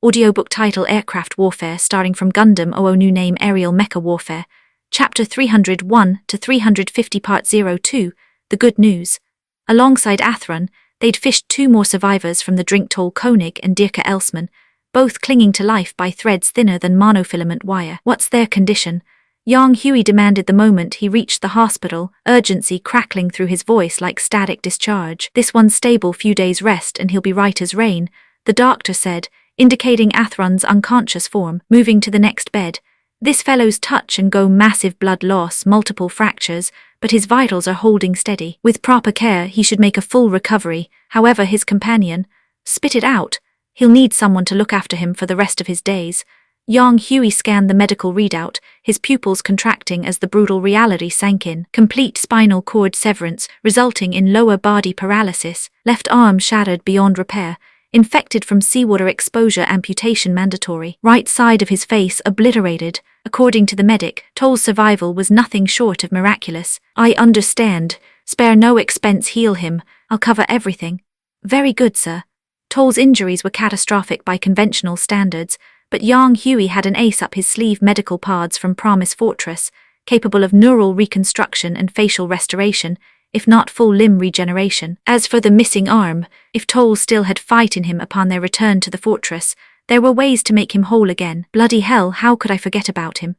Audiobook title Aircraft Warfare, starting from Gundam OO New Name Aerial Mecha Warfare. Chapter 301 to 350 Part 02, The Good News. Alongside Athrun, they'd fished 2 more survivors from the Drinktoll Koenig and Dirka Elsman, both clinging to life by threads thinner than monofilament wire. What's their condition? Yang Hui demanded the moment he reached the hospital, urgency crackling through his voice like static discharge. This one's stable, few days rest and he'll be right as rain, the doctor said, indicating Athrun's unconscious form. Moving to the next bed. This fellow's touch and go massive blood loss, multiple fractures, but his vitals are holding steady. With proper care, he should make a full recovery. However, his companion, spit it out. He'll need someone to look after him for the rest of his days. Yang Hui scanned the medical readout, his pupils contracting as the brutal reality sank in. Complete spinal cord severance, resulting in lower body paralysis, left arm shattered beyond repair, infected from seawater exposure, amputation mandatory, right side of his face obliterated. According to the medic, Toll's survival was nothing short of miraculous. I understand. Spare no expense, heal him. I'll cover everything. Very good, sir. Toll's injuries were catastrophic by conventional standards, but Yang Hui had an ace up his sleeve: medical pods from Promise Fortress, capable of neural reconstruction and facial restoration, if not full limb regeneration. As for the missing arm, if Toll still had fight in him upon their return to the fortress, there were ways to make him whole again. Bloody hell, how could I forget about him?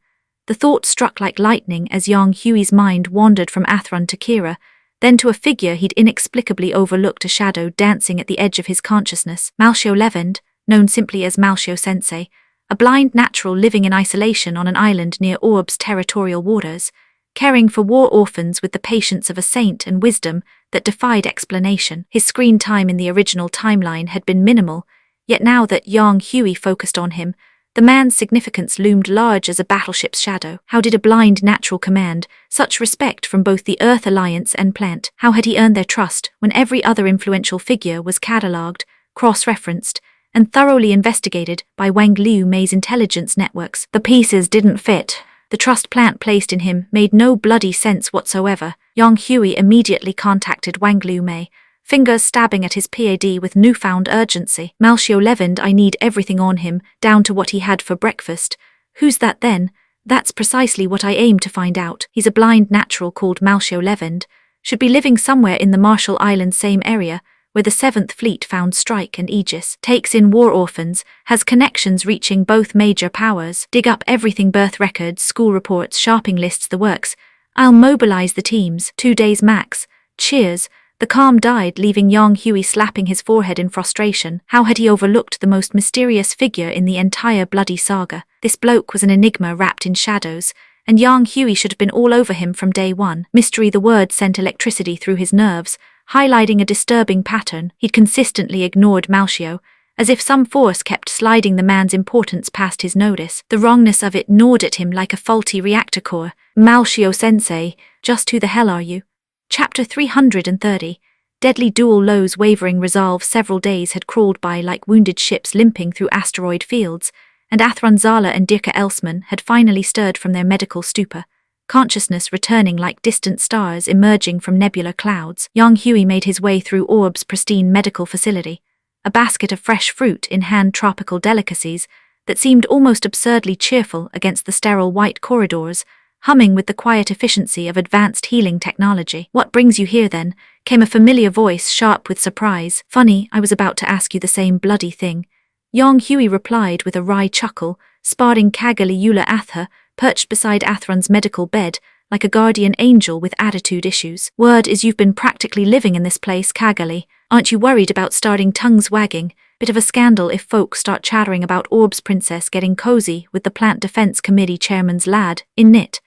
The thought struck like lightning as Yang Hui's mind wandered from Athrun to Kira, then to a figure he'd inexplicably overlooked, a shadow dancing at the edge of his consciousness. Malshio Levend, known simply as Malshio-sensei, a blind natural living in isolation on an island near Orb's territorial waters, caring for war orphans with the patience of a saint and wisdom that defied explanation. His screen time in the original timeline had been minimal, yet now that Yang Hui focused on him, the man's significance loomed large as a battleship's shadow. How did a blind natural command such respect from both the Earth Alliance and Plant? How had he earned their trust when every other influential figure was catalogued, cross-referenced, and thoroughly investigated by Wang Liu Mei's intelligence networks? The pieces didn't fit. The trust Plant placed in him made no bloody sense whatsoever. Yang Hui immediately contacted Wang Liu Mei, fingers stabbing at his PAD with newfound urgency. Malshio Levend, I need everything on him, down to what he had for breakfast. Who's that then? That's precisely what I aim to find out. He's a blind natural called Malshio Levend, should be living somewhere in the Marshall Islands, same area where the 7th Fleet found Strike and Aegis, takes in war orphans, has connections reaching both major powers. Dig up everything: birth records, school reports, shopping lists, the works. I'll mobilize the teams, 2 days max. Cheers. The calm died, leaving Yang Hui slapping his forehead in frustration. How had he overlooked the most mysterious figure in the entire bloody saga? This bloke was an enigma wrapped in shadows, and Yang Hui should have been all over him from day one. Mystery, the word sent electricity through his nerves, highlighting a disturbing pattern. He'd consistently ignored Malshio, as if some force kept sliding the man's importance past his notice. The wrongness of it gnawed at him like a faulty reactor core. Malshio-sensei, just who the hell are you? Chapter 330. Deadly dual lows. Wavering resolve. Several days had crawled by like wounded ships limping through asteroid fields, and Athrun Zala and Dirka Elsman had finally stirred from their medical stupor, consciousness returning like distant stars emerging from nebular clouds. Yang Hui made his way through Orb's pristine medical facility, a basket of fresh fruit in hand, tropical delicacies that seemed almost absurdly cheerful against the sterile white corridors, humming with the quiet efficiency of advanced healing technology. What brings you here then? Came a familiar voice, sharp with surprise. Funny, I was about to ask you the same bloody thing. Yang Hui replied with a wry chuckle, sparring Kagali Eula Atha, perched beside Athrun's medical bed, like a guardian angel with attitude issues. Word is you've been practically living in this place, Kagali. Aren't you worried about starting tongues wagging? Bit of a scandal if folks start chattering about Orb's princess getting cozy with the Plant Defense Committee chairman's lad, in knit.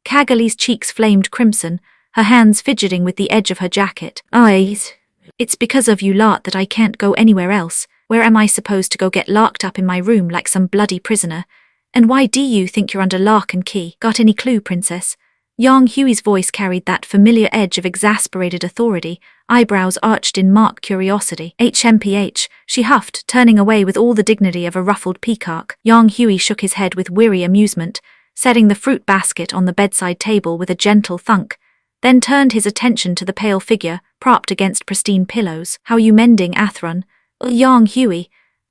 Kagali's cheeks flamed crimson, her hands fidgeting with the edge of her jacket. It's because of you lot that I can't go anywhere else. Where am I supposed to go? Get locked up in my room like some bloody prisoner? And why do you think you're under lock and key? Got any clue, princess? Yang Hui's voice carried that familiar edge of exasperated authority, eyebrows arched in mock curiosity. HMPH, she huffed, turning away with all the dignity of a ruffled peacock. Yang Hui shook his head with weary amusement, setting the fruit basket on the bedside table with a gentle thunk, then turned his attention to the pale figure, propped against pristine pillows. How you mending, Athrun? Yang Hui.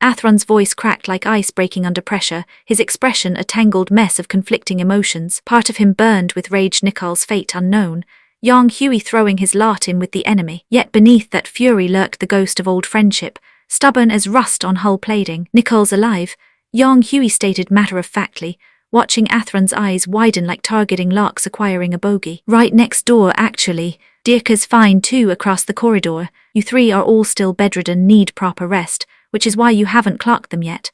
Athron's voice cracked like ice breaking under pressure, his expression a tangled mess of conflicting emotions. Part of him burned with rage Nicole's fate unknown, young Huey throwing his lot in with the enemy. Yet beneath that fury lurked the ghost of old friendship, stubborn as rust on hull plating. Nicole's alive, young Huey stated matter-of-factly, watching Athron's eyes widen like targeting larks acquiring a bogey. Right next door, actually. Dirka's fine too across the corridor. You three are all still bedridden, need proper rest, which is why you haven't clocked them yet.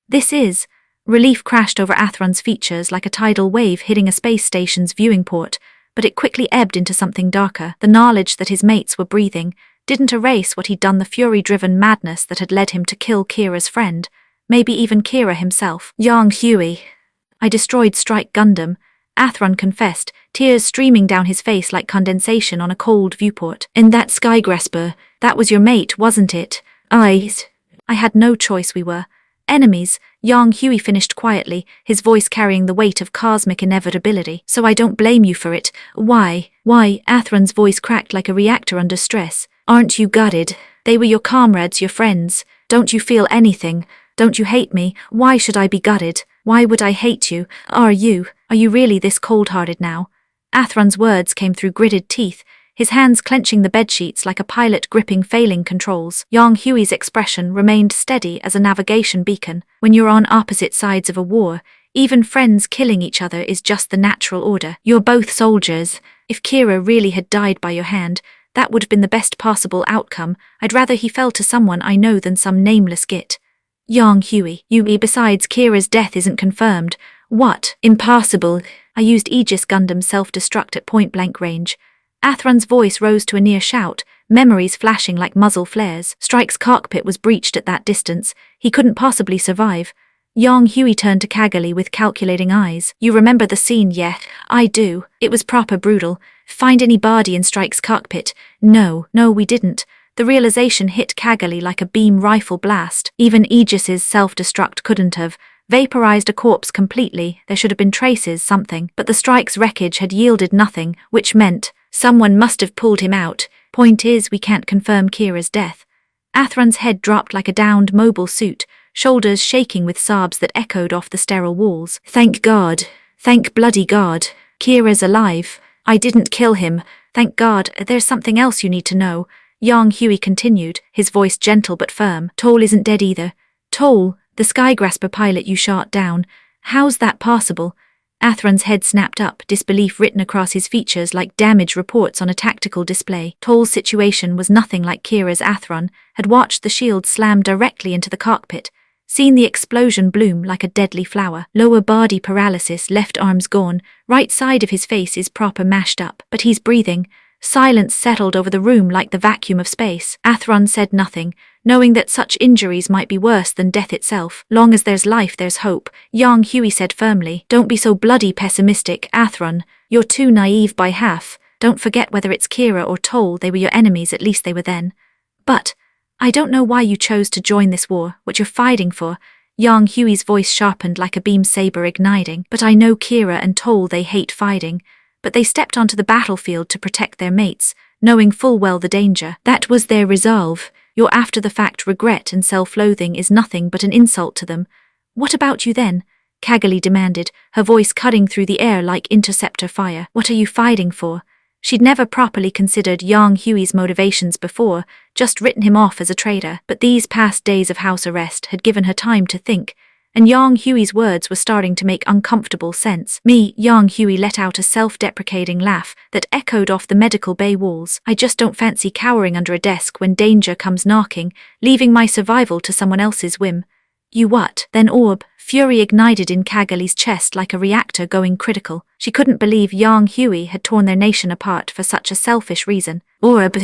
This is. Relief crashed over Athron's features like a tidal wave hitting a space station's viewing port, but it quickly ebbed into something darker. The knowledge that his mates were breathing didn't erase what he'd done, the fury-driven madness that had led him to kill Kira's friend, maybe even Kira himself. Young Huey. I destroyed Strike Gundam, Athron confessed, tears streaming down his face like condensation on a cold viewport. In that skygrasper, that was your mate, wasn't it? I had no choice, we were enemies, young Huey finished quietly, his voice carrying the weight of cosmic inevitability. So I don't blame you for it. Why, Athron's voice cracked like a reactor under stress. Aren't you gutted? They were your comrades, your friends. Don't you feel anything? Don't you hate me? Why should I be gutted? Why would I hate you? Are you really this cold-hearted now? Athron's words came through gritted teeth, his hands clenching the bedsheets like a pilot gripping failing controls. Young Huey's expression remained steady as a navigation beacon. When you're on opposite sides of a war, even friends killing each other is just the natural order. You're both soldiers. If Kira really had died by your hand, that would have been the best possible outcome. I'd rather he fell to someone I know than some nameless git. Young Huey, besides Kira's death isn't confirmed. What? Impossible. I used Aegis Gundam's self-destruct at point-blank range. Athron's voice rose to a near shout, memories flashing like muzzle flares. Strike's cockpit was breached at that distance. He couldn't possibly survive. Young Huey turned to Cagali with calculating eyes. You remember the scene, yeah? I do. It was proper brutal. Find any body in Strike's cockpit? No, we didn't. The realization hit Cagali like a beam rifle blast. Even Aegis's self-destruct couldn't have vaporized a corpse completely. There should have been traces, something. But the Strike's wreckage had yielded nothing, which meant someone must have pulled him out. Point is, we can't confirm Kira's death. Athron's head dropped like a downed mobile suit, shoulders shaking with sobs that echoed off the sterile walls. Thank God. Thank bloody God. Kira's alive. I didn't kill him. Thank God. There's something else you need to know. Young Huey continued, his voice gentle but firm. Toll isn't dead either. Toll, the Skygrasper pilot you shot down. How's that possible? Athron's head snapped up, disbelief written across his features like damage reports on a tactical display. Toll's situation was nothing like Kira's. Athron had watched the shield slam directly into the cockpit, seen the explosion bloom like a deadly flower. Lower body paralysis, left arms gone, right side of his face is proper mashed up. But he's breathing. Silence settled over the room like the vacuum of space. Athron said nothing, knowing that such injuries might be worse than death itself. Long as there's life, there's hope, young Huey said firmly. Don't be so bloody pessimistic, Athron. You're too naive by half. Don't forget whether it's Kira or Toll, they were your enemies, at least they were then. But I don't know why you chose to join this war, what you're fighting for. Young Huey's voice sharpened like a beam saber igniting. But I know Kira and Toll, they hate fighting. But they stepped onto the battlefield to protect their mates, knowing full well the danger. That was their resolve. Your after-the-fact regret and self-loathing is nothing but an insult to them. What about you then? Cagali demanded, her voice cutting through the air like interceptor fire. What are you fighting for? She'd never properly considered young Huey's motivations before, just written him off as a traitor. But these past days of house arrest had given her time to think, and young Huey's words were starting to make uncomfortable sense. Young Huey let out a self-deprecating laugh that echoed off the medical bay walls. I just don't fancy cowering under a desk when danger comes knocking, leaving my survival to someone else's whim. You what? Then orb, fury ignited in Cagali's chest like a reactor going critical. She couldn't believe young Huey had torn their nation apart for such a selfish reason. Orb,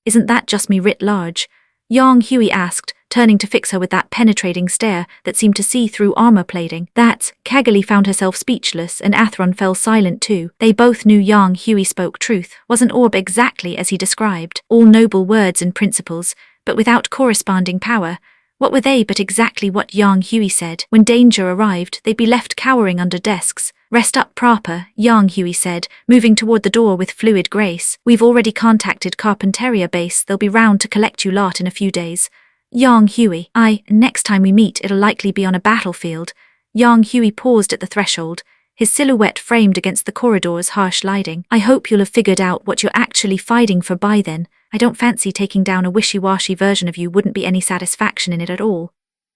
isn't that just me writ large? Young Huey asked, turning to fix her with that penetrating stare that seemed to see through armor plating. Cagali found herself speechless, and Athron fell silent too. They both knew young Huey spoke truth. Wasn't Orb exactly as he described? All noble words and principles, but without corresponding power. What were they but exactly what young Huey said? When danger arrived, they'd be left cowering under desks. Rest up proper, young Huey said, moving toward the door with fluid grace. We've already contacted Carpinteria base, they'll be round to collect you lot in a few days. Yang Hui, next time we meet it'll likely be on a battlefield. Yang Hui paused at the threshold, his silhouette framed against the corridor's harsh lighting. I hope you'll have figured out what you're actually fighting for by then. I don't fancy taking down a wishy-washy version of you, wouldn't be any satisfaction in it at all.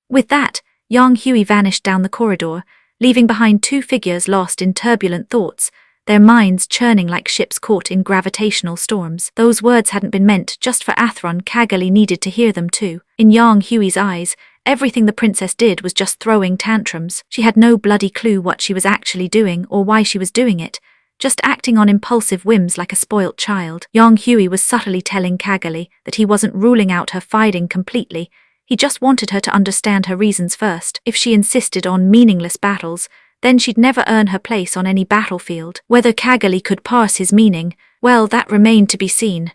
With that, Yang Hui vanished down the corridor, leaving behind two figures lost in turbulent thoughts, their minds churning like ships caught in gravitational storms. Those words hadn't been meant just for Athron. Cagali needed to hear them too. In Yang Hui's eyes, everything the princess did was just throwing tantrums. She had no bloody clue what she was actually doing or why she was doing it, just acting on impulsive whims like a spoilt child. Yang Hui was subtly telling Cagali that he wasn't ruling out her fighting completely. He just wanted her to understand her reasons first. If she insisted on meaningless battles, then she'd never earn her place on any battlefield. Whether Cagali could parse his meaning, well, that remained to be seen.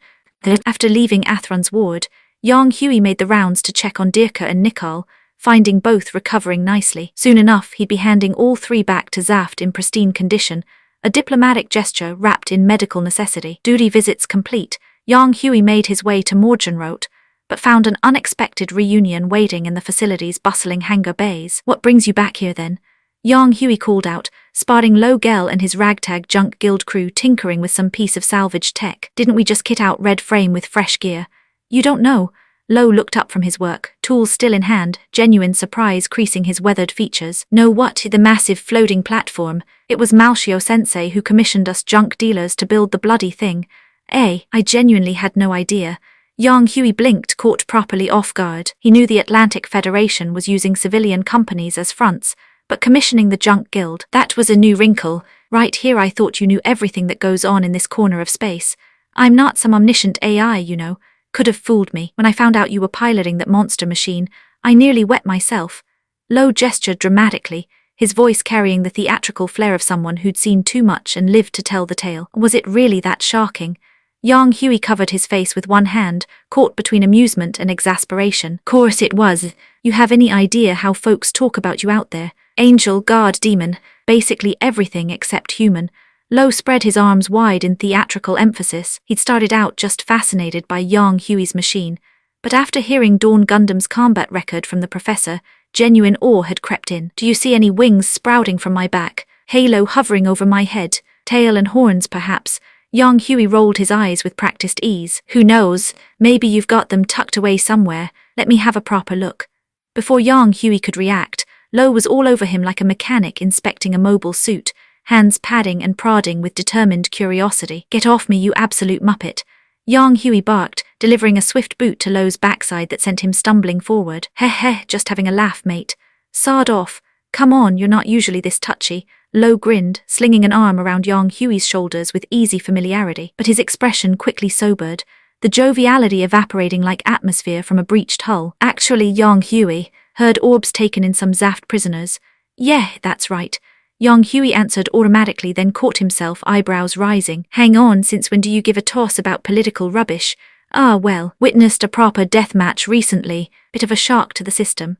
After leaving Athron's ward, Yang Hui made the rounds to check on Dirka and Nicole, finding both recovering nicely. Soon enough, he'd be handing all three back to Zaft in pristine condition, a diplomatic gesture wrapped in medical necessity. Duty visits complete, Yang Hui made his way to Morgenroth, but found an unexpected reunion waiting in the facility's bustling hangar bays. What brings you back here then? Yang Hui called out, spotting Lo Gel and his ragtag junk guild crew tinkering with some piece of salvaged tech. Didn't we just kit out Red Frame with fresh gear? You don't know. Lo looked up from his work, tools still in hand, genuine surprise creasing his weathered features. Know what? The massive floating platform. It was Malshio-sensei who commissioned us junk dealers to build the bloody thing. I genuinely had no idea. Yang Hui blinked, caught properly off guard. He knew the Atlantic Federation was using civilian companies as fronts, but commissioning the junk guild, that was a new wrinkle. Right here I thought you knew everything that goes on in this corner of space. I'm not some omniscient AI, you know. Could have fooled me. When I found out you were piloting that monster machine, I nearly wet myself. Lo gestured dramatically, his voice carrying the theatrical flair of someone who'd seen too much and lived to tell the tale. Was it really that shocking? Yang Hui covered his face with one hand, caught between amusement and exasperation. Course it was. You have any idea how folks talk about you out there? Angel, god, demon, basically everything except human. Lo spread his arms wide in theatrical emphasis. He'd started out just fascinated by Yang Hui's machine, but after hearing Dawn Gundam's combat record from the professor, genuine awe had crept in. Do you see any wings sprouting from my back? Halo hovering over my head? Tail and horns, perhaps? Yang Hui rolled his eyes with practiced ease. Who knows? Maybe you've got them tucked away somewhere. Let me have a proper look. Before Yang Hui could react, Lo was all over him like a mechanic inspecting a mobile suit, hands padding and prodding with determined curiosity. Get off me, you absolute muppet. Yang Hui barked, delivering a swift boot to Lo's backside that sent him stumbling forward. Heh, just having a laugh, mate. Sod off. Come on, you're not usually this touchy. Lo grinned, slinging an arm around Yang Hui's shoulders with easy familiarity, but his expression quickly sobered, the joviality evaporating like atmosphere from a breached hull. Actually, Yang Hui, heard orbs taken in some Zaft prisoners. Yeah, that's right. Yang Hui answered automatically, then caught himself, eyebrows rising. Hang on, since when do you give a toss about political rubbish? Ah, well, witnessed a proper deathmatch recently. Bit of a shock to the system.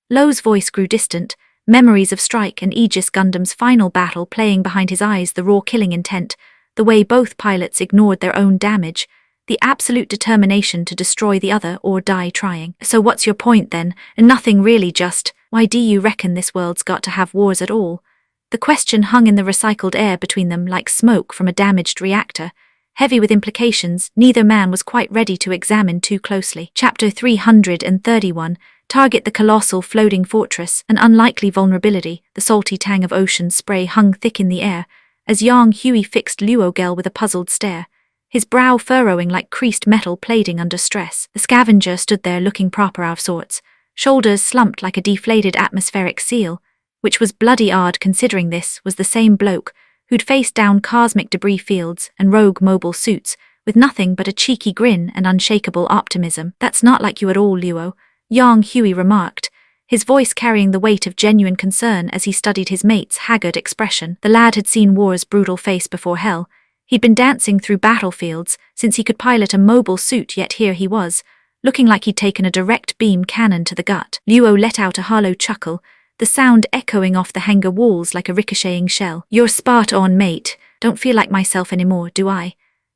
Lo's voice grew distant, memories of Strike and Aegis Gundam's final battle playing behind his eyes, the raw killing intent, the way both pilots ignored their own damage, the absolute determination to destroy the other or die trying. So what's your point then? Nothing really, just, why do you reckon this world's got to have wars at all? The question hung in the recycled air between them like smoke from a damaged reactor, heavy with implications neither man was quite ready to examine too closely. Chapter 331, Target the colossal floating fortress. An unlikely vulnerability, the salty tang of ocean spray hung thick in the air, as Yang Hui fixed Luogel with a puzzled stare, his brow furrowing like creased metal plating under stress. The scavenger stood there looking proper out of sorts, shoulders slumped like a deflated atmospheric seal, which was bloody odd considering this was the same bloke who'd faced down cosmic debris fields and rogue mobile suits with nothing but a cheeky grin and unshakable optimism. That's not like you at all, Luo, Yang Hui remarked, his voice carrying the weight of genuine concern as he studied his mate's haggard expression. The lad had seen war's brutal face before hell. He'd been dancing through battlefields since he could pilot a mobile suit, yet here he was, looking like he'd taken a direct beam cannon to the gut. Luo let out a hollow chuckle, the sound echoing off the hangar walls like a ricocheting shell. You're spot on, mate. Don't feel like myself anymore, do I?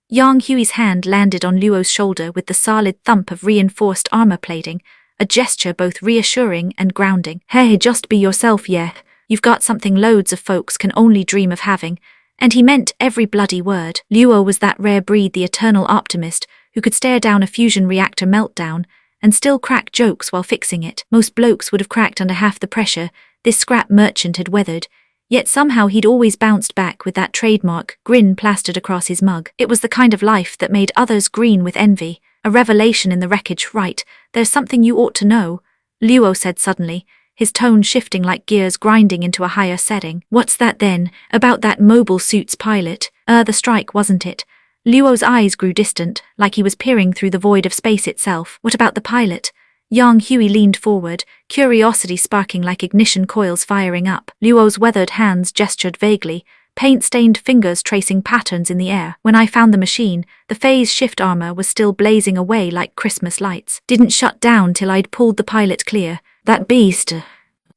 Yang Hui's hand landed on Luo's shoulder with the solid thump of reinforced armor plating, a gesture both reassuring and grounding. Hey, just be yourself, yeah. You've got something loads of folks can only dream of having. And he meant every bloody word. Luo was that rare breed, the eternal optimist, who could stare down a fusion reactor meltdown and still crack jokes while fixing it. Most blokes would have cracked under half the pressure this scrap merchant had weathered, yet somehow he'd always bounced back with that trademark grin plastered across his mug. It was the kind of life that made others green with envy, a revelation in the wreckage. Right, there's something you ought to know, Luo said suddenly, his tone shifting like gears grinding into a higher setting. What's that then? About that mobile suit's pilot? The strike, wasn't it? Luo's eyes grew distant, like he was peering through the void of space itself. What about the pilot? Yang Hui leaned forward, curiosity sparking like ignition coils firing up. Luo's weathered hands gestured vaguely, paint-stained fingers tracing patterns in the air. When I found the machine, the phase shift armor was still blazing away like Christmas lights. Didn't shut down till I'd pulled the pilot clear. That beast,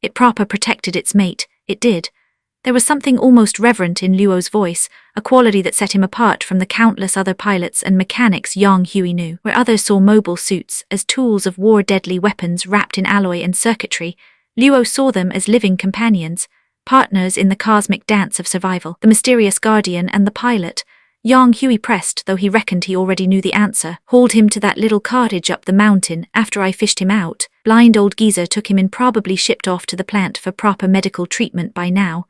it proper protected its mate, it did. There was something almost reverent in Luo's voice, a quality that set him apart from the countless other pilots and mechanics Yang Hui knew. Where others saw mobile suits as tools of war, deadly weapons wrapped in alloy and circuitry, Luo saw them as living companions, partners in the cosmic dance of survival. The mysterious guardian and the pilot. Yang Hui pressed, though he reckoned he already knew the answer. Hauled him to that little cottage up the mountain after I fished him out. Blind old geezer took him in, probably shipped off to the plant for proper medical treatment by now.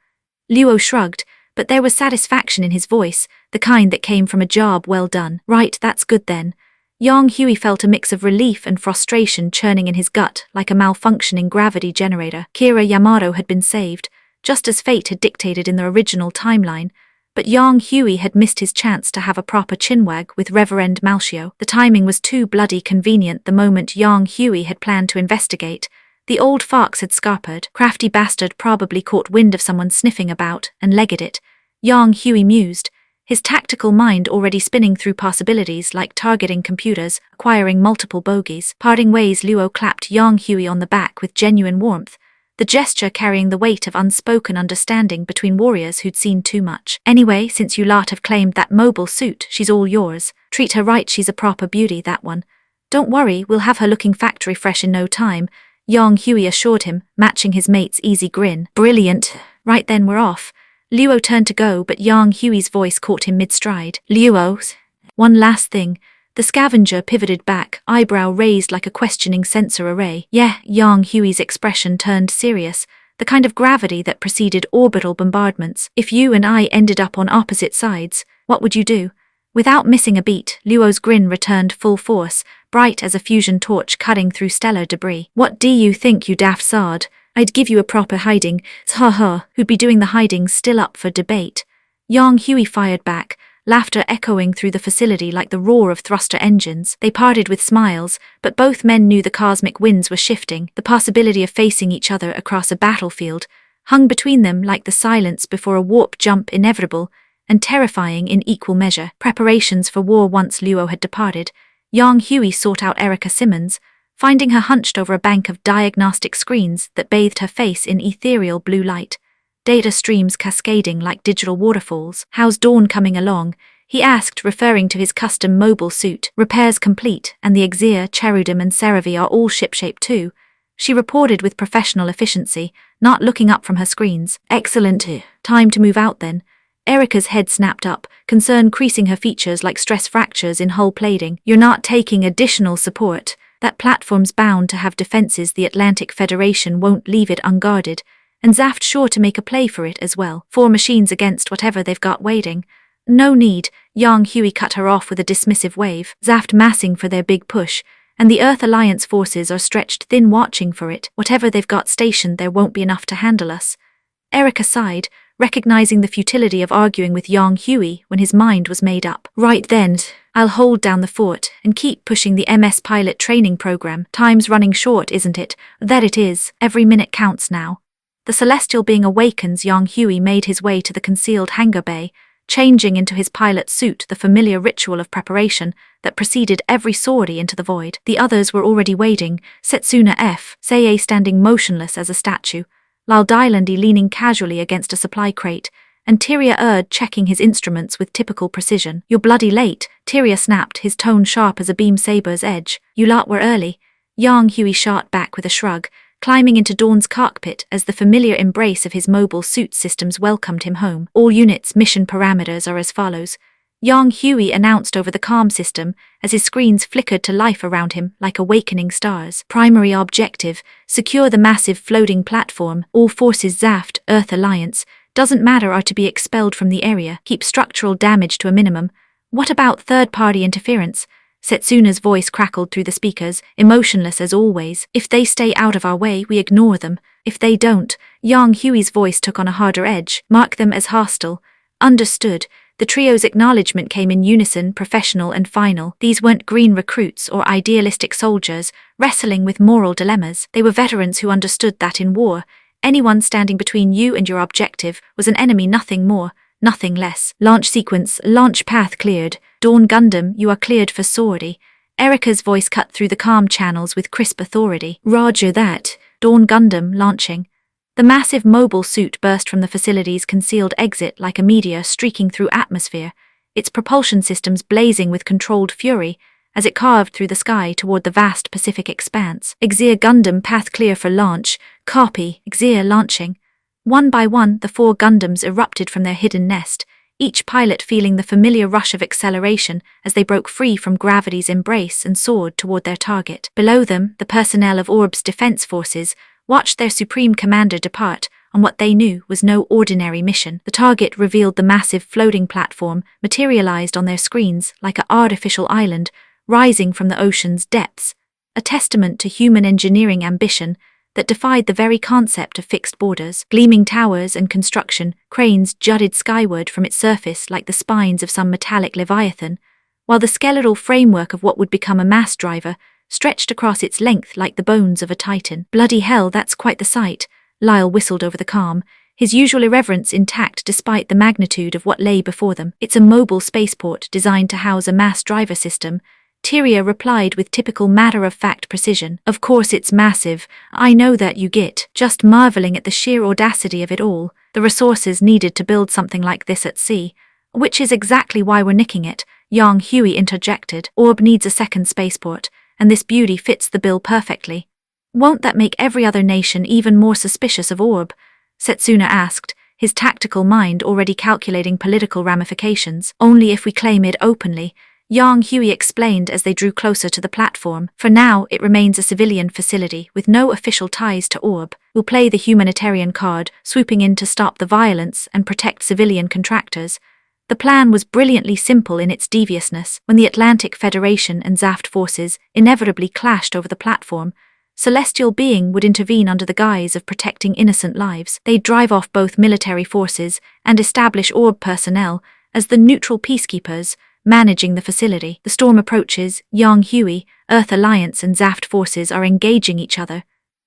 Luo shrugged, but there was satisfaction in his voice, the kind that came from a job well done. Right, that's good then. Yang Hui felt a mix of relief and frustration churning in his gut like a malfunctioning gravity generator. Kira Yamato had been saved, just as fate had dictated in the original timeline, but Yang Hui had missed his chance to have a proper chinwag with Reverend Malchio. The timing was too bloody convenient. The moment Yang Hui had planned to investigate, the old fox had scarpered. Crafty bastard probably caught wind of someone sniffing about and legged it. Yang Hui mused, his tactical mind already spinning through possibilities like targeting computers, acquiring multiple bogies. Parting ways, Luo clapped Yang Hui on the back with genuine warmth, the gesture carrying the weight of unspoken understanding between warriors who'd seen too much. Anyway, since you lot have claimed that mobile suit, she's all yours. Treat her right, she's a proper beauty, that one. Don't worry, we'll have her looking factory fresh in no time, Yang Hui assured him, matching his mate's easy grin. Brilliant. Right then, we're off. Luo turned to go, but Yang Hui's voice caught him mid-stride. Luo, one last thing. The scavenger pivoted back, eyebrow raised like a questioning sensor array. Yeah, Yang Hui's expression turned serious, the kind of gravity that preceded orbital bombardments. If you and I ended up on opposite sides, what would you do? Without missing a beat, Luo's grin returned full force, bright as a fusion torch cutting through stellar debris. What do you think, you daft sod? I'd give you a proper hiding. Ha ha, who'd be doing the hiding still up for debate. Yang Hui fired back, laughter echoing through the facility like the roar of thruster engines. They parted with smiles, but both men knew the cosmic winds were shifting. The possibility of facing each other across a battlefield hung between them like the silence before a warp jump, inevitable and terrifying in equal measure. Preparations for war. Once Luo had departed, Yang Hui sought out Erica Simmons, finding her hunched over a bank of diagnostic screens that bathed her face in ethereal blue light, data streams cascading like digital waterfalls. How's Dawn coming along? He asked, referring to his custom mobile suit. Repairs complete, and the Exir, Cherudim and Ceravi are all shipshape too, she reported with professional efficiency, not looking up from her screens. Excellent. Time to move out then. Erica's head snapped up, concern creasing her features like stress fractures in hull plating. You're not taking additional support. That platform's bound to have defenses. The Atlantic Federation won't leave it unguarded, and Zaft's sure to make a play for it as well. 4 machines against whatever they've got waiting. No need, Yang Hui cut her off with a dismissive wave. Zaft massing for their big push, and the Earth Alliance forces are stretched thin watching for it. Whatever they've got stationed there won't be enough to handle us. Erica sighed, recognizing the futility of arguing with Yang Hui when his mind was made up. Right then, I'll hold down the fort and keep pushing the MS pilot training program. Time's running short, isn't it? That it is. Every minute counts now. The celestial being awakens. Yang Hui made his way to the concealed hangar bay, changing into his pilot suit, the familiar ritual of preparation that preceded every sortie into the void. The others were already waiting, Setsuna F. Seiei standing motionless as a statue, Lal Dylandi leaning casually against a supply crate, and Tyria Erd checking his instruments with typical precision. You're bloody late, Tyria snapped, his tone sharp as a beam saber's edge. You lot were early. Yang Hui shot back with a shrug, climbing into Dawn's cockpit as the familiar embrace of his mobile suit systems welcomed him home. All units' mission parameters are as follows. Yang Hui announced over the comm system as his screens flickered to life around him like awakening stars. Primary objective, secure the massive floating platform. All forces Zaft, Earth Alliance, doesn't matter, are to be expelled from the area. Keep structural damage to a minimum. What about third-party interference? Setsuna's voice crackled through the speakers, emotionless as always. If they stay out of our way, we ignore them. If they don't, Yang Hui's voice took on a harder edge. Mark them as hostile. Understood. The trio's acknowledgement came in unison, professional and final. These weren't green recruits or idealistic soldiers wrestling with moral dilemmas. They were veterans who understood that in war, anyone standing between you and your objective was an enemy, nothing more, nothing less. Launch sequence, launch path cleared. Dawn Gundam, you are cleared for sortie. Erika's voice cut through the calm channels with crisp authority. Roger that. Dawn Gundam, launching. The massive mobile suit burst from the facility's concealed exit like a meteor streaking through atmosphere, its propulsion systems blazing with controlled fury as it carved through the sky toward the vast Pacific expanse. Exir Gundam, path clear for launch. Copy. Exir launching. One by one, the 4 Gundams erupted from their hidden nest, each pilot feeling the familiar rush of acceleration as they broke free from gravity's embrace and soared toward their target. Below them, the personnel of Orb's defense forces watched their supreme commander depart on what they knew was no ordinary mission. The target revealed the massive floating platform materialized on their screens like an artificial island rising from the ocean's depths, a testament to human engineering ambition that defied the very concept of fixed borders. Gleaming towers and construction cranes jutted skyward from its surface like the spines of some metallic leviathan, while the skeletal framework of what would become a mass driver stretched across its length like the bones of a titan. Bloody hell, that's quite the sight, Lyle whistled over the calm, his usual irreverence intact despite the magnitude of what lay before them. It's a mobile spaceport designed to house a mass driver system, Tyria replied with typical matter-of-fact precision. Of course it's massive, I know that, you get. Just marveling at the sheer audacity of it all, the resources needed to build something like this at sea. Which is exactly why we're nicking it, Yang Hui interjected. Orb needs a second spaceport, and this beauty fits the bill perfectly. Won't that make every other nation even more suspicious of Orb? Setsuna asked, his tactical mind already calculating political ramifications. Only if we claim it openly, Yang Hui explained as they drew closer to the platform. For now, it remains a civilian facility with no official ties to Orb. We'll play the humanitarian card, swooping in to stop the violence and protect civilian contractors. The plan was brilliantly simple in its deviousness. When the Atlantic Federation and Zaft forces inevitably clashed over the platform, Celestial Being would intervene under the guise of protecting innocent lives. They'd drive off both military forces and establish Orb personnel as the neutral peacekeepers, managing the facility. The storm approaches, Yang Hui, Earth Alliance and Zaft forces are engaging each other.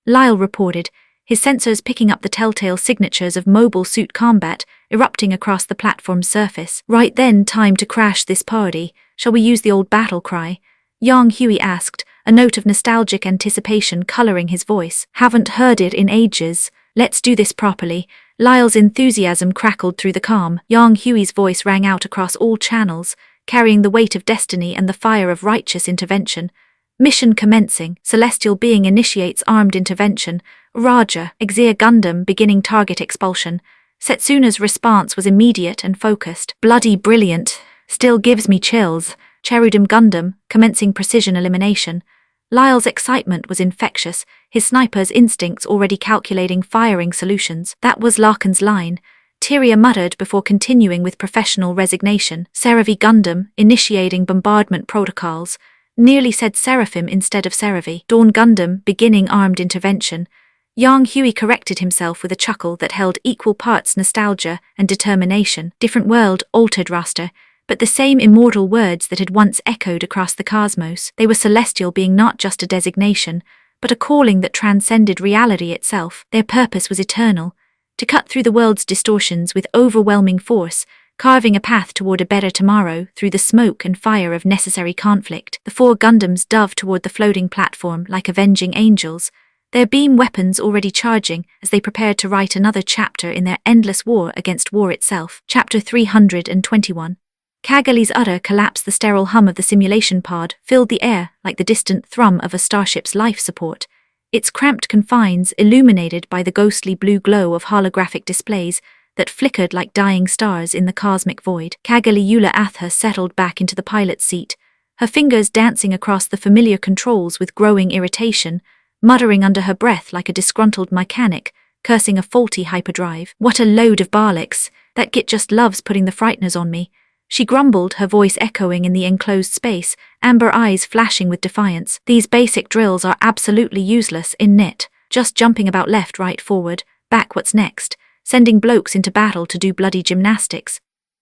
Lyle reported, his sensors picking up the telltale signatures of mobile suit combat erupting across the platform's surface. Right then, time to crash this party. Shall we use the old battle cry? Yang Hui asked, a note of nostalgic anticipation coloring his voice. Haven't heard it in ages. Let's do this properly. Lyle's enthusiasm crackled through the calm. Yang Hui's voice rang out across all channels, carrying the weight of destiny and the fire of righteous intervention. Mission commencing. Celestial Being initiates armed intervention. Roger. Exir Gundam beginning target expulsion. Setsuna's response was immediate and focused. Bloody brilliant. Still gives me chills. Cherudum Gundam commencing precision elimination. Lyle's excitement was infectious, his sniper's instincts already calculating firing solutions. That was Larkin's line. Tyria muttered before continuing with professional resignation. Seravi Gundam, initiating bombardment protocols. Nearly said Seraphim instead of Seravi. Dawn Gundam, beginning armed intervention. Yang Hui corrected himself with a chuckle that held equal parts nostalgia and determination. Different world, altered roster, but the same immortal words that had once echoed across the cosmos. They were Celestial Being, not just a designation, but a calling that transcended reality itself. Their purpose was eternal, to cut through the world's distortions with overwhelming force, carving a path toward a better tomorrow through the smoke and fire of necessary conflict. The 4 Gundams dove toward the floating platform like avenging angels, their beam weapons already charging as they prepared to write another chapter in their endless war against war itself. Chapter 321. Kagali's utter collapse, the sterile hum of the simulation pod, filled the air like the distant thrum of a starship's life support. Its cramped confines illuminated by the ghostly blue glow of holographic displays that flickered like dying stars in the cosmic void. Kagali Eula Atha settled back into the pilot's seat, her fingers dancing across the familiar controls with growing irritation, muttering under her breath like a disgruntled mechanic, cursing a faulty hyperdrive. "What a load of barlicks! That git just loves putting the frighteners on me," she grumbled, her voice echoing in the enclosed space, amber eyes flashing with defiance. "These basic drills are absolutely useless in knit, just jumping about left, right, forward, back, what's next, sending blokes into battle to do bloody gymnastics."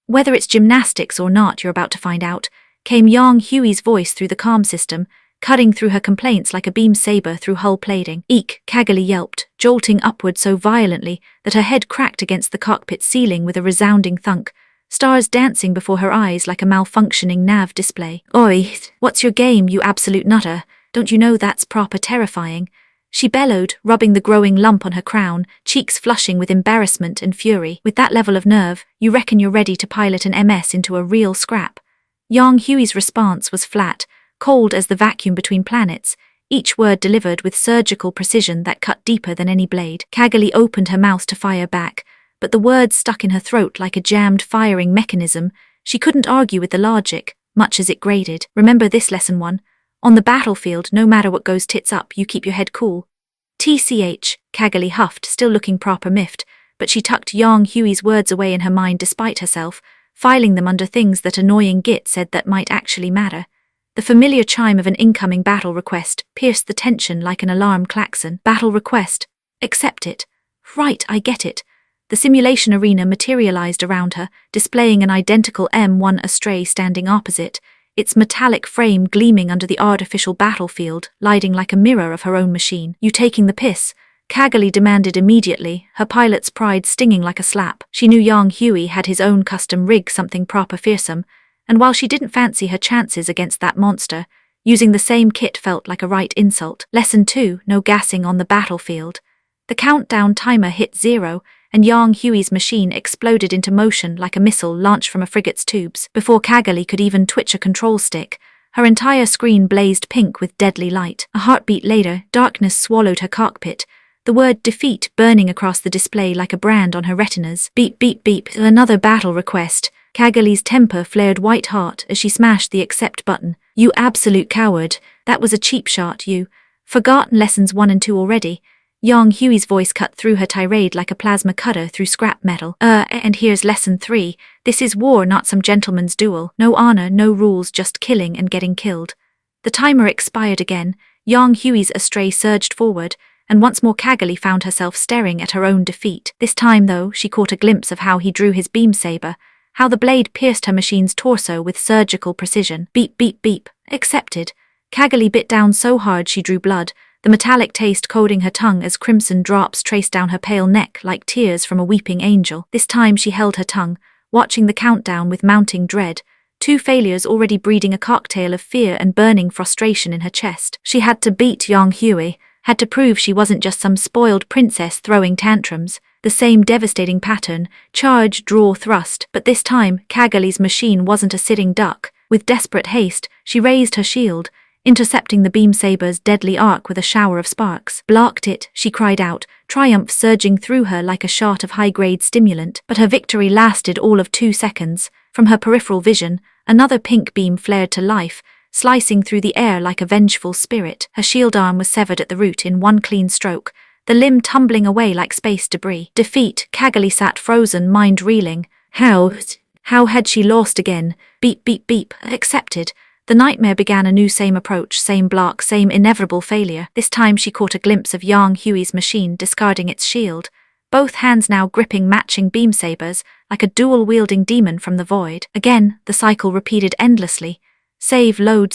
"Whether it's gymnastics or not, you're about to find out," came Yang Hui's voice through the comm system, cutting through her complaints like a beam saber through hull plating. "Eek," Kagali yelped, jolting upward so violently that her head cracked against the cockpit ceiling with a resounding thunk, stars dancing before her eyes like a malfunctioning nav display. "Oi, what's your game, you absolute nutter? Don't you know that's proper terrifying?" she bellowed, rubbing the growing lump on her crown, cheeks flushing with embarrassment and fury. "With that level of nerve, you reckon you're ready to pilot an MS into a real scrap?" Yang Hui's response was flat, cold as the vacuum between planets, each word delivered with surgical precision that cut deeper than any blade. Kagali opened her mouth to fire back, but the words stuck in her throat like a jammed firing mechanism. She couldn't argue with the logic, much as it grated. "Remember this, lesson 1. On the battlefield, no matter what goes tits up, you keep your head cool." "TCH, Kagali huffed, still looking proper miffed, but she tucked Yang Hui's words away in her mind despite herself, filing them under things that annoying Git said that might actually matter. The familiar chime of an incoming battle request pierced the tension like an alarm klaxon. "Battle request. Accept it." "Right, I get it." The simulation arena materialized around her, displaying an identical M1 Astray standing opposite, its metallic frame gleaming under the artificial battlefield, lighting like a mirror of her own machine. "You taking the piss?" Kagali demanded immediately, her pilot's pride stinging like a slap. She knew Yang Hui had his own custom rig, something proper fearsome, and while she didn't fancy her chances against that monster, using the same kit felt like a right insult. Lesson 2, no gassing on the battlefield. The countdown timer hit 0, and Yang Hui's machine exploded into motion like a missile launched from a frigate's tubes. Before Kagali could even twitch a control stick, her entire screen blazed pink with deadly light. A heartbeat later, darkness swallowed her cockpit, the word defeat burning across the display like a brand on her retinas. "Beep, beep, beep, another battle request." Kagali's temper flared white hot as she smashed the accept button. "You absolute coward, that was a cheap shot, you. Forgotten lessons 1 and 2 already?" Yang Hui's voice cut through her tirade like a plasma cutter through scrap metal. And here's lesson 3. This is war, not some gentleman's duel. No honor, no rules, just killing and getting killed." The timer expired again, Yang Hui's Astray surged forward, and once more Kagali found herself staring at her own defeat. This time, though, she caught a glimpse of how he drew his beam saber, how the blade pierced her machine's torso with surgical precision. "Beep, beep, beep." "Accepted." Kagali bit down so hard she drew blood, the metallic taste coating her tongue as crimson drops traced down her pale neck like tears from a weeping angel. This time she held her tongue, watching the countdown with mounting dread, 2 failures already breeding a cocktail of fear and burning frustration in her chest. She had to beat Yang Hui, had to prove she wasn't just some spoiled princess throwing tantrums. The same devastating pattern, charge, draw, thrust, but this time Kagali's machine wasn't a sitting duck. With desperate haste, she raised her shield, intercepting the beam saber's deadly arc with a shower of sparks. "Blocked it," she cried out, triumph surging through her like a shot of high-grade stimulant. But her victory lasted all of 2 seconds. From her peripheral vision, another pink beam flared to life, slicing through the air like a vengeful spirit. Her shield arm was severed at the root in one clean stroke, the limb tumbling away like space debris. Defeat, Kagali sat frozen, mind reeling. How had she lost again? Beep, beep, beep. Accepted. The nightmare began anew, same approach, same block, same inevitable failure. This time she caught a glimpse of Yang Hui's machine discarding its shield, both hands now gripping matching beam sabers like a dual-wielding demon from the void. Again, the cycle repeated endlessly. Save, load,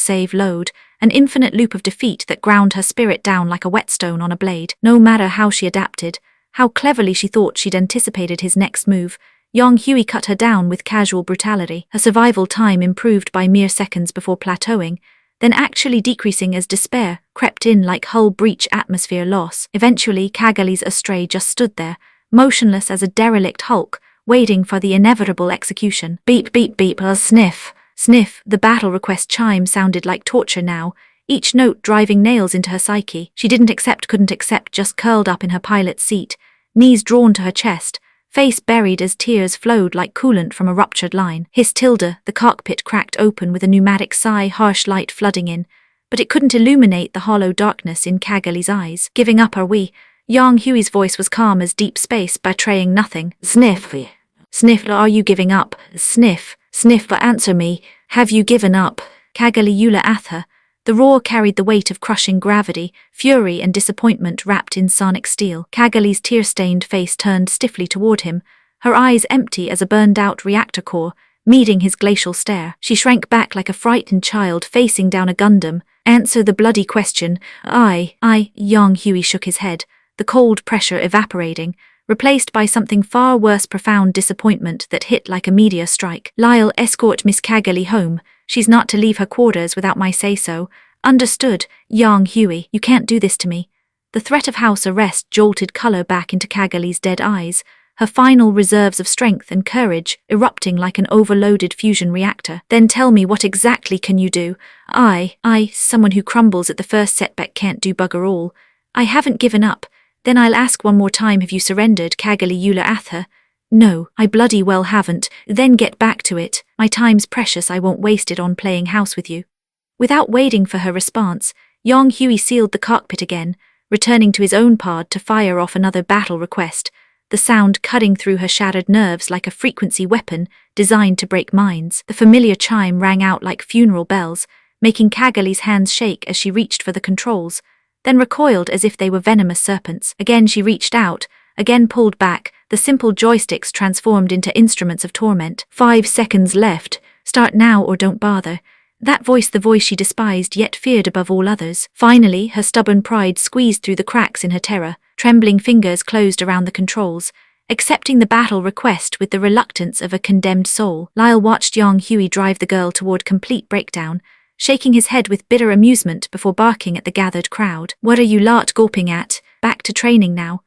an infinite loop of defeat that ground her spirit down like a whetstone on a blade. No matter how she adapted, how cleverly she thought she'd anticipated his next move, Yang Hui cut her down with casual brutality. Her survival time improved by mere seconds before plateauing, then actually decreasing as despair crept in like hull breach atmosphere loss. Eventually, Kagali's Astray just stood there, motionless as a derelict hulk, waiting for the inevitable execution. Beep, beep, beep, sniff, sniff. The battle request chime sounded like torture now, each note driving nails into her psyche. She couldn't accept, just curled up in her pilot's seat, knees drawn to her chest, face buried as tears flowed like coolant from a ruptured line. Hiss tilde, the cockpit cracked open with a pneumatic sigh, harsh light flooding in, but it couldn't illuminate the hollow darkness in Kagali's eyes. Giving up, are we? Yang Hui's voice was calm as deep space, betraying nothing. Sniff. Sniff, are you giving up? Sniff. Sniff, but answer me. Have you given up? Kagali Yula Atha. The roar carried the weight of crushing gravity, fury and disappointment wrapped in sonic steel. Kagali's tear-stained face turned stiffly toward him, her eyes empty as a burned-out reactor core, meeting his glacial stare. She shrank back like a frightened child facing down a Gundam. Answer the bloody question. I. Yang Hui shook his head, the cold pressure evaporating, replaced by something far worse, profound disappointment that hit like a meteor strike. Lyle, escort Miss Kagali home. She's not to leave her quarters without my say-so. Understood, Yang Hui, you can't do this to me. The threat of house arrest jolted color back into Kagali's dead eyes, her final reserves of strength and courage erupting like an overloaded fusion reactor. Then tell me, what exactly can you do? Someone who crumbles at the first setback can't do bugger all. I haven't given up. Then I'll ask one more time, have you surrendered, Kagali Yula Atha? No, I bloody well haven't. Then get back to it. My time's precious, I won't waste it on playing house with you. Without waiting for her response, Yang Hui sealed the cockpit again, returning to his own pod to fire off another battle request, the sound cutting through her shattered nerves like a frequency weapon designed to break minds. The familiar chime rang out like funeral bells, making Kagali's hands shake as she reached for the controls, then recoiled as if they were venomous serpents. Again she reached out, again pulled back, the simple joysticks transformed into instruments of torment. 5 seconds left. Start now or don't bother. That voice, the voice she despised yet feared above all others. Finally, her stubborn pride squeezed through the cracks in her terror. Trembling fingers closed around the controls, accepting the battle request with the reluctance of a condemned soul. Lyle watched Yang Hui drive the girl toward complete breakdown, shaking his head with bitter amusement before barking at the gathered crowd. What are you lot gawping at? Back to training now?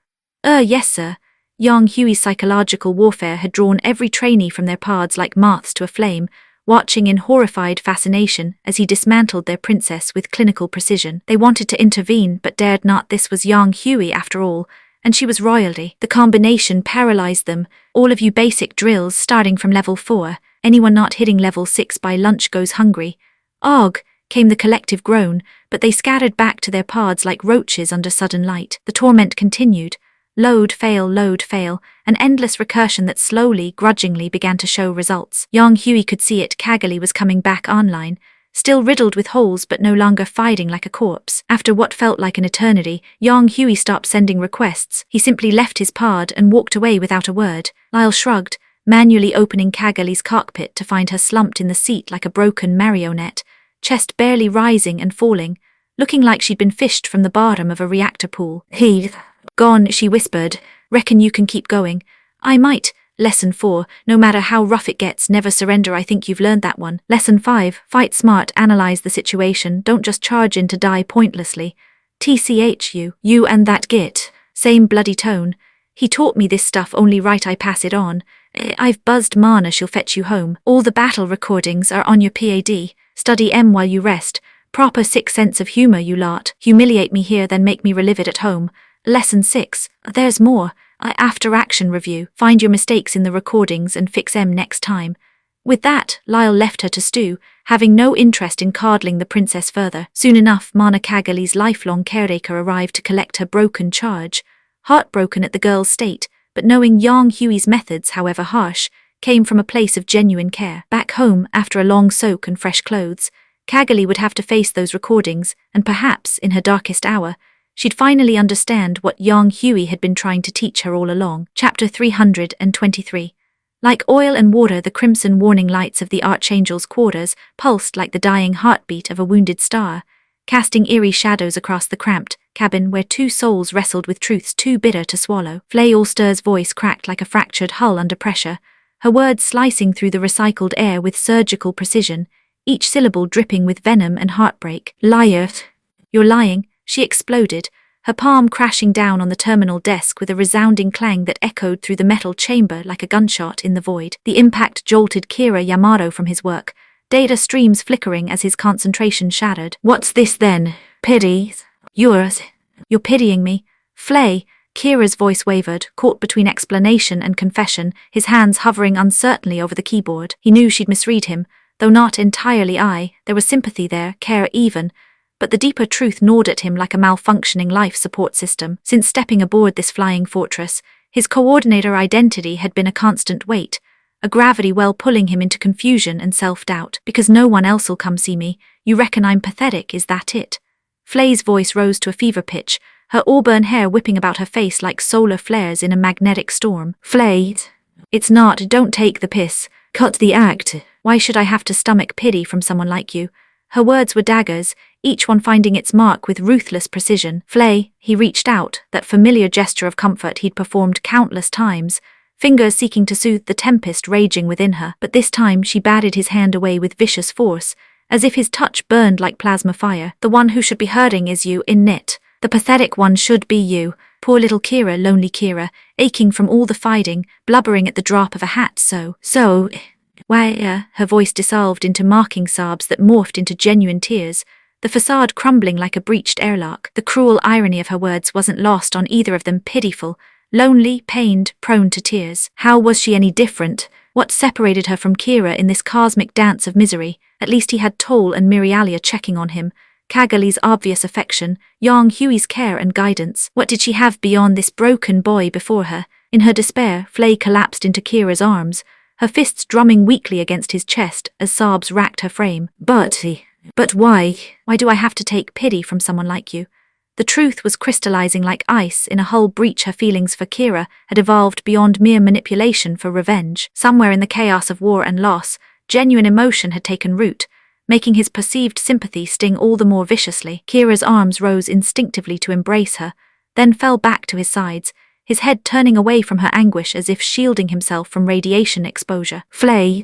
Yes sir. Yang Hui's psychological warfare had drawn every trainee from their pods like moths to a flame, watching in horrified fascination as he dismantled their princess with clinical precision. They wanted to intervene but dared not. This was Yang Hui after all, and she was royalty. The combination paralyzed them. All of you basic drills starting from level 4. Anyone not hitting level 6 by lunch goes hungry. Og, came the collective groan, but they scattered back to their pods like roaches under sudden light. The torment continued. Load, fail, an endless recursion that slowly, grudgingly began to show results. Yang Hui could see it. Kagali was coming back online, still riddled with holes but no longer fighting like a corpse. After what felt like an eternity, Yang Hui stopped sending requests. He simply left his pod and walked away without a word. Lyle shrugged, manually opening Kagali's cockpit to find her slumped in the seat like a broken marionette, chest barely rising and falling, looking like she'd been fished from the bottom of a reactor pool. Gone, she whispered. Reckon you can keep going? I might. Lesson 4, no matter how rough it gets, never surrender. I think you've learned that one. Lesson 5, fight smart, analyze the situation, don't just charge in to die pointlessly. TCH you and that git. Same bloody tone. He taught me this stuff, only right I pass it on. I've buzzed Mana, she'll fetch you home. All the battle recordings are on your PAD. Study M while you rest. Proper sick sense of humor, you lot. Humiliate me here, then make me relive it at home. Lesson 6, there's more. After action review. Find your mistakes in the recordings and fix them next time. With that, Lyle left her to stew, having no interest in coddling the princess further. Soon enough, Mana Kagali's lifelong caretaker arrived to collect her broken charge. Heartbroken at the girl's state, but knowing Yang Hui's methods, however harsh, came from a place of genuine care. Back home, after a long soak and fresh clothes, Kagali would have to face those recordings, and perhaps, in her darkest hour, she'd finally understand what Yang Hui had been trying to teach her all along. Chapter 323. Like oil and water, the crimson warning lights of the Archangel's quarters pulsed like the dying heartbeat of a wounded star, casting eerie shadows across the cramped cabin where two souls wrestled with truths too bitter to swallow. Flay Allstir's voice cracked like a fractured hull under pressure, her words slicing through the recycled air with surgical precision, each syllable dripping with venom and heartbreak. Liar! You're lying. She exploded, her palm crashing down on the terminal desk with a resounding clang that echoed through the metal chamber like a gunshot in the void. The impact jolted Kira Yamato from his work, data streams flickering as his concentration shattered. "What's this then? Pity? You're pitying me? Flay?" Kira's voice wavered, caught between explanation and confession, his hands hovering uncertainly over the keyboard. He knew she'd misread him, though not entirely. There was sympathy there, care even, but the deeper truth gnawed at him like a malfunctioning life support system. Since stepping aboard this flying fortress, his coordinator identity had been a constant weight, a gravity well pulling him into confusion and self-doubt. "Because no one else'll come see me, you reckon I'm pathetic, is that it?" Flay's voice rose to a fever pitch, her auburn hair whipping about her face like solar flares in a magnetic storm. "Flay, it's not, don't take the piss. Cut the act. Why should I have to stomach pity from someone like you?" Her words were daggers, each one finding its mark with ruthless precision. "Flay," he reached out, that familiar gesture of comfort he'd performed countless times, fingers seeking to soothe the tempest raging within her. But this time she batted his hand away with vicious force, as if his touch burned like plasma fire. "The one who should be hurting is you, innit? The pathetic one should be you." Poor little Kira, lonely Kira, aching from all the fighting, blubbering at the drop of a hat. Her voice dissolved into mocking sobs that morphed into genuine tears, the facade crumbling like a breached airlock. The cruel irony of her words wasn't lost on either of them. Pitiful, lonely, pained, prone to tears. How was she any different? What separated her from Kira in this cosmic dance of misery? At least he had Toll and Mirialia checking on him, Kagali's obvious affection, Yang Hui's care and guidance. What did she have beyond this broken boy before her? In her despair, Flay collapsed into Kira's arms, her fists drumming weakly against his chest as sobs racked her frame. But why? Why do I have to take pity from someone like you?" The truth was crystallizing like ice in a hull breach. Her feelings for Kira had evolved beyond mere manipulation for revenge. Somewhere in the chaos of war and loss, genuine emotion had taken root, making his perceived sympathy sting all the more viciously. Kira's arms rose instinctively to embrace her, then fell back to his sides, his head turning away from her anguish as if shielding himself from radiation exposure. "Flay,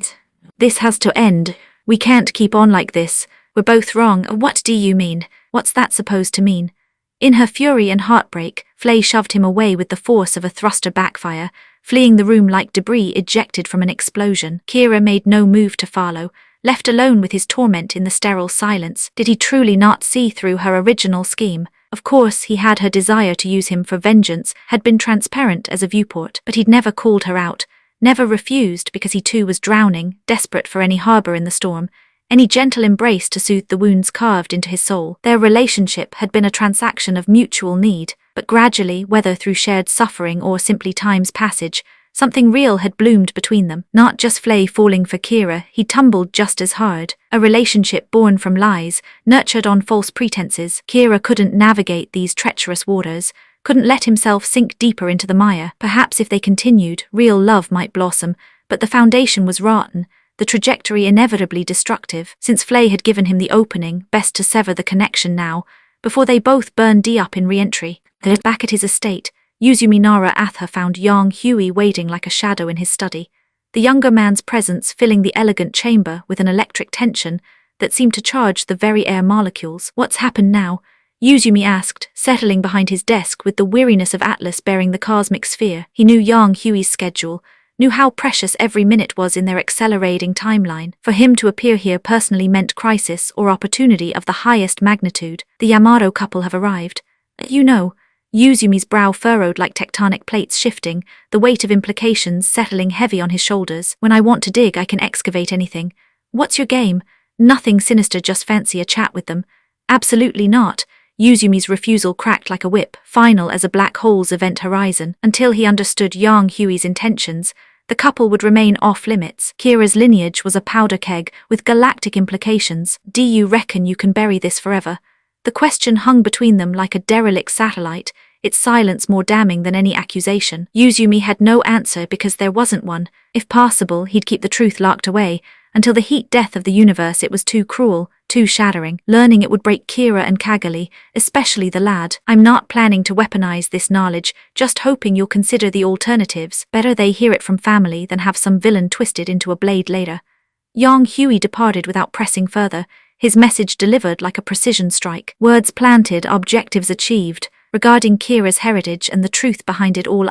this has to end. We can't keep on like this. We're both wrong." "What do you mean? What's that supposed to mean?" In her fury and heartbreak, Flay shoved him away with the force of a thruster backfire, fleeing the room like debris ejected from an explosion. Kira made no move to follow, left alone with his torment in the sterile silence. Did he truly not see through her original scheme? Of course, he had her desire to use him for vengeance, had been transparent as a viewport, but he'd never called her out, never refused because he too was drowning, desperate for any harbor in the storm, any gentle embrace to soothe the wounds carved into his soul. Their relationship had been a transaction of mutual need, but gradually, whether through shared suffering or simply time's passage, something real had bloomed between them. Not just Flay falling for Kira, he tumbled just as hard. A relationship born from lies, nurtured on false pretenses. Kira couldn't navigate these treacherous waters, couldn't let himself sink deeper into the mire. Perhaps if they continued, real love might blossom, but the foundation was rotten, the trajectory inevitably destructive. Since Flay had given him the opening, best to sever the connection now, before they both burned up in re-entry. Back at his estate, Yuzumi Nara Atha found Yang Hui waiting like a shadow in his study, the younger man's presence filling the elegant chamber with an electric tension that seemed to charge the very air molecules. "What's happened now?" Yuzumi asked, settling behind his desk with the weariness of Atlas bearing the cosmic sphere. He knew Yang Hui's schedule, knew how precious every minute was in their accelerating timeline. For him to appear here personally meant crisis or opportunity of the highest magnitude. "The Yamato couple have arrived. You know." Yuzumi's brow furrowed like tectonic plates shifting, the weight of implications settling heavy on his shoulders. "When I want to dig, I can excavate anything. What's your game?" "Nothing sinister, just fancy a chat with them." "Absolutely not." Yuzumi's refusal cracked like a whip, final as a black hole's event horizon. Until he understood Yang Hui's intentions, the couple would remain off-limits. Kira's lineage was a powder keg with galactic implications. "Do you reckon you can bury this forever?" The question hung between them like a derelict satellite, its silence more damning than any accusation. Yuzumi had no answer because there wasn't one. If possible, he'd keep the truth locked away, until the heat death of the universe. It was too cruel, too shattering. Learning it would break Kira and Kagali, especially the lad. "I'm not planning to weaponize this knowledge, just hoping you'll consider the alternatives. Better they hear it from family than have some villain twisted into a blade later." Yang Hui departed without pressing further, his message delivered like a precision strike. Words planted, objectives achieved. regarding Kira's heritage and the truth behind it all.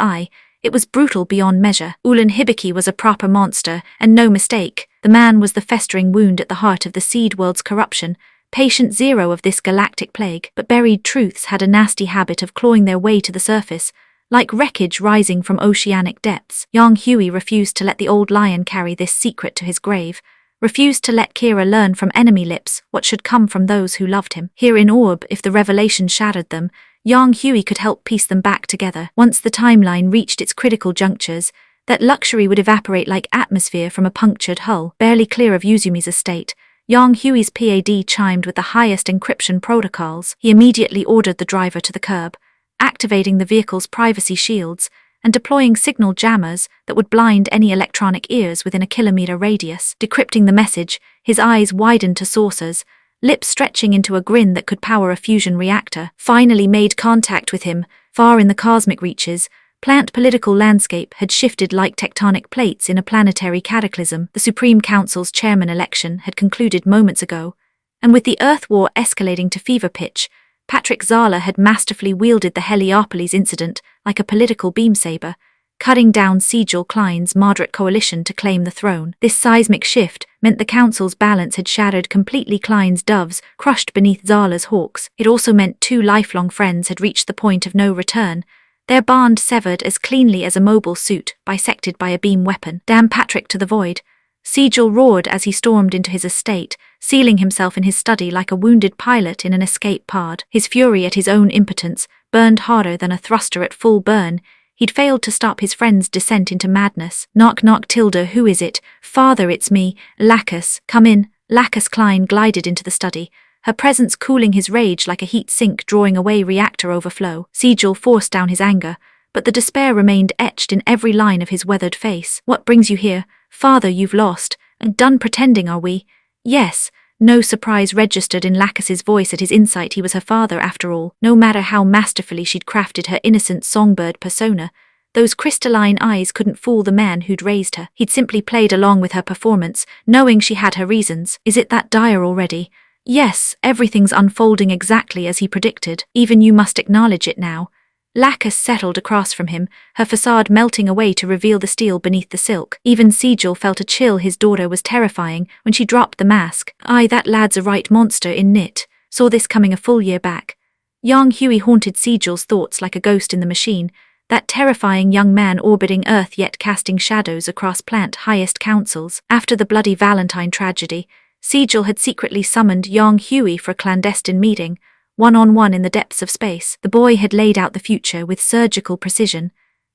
It was brutal beyond measure. Ulan Hibiki was a proper monster, and no mistake. The man was the festering wound at the heart of the seed world's corruption, patient zero of this galactic plague. But buried truths had a nasty habit of clawing their way to the surface, like wreckage rising from oceanic depths. Yang Hui refused to let the old lion carry this secret to his grave, refused to let Kira learn from enemy lips what should come from those who loved him. Here in Orb, if the revelation shattered them, Yang Hui could help piece them back together. Once the timeline reached its critical junctures, that luxury would evaporate like atmosphere from a punctured hull. Barely clear of Yuzumi's estate, Yang Hui's PAD chimed with the highest encryption protocols. He immediately ordered the driver to the curb, activating the vehicle's privacy shields and deploying signal jammers that would blind any electronic ears within a kilometer radius. Decrypting the message, his eyes widened to saucers, lips stretching into a grin that could power a fusion reactor. Finally made contact with him, far in the cosmic reaches, plant political landscape had shifted like tectonic plates in a planetary cataclysm. The Supreme Council's chairman election had concluded moments ago, and with the Earth War escalating to fever pitch, Patrick Zala had masterfully wielded the Heliopolis incident like a political beam saber, cutting down Sigil Klein's moderate coalition to claim the throne. This seismic shift meant the council's balance had shattered completely. Klein's doves crushed beneath Zala's hawks. It also meant two lifelong friends had reached the point of no return, their bond severed as cleanly as a mobile suit bisected by a beam weapon. Damn Patrick to the void! Sigil roared as he stormed into his estate, sealing himself in his study like a wounded pilot in an escape pod. His fury at his own impotence burned harder than a thruster at full burn. He'd failed to stop his friend's descent into madness. Knock knock Tilda, who is it? Father, it's me, Lacus. Come in. Lacus. Klein glided into the study, her presence cooling his rage like a heat sink drawing away reactor overflow. Sigil forced down his anger, but the despair remained etched in every line of his weathered face. What brings you here? Father, you've lost. And done pretending, are we? Yes. No surprise registered in Lacus's voice at his insight. He was her father after all. No matter how masterfully she'd crafted her innocent songbird persona, those crystalline eyes couldn't fool the man who'd raised her. He'd simply played along with her performance, knowing she had her reasons. Is it that dire already? Yes, everything's unfolding exactly as he predicted. Even you must acknowledge it now. Lacus settled across from him, her facade melting away to reveal the steel beneath the silk. Even Sigil felt a chill. His daughter was terrifying when she dropped the mask. Aye, that lad's a right monster in knit. Saw this coming a full year back. Yang Hui haunted Sigil's thoughts like a ghost in the machine, that terrifying young man orbiting Earth yet casting shadows across plant highest councils. After the bloody Valentine tragedy, Sigil had secretly summoned Yang Hui for a clandestine meeting, one-on-one in the depths of space. The boy had laid out the future with surgical precision.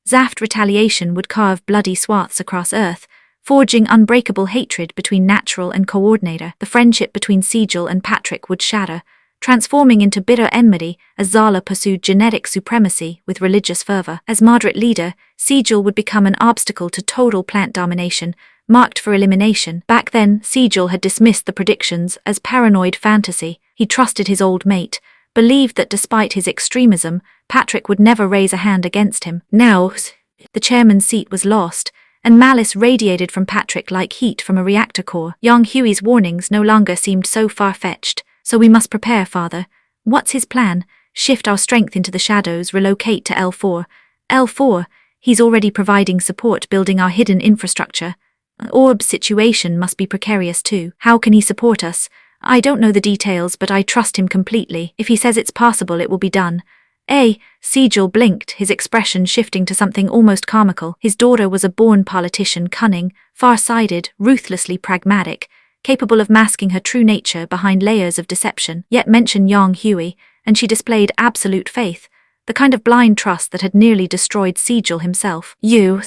Zaft retaliation would carve bloody swaths across Earth, forging unbreakable hatred between Natural and Coordinator. The friendship between Sigil and Patrick would shatter, transforming into bitter enmity as Zala pursued genetic supremacy with religious fervor. As moderate leader, Sigil would become an obstacle to total plant domination, marked for elimination. Back then, Sigil had dismissed the predictions as paranoid fantasy. He trusted his old mate, believed that despite his extremism, Patrick would never raise a hand against him. Now, the chairman's seat was lost, and malice radiated from Patrick like heat from a reactor core. Yang Hui's warnings no longer seemed so far-fetched. So we must prepare, father. What's his plan? Shift our strength into the shadows, relocate to L4. L4? He's already providing support, building our hidden infrastructure. Orb's situation must be precarious too. How can he support us? I don't know the details, but I trust him completely. If he says it's possible, it will be done. Sigil blinked, his expression shifting to something almost comical. His daughter was a born politician, cunning, far-sighted, ruthlessly pragmatic, capable of masking her true nature behind layers of deception. Yet mention Yang Hui, and she displayed absolute faith, the kind of blind trust that had nearly destroyed Sigil himself. You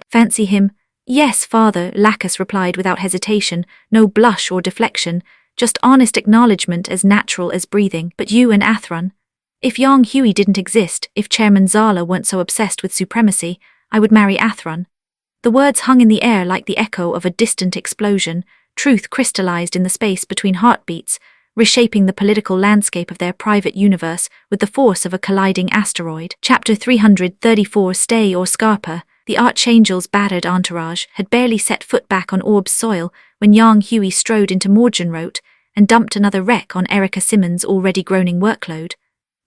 fancy him? Yes, father, Lacus replied without hesitation, no blush or deflection, just honest acknowledgement as natural as breathing. But you and Athron? If Yang Hui didn't exist, if Chairman Zala weren't so obsessed with supremacy, I would marry Athron. The words hung in the air like the echo of a distant explosion. Truth crystallized in the space between heartbeats, reshaping the political landscape of their private universe with the force of a colliding asteroid. Chapter 334. Stay or Scarpa. The Archangel's battered entourage had barely set foot back on Orb's soil when Yang Hui strode into Morgenroth and dumped another wreck on Erica Simmons' already groaning workload.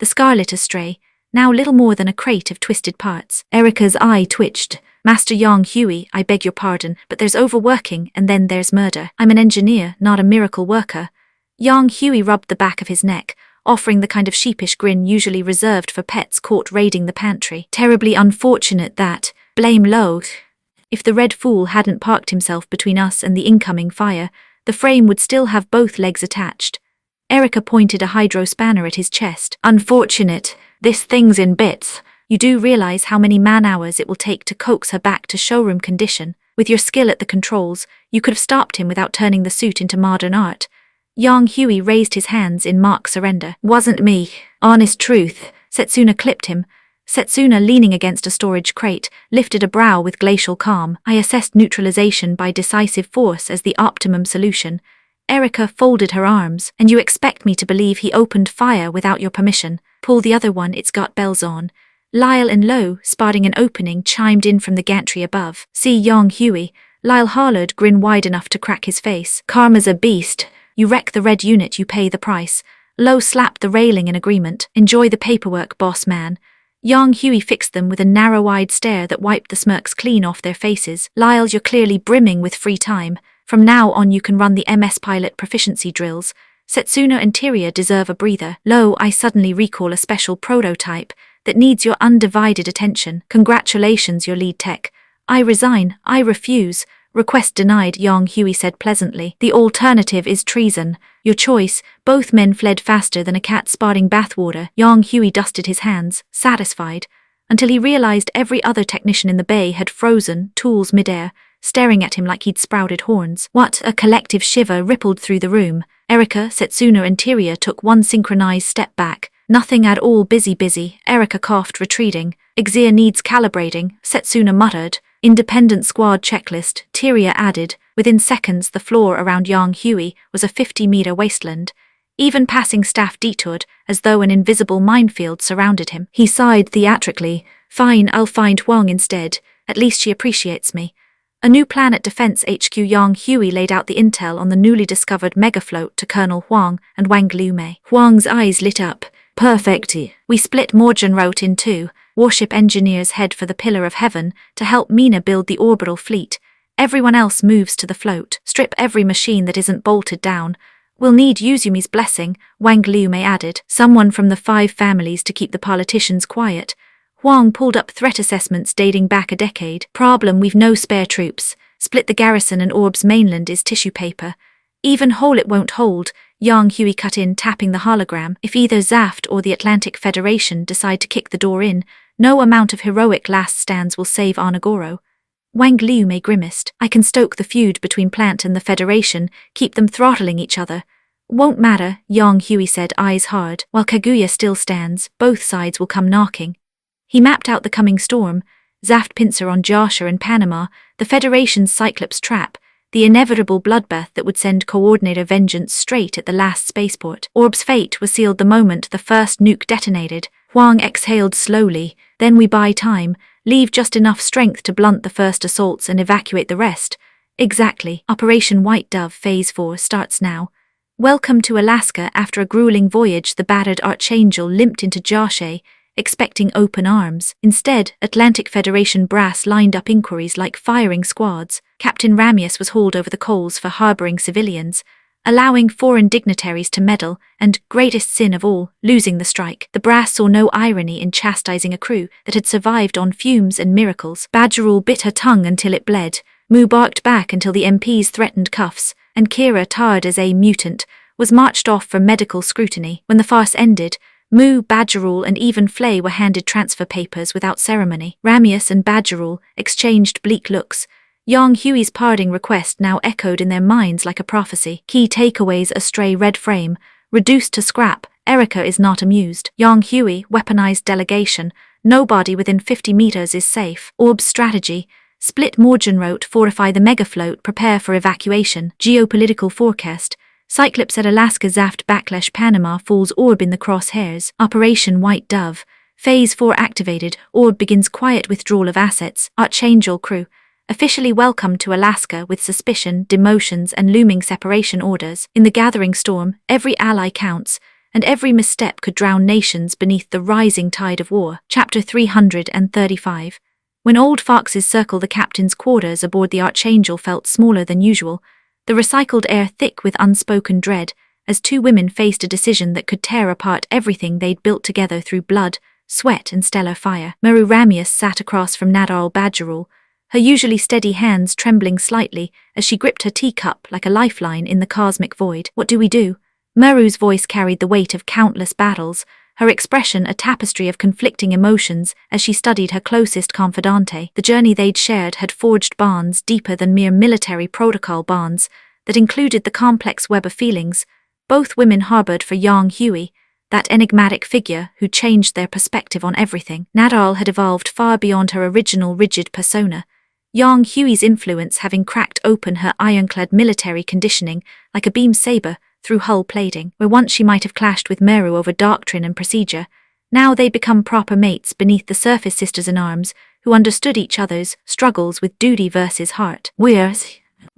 The Scarlet Astray, now little more than a crate of twisted parts. Erica's eye twitched. Master Yang Hui, I beg your pardon, but there's overworking and then there's murder. I'm an engineer, not a miracle worker. Yang Hui rubbed the back of his neck, offering the kind of sheepish grin usually reserved for pets caught raiding the pantry. Terribly unfortunate that, blame low. If the red fool hadn't parked himself between us and the incoming fire, the frame would still have both legs attached. Erica pointed a hydro spanner at his chest. Unfortunate, this thing's in bits. You do realize how many man-hours it will take to coax her back to showroom condition. With your skill at the controls, you could have stopped him without turning the suit into modern art. Yang Hui raised his hands in mock surrender. Wasn't me. Honest truth. Setsuna clipped him. Setsuna, leaning against a storage crate, lifted a brow with glacial calm. I assessed neutralization by decisive force as the optimum solution. Erica folded her arms. And you expect me to believe he opened fire without your permission? Pull the other one, it's got bells on. Lyle and Lo, spotting an opening, chimed in from the gantry above. See Yang Hui. Lyle hollered, grin wide enough to crack his face. Karma's a beast. You wreck the red unit, you pay the price. Lo slapped the railing in agreement. Enjoy the paperwork, boss man. Yang Hui fixed them with a narrow-eyed stare that wiped the smirks clean off their faces. Lyle, you're clearly brimming with free time. From now on you can run the MS pilot proficiency drills. Setsuna and Tyria deserve a breather. Lo, I suddenly recall a special prototype that needs your undivided attention. Congratulations, your lead tech. I resign. I refuse. Request denied, Yang Hui said pleasantly. The alternative is treason. Your choice. Both men fled faster than a cat spotting bathwater. Yang Hui dusted his hands, satisfied, until he realized every other technician in the bay had frozen, tools midair, staring at him like he'd sprouted horns. What? A collective shiver rippled through the room. Erica, Setsuna and Tyria took one synchronized step back. Nothing at all, busy. Erica coughed, retreating. Exir needs calibrating, Setsuna muttered. Independent squad checklist, Tyria added. Within seconds the floor around Yang Hui was a 50-meter wasteland. Even passing staff detoured, as though an invisible minefield surrounded him. He sighed theatrically. Fine, I'll find Huang instead. At least she appreciates me. A new Planet Defense HQ. Yang Hui laid out the intel on the newly discovered megafloat to Colonel Huang and Wang Liumei. Huang's eyes lit up. Perfect. We split Morgan Route in two. Warship engineers head for the Pillar of Heaven to help Mina build the orbital fleet. Everyone else moves to the float. Strip every machine that isn't bolted down. We'll need Yuzumi's blessing, Wang Liumei added. Someone from the 5 families to keep the politicians quiet. Huang pulled up threat assessments dating back a decade. Problem, we've no spare troops. Split the garrison and Orb's mainland is tissue paper. Even whole it won't hold, Yang Hui cut in, tapping the hologram. If either Zaft or the Atlantic Federation decide to kick the door in, no amount of heroic last stands will save Onogoro. Wang Liumei grimaced. I can stoke the feud between Plant and the Federation, keep them throttling each other. Won't matter, Yang Hui said, eyes hard. While Kaguya still stands, both sides will come knocking. He mapped out the coming storm. Zaft pincer on Joshua and Panama, the Federation's Cyclops trap, the inevitable bloodbath that would send Coordinator Vengeance straight at the last spaceport. Orb's fate was sealed the moment the first nuke detonated. Huang exhaled slowly. Then we buy time, leave just enough strength to blunt the first assaults and evacuate the rest. Exactly. Operation White Dove Phase 4 starts now. Welcome to Alaska. After a grueling voyage, the battered Archangel limped into Joshua, expecting open arms. Instead, Atlantic Federation brass lined up inquiries like firing squads. Captain Ramius was hauled over the coals for harboring civilians, allowing foreign dignitaries to meddle, and, greatest sin of all, losing the strike. The brass saw no irony in chastising a crew that had survived on fumes and miracles. Badgerall bit her tongue until it bled. Moo barked back until the MPs threatened cuffs, and Kira, tarred as a mutant, was marched off for medical scrutiny. When the farce ended, Moo, Badgerall and even Flay were handed transfer papers without ceremony. Ramius and Badgerall exchanged bleak looks. Yang Hui's parting request now echoed in their minds like a prophecy. Key takeaways: a stray red frame, reduced to scrap. Erica is not amused. Yang Hui, weaponized delegation. Nobody within 50 meters is safe. Orb's strategy: split Morgan Route, fortify the megafloat, prepare for evacuation. Geopolitical forecast: Cyclops at Alaska, Zaft backlash, Panama falls, Orb in the crosshairs. Operation White Dove. Phase 4 activated. Orb begins quiet withdrawal of assets. Archangel crew officially welcomed to Alaska with suspicion, demotions and looming separation orders. In the gathering storm, every ally counts. and every misstep could drown nations beneath the rising tide of war. Chapter 335. When old foxes circle the captain's quarters aboard the Archangel felt smaller than usual, the recycled air thick with unspoken dread, as two women faced a decision that could tear apart everything they'd built together through blood, sweat and stellar fire. Meru sat across from Nadal Badgerul, her usually steady hands trembling slightly as she gripped her teacup like a lifeline in the cosmic void. What do we do? Meru's voice carried the weight of countless battles, her expression a tapestry of conflicting emotions as she studied her closest confidante. The journey they'd shared had forged bonds deeper than mere military protocol bonds that included the complex web of feelings both women harbored for Yang Hui, that enigmatic figure who changed their perspective on everything. Nadal had evolved far beyond her original rigid persona, Yang Hui's influence having cracked open her ironclad military conditioning like a beam saber through hull plating. Where once she might have clashed with Meru over doctrine and procedure, now they'd become proper mates beneath the surface sisters-in-arms who understood each other's struggles with duty versus heart. We're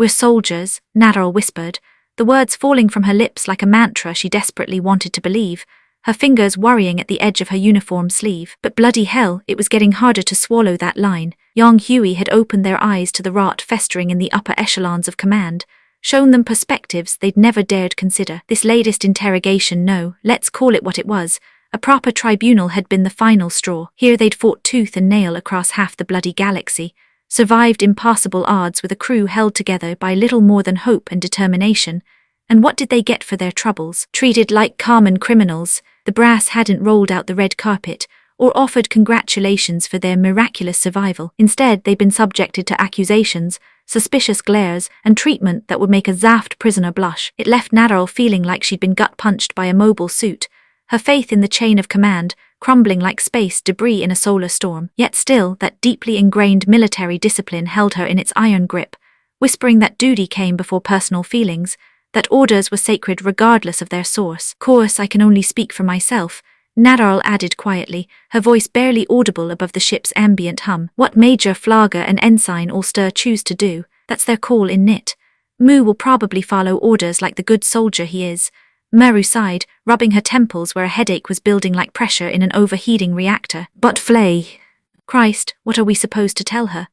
soldiers, Nadal whispered, the words falling from her lips like a mantra she desperately wanted to believe, her fingers worrying at the edge of her uniform sleeve. But bloody hell, it was getting harder to swallow that line. Yang Hui had opened their eyes to the rot festering in the upper echelons of command, shown them perspectives they'd never dared consider. This latest interrogation, no, let's call it what it was, a proper tribunal had been the final straw. Here they'd fought tooth and nail across half the bloody galaxy, survived impassable odds with a crew held together by little more than hope and determination, and what did they get for their troubles? Treated like common criminals, the brass hadn't rolled out the red carpet or offered congratulations for their miraculous survival. Instead, they'd been subjected to accusations, suspicious glares, and treatment that would make a Zaft prisoner blush. It left Nadal feeling like she'd been gut-punched by a mobile suit, her faith in the chain of command crumbling like space debris in a solar storm. Yet still, that deeply ingrained military discipline held her in its iron grip, whispering that duty came before personal feelings, that orders were sacred regardless of their source. Course, I can only speak for myself, Nadal added quietly, her voice barely audible above the ship's ambient hum. What Major Flagger and Ensign Ulster choose to do, that's their call in Nit. Mu will probably follow orders like the good soldier he is. Meru sighed, rubbing her temples where a headache was building like pressure in an overheating reactor. But Flay, Christ, what are we supposed to tell her?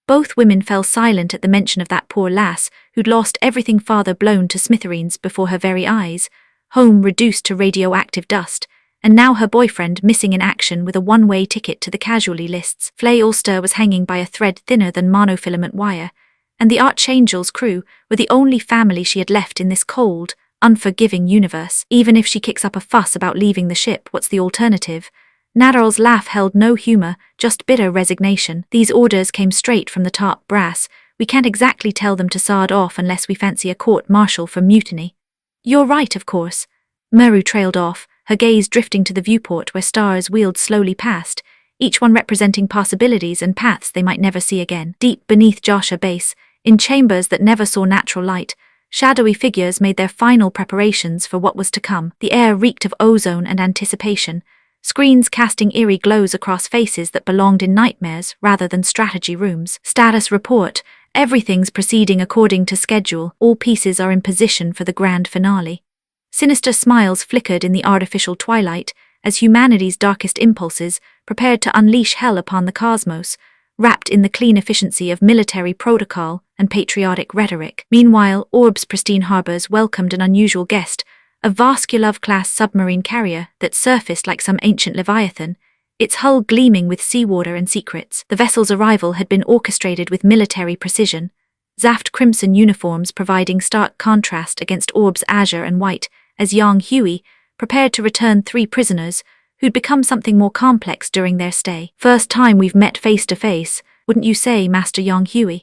Both women fell silent at the mention of that poor lass who'd lost everything father blown to smithereens before her very eyes, home reduced to radioactive dust, and now her boyfriend missing in action with a one-way ticket to the casualty lists. Flay Ulster was hanging by a thread thinner than monofilament wire, and the Archangel's crew were the only family she had left in this cold, unforgiving universe. Even if she kicks up a fuss about leaving the ship, what's the alternative? Nadal's laugh held no humor, just bitter resignation. These orders came straight from the top brass. We can't exactly tell them to sod off unless we fancy a court-martial for mutiny. You're right, of course. Meru trailed off, her gaze drifting to the viewport where stars wheeled slowly past, each one representing possibilities and paths they might never see again. Deep beneath Joshua Base, in chambers that never saw natural light, shadowy figures made their final preparations for what was to come. The air reeked of ozone and anticipation, screens casting eerie glows across faces that belonged in nightmares rather than strategy rooms. Status report. Everything's proceeding according to schedule. All pieces are in position for the grand finale. Sinister smiles flickered in the artificial twilight as humanity's darkest impulses prepared to unleash hell upon the cosmos, wrapped in the clean efficiency of military protocol and patriotic rhetoric. Meanwhile, Orb's pristine harbors welcomed an unusual guest, a Voskulov-class submarine carrier that surfaced like some ancient leviathan, its hull gleaming with seawater and secrets. The vessel's arrival had been orchestrated with military precision, Zaft crimson uniforms providing stark contrast against Orb's azure and white, as Yang Hui prepared to return 3 prisoners who'd become something more complex during their stay. First time we've met face to face, wouldn't you say, Master Yang Hui?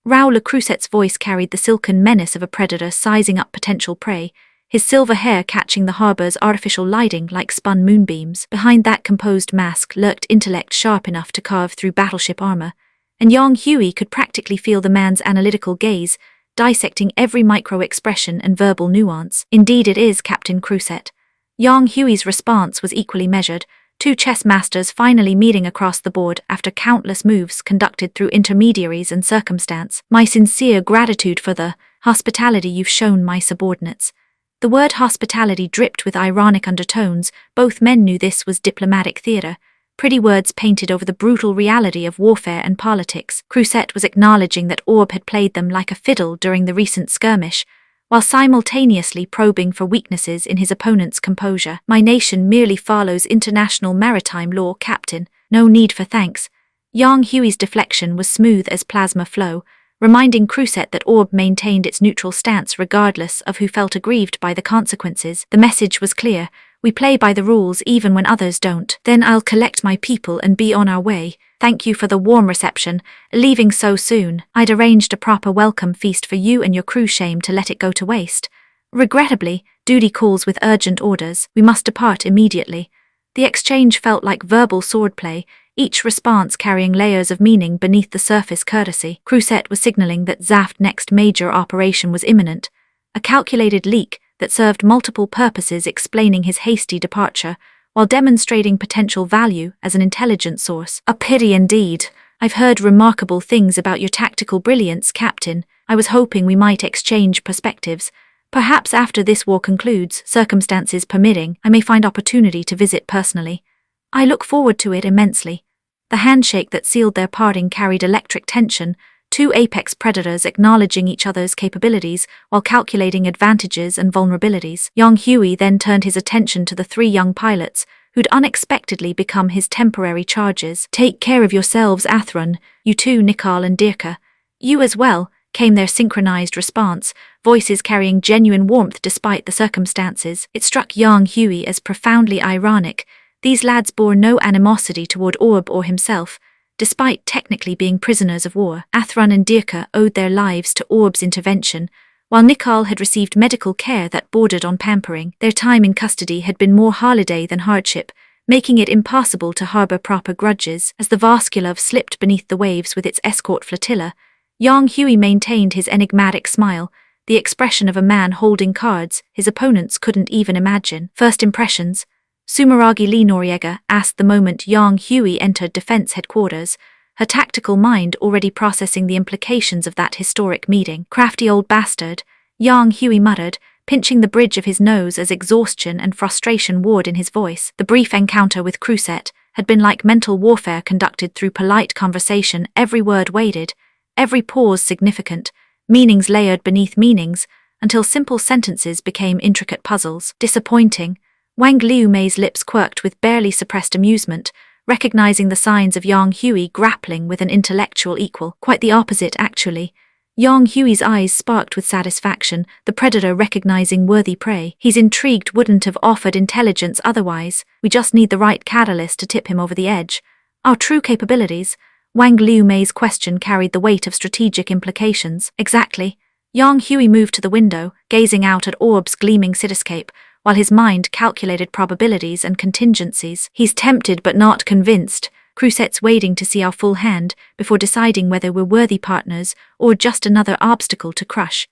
Raoul Le Creuset's voice carried the silken menace of a predator sizing up potential prey, his silver hair catching the harbor's artificial lighting like spun moonbeams. Behind that composed mask lurked intellect sharp enough to carve through battleship armor, and Yang Hui could practically feel the man's analytical gaze, dissecting every micro-expression and verbal nuance. Indeed it is, Captain Creuset. Yang Hui's response was equally measured, 2 chess masters finally meeting across the board after countless moves conducted through intermediaries and circumstance. My sincere gratitude for the hospitality you've shown my subordinates. The word hospitality dripped with ironic undertones. Both men knew this was diplomatic theatre, pretty words painted over the brutal reality of warfare and politics. Crusette was acknowledging that Orb had played them like a fiddle during the recent skirmish, while simultaneously probing for weaknesses in his opponent's composure. My nation merely follows international maritime law, Captain. No need for thanks. Yang Hui's deflection was smooth as plasma flow, reminding Crusette that Orb maintained its neutral stance regardless of who felt aggrieved by the consequences. The message was clear: we play by the rules even when others don't. Then I'll collect my people and be on our way. Thank you for the warm reception. Leaving so soon. I'd arranged a proper welcome feast for you and your crew. Shame to let it go to waste. Regrettably, duty calls with urgent orders. We must depart immediately. The exchange felt like verbal swordplay, each response carrying layers of meaning beneath the surface courtesy. Crusette was signaling that Zaft's next major operation was imminent, a calculated leak that served multiple purposes, explaining his hasty departure, while demonstrating potential value as an intelligence source. A pity indeed. I've heard remarkable things about your tactical brilliance, Captain. I was hoping we might exchange perspectives. Perhaps after this war concludes, circumstances permitting, I may find opportunity to visit personally. I look forward to it immensely. The handshake that sealed their parting carried electric tension, two apex predators acknowledging each other's capabilities while calculating advantages and vulnerabilities. Yang Hui then turned his attention to the three young pilots, who'd unexpectedly become his temporary charges. Take care of yourselves, Athron. You too, Nikal and Dirka. You as well, came their synchronized response, voices carrying genuine warmth despite the circumstances. It struck Yang Hui as profoundly ironic. These lads bore no animosity toward Orb or himself, despite technically being prisoners of war. Athron and Dirka owed their lives to Orb's intervention, while Nikal had received medical care that bordered on pampering. Their time in custody had been more holiday than hardship, making it impossible to harbor proper grudges. As the Voskulov slipped beneath the waves with its escort flotilla, Yang Hui maintained his enigmatic smile, the expression of a man holding cards his opponents couldn't even imagine. First impressions? Sumeragi Lee Noriega asked the moment Yang Hui entered defense headquarters, her tactical mind already processing the implications of that historic meeting. Crafty old bastard, Yang Hui muttered, pinching the bridge of his nose as exhaustion and frustration warred in his voice. The brief encounter with Crusette had been like mental warfare conducted through polite conversation, every word weighted, every pause significant, meanings layered beneath meanings, until simple sentences became intricate puzzles. Disappointing. Wang Liumei's lips quirked with barely suppressed amusement, recognizing the signs of Yang Hui grappling with an intellectual equal. Quite the opposite, actually. Yang Hui's eyes sparked with satisfaction, the predator recognizing worthy prey. He's intrigued, wouldn't have offered intelligence otherwise. We just need the right catalyst to tip him over the edge. Our true capabilities? Wang Liumei's question carried the weight of strategic implications. Exactly. Yang Hui moved to the window, gazing out at Orb's gleaming cityscape, while his mind calculated probabilities and contingencies. He's tempted but not convinced. Crusette's waiting to see our full hand before deciding whether we're worthy partners or just another obstacle to crush.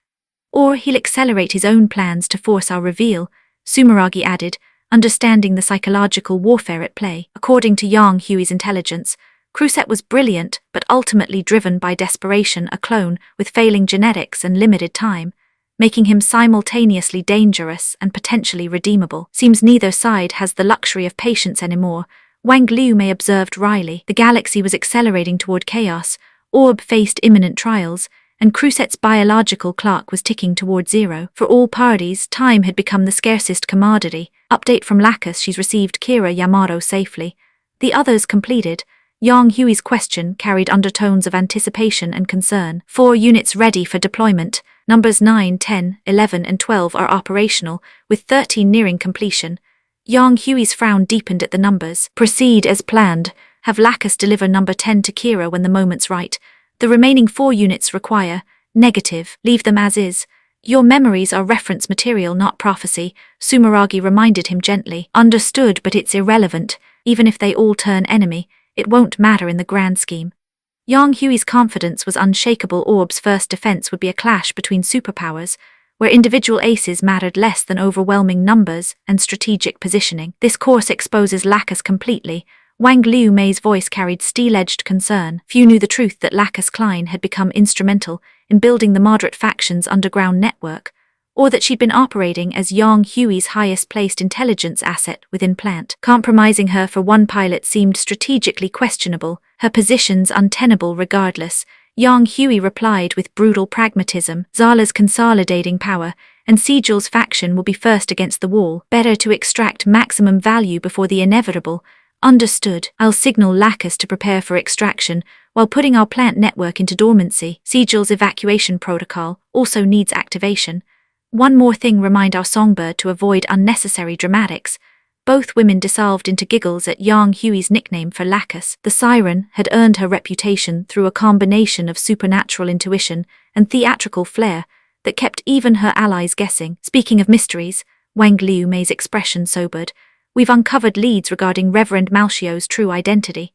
Or he'll accelerate his own plans to force our reveal, Sumeragi added, understanding the psychological warfare at play. According to Yang Hui's intelligence, Crusette was brilliant but ultimately driven by desperation, a clone with failing genetics and limited time, making him simultaneously dangerous and potentially redeemable. Seems neither side has the luxury of patience anymore, Wang Liumei observed wryly. The galaxy was accelerating toward chaos, Orb faced imminent trials, and Crusette's biological clock was ticking toward zero. For all parties, time had become the scarcest commodity. Update from Lacus: she's received Kira Yamato safely. The others completed. Yang Hui's question carried undertones of anticipation and concern. 4 units ready for deployment. Numbers 9, 10, 11 and 12 are operational, with 13 nearing completion. Yang Hui's frown deepened at the numbers. Proceed as planned. Have Lacus deliver number 10 to Kira when the moment's right. The remaining 4 units require. Negative. Leave them as is. Your memories are reference material, not prophecy, Sumeragi reminded him gently. Understood, but it's irrelevant. Even if they all turn enemy, it won't matter in the grand scheme. Yang Hui's confidence was unshakable. Orb's first defense would be a clash between superpowers, where individual aces mattered less than overwhelming numbers and strategic positioning. This course exposes Lacus completely. Wang Liumei's voice carried steel-edged concern. Few knew the truth that Lacus Klein had become instrumental in building the moderate faction's underground network. or that she'd been operating as Yang Hui's highest-placed intelligence asset within plant. Compromising her for one pilot seemed strategically questionable, her positions untenable regardless. Yang Hui replied with brutal pragmatism, Zala's consolidating power, and Sigel's faction will be first against the wall. Better to extract maximum value before the inevitable. Understood. I'll signal Lacus to prepare for extraction, while putting our plant network into dormancy. Sigel's evacuation protocol also needs activation. One more thing, remind our songbird to avoid unnecessary dramatics. Both women dissolved into giggles at Yang Hui's nickname for Lacus. The siren had earned her reputation through a combination of supernatural intuition and theatrical flair that kept even her allies guessing. Speaking of mysteries, Wang Liu Mei's expression sobered. We've uncovered leads regarding Reverend Malchio's true identity.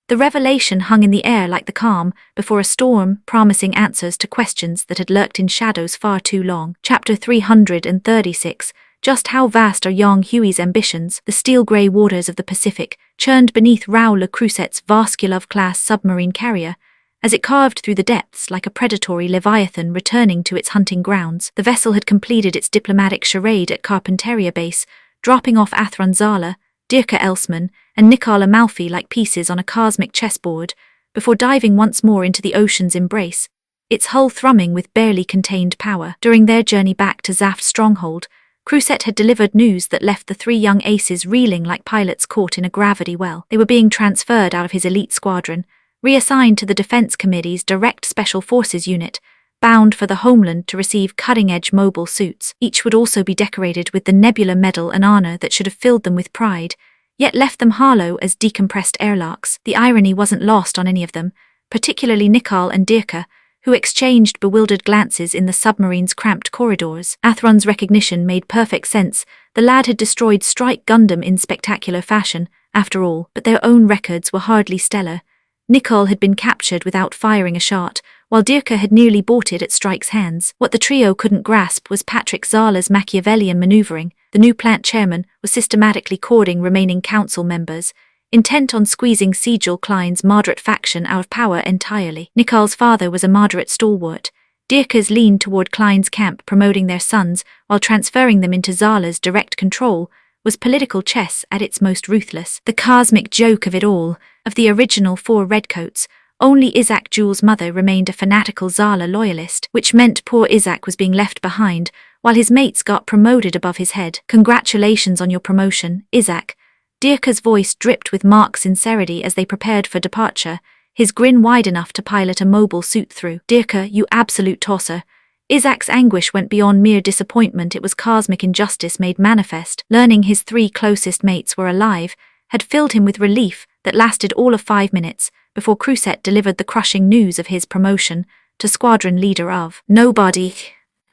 The revelation hung in the air like the calm before a storm, promising answers to questions that had lurked in shadows far too long. Chapter 336. Just how vast are Yang Hui's ambitions? The steel-grey waters of the Pacific churned beneath Raoul Le Creuset's Voskulov-class submarine carrier, as it carved through the depths like a predatory leviathan returning to its hunting grounds. The vessel had completed its diplomatic charade at Carpentaria Base, dropping off Athron Zala, Dirka Elsman, and Nicol Amalfi like pieces on a cosmic chessboard, before diving once more into the ocean's embrace, its hull thrumming with barely contained power. During their journey back to Zaft's stronghold, Creuset had delivered news that left the three young aces reeling like pilots caught in a gravity well. They were being transferred out of his elite squadron, reassigned to the Defense Committee's Direct Special Forces unit, bound for the homeland to receive cutting-edge mobile suits. Each would also be decorated with the Nebula Medal and honor that should have filled them with pride, yet left them hollow as decompressed airlocks. The irony wasn't lost on any of them, particularly Nicol and Dirka, who exchanged bewildered glances in the submarine's cramped corridors. Athron's recognition made perfect sense. The lad had destroyed Strike Gundam in spectacular fashion, after all, but their own records were hardly stellar. Nicol had been captured without firing a shot, while Dirka had nearly bought it at Strike's hands. What the trio couldn't grasp was Patrick Zala's Machiavellian maneuvering. The new plant chairman was systematically courting remaining council members, intent on squeezing Sigel Klein's moderate faction out of power entirely. Nicol's father was a moderate stalwart. Dirka's leaned toward Klein's camp, promoting their sons while transferring them into Zala's direct control, was political chess at its most ruthless. The cosmic joke of it all, of the original four redcoats, only Isaac Jules' mother remained a fanatical Zala loyalist, which meant poor Isaac was being left behind, while his mates got promoted above his head. Congratulations on your promotion, Isaac. Dirka's voice dripped with mock sincerity as they prepared for departure, his grin wide enough to pilot a mobile suit through. Dirka, you absolute tosser. Isaac's anguish went beyond mere disappointment. It was cosmic injustice made manifest. Learning his three closest mates were alive had filled him with relief that lasted all of 5 minutes before Creuset delivered the crushing news of his promotion to squadron leader of nobody.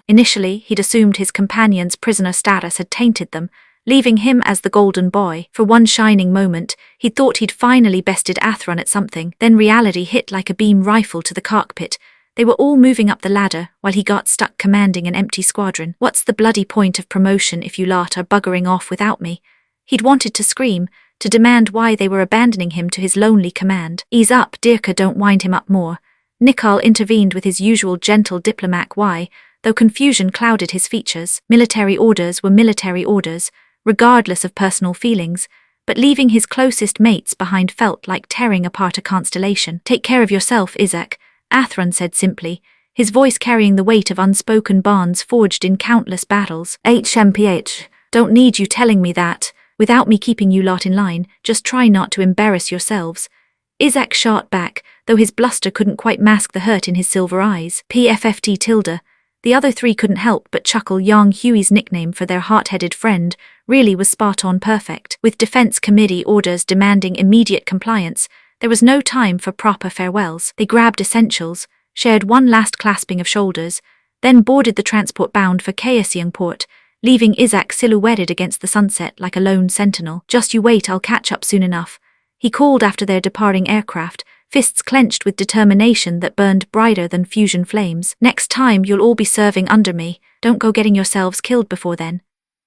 Initially, he'd assumed his companion's prisoner status had tainted them, leaving him as the golden boy. For one shining moment, he'd thought he'd finally bested Athron at something. Then reality hit like a beam rifle to the cockpit. They were all moving up the ladder, while he got stuck commanding an empty squadron. What's the bloody point of promotion if you lot are buggering off without me? He'd wanted to scream, to demand why they were abandoning him to his lonely command. Ease up, Dirka, don't wind him up more. Nicol intervened with his usual gentle diplomat why, though confusion clouded his features. Military orders were military orders, regardless of personal feelings, but leaving his closest mates behind felt like tearing apart a constellation. Take care of yourself, Isaac, Athron said simply, his voice carrying the weight of unspoken bonds forged in countless battles. HMPH, don't need you telling me that. Without me keeping you lot in line, just try not to embarrass yourselves. Isaac shot back, though his bluster couldn't quite mask the hurt in his silver eyes. PFFT tilde. The other three couldn't help but chuckle. Yang Hui's nickname for their hot-headed friend really was spot-on perfect. With Defense Committee orders demanding immediate compliance, there was no time for proper farewells. They grabbed essentials, shared one last clasping of shoulders, then boarded the transport bound for Kaohsiungport, leaving Isaac silhouetted against the sunset like a lone sentinel. Just you wait, I'll catch up soon enough, he called after their departing aircraft, fists clenched with determination that burned brighter than fusion flames. Next time you'll all be serving under me, don't go getting yourselves killed before then.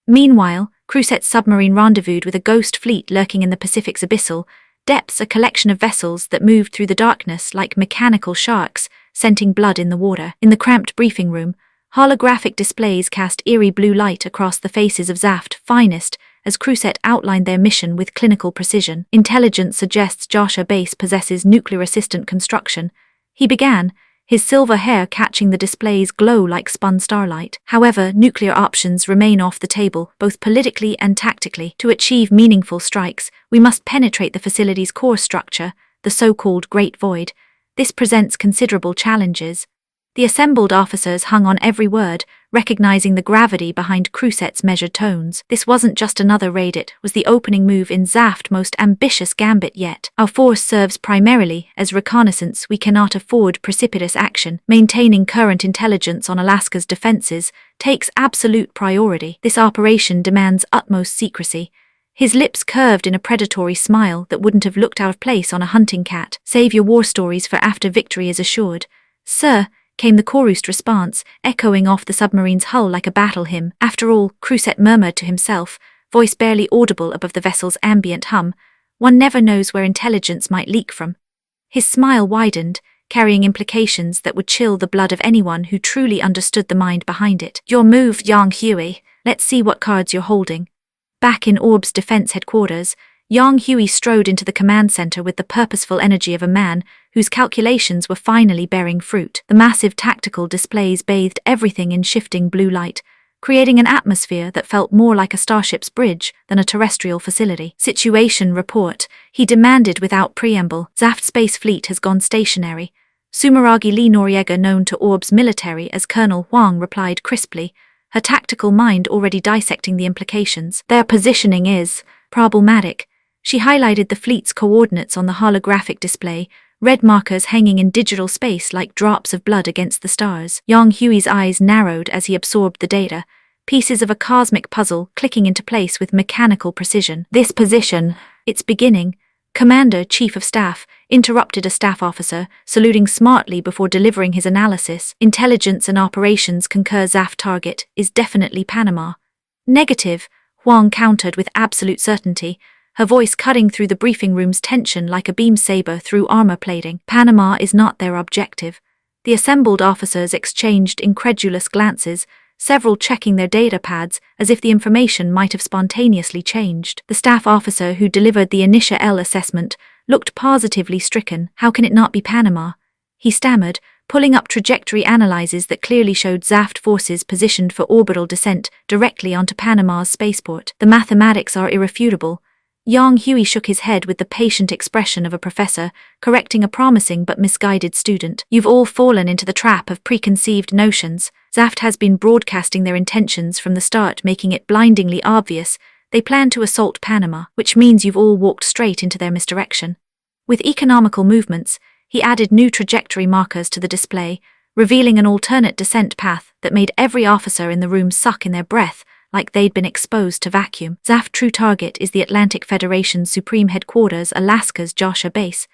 Meanwhile, Creuset's submarine rendezvoused with a ghost fleet lurking in the Pacific's abyssal depths, a collection of vessels that moved through the darkness like mechanical sharks, scenting blood in the water. In the cramped briefing room, Holographic displays cast eerie blue light across the faces of Zaft finest as Crusette outlined their mission with clinical precision. Intelligence suggests Joshua Base possesses nuclear-assistant construction. He began, his silver hair catching the display's glow like spun starlight. However, nuclear options remain off the table, both politically and tactically. To achieve meaningful strikes, we must penetrate the facility's core structure, the so-called Great Void. This presents considerable challenges. The assembled officers hung on every word, recognizing the gravity behind Crusette's measured tones. This wasn't just another raid, it was the opening move in Zaft's most ambitious gambit yet. Our force serves primarily as reconnaissance. We cannot afford precipitous action. Maintaining current intelligence on Alaska's defenses takes absolute priority. This operation demands utmost secrecy. His lips curved in a predatory smile that wouldn't have looked out of place on a hunting cat. Save your war stories for after victory is assured. Sir, came the chorused response, echoing off the submarine's hull like a battle hymn. After all, Crusette murmured to himself, voice barely audible above the vessel's ambient hum, one never knows where intelligence might leak from. His smile widened, carrying implications that would chill the blood of anyone who truly understood the mind behind it. Your move, Yang Hui. Let's see what cards you're holding. Back in Orb's defense headquarters, Yang Hui strode into the command center with the purposeful energy of a man whose calculations were finally bearing fruit. The massive tactical displays bathed everything in shifting blue light, creating an atmosphere that felt more like a starship's bridge than a terrestrial facility. Situation report, he demanded without preamble. Zaft's space fleet has gone stationary. Sumeragi Lee Noriega, known to Orb's military as Colonel Huang, replied crisply, her tactical mind already dissecting the implications. Their positioning is problematic. She highlighted the fleet's coordinates on the holographic display, red markers hanging in digital space like drops of blood against the stars. Yang Hui's eyes narrowed as he absorbed the data, pieces of a cosmic puzzle clicking into place with mechanical precision. This position, its beginning, Commander, Chief of Staff, interrupted a staff officer, saluting smartly before delivering his analysis. Intelligence and operations concur Zaft target is definitely Panama. Negative, Huang countered with absolute certainty, her voice cutting through the briefing room's tension like a beam saber through armor plating. Panama is not their objective. The assembled officers exchanged incredulous glances, several checking their data pads as if the information might have spontaneously changed. The staff officer who delivered the initial assessment looked positively stricken. How can it not be Panama? He stammered, pulling up trajectory analyses that clearly showed Zaft forces positioned for orbital descent directly onto Panama's spaceport. The mathematics are irrefutable. Yang Hui shook his head with the patient expression of a professor, correcting a promising but misguided student. You've all fallen into the trap of preconceived notions. Zaft has been broadcasting their intentions from the start, making it blindingly obvious they plan to assault Panama, which means you've all walked straight into their misdirection. With economical movements, he added new trajectory markers to the display, revealing an alternate descent path that made every officer in the room suck in their breath, like they'd been exposed to vacuum. Zaft's true target is the Atlantic Federation's Supreme Headquarters, Alaska's Joshua Base.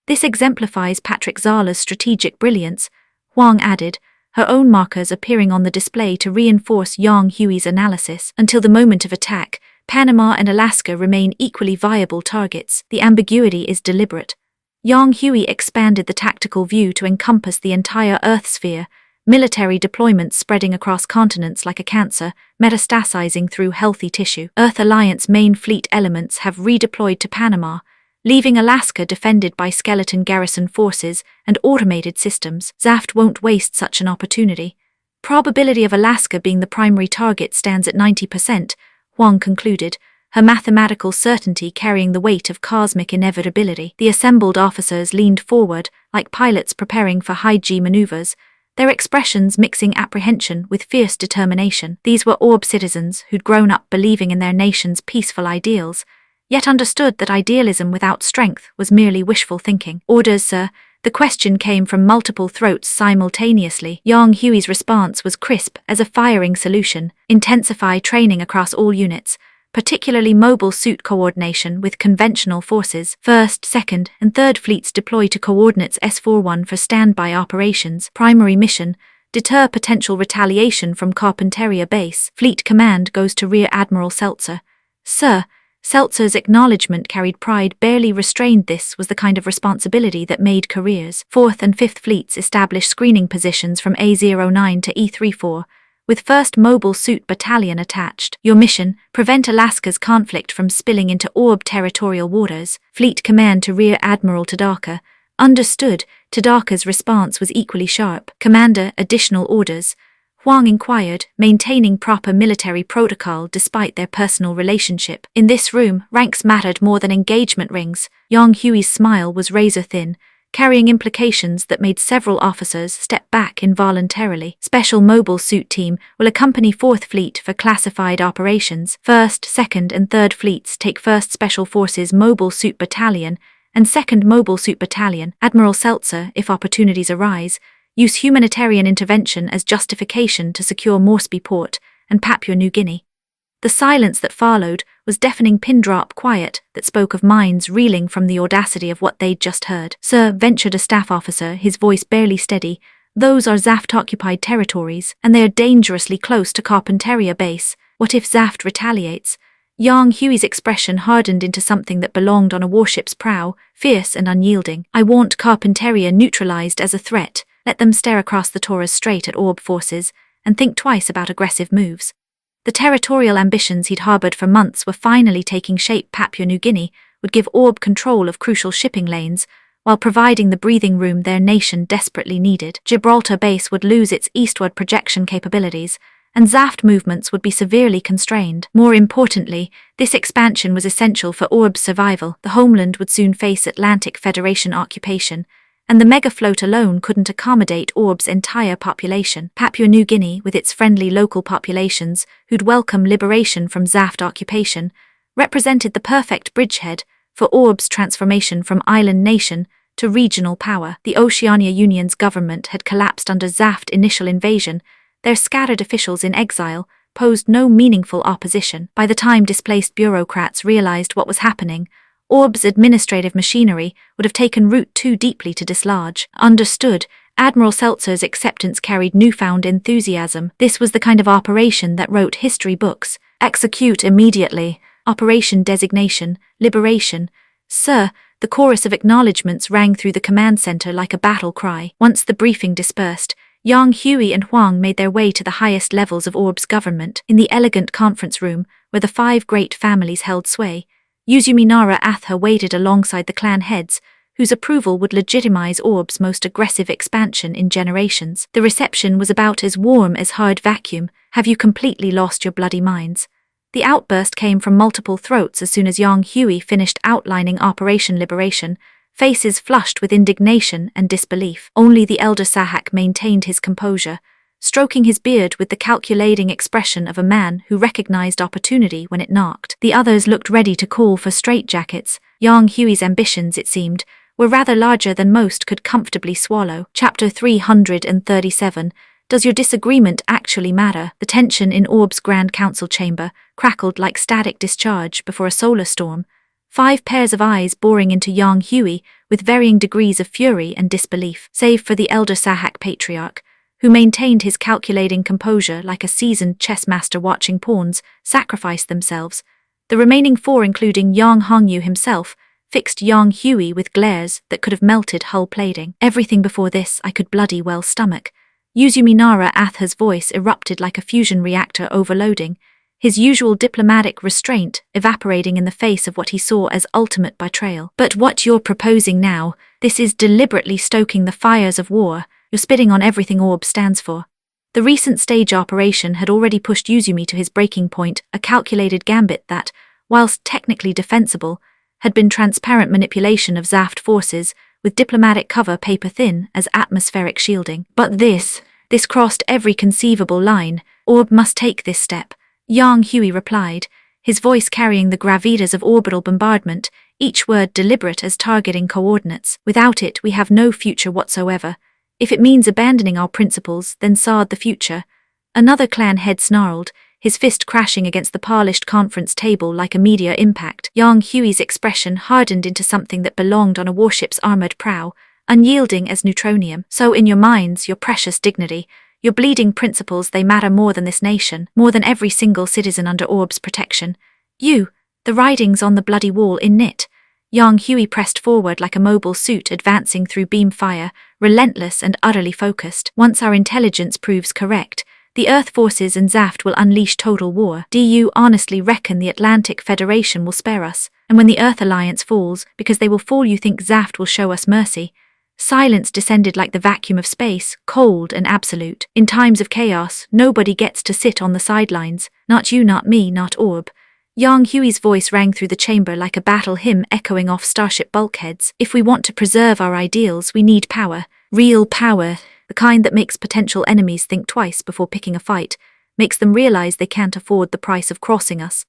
This exemplifies Patrick Zala's strategic brilliance, Huang added, her own markers appearing on the display to reinforce Yang Hui's analysis. Until the moment of attack, Panama and Alaska remain equally viable targets. The ambiguity is deliberate. Yang Hui expanded the tactical view to encompass the entire Earth sphere, military deployments spreading across continents like a cancer, metastasizing through healthy tissue. Earth Alliance main fleet elements have redeployed to Panama, leaving Alaska defended by skeleton garrison forces and automated systems. Zaft won't waste such an opportunity. Probability of Alaska being the primary target stands at 90%, Huang concluded, her mathematical certainty carrying the weight of cosmic inevitability. The assembled officers leaned forward, like pilots preparing for high-G maneuvers, their expressions mixing apprehension with fierce determination. These were Orb citizens who'd grown up believing in their nation's peaceful ideals, yet understood that idealism without strength was merely wishful thinking. Orders, sir. The question came from multiple throats simultaneously. Yang Hui's response was crisp as a firing solution. Intensify training across all units, particularly mobile suit coordination with conventional forces. 1st, 2nd, and 3rd fleets deploy to coordinates S41 for standby operations. Primary mission, deter potential retaliation from Carpinteria Base. Fleet command goes to Rear Admiral Seltzer. Sir, Seltzer's acknowledgement carried pride, barely restrained. This was the kind of responsibility that made careers. 4th and 5th Fleets established screening positions from A09 to E34, with 1st Mobile Suit Battalion attached. Your mission: prevent Alaska's conflict from spilling into Orb territorial waters. Fleet Command to Rear Admiral Tadaka. Understood. Tadaka's response was equally sharp. Commander, additional orders. Huang inquired, maintaining proper military protocol despite their personal relationship. In this room, ranks mattered more than engagement rings. Yang Hui's smile was razor-thin, carrying implications that made several officers step back involuntarily. Special Mobile Suit Team will accompany 4th Fleet for classified operations. 1st, 2nd and 3rd Fleets take 1st Special Forces Mobile Suit Battalion and 2nd Mobile Suit Battalion. Admiral Seltzer, if opportunities arise, use humanitarian intervention as justification to secure Moresby Port and Papua New Guinea. The silence that followed was deafening pin-drop quiet that spoke of minds reeling from the audacity of what they'd just heard. Sir, ventured a staff officer, his voice barely steady, those are Zaft-occupied territories, and they are dangerously close to Carpentaria Base. What if Zaft retaliates? Yang Hui's expression hardened into something that belonged on a warship's prow, fierce and unyielding. I want Carpentaria neutralized as a threat. Let them stare across the Torres Strait at Orb forces and think twice about aggressive moves. The territorial ambitions he'd harbored for months were finally taking shape. Papua New Guinea would give Orb control of crucial shipping lanes, while providing the breathing room their nation desperately needed. Gibraltar Base would lose its eastward projection capabilities, and Zaft movements would be severely constrained. More importantly, this expansion was essential for Orb's survival. The homeland would soon face Atlantic Federation occupation, and the megafloat alone couldn't accommodate Orb's entire population. Papua New Guinea, with its friendly local populations who'd welcome liberation from Zaft occupation, represented the perfect bridgehead for Orb's transformation from island nation to regional power. The Oceania Union's government had collapsed under Zaft initial invasion. Their scattered officials in exile posed no meaningful opposition. By the time displaced bureaucrats realized what was happening, Orb's administrative machinery would have taken root too deeply to dislodge. Understood, Admiral Seltzer's acceptance carried newfound enthusiasm. This was the kind of operation that wrote history books. Execute immediately. Operation designation, liberation. Sir, the chorus of acknowledgements rang through the command center like a battle cry. Once the briefing dispersed, Yang Hui and Huang made their way to the highest levels of Orb's government. In the elegant conference room, where the 5 great families held sway, Yuzuminara Atha waited alongside the clan heads, whose approval would legitimize Orb's most aggressive expansion in generations. The reception was about as warm as hard vacuum. Have you completely lost your bloody minds? The outburst came from multiple throats as soon as Yang Hui finished outlining Operation Liberation, faces flushed with indignation and disbelief. Only the elder Sahak maintained his composure, stroking his beard with the calculating expression of a man who recognized opportunity when it knocked. The others looked ready to call for straitjackets. Yang Hui's ambitions, it seemed, were rather larger than most could comfortably swallow. Chapter 337. Does your disagreement actually matter? The tension in Orb's Grand Council chamber crackled like static discharge before a solar storm, 5 pairs of eyes boring into Yang Hui with varying degrees of fury and disbelief. Save for the elder Sahak patriarch, who maintained his calculating composure like a seasoned chess master watching pawns sacrifice themselves, the remaining 4, including Yang Hongyu himself, fixed Yang Hui with glares that could have melted hull plating. Everything before this I could bloody well stomach. Yuzuminara Atha's voice erupted like a fusion reactor overloading, his usual diplomatic restraint evaporating in the face of what he saw as ultimate betrayal. But what you're proposing now, this is deliberately stoking the fires of war. You're spitting on everything Orb stands for. The recent stage operation had already pushed Yuzumi to his breaking point, a calculated gambit that, whilst technically defensible, had been transparent manipulation of Zaft forces with diplomatic cover paper thin as atmospheric shielding. But this crossed every conceivable line. Orb must take this step. Yang Hui replied, his voice carrying the gravitas of orbital bombardment, each word deliberate as targeting coordinates. Without it, we have no future whatsoever. If it means abandoning our principles, then sod the future. Another clan head snarled, his fist crashing against the polished conference table like a meteor impact. Yang Hui's expression hardened into something that belonged on a warship's armored prow, unyielding as neutronium. So in your minds, your precious dignity, your bleeding principles, they matter more than this nation, more than every single citizen under Orb's protection. You, The writing's on the bloody wall in knit. Yang Hui pressed forward like a mobile suit advancing through beam fire, relentless and utterly focused. Once our intelligence proves correct, the Earth forces and Zaft will unleash total war. Do you honestly reckon the Atlantic Federation will spare us? And when the Earth Alliance falls, because they will fall, you think Zaft will show us mercy? Silence descended like the vacuum of space, cold and absolute. In times of chaos, nobody gets to sit on the sidelines. Not you, not me, not Orb. Yang Hui's voice rang through the chamber like a battle hymn echoing off starship bulkheads. If we want to preserve our ideals, we need power. Real power. The kind that makes potential enemies think twice before picking a fight. Makes them realize they can't afford the price of crossing us.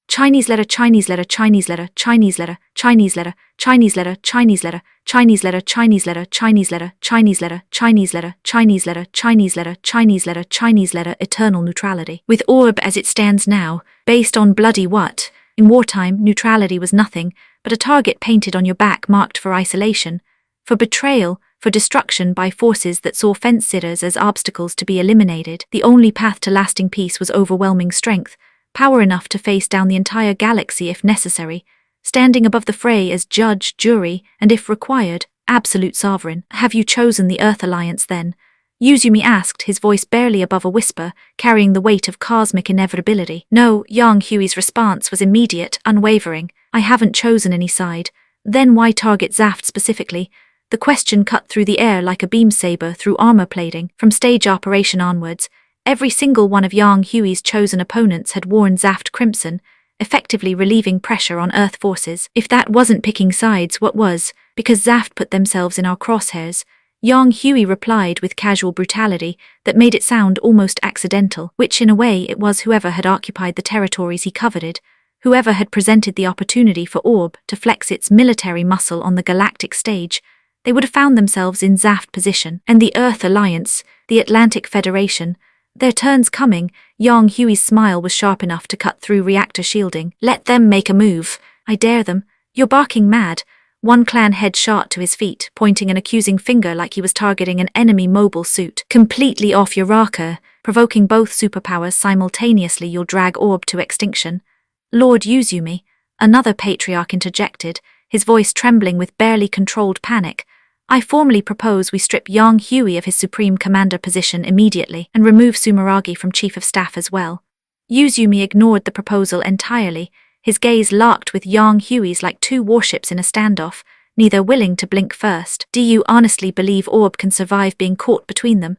Chinese letter, Chinese letter, Chinese letter, Chinese letter, Chinese letter, Chinese letter, Chinese letter, Chinese letter, Chinese letter, Chinese letter, Chinese letter, Chinese letter, Chinese letter, Chinese letter, Chinese letter, Chinese letter, eternal neutrality. With Orb as it stands now, based on bloody what? In wartime, neutrality was nothing but a target painted on your back marked for isolation, for betrayal, for destruction by forces that saw fence-sitters as obstacles to be eliminated. The only path to lasting peace was overwhelming strength, power enough to face down the entire galaxy if necessary, standing above the fray as judge, jury, and if required, absolute sovereign. Have you chosen the Earth Alliance then? Yuzumi asked, his voice barely above a whisper, carrying the weight of cosmic inevitability. No, Yang Hui's response was immediate, unwavering. I haven't chosen any side. Then why target Zaft specifically? The question cut through the air like a beam saber through armor plating. From stage operation onwards, every single one of Yang Hui's chosen opponents had worn Zaft crimson, effectively relieving pressure on Earth forces. If that wasn't picking sides, what was? Because Zaft put themselves in our crosshairs. Yang Hui replied with casual brutality that made it sound almost accidental, which in a way it was. Whoever had occupied the territories he coveted, whoever had presented the opportunity for Orb to flex its military muscle on the galactic stage, they would have found themselves in Zaft position. And the Earth Alliance, the Atlantic Federation, their turn's coming. Yang Hui's smile was sharp enough to cut through reactor shielding. Let them make a move. I dare them. You're barking mad. One clan head shot to his feet, pointing an accusing finger like he was targeting an enemy mobile suit. Completely off your rocker, provoking both superpowers simultaneously. You'll drag Orb to extinction. Lord Yuzumi, another patriarch interjected, his voice trembling with barely controlled panic. I formally propose we strip Yang Hui of his supreme commander position immediately and remove Sumeragi from chief of staff as well. Yuzumi ignored the proposal entirely, his gaze locked with Yang Hui's like two warships in a standoff, neither willing to blink first. Do you honestly believe Orb can survive being caught between them?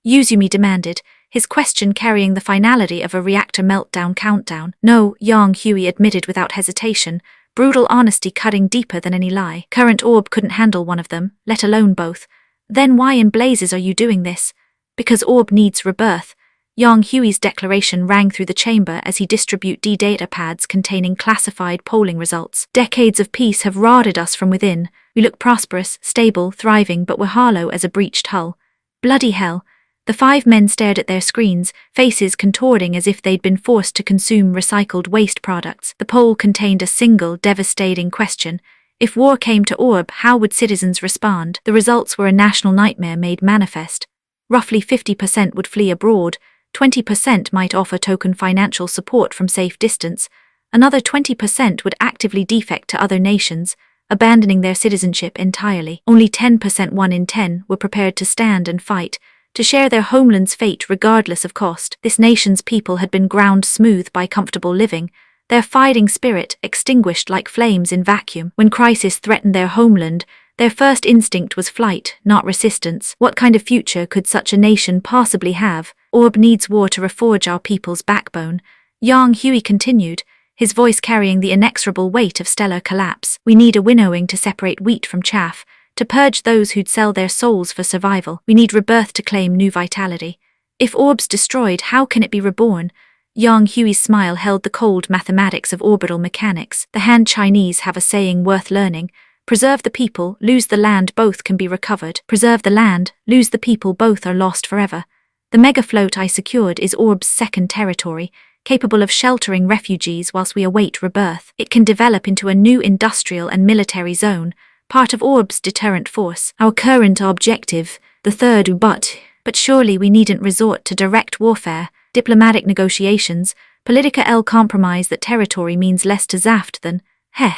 Yuzumi demanded, his question carrying the finality of a reactor meltdown countdown. No, Yang Hui admitted without hesitation, brutal honesty cutting deeper than any lie. Current Orb couldn't handle one of them, let alone both. Then why in blazes are you doing this? Because Orb needs rebirth. Yang Hui's declaration rang through the chamber as he distributed data pads containing classified polling results. Decades of peace have rotted us from within. We look prosperous, stable, thriving, but we're hollow as a breached hull. Bloody hell. The five men stared at their screens, faces contorting as if they'd been forced to consume recycled waste products. The poll contained a single, devastating question. If war came to Orb, how would citizens respond? The results were a national nightmare made manifest. Roughly 50% would flee abroad, 20% might offer token financial support from safe distance, another 20% would actively defect to other nations, abandoning their citizenship entirely. Only 10%, 1 in 10, were prepared to stand and fight, to share their homeland's fate regardless of cost. This nation's people had been ground smooth by comfortable living, their fighting spirit extinguished like flames in vacuum. When crisis threatened their homeland, their first instinct was flight, not resistance. What kind of future could such a nation possibly have? Orb needs war to reforge our people's backbone. Yang Hui continued, his voice carrying the inexorable weight of stellar collapse. We need a winnowing to separate wheat from chaff, to purge those who'd sell their souls for survival. We need rebirth to claim new vitality. If Orb's destroyed, how can it be reborn? Yang Hui's smile held the cold mathematics of orbital mechanics. The Han Chinese have a saying worth learning. Preserve the people, lose the land, both can be recovered. Preserve the land, lose the people, both are lost forever. The mega float I secured is Orb's second territory, capable of sheltering refugees whilst we await rebirth. It can develop into a new industrial and military zone, part of Orb's deterrent force. Our current objective, the third but surely we needn't resort to direct warfare, diplomatic negotiations, Politica el compromise that territory means less to Zaft than, heh.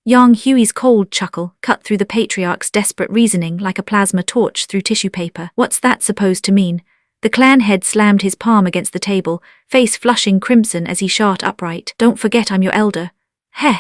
Yang Hui's cold chuckle cut through the patriarch's desperate reasoning like a plasma torch through tissue paper. What's that supposed to mean? The clan head slammed his palm against the table, face flushing crimson as he shot upright. Don't forget I'm your elder. Heh.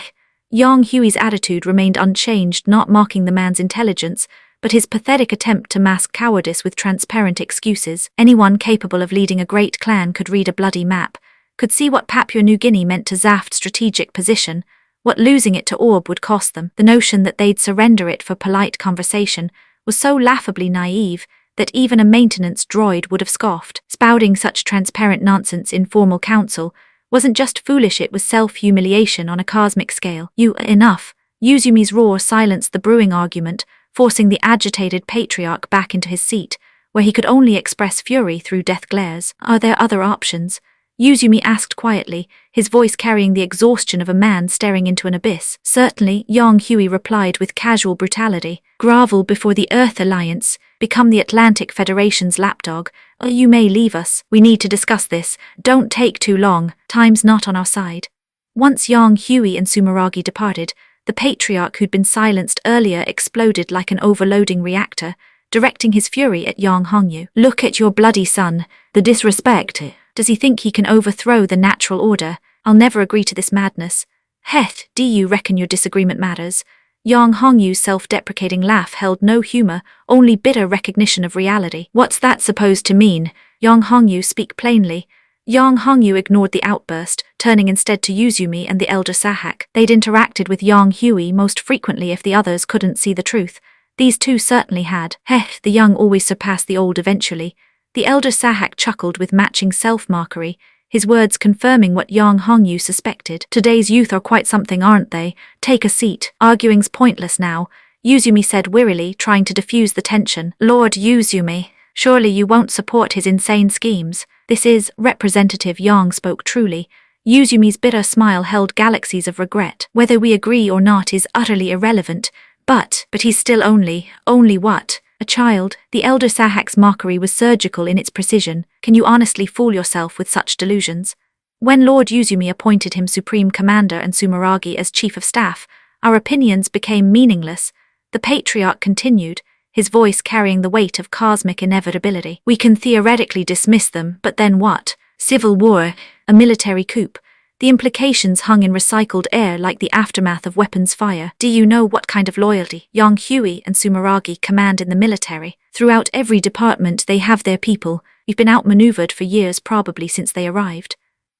Yang Hui's attitude remained unchanged, not mocking the man's intelligence, but his pathetic attempt to mask cowardice with transparent excuses. Anyone capable of leading a great clan could read a bloody map, could see what Papua New Guinea meant to Zaft's strategic position, what losing it to Orb would cost them. The notion that they'd surrender it for polite conversation was so laughably naive that even a maintenance droid would have scoffed. Spouting such transparent nonsense in formal council wasn't just foolish, it was self-humiliation on a cosmic scale. Enough. Yuzumi's roar silenced the brewing argument, forcing the agitated patriarch back into his seat, where he could only express fury through death glares. Are there other options? Yuzumi asked quietly, his voice carrying the exhaustion of a man staring into an abyss. Certainly, Yang Hui replied with casual brutality. Grovel before the Earth Alliance, become the Atlantic Federation's lapdog, or you may leave us. We need to discuss this. Don't take too long. Time's not on our side. Once Yang Hui and Sumeragi departed, the patriarch who'd been silenced earlier exploded like an overloading reactor, directing his fury at Yang Hongyu. Look at your bloody son. The disrespect. Does he think he can overthrow the natural order? I'll never agree to this madness. Heth, do you reckon your disagreement matters? Yang Hongyu's self-deprecating laugh held no humor, only bitter recognition of reality. What's that supposed to mean? Yang Hongyu, speak plainly. Yang Hongyu ignored the outburst, turning instead to Yuzumi and the elder Sahak. They'd interacted with Yang Hui most frequently if the others couldn't see the truth. These two certainly had. Heh, the young always surpass the old eventually. The elder Sahak chuckled with matching self-mockery, his words confirming what Yang Hongyu suspected. Today's youth are quite something, aren't they? Take a seat. Arguing's pointless now, Yuzumi said wearily, trying to diffuse the tension. Lord Yuzumi, surely you won't support his insane schemes. This is, Representative Yang spoke truly. Yuzumi's bitter smile held galaxies of regret. Whether we agree or not is utterly irrelevant, but he's still only what? A child. The elder Sahak's mockery was surgical in its precision. Can you honestly fool yourself with such delusions? When Lord Yuzumi appointed him Supreme Commander and Sumeragi as Chief of Staff, our opinions became meaningless. The patriarch continued, his voice carrying the weight of cosmic inevitability. We can theoretically dismiss them, but then what? Civil war, a military coup. The implications hung in recycled air like the aftermath of weapons fire. Do you know what kind of loyalty Yang Hui and Sumeragi command in the military? Throughout every department they have their people. We've been outmaneuvered for years, probably since they arrived.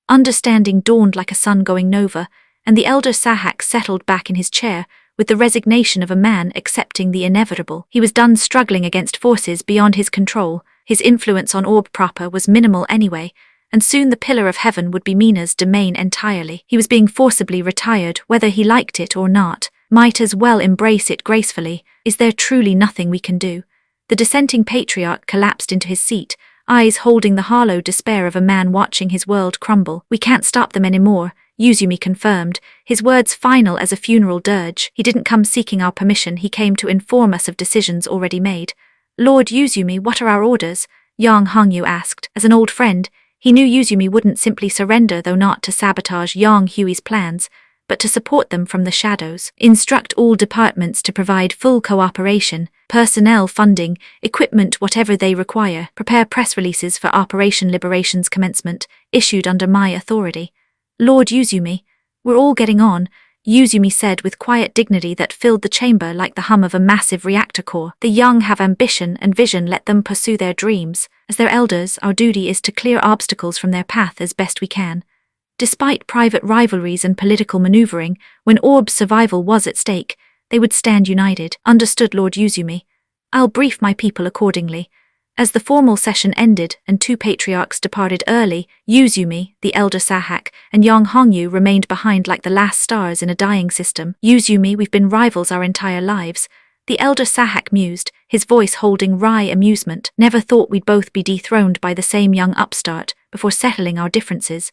Understanding dawned like a sun going nova, and the elder Sahak settled back in his chair with the resignation of a man accepting the inevitable. He was done struggling against forces beyond his control. His influence on Orb proper was minimal anyway, and soon the Pillar of Heaven would be Mina's domain entirely. He was being forcibly retired, whether he liked it or not. Might as well embrace it gracefully. Is there truly nothing we can do? The dissenting patriarch collapsed into his seat, eyes holding the hollow despair of a man watching his world crumble. We can't stop them anymore, Yuzumi confirmed, his words final as a funeral dirge. He didn't come seeking our permission, he came to inform us of decisions already made. Lord Yuzumi, what are our orders? Yang Hongyu asked. As an old friend, he knew Yuzumi wouldn't simply surrender, though not to sabotage Yang Hui's plans, but to support them from the shadows. Instruct all departments to provide full cooperation, personnel, funding, equipment, whatever they require. Prepare press releases for Operation Liberation's commencement, issued under my authority. Lord Yuzumi, we're all getting on, Yuzumi said with quiet dignity that filled the chamber like the hum of a massive reactor core. The young have ambition and vision, let them pursue their dreams. As their elders, our duty is to clear obstacles from their path as best we can. Despite private rivalries and political maneuvering, when Orb's survival was at stake, they would stand united. Understood, Lord Yuzumi. I'll brief my people accordingly. As the formal session ended and two patriarchs departed early, Yuzumi, the elder Sahak, and Yang Hongyu remained behind like the last stars in a dying system. Yuzumi, we've been rivals our entire lives. The elder Sahak mused, his voice holding wry amusement. Never thought we'd both be dethroned by the same young upstart before settling our differences.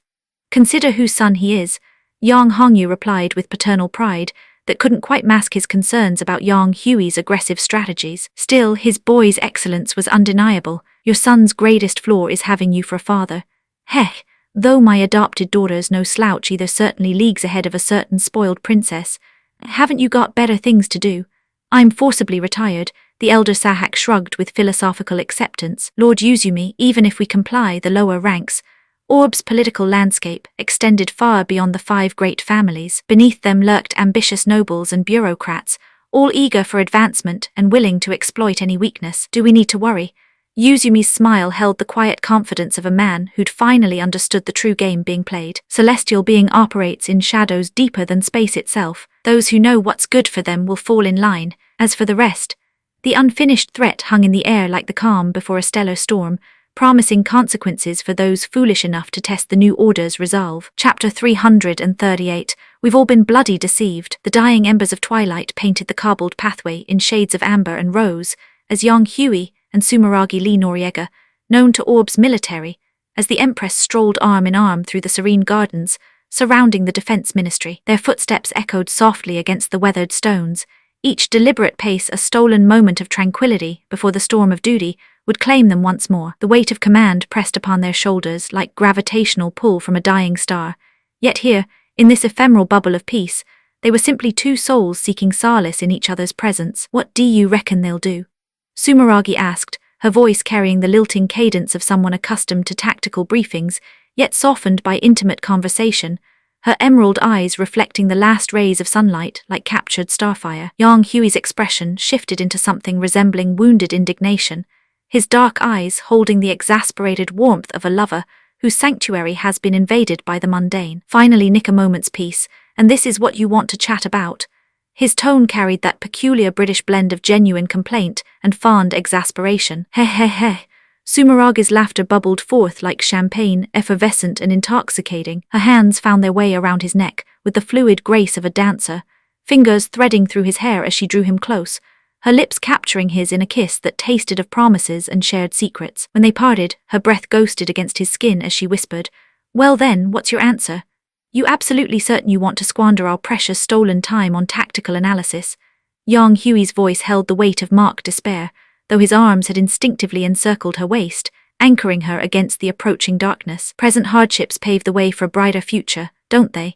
Consider whose son he is, Yang Hongyu replied with paternal pride that couldn't quite mask his concerns about Yang Hui's aggressive strategies. Still, his boy's excellence was undeniable. Your son's greatest flaw is having you for a father. Heh, Though my adopted daughter's no slouch either, certainly leagues ahead of a certain spoiled princess. Haven't you got better things to do? I'm forcibly retired, the elder Sahak shrugged with philosophical acceptance. Lord Uzumi, even if we comply the lower ranks, Orb's political landscape extended far beyond the 5 great families. Beneath them lurked ambitious nobles and bureaucrats, all eager for advancement and willing to exploit any weakness. Do we need to worry? Uzumi's smile held the quiet confidence of a man who'd finally understood the true game being played. Celestial being operates in shadows deeper than space itself. Those who know what's good for them will fall in line. As for the rest, the unfinished threat hung in the air like the calm before a stellar storm, promising consequences for those foolish enough to test the new order's resolve. Chapter 338. We've all been bloody deceived. The dying embers of twilight painted the cobbled pathway in shades of amber and rose, as young Huey and Sumeragi Lee Noriega, known to Orb's military, as the Empress strolled arm in arm through the serene gardens surrounding the defense ministry. Their footsteps echoed softly against the weathered stones, each deliberate pace a stolen moment of tranquility before the storm of duty would claim them once more. The weight of command pressed upon their shoulders like gravitational pull from a dying star. Yet here, in this ephemeral bubble of peace, they were simply 2 souls seeking solace in each other's presence. What do you reckon they'll do? Sumeragi asked, her voice carrying the lilting cadence of someone accustomed to tactical briefings, yet softened by intimate conversation, her emerald eyes reflecting the last rays of sunlight like captured starfire. Young Huey's expression shifted into something resembling wounded indignation, his dark eyes holding the exasperated warmth of a lover whose sanctuary has been invaded by the mundane. Finally, nick a moment's peace, and this is what you want to chat about. His tone carried that peculiar British blend of genuine complaint and fond exasperation. Heh heh heh. Sumeraga's laughter bubbled forth like champagne, effervescent and intoxicating. Her hands found their way around his neck with the fluid grace of a dancer, fingers threading through his hair as she drew him close, her lips capturing his in a kiss that tasted of promises and shared secrets. When they parted, her breath ghosted against his skin as she whispered, "Well then, what's your answer? You absolutely certain you want to squander our precious stolen time on tactical analysis?" Young Huey's voice held the weight of mock despair, though his arms had instinctively encircled her waist, anchoring her against the approaching darkness. Present hardships pave the way for a brighter future, don't they?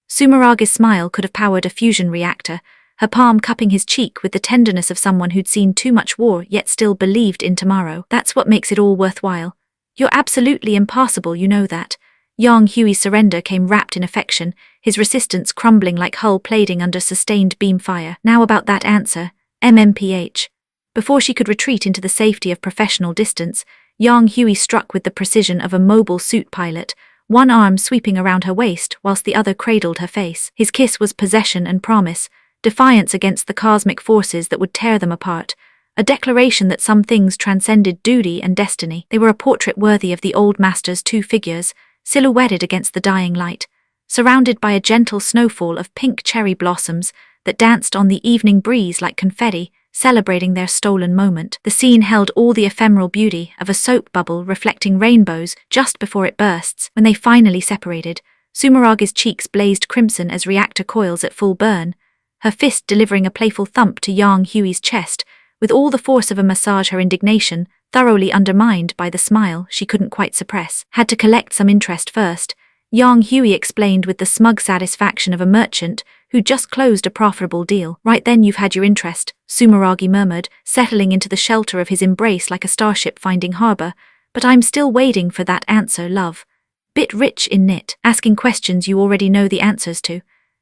Sumeraga's smile could have powered a fusion reactor, her palm cupping his cheek with the tenderness of someone who'd seen too much war yet still believed in tomorrow. That's what makes it all worthwhile. You're absolutely impossible, you know that. Young Huey's surrender came wrapped in affection, his resistance crumbling like hull plating under sustained beam fire. Now about that answer, MMPH. Before she could retreat into the safety of professional distance, young Huey struck with the precision of a mobile suit pilot, one arm sweeping around her waist whilst the other cradled her face. His kiss was possession and promise, defiance against the cosmic forces that would tear them apart, a declaration that some things transcended duty and destiny. They were a portrait worthy of the old master's 2 figures, silhouetted against the dying light, surrounded by a gentle snowfall of pink cherry blossoms that danced on the evening breeze like confetti, celebrating their stolen moment. The scene held all the ephemeral beauty of a soap bubble reflecting rainbows just before it bursts. When they finally separated, Sumeraga's cheeks blazed crimson as reactor coils at full burn, her fist delivering a playful thump to young Huey's chest, with all the force of a massage, her indignation thoroughly undermined by the smile she couldn't quite suppress. Had to collect some interest first, young Huey explained with the smug satisfaction of a merchant who just closed a profitable deal. Right then you've had your interest, Sumeragi murmured, settling into the shelter of his embrace like a starship finding harbor, but I'm still waiting for that answer, love. Bit rich in nit, asking questions you already know the answers to.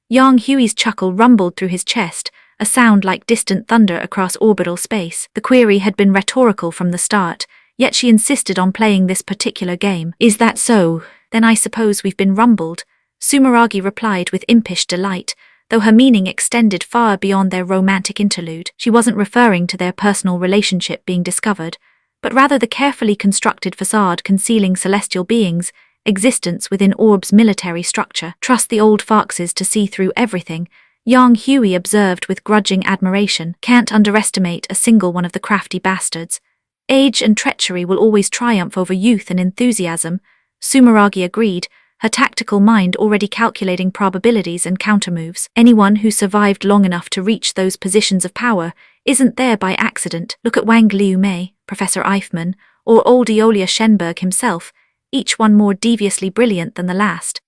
Young Huey's chuckle rumbled through his chest, a sound like distant thunder across orbital space. The query had been rhetorical from the start, yet she insisted on playing this particular game. Is that so? Then I suppose we've been rumbled, Sumeragi replied with impish delight, though her meaning extended far beyond their romantic interlude. She wasn't referring to their personal relationship being discovered, but rather the carefully constructed facade concealing celestial beings' existence within Orb's military structure. Trust the old foxes to see through everything, young Huey observed with grudging admiration. Can't underestimate a single one of the crafty bastards. Age and treachery will always triumph over youth and enthusiasm, Sumeragi agreed, her tactical mind already calculating probabilities and countermoves. Anyone who survived long enough to reach those positions of power isn't there by accident. Look at Wang Liu Mei, Professor Eichmann, or old Eolia Schenberg himself. each one more deviously brilliant than the last.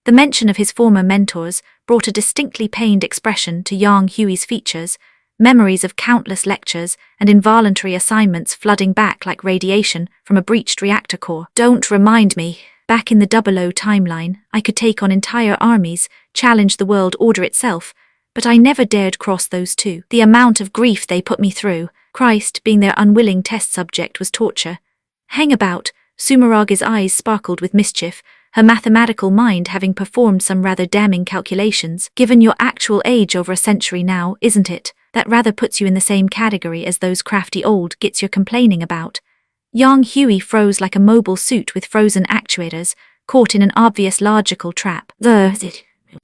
The mention of his former mentors brought a distinctly pained expression to Yang Hui's features, memories of countless lectures and involuntary assignments flooding back like radiation from a breached reactor core. Don't remind me. Back in the 00 timeline, I could take on entire armies, challenge the world order itself, but I never dared cross those two. The amount of grief they put me through, Christ being their unwilling test subject, was torture. Hang about, Sumeragi's eyes sparkled with mischief, her mathematical mind having performed some rather damning calculations. Given your actual age over a century now, isn't it? That rather puts you in the same category as those crafty old gits you're complaining about. Yang Hui froze like a mobile suit with frozen actuators, caught in an obvious logical trap.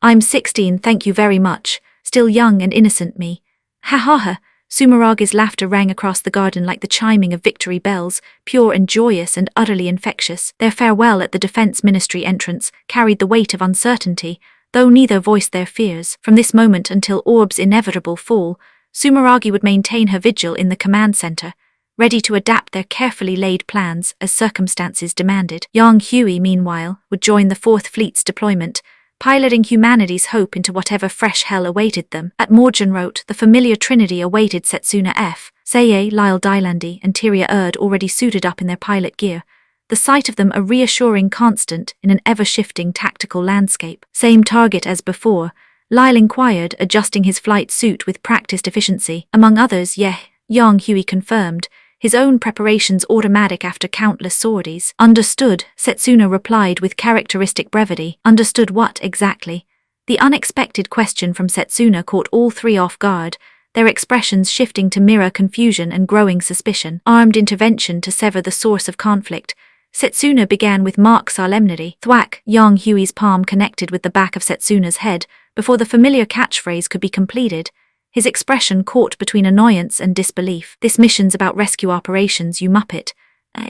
I'm 16, thank you very much. Still young and innocent me. Ha ha ha. Sumeragi's laughter rang across the garden like the chiming of victory bells, pure and joyous and utterly infectious. Their farewell at the Defense Ministry entrance carried the weight of uncertainty, though neither voiced their fears. From this moment until Orb's inevitable fall, Sumeragi would maintain her vigil in the command center, ready to adapt their carefully laid plans as circumstances demanded. Yang Hui, meanwhile, would join the 4th Fleet's deployment, piloting humanity's hope into whatever fresh hell awaited them. At Morgenroth, the familiar trinity awaited Setsuna F. Seiye, Lyle Dylandi, and Tyria Erd already suited up in their pilot gear, the sight of them a reassuring constant in an ever-shifting tactical landscape. Same target as before, Lyle inquired, adjusting his flight suit with practiced efficiency. Among others, Yang Hui confirmed, his own preparations automatic after countless sorties. Understood, Setsuna replied with characteristic brevity. Understood what, exactly? The unexpected question from Setsuna caught all three off guard, their expressions shifting to mirror confusion and growing suspicion. Armed intervention to sever the source of conflict, Setsuna began with mock solemnity. Thwack! Yang Hui's palm connected with the back of Setsuna's head before the familiar catchphrase could be completed, his expression caught between annoyance and disbelief. This mission's about rescue operations, you muppet.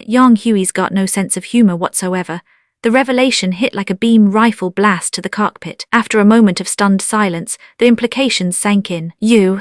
Yang Hui's got no sense of humor whatsoever. The revelation hit like a beam rifle blast to the cockpit. After a moment of stunned silence, the implications sank in. You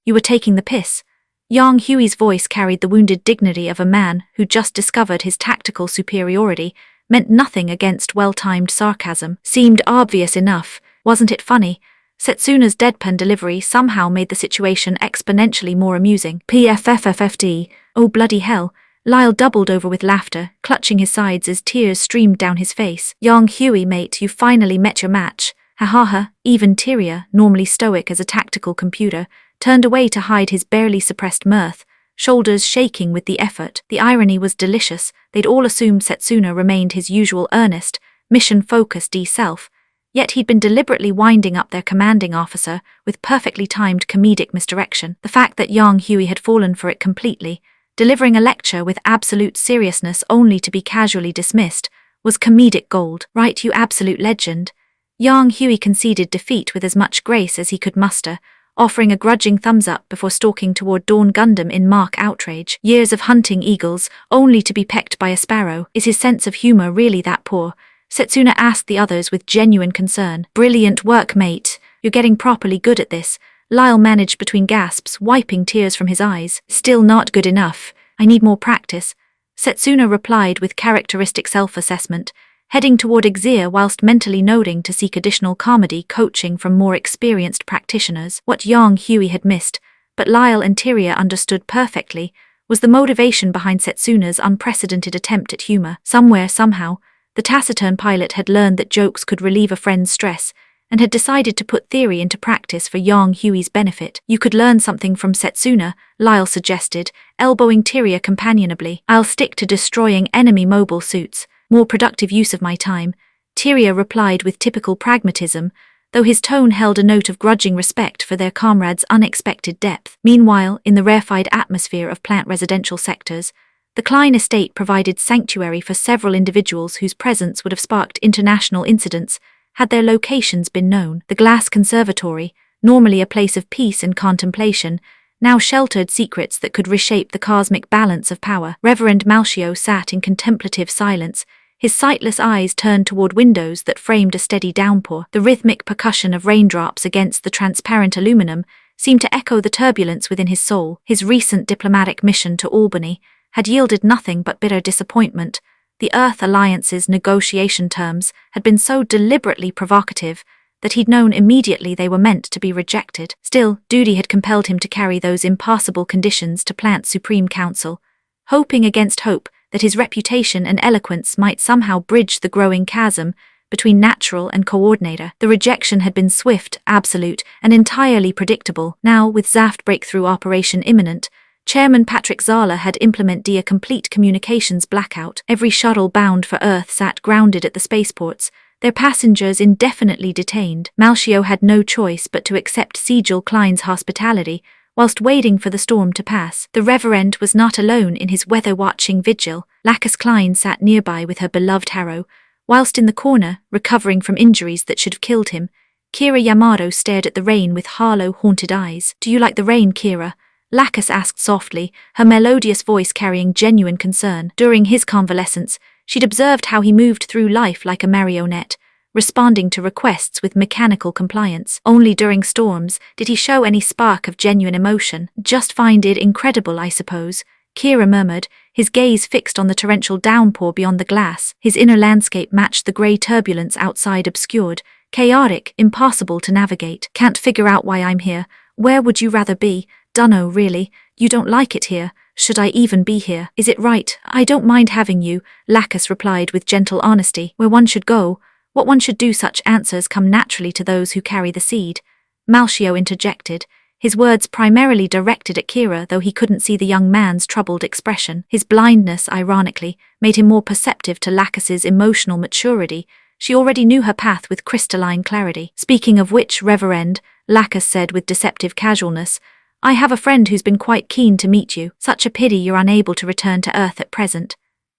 were taking the piss. Yang Hui's voice carried the wounded dignity of a man who just discovered his tactical superiority, meant nothing against well-timed sarcasm. Seemed obvious enough, wasn't it funny? Setsuna's deadpan delivery somehow made the situation exponentially more amusing. PFFFFD, oh bloody hell. Lyle doubled over with laughter, clutching his sides as tears streamed down his face. Yang Hui, mate, you finally met your match. Ha ha ha. Even Tyria, normally stoic as a tactical computer, turned away to hide his barely suppressed mirth, shoulders shaking with the effort. The irony was delicious. They'd all assumed Setsuna remained his usual earnest, mission-focused self, yet he'd been deliberately winding up their commanding officer with perfectly timed comedic misdirection. The fact that Yang Hui had fallen for it completely, delivering a lecture with absolute seriousness only to be casually dismissed, was comedic gold. Right, you absolute legend. Yang Hui conceded defeat with as much grace as he could muster, offering a grudging thumbs-up before stalking toward Dawn Gundam in mock outrage. Years of hunting eagles, only to be pecked by a sparrow. Is his sense of humor really that poor? Setsuna asked the others with genuine concern. Brilliant work, mate. You're getting properly good at this, Lyle managed between gasps, wiping tears from his eyes. Still not good enough. I need more practice. Setsuna replied with characteristic self-assessment, heading toward Exir whilst mentally noting to seek additional comedy coaching from more experienced practitioners. What Yang Hui had missed, but Lyle and Tyria understood perfectly, was the motivation behind Setsuna's unprecedented attempt at humor. Somewhere, somehow, the taciturn pilot had learned that jokes could relieve a friend's stress, and had decided to put theory into practice for Yang Hui's benefit. You could learn something from Setsuna, Lyle suggested, elbowing Tyria companionably. I'll stick to destroying enemy mobile suits, more productive use of my time, Tyria replied with typical pragmatism, though his tone held a note of grudging respect for their comrade's unexpected depth. Meanwhile, in the rarefied atmosphere of plant residential sectors, the Klein estate provided sanctuary for several individuals whose presence would have sparked international incidents had their locations been known. The Glass Conservatory, normally a place of peace and contemplation, now sheltered secrets that could reshape the cosmic balance of power. Reverend Malchio sat in contemplative silence, his sightless eyes turned toward windows that framed a steady downpour. The rhythmic percussion of raindrops against the transparent aluminum seemed to echo the turbulence within his soul. His recent diplomatic mission to Albany had yielded nothing but bitter disappointment, The Earth Alliance's negotiation terms had been so deliberately provocative that he'd known immediately they were meant to be rejected. Still, duty had compelled him to carry those impassable conditions to Plant's Supreme Council, hoping against hope that his reputation and eloquence might somehow bridge the growing chasm between natural and coordinator. The rejection had been swift, absolute, and entirely predictable. Now, with Zaft breakthrough operation imminent, Chairman Patrick Zala had implemented a complete communications blackout. Every shuttle bound for Earth sat grounded at the spaceports, their passengers indefinitely detained. Malchio had no choice but to accept Sigil Klein's hospitality, whilst waiting for the storm to pass. The Reverend was not alone in his weather-watching vigil. Lacus Klein sat nearby with her beloved Harrow, whilst in the corner, recovering from injuries that should have killed him, Kira Yamato stared at the rain with Harlow-haunted eyes. "Do you like the rain, Kira?" Lacus asked softly, her melodious voice carrying genuine concern. During his convalescence, she'd observed how he moved through life like a marionette, responding to requests with mechanical compliance. Only during storms did he show any spark of genuine emotion. "Just find it incredible, I suppose," Kira murmured, his gaze fixed on the torrential downpour beyond the glass. His inner landscape matched the grey turbulence outside, obscured, chaotic, impossible to navigate. "Can't figure out why I'm here. Where would you rather be?" "Dunno, really. You don't like it here. Should I even be here?" "Is it right? I don't mind having you," Lacus replied with gentle honesty. "Where one should go, what one should do, such answers come naturally to those who carry the seed." Malchio interjected, his words primarily directed at Kira, though he couldn't see the young man's troubled expression. His blindness, ironically, made him more perceptive to Lacus's emotional maturity. She already knew her path with crystalline clarity. "Speaking of which, Reverend," Lacus said with deceptive casualness, "I have a friend who's been quite keen to meet you. Such a pity you're unable to return to Earth at present."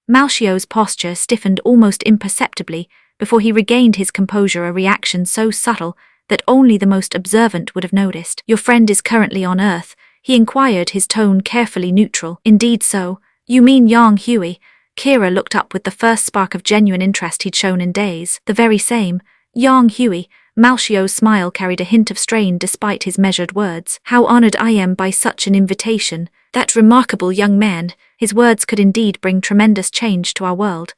Malchio's posture stiffened almost imperceptibly before he regained his composure, a reaction so subtle that only the most observant would have noticed. "Your friend is currently on Earth?" he inquired, his tone carefully neutral. "Indeed so. You mean Yang Hui?" Kira looked up with the first spark of genuine interest he'd shown in days. "The very same. Yang Hui." Malchio's smile carried a hint of strain despite his measured words. "How honored I am by such an invitation. That remarkable young man, his words could indeed bring tremendous change to our world."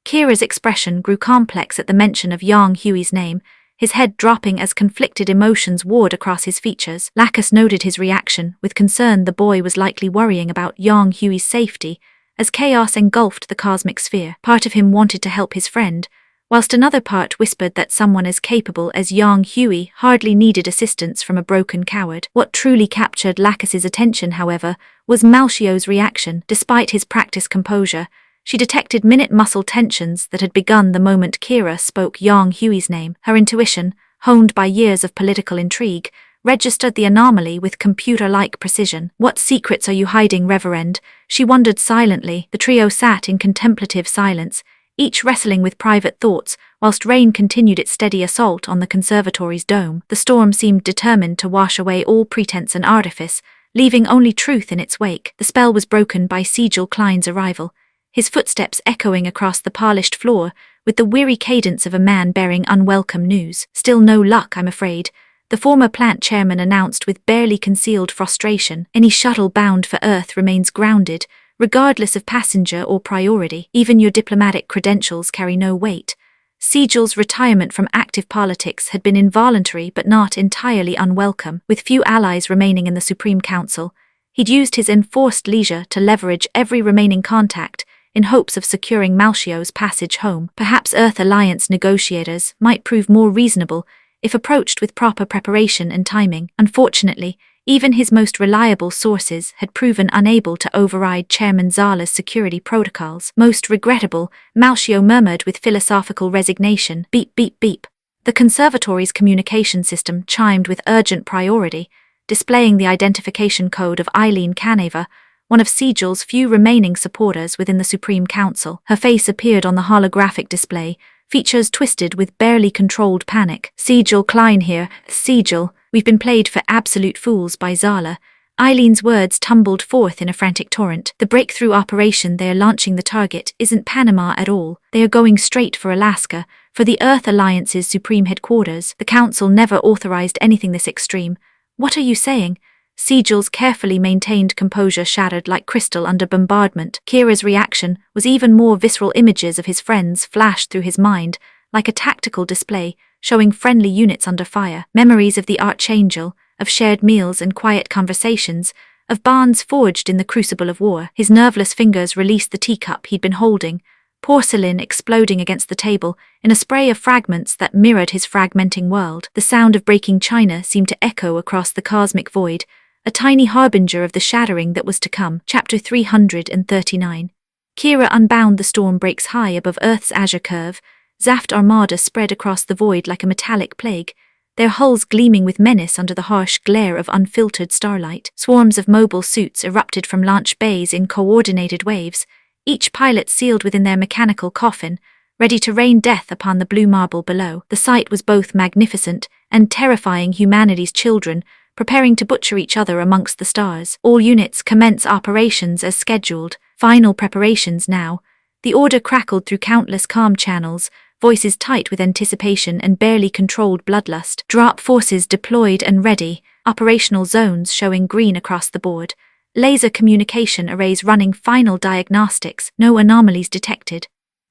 Kira's expression grew complex at the mention of Yang Hui's name, his head dropping as conflicted emotions warred across his features. Lacus noted his reaction, with concern the boy was likely worrying about Yang Hui's safety, as chaos engulfed the cosmic sphere. Part of him wanted to help his friend, whilst another part whispered that someone as capable as Yang Hui hardly needed assistance from a broken coward. What truly captured Lacus's attention, however, was Malchio's reaction. Despite his practiced composure, she detected minute muscle tensions that had begun the moment Kira spoke Yang Hui's name. Her intuition, honed by years of political intrigue, registered the anomaly with computer-like precision. "What secrets are you hiding, Reverend?" she wondered silently. The trio sat in contemplative silence, each wrestling with private thoughts, whilst rain continued its steady assault on the conservatory's dome. The storm seemed determined to wash away all pretense and artifice, leaving only truth in its wake. The spell was broken by Sigil Klein's arrival, his footsteps echoing across the polished floor with the weary cadence of a man bearing unwelcome news. "Still no luck, I'm afraid," the former plant chairman announced with barely concealed frustration. "Any shuttle bound for Earth remains grounded, regardless of passenger or priority. Even your diplomatic credentials carry no weight." Sigil's retirement from active politics had been involuntary but not entirely unwelcome. With few allies remaining in the Supreme Council, he'd used his enforced leisure to leverage every remaining contact in hopes of securing Malchio's passage home. Perhaps Earth Alliance negotiators might prove more reasonable if approached with proper preparation and timing. Unfortunately, even his most reliable sources had proven unable to override Chairman Zala's security protocols. "Most regrettable," Malchio murmured with philosophical resignation. Beep, beep, beep. The conservatory's communication system chimed with urgent priority, displaying the identification code of Eileen Caneva, one of Sigil's few remaining supporters within the Supreme Council. Her face appeared on the holographic display, features twisted with barely controlled panic. "Sigil Klein here. Sigil, we've been played for absolute fools by Zala." Eileen's words tumbled forth in a frantic torrent. "The breakthrough operation they're launching, the target isn't Panama at all. They are going straight for Alaska, for the Earth Alliance's supreme headquarters. The Council never authorized anything this extreme." "What are you saying?" Sigel's carefully maintained composure shattered like crystal under bombardment. Kira's reaction was even more visceral. Images of his friends flashed through his mind, like a tactical display, showing friendly units under fire. Memories of the Archangel, of shared meals and quiet conversations, of bonds forged in the crucible of war. His nerveless fingers released the teacup he'd been holding, porcelain exploding against the table in a spray of fragments that mirrored his fragmenting world. The sound of breaking china seemed to echo across the cosmic void, a tiny harbinger of the shattering that was to come. Chapter 339. Kira unbound. The storm breaks high above Earth's azure curve. Zaft armada spread across the void like a metallic plague, their hulls gleaming with menace under the harsh glare of unfiltered starlight. Swarms of mobile suits erupted from launch bays in coordinated waves, each pilot sealed within their mechanical coffin, ready to rain death upon the blue marble below. The sight was both magnificent and terrifying. Humanity's children, preparing to butcher each other amongst the stars. All units commence operations as scheduled. Final preparations now. The order crackled through countless comm channels, voices tight with anticipation and barely controlled bloodlust. Drop forces deployed and ready, operational zones showing green across the board. Laser communication arrays running final diagnostics, no anomalies detected.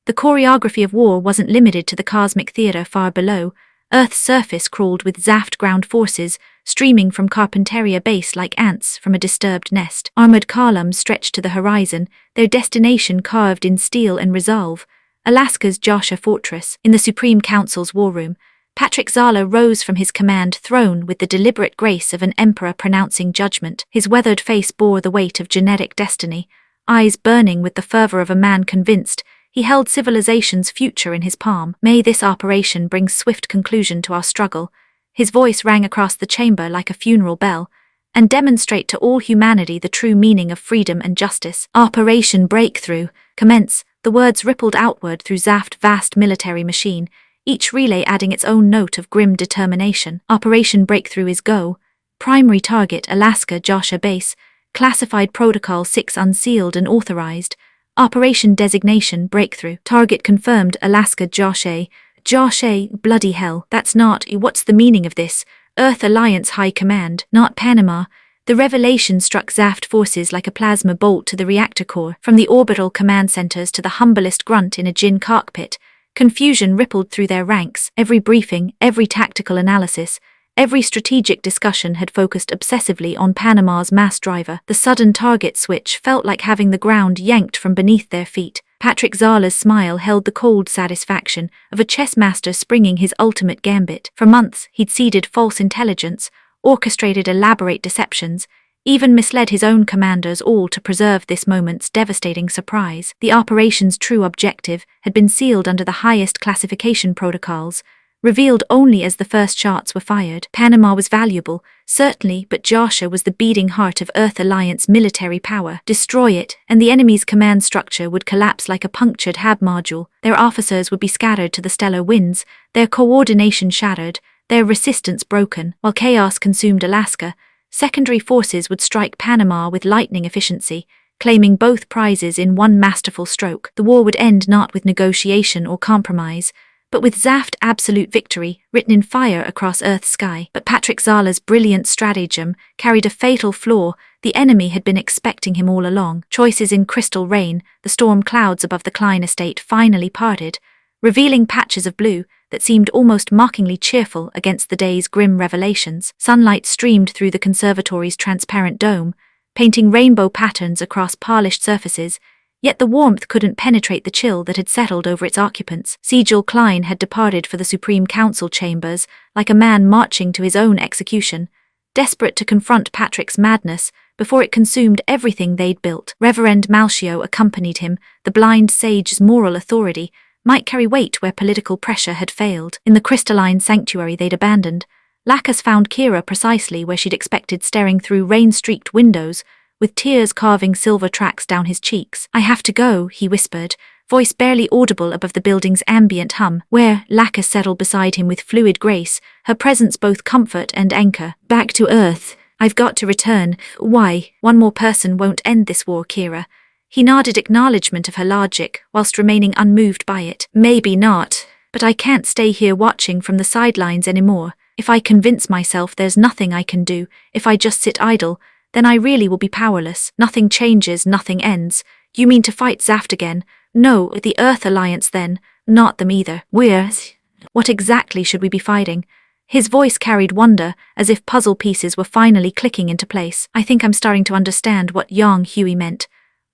The choreography of war wasn't limited to the cosmic theater far below. Earth's surface crawled with Zaft ground forces, streaming from Carpentaria base like ants from a disturbed nest. Armored columns stretched to the horizon, their destination carved in steel and resolve. Alaska's Joshua Fortress. In the Supreme Council's war room, Patrick Zala rose from his command throne with the deliberate grace of an emperor pronouncing judgment. His weathered face bore the weight of genetic destiny, eyes burning with the fervor of a man convinced he held civilization's future in his palm. May this operation bring swift conclusion to our struggle, his voice rang across the chamber like a funeral bell, and demonstrate to all humanity the true meaning of freedom and justice. Operation Breakthrough, commence. The words rippled outward through Zaft's vast military machine, each relay adding its own note of grim determination. Operation Breakthrough is go. Primary target Alaska Joshua Base, classified Protocol 6 unsealed and authorized. Operation Designation Breakthrough. Target confirmed Alaska Joshua. Joshua, bloody hell, that's not. What's the meaning of this? Earth Alliance High Command, not Panama. The revelation struck Zaft forces like a plasma bolt to the reactor core. From the orbital command centers to the humblest grunt in a Jin cockpit, confusion rippled through their ranks. Every briefing, every tactical analysis, every strategic discussion had focused obsessively on Panama's mass driver. The sudden target switch felt like having the ground yanked from beneath their feet. Patrick Zala's smile held the cold satisfaction of a chess master springing his ultimate gambit. For months, he'd seeded false intelligence, orchestrated elaborate deceptions, even misled his own commanders, all to preserve this moment's devastating surprise. The operation's true objective had been sealed under the highest classification protocols, revealed only as the first shots were fired. Panama was valuable, certainly, but Joshua was the beating heart of Earth Alliance military power. Destroy it, and the enemy's command structure would collapse like a punctured HAB module. Their officers would be scattered to the stellar winds, their coordination shattered, their resistance broken. While chaos consumed Alaska, secondary forces would strike Panama with lightning efficiency, claiming both prizes in one masterful stroke. The war would end not with negotiation or compromise, but with Zaft absolute victory written in fire across Earth's sky. But Patrick Zala's brilliant stratagem carried a fatal flaw. The enemy had been expecting him all along. Choices in crystal rain, the storm clouds above the Klein estate finally parted, revealing patches of blue that seemed almost mockingly cheerful against the day's grim revelations. Sunlight streamed through the conservatory's transparent dome, painting rainbow patterns across polished surfaces, yet the warmth couldn't penetrate the chill that had settled over its occupants. Sigel Klein had departed for the Supreme Council chambers like a man marching to his own execution, desperate to confront Patrick's madness before it consumed everything they'd built. Reverend Malchio accompanied him. The blind sage's moral authority might carry weight where political pressure had failed. In the crystalline sanctuary they'd abandoned, Lacus found Kira precisely where she'd expected, staring through rain-streaked windows, with tears carving silver tracks down his cheeks. "I have to go," he whispered, voice barely audible above the building's ambient hum. Where Lacus settled beside him with fluid grace, her presence both comfort and anchor. "Back to Earth. I've got to return." "Why? One more person won't end this war, Kira." He nodded acknowledgement of her logic, whilst remaining unmoved by it. "Maybe not, but I can't stay here watching from the sidelines anymore." If I convince myself there's nothing I can do, if I just sit idle, then I really will be powerless. Nothing changes, nothing ends. You mean to fight Zaft again? No, the Earth Alliance then. Not them either. What exactly should we be fighting? His voice carried wonder, as if puzzle pieces were finally clicking into place. I think I'm starting to understand what Yang Hui meant.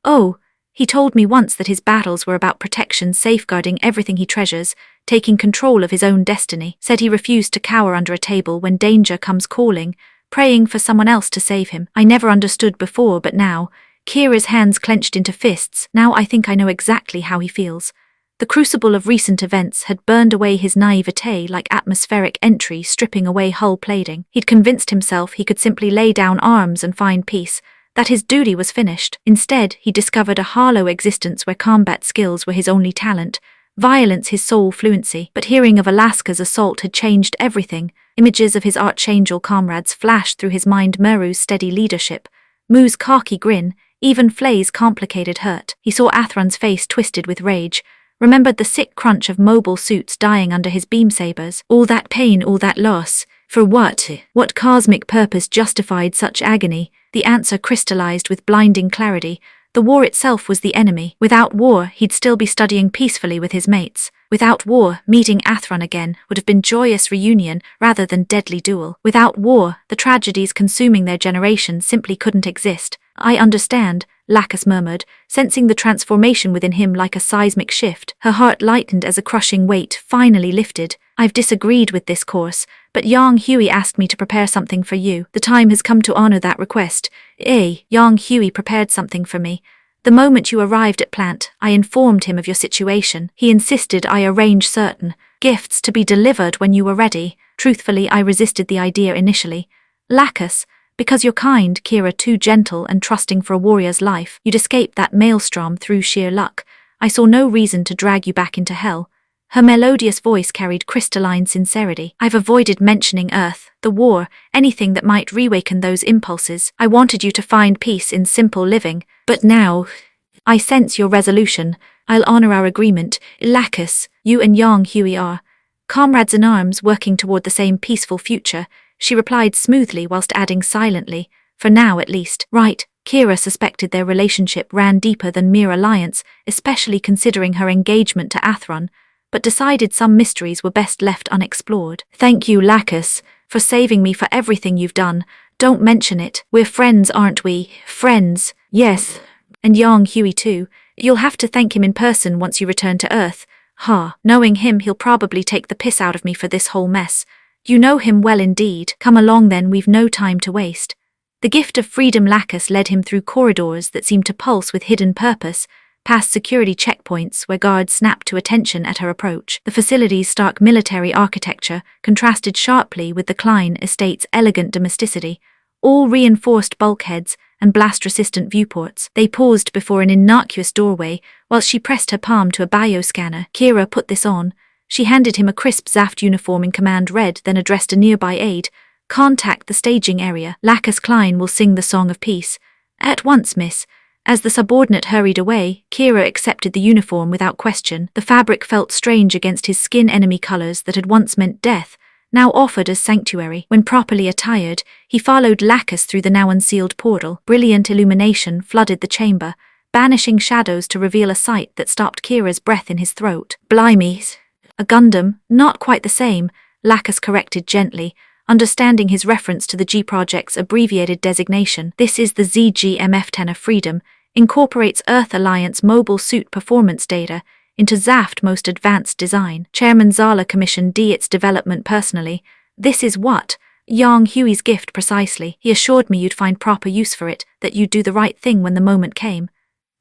Oh, he told me once that his battles were about protection, safeguarding everything he treasures, taking control of his own destiny. Said he refused to cower under a table when danger comes calling, praying for someone else to save him. I never understood before, but now, Kira's hands clenched into fists, now I think I know exactly how he feels. The crucible of recent events had burned away his naivete like atmospheric entry stripping away hull plating. He'd convinced himself he could simply lay down arms and find peace, that his duty was finished. Instead, he discovered a hollow existence where combat skills were his only talent, violence his sole fluency. But hearing of Alaska's assault had changed everything. Images of his archangel comrades flashed through his mind, Meru's steady leadership, Mu's cocky grin, even Flay's complicated hurt. He saw Athron's face twisted with rage, remembered the sick crunch of mobile suits dying under his beam sabers. All that pain, all that loss. For what? What cosmic purpose justified such agony? The answer crystallized with blinding clarity. The war itself was the enemy. Without war, he'd still be studying peacefully with his mates. Without war, meeting Athron again would have been joyous reunion rather than deadly duel. Without war, the tragedies consuming their generation simply couldn't exist. I understand, Lacus murmured, sensing the transformation within him like a seismic shift. Her heart lightened as a crushing weight finally lifted. I've disagreed with this course, but Yang Hui asked me to prepare something for you. The time has come to honor that request. Yang Hui prepared something for me. The moment you arrived at Plant, I informed him of your situation. He insisted I arrange certain gifts to be delivered when you were ready. Truthfully, I resisted the idea initially. Lacus, because you're kind, Kira, too gentle and trusting for a warrior's life. You'd escaped that maelstrom through sheer luck. I saw no reason to drag you back into hell. Her melodious voice carried crystalline sincerity. I've avoided mentioning Earth, the war, anything that might reawaken those impulses. I wanted you to find peace in simple living. But now, I sense your resolution. I'll honor our agreement. Lacus, you and Yang Hui are comrades in arms working toward the same peaceful future, she replied smoothly whilst adding silently, for now at least. Right. Kira suspected their relationship ran deeper than mere alliance, especially considering her engagement to Athron, but decided some mysteries were best left unexplored. Thank you, Lacus, for saving me, for everything you've done. Don't mention it. We're friends, aren't we? Friends. Yes. And Yang Hui too. You'll have to thank him in person once you return to Earth. Knowing him, he'll probably take the piss out of me for this whole mess. You know him well indeed. Come along then, we've no time to waste. The gift of freedom Lacus led him through corridors that seemed to pulse with hidden purpose, past security checkpoints where guards snapped to attention at her approach. The facility's stark military architecture contrasted sharply with the Klein estate's elegant domesticity, all reinforced bulkheads and blast-resistant viewports. They paused before an innocuous doorway whilst she pressed her palm to a bioscanner. Kira put this on. She handed him a crisp Zaft uniform in command red, then addressed a nearby aide. Contact the staging area. Lacus Klein will sing the Song of Peace. At once, miss. As the subordinate hurried away, Kira accepted the uniform without question. The fabric felt strange against his skin, enemy colors that had once meant death, now offered as sanctuary. When properly attired, he followed Lacus through the now unsealed portal. Brilliant illumination flooded the chamber, banishing shadows to reveal a sight that stopped Kira's breath in his throat. Blimey. A Gundam, not quite the same, Lacus corrected gently, understanding his reference to the G Project's abbreviated designation. This is the ZGMF-10 of Freedom, incorporates Earth Alliance mobile suit performance data into Zaft most advanced design. Chairman Zala commissioned its development personally. This is what? Yang Hui's gift precisely. He assured me you'd find proper use for it, that you'd do the right thing when the moment came.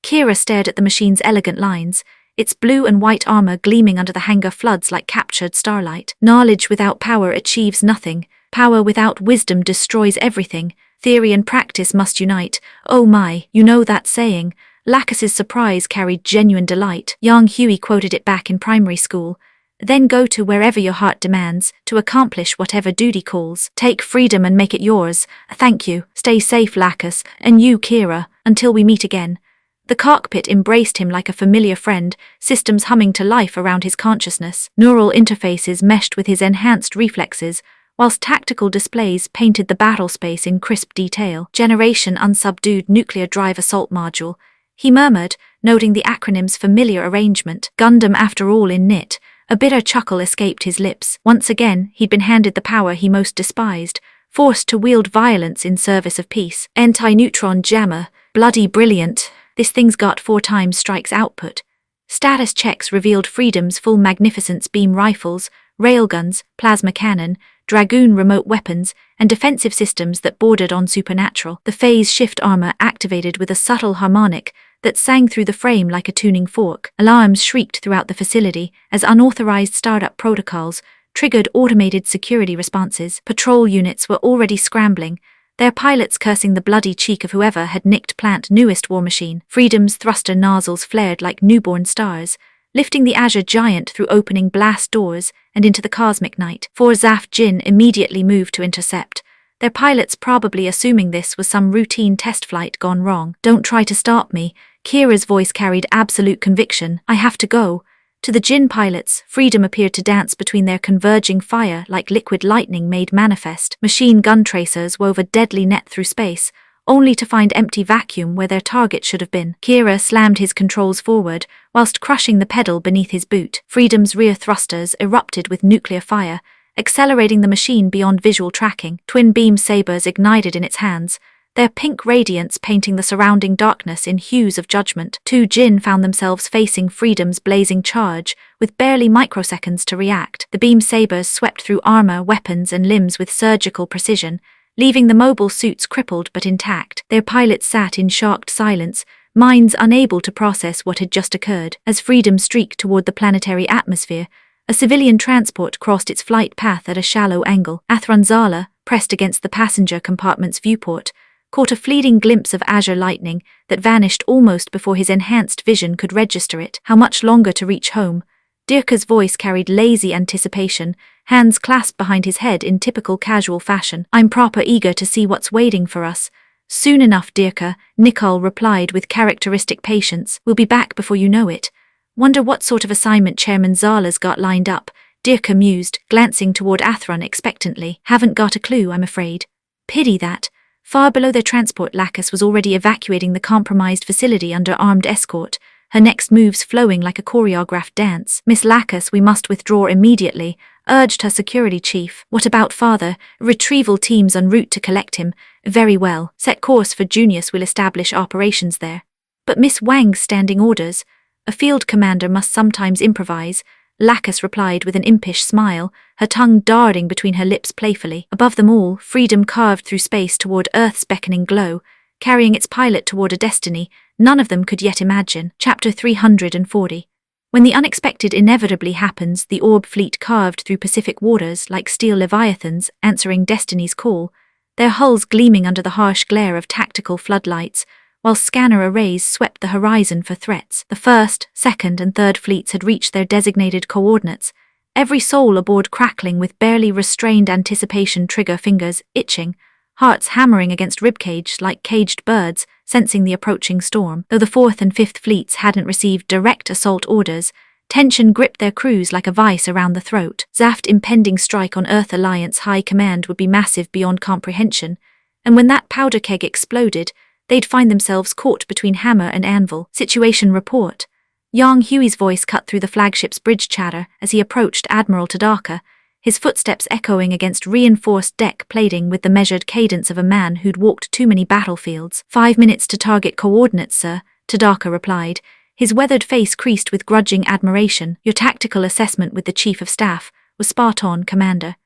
Kira stared at the machine's elegant lines, its blue and white armor gleaming under the hangar floods like captured starlight. Knowledge without power achieves nothing. Power without wisdom destroys everything. Theory and practice must unite. Oh my, you know that saying. Lacus's surprise carried genuine delight. Yang Hui quoted it back in primary school. Then go to wherever your heart demands, to accomplish whatever duty calls. Take freedom and make it yours. Thank you. Stay safe, Lacus, and you, Kira, until we meet again. The cockpit embraced him like a familiar friend, systems humming to life around his consciousness. Neural interfaces meshed with his enhanced reflexes, whilst tactical displays painted the battle space in crisp detail. Generation Unsubdued Nuclear Drive Assault Module, he murmured, noting the acronym's familiar arrangement. Gundam after all in knit. A bitter chuckle escaped his lips. Once again, he'd been handed the power he most despised, forced to wield violence in service of peace. Anti-neutron jammer. Bloody brilliant. This thing's got 4 times strike's output. Status checks revealed Freedom's full magnificence beam rifles, railguns, plasma cannon, Dragoon remote weapons, and defensive systems that bordered on supernatural. The phase shift armor activated with a subtle harmonic that sang through the frame like a tuning fork. Alarms shrieked throughout the facility as unauthorized startup protocols triggered automated security responses. Patrol units were already scrambling, their pilots cursing the bloody cheek of whoever had nicked Plant's newest war machine. Freedom's thruster nozzles flared like newborn stars, lifting the Azure giant through opening blast doors and into the cosmic night. 4 Zaf Jin immediately moved to intercept, their pilots probably assuming this was some routine test flight gone wrong. Don't try to stop me, Kira's voice carried absolute conviction. I have to go. To the Jin pilots, Freedom appeared to dance between their converging fire like liquid lightning made manifest. Machine gun tracers wove a deadly net through space, only to find empty vacuum where their target should have been. Kira slammed his controls forward, whilst crushing the pedal beneath his boot. Freedom's rear thrusters erupted with nuclear fire, accelerating the machine beyond visual tracking. Twin beam sabers ignited in its hands, their pink radiance painting the surrounding darkness in hues of judgment. 2 Jin found themselves facing Freedom's blazing charge, with barely microseconds to react. The beam sabers swept through armor, weapons, and limbs with surgical precision, leaving the mobile suits crippled but intact. Their pilots sat in shocked silence, minds unable to process what had just occurred. As Freedom streaked toward the planetary atmosphere, a civilian transport crossed its flight path at a shallow angle. Athranzala, pressed against the passenger compartment's viewport, caught a fleeting glimpse of azure lightning that vanished almost before his enhanced vision could register it. How much longer to reach home? Dirka's voice carried lazy anticipation, hands clasped behind his head in typical casual fashion. I'm proper eager to see what's waiting for us. Soon enough, Dirka, Nicole replied with characteristic patience. We'll be back before you know it. Wonder what sort of assignment Chairman Zala's got lined up, Dirka mused, glancing toward Athron expectantly. Haven't got a clue, I'm afraid. Pity that. Far below their transport, Lacus was already evacuating the compromised facility under armed escort, her next moves flowing like a choreographed dance. Miss Lacus, we must withdraw immediately, urged her security chief. What about father? Retrieval teams en route to collect him. Very well. Set course for Junius will establish operations there. But Miss Wang's standing orders. A field commander must sometimes improvise, Lacus replied with an impish smile, her tongue darting between her lips playfully. Above them all, Freedom carved through space toward Earth's beckoning glow, carrying its pilot toward a destiny none of them could yet imagine. Chapter 340. When the unexpected inevitably happens, the orb fleet carved through Pacific waters like steel leviathans answering destiny's call, their hulls gleaming under the harsh glare of tactical floodlights, while scanner arrays swept the horizon for threats. The first, second, and third fleets had reached their designated coordinates, every soul aboard crackling with barely restrained anticipation, trigger fingers itching, hearts hammering against ribcage like caged birds, sensing the approaching storm. Though the fourth and fifth fleets hadn't received direct assault orders, tension gripped their crews like a vice around the throat. Zaft's impending strike on Earth Alliance High Command would be massive beyond comprehension, and when that powder keg exploded, they'd find themselves caught between hammer and anvil. Situation report. Yang Hui's voice cut through the flagship's bridge chatter as he approached Admiral Tadaka, his footsteps echoing against reinforced deck plating with the measured cadence of a man who'd walked too many battlefields. 5 minutes to target coordinates, sir, Tadaka replied, his weathered face creased with grudging admiration. Your tactical assessment with the Chief of Staff was spot on, Commander.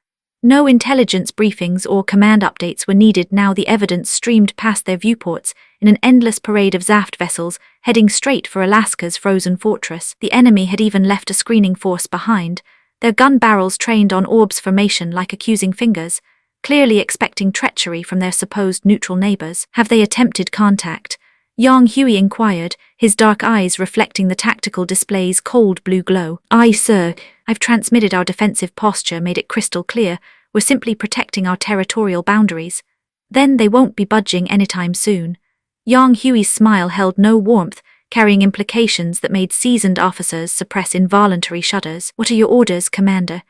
No intelligence briefings or command updates were needed now. The evidence streamed past their viewports in an endless parade of Zaft vessels heading straight for Alaska's frozen fortress. The enemy had even left a screening force behind, their gun barrels trained on orbs formation like accusing fingers, clearly expecting treachery from their supposed neutral neighbors. Have they attempted contact? Yang Hui inquired, his dark eyes reflecting the tactical display's cold blue glow. Aye, sir. I've transmitted our defensive posture, made it crystal clear. We're simply protecting our territorial boundaries. Then they won't be budging anytime soon. Yang Hui's smile held no warmth, carrying implications that made seasoned officers suppress involuntary shudders. What are your orders, Commander?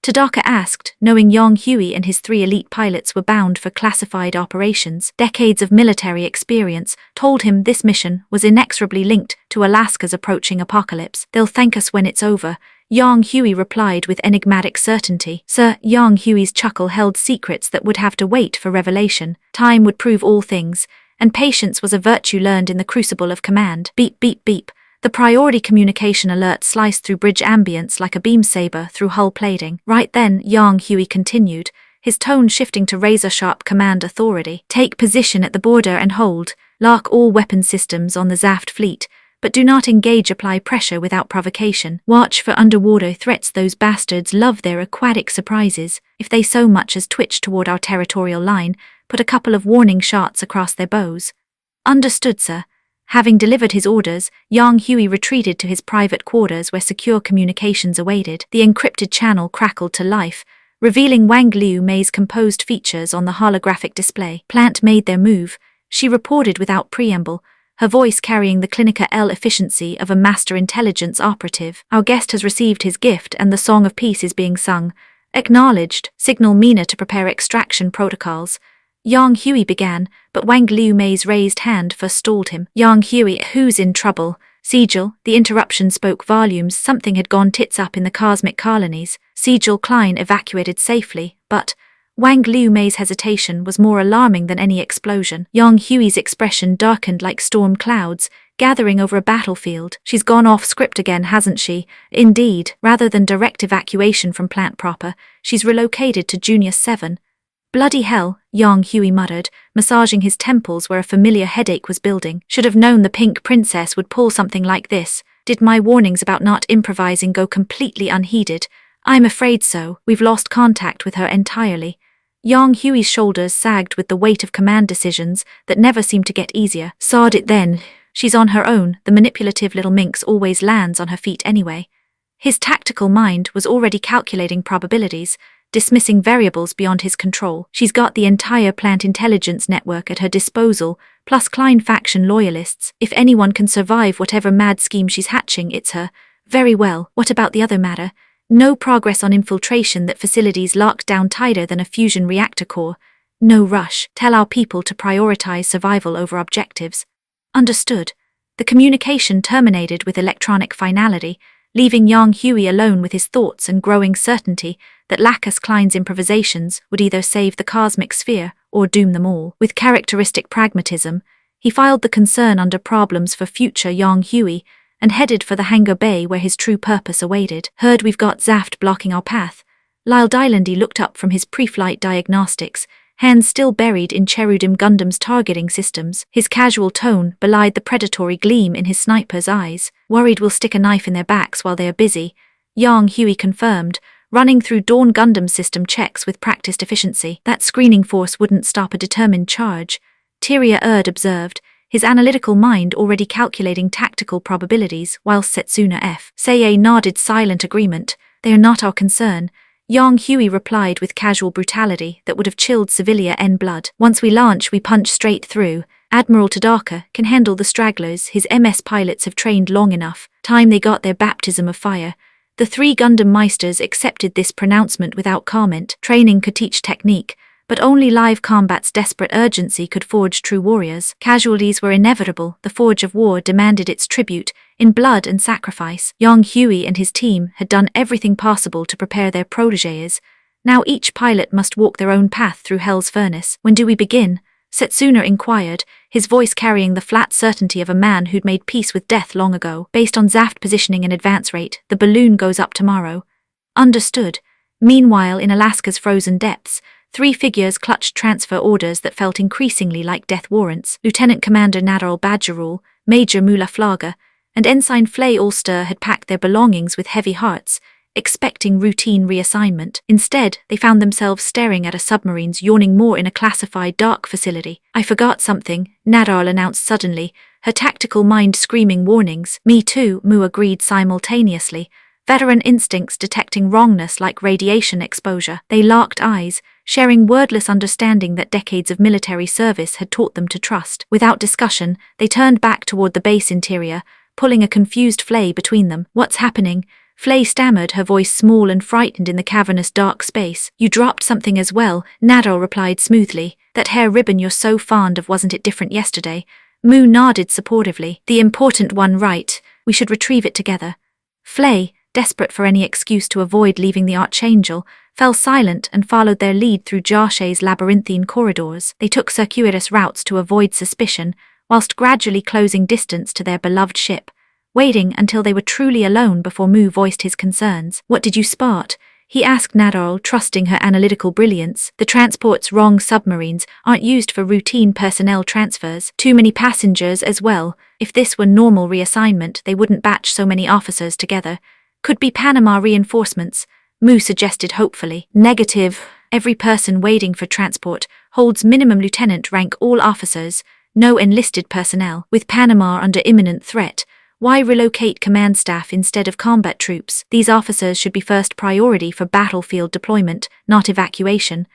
Tadaka asked, knowing Yang Hui and his 3 elite pilots were bound for classified operations. Decades of military experience told him this mission was inexorably linked to Alaska's approaching apocalypse. They'll thank us when it's over, Yang Hui replied with enigmatic certainty. Sir, Yang Hui's chuckle held secrets that would have to wait for revelation. Time would prove all things, and patience was a virtue learned in the crucible of command. Beep, beep, beep. The priority communication alert sliced through bridge ambience like a beam saber through hull plating. Right then, Yang Hui continued, his tone shifting to razor-sharp command authority. Take position at the border and hold. Lock all weapon systems on the Zaft fleet, but do not apply pressure without provocation. Watch for underwater threats. Those bastards love their aquatic surprises. If they so much as twitch toward our territorial line, put a couple of warning shots across their bows. Understood, sir. Having delivered his orders, Yang Hui retreated to his private quarters where secure communications awaited. The encrypted channel crackled to life, revealing Wang Liu Mei's composed features on the holographic display. Plant made their move, she reported without preamble, her voice carrying the clinical efficiency of a master intelligence operative. Our guest has received his gift and the song of peace is being sung. Acknowledged. Signal Mina to prepare extraction protocols. Yang Hui began, but Wang Liu Mei's raised hand first stalled him. Yang Hui, who's in trouble? Sigil, the interruption spoke volumes. Something had gone tits up in the cosmic colonies. Sigil Klein evacuated safely, but Wang Liu Mei's hesitation was more alarming than any explosion. Yang Hui's expression darkened like storm clouds, gathering over a battlefield. She's gone off script again, hasn't she? Indeed, rather than direct evacuation from plant proper, she's relocated to Junior 7. Bloody hell, Yang Hui muttered, massaging his temples where a familiar headache was building. Should have known the Pink Princess would pull something like this. Did my warnings about not improvising go completely unheeded? I'm afraid so. We've lost contact with her entirely. Yang Hui's shoulders sagged with the weight of command decisions that never seemed to get easier. Sod it then. She's on her own. The manipulative little minx always lands on her feet anyway. His tactical mind was already calculating probabilities, dismissing variables beyond his control. She's got the entire plant intelligence network at her disposal, plus Klein faction loyalists. If anyone can survive whatever mad scheme she's hatching, it's her. Very well. What about the other matter? No progress on infiltration. That facility's locked down tighter than a fusion reactor core. No rush. Tell our people to prioritize survival over objectives. Understood. The communication terminated with electronic finality, leaving Yang Hui alone with his thoughts and growing certainty that Lacus Klein's improvisations would either save the cosmic sphere or doom them all. With characteristic pragmatism, he filed the concern under problems for future Yang Hui and headed for the hangar bay where his true purpose awaited. Heard we've got Zaft blocking our path. Lyle Dylandy looked up from his pre-flight diagnostics, hands still buried in Cherudim Gundam's targeting systems. His casual tone belied the predatory gleam in his sniper's eyes. Worried we'll stick a knife in their backs while they are busy, Yang Hui confirmed, running through Dawn Gundam system checks with practiced efficiency. That screening force wouldn't stop a determined charge, Tyria Erd observed, his analytical mind already calculating tactical probabilities, whilst Setsuna F. Seiei nodded silent agreement. They are not our concern. Yang Hui replied with casual brutality that would have chilled Sevilla N blood. Once we launch, we punch straight through. Admiral Tadaka can handle the stragglers. His MS pilots have trained long enough. Time they got their baptism of fire. The 3 Gundam Meisters accepted this pronouncement without comment. Training could teach technique, but only live combat's desperate urgency could forge true warriors. Casualties were inevitable. The forge of war demanded its tribute, in blood and sacrifice. Yang Hui and his team had done everything possible to prepare their protégés. Now each pilot must walk their own path through hell's furnace. When do we begin? Setsuna inquired, his voice carrying the flat certainty of a man who'd made peace with death long ago. Based on Zaft positioning and advance rate, the balloon goes up tomorrow. Understood. Meanwhile, in Alaska's frozen depths, 3 figures clutched transfer orders that felt increasingly like death warrants. Lieutenant Commander Nadal Badgerul, Major Mula Flaga, and Ensign Flay Ulster had packed their belongings with heavy hearts, expecting routine reassignment. Instead, they found themselves staring at a submarine's yawning maw in a classified dark facility. I forgot something, Nadal announced suddenly, her tactical mind screaming warnings. Me too, Mu agreed simultaneously, veteran instincts detecting wrongness like radiation exposure. They locked eyes, sharing wordless understanding that decades of military service had taught them to trust. Without discussion, they turned back toward the base interior, pulling a confused Flay between them. What's happening? Flay stammered, her voice small and frightened in the cavernous dark space. You dropped something as well, Nadal replied smoothly. That hair ribbon you're so fond of, wasn't it different yesterday? Mu nodded supportively. The important one, right? We should retrieve it together. Flay, desperate for any excuse to avoid leaving the Archangel, fell silent and followed their lead through Jarche's labyrinthine corridors. They took circuitous routes to avoid suspicion, whilst gradually closing distance to their beloved ship, waiting until they were truly alone before Mu voiced his concerns. What did you spot? He asked Nadal, trusting her analytical brilliance. The transport's wrong submarines aren't used for routine personnel transfers. Too many passengers as well. If this were normal reassignment, they wouldn't batch so many officers together. Could be Panama reinforcements, Mu suggested hopefully. Negative. Every person waiting for transport holds minimum lieutenant rank. All officers, no enlisted personnel. With Panama under imminent threat, why relocate command staff instead of combat troops? These officers should be first priority for battlefield deployment, not evacuation.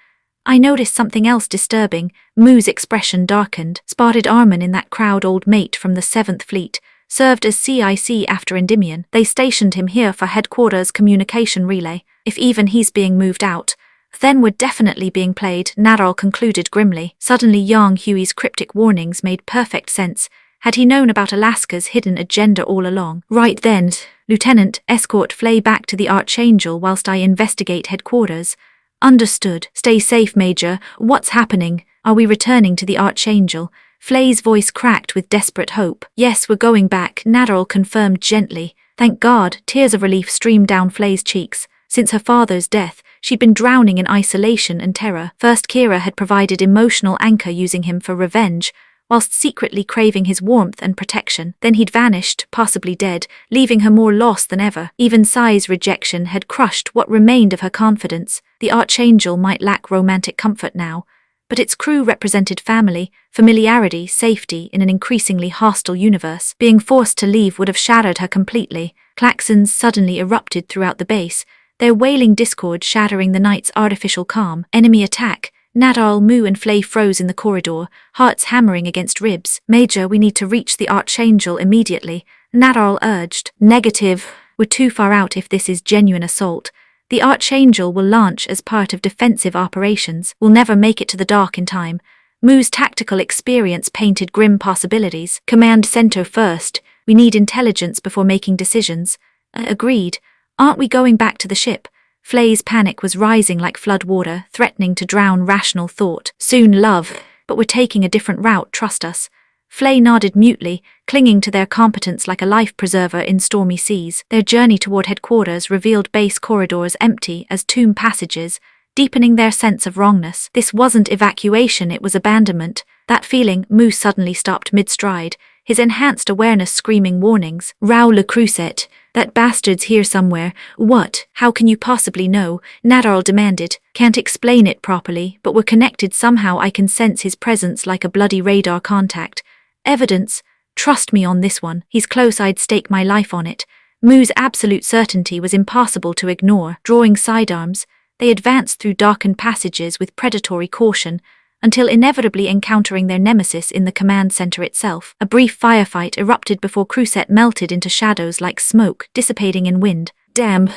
I noticed something else disturbing. Mu's expression darkened. Spotted Armin in that crowd. Old mate from the 7th Fleet. Served as CIC after Endymion. They stationed him here for headquarters communication relay. If even he's being moved out, then we're definitely being played, Nadal concluded grimly. Suddenly Yang Huey's cryptic warnings made perfect sense. Had he known about Alaska's hidden agenda all along? Right then, Lieutenant, escort Flay back to the Archangel whilst I investigate headquarters. Understood. Stay safe, Major. What's happening? Are we returning to the Archangel? Flay's voice cracked with desperate hope. Yes, we're going back, Nadal confirmed gently. Thank God. Tears of relief streamed down Flay's cheeks. Since her father's death, she'd been drowning in isolation and terror. First, Kira had provided emotional anchor, using him for revenge, whilst secretly craving his warmth and protection. Then he'd vanished, possibly dead, leaving her more lost than ever. Even Sai's rejection had crushed what remained of her confidence. The Archangel might lack romantic comfort now, but its crew represented family, familiarity, safety in an increasingly hostile universe. Being forced to leave would have shattered her completely. Klaxons suddenly erupted throughout the base, their wailing discord shattering the night's artificial calm. Enemy attack. Nadal, Mu and Flay froze in the corridor, hearts hammering against ribs. Major, we need to reach the Archangel immediately, Nadal urged. Negative. We're too far out if this is genuine assault. The Archangel will launch as part of defensive operations. We'll never make it to the dock in time. Mu's tactical experience painted grim possibilities. Command center first. We need intelligence before making decisions. Agreed. Aren't we going back to the ship? Flay's panic was rising like flood water, threatening to drown rational thought. Soon, love, but we're taking a different route, trust us. Flay nodded mutely, clinging to their competence like a life preserver in stormy seas. Their journey toward headquarters revealed base corridors empty as tomb passages, deepening their sense of wrongness. This wasn't evacuation, it was abandonment. That feeling, Mu suddenly stopped mid-stride, his enhanced awareness screaming warnings. Raoul Le Creuset, that bastard's here somewhere. What? How can you possibly know? Nadal demanded. Can't explain it properly, but we're connected somehow. I can sense his presence like a bloody radar contact. Evidence. Trust me on this one. He's close, I'd stake my life on it. Mu's absolute certainty was impossible to ignore. Drawing sidearms, they advanced through darkened passages with predatory caution, until inevitably encountering their nemesis in the command center itself. A brief firefight erupted before Creuset melted into shadows like smoke, dissipating in wind. Damn.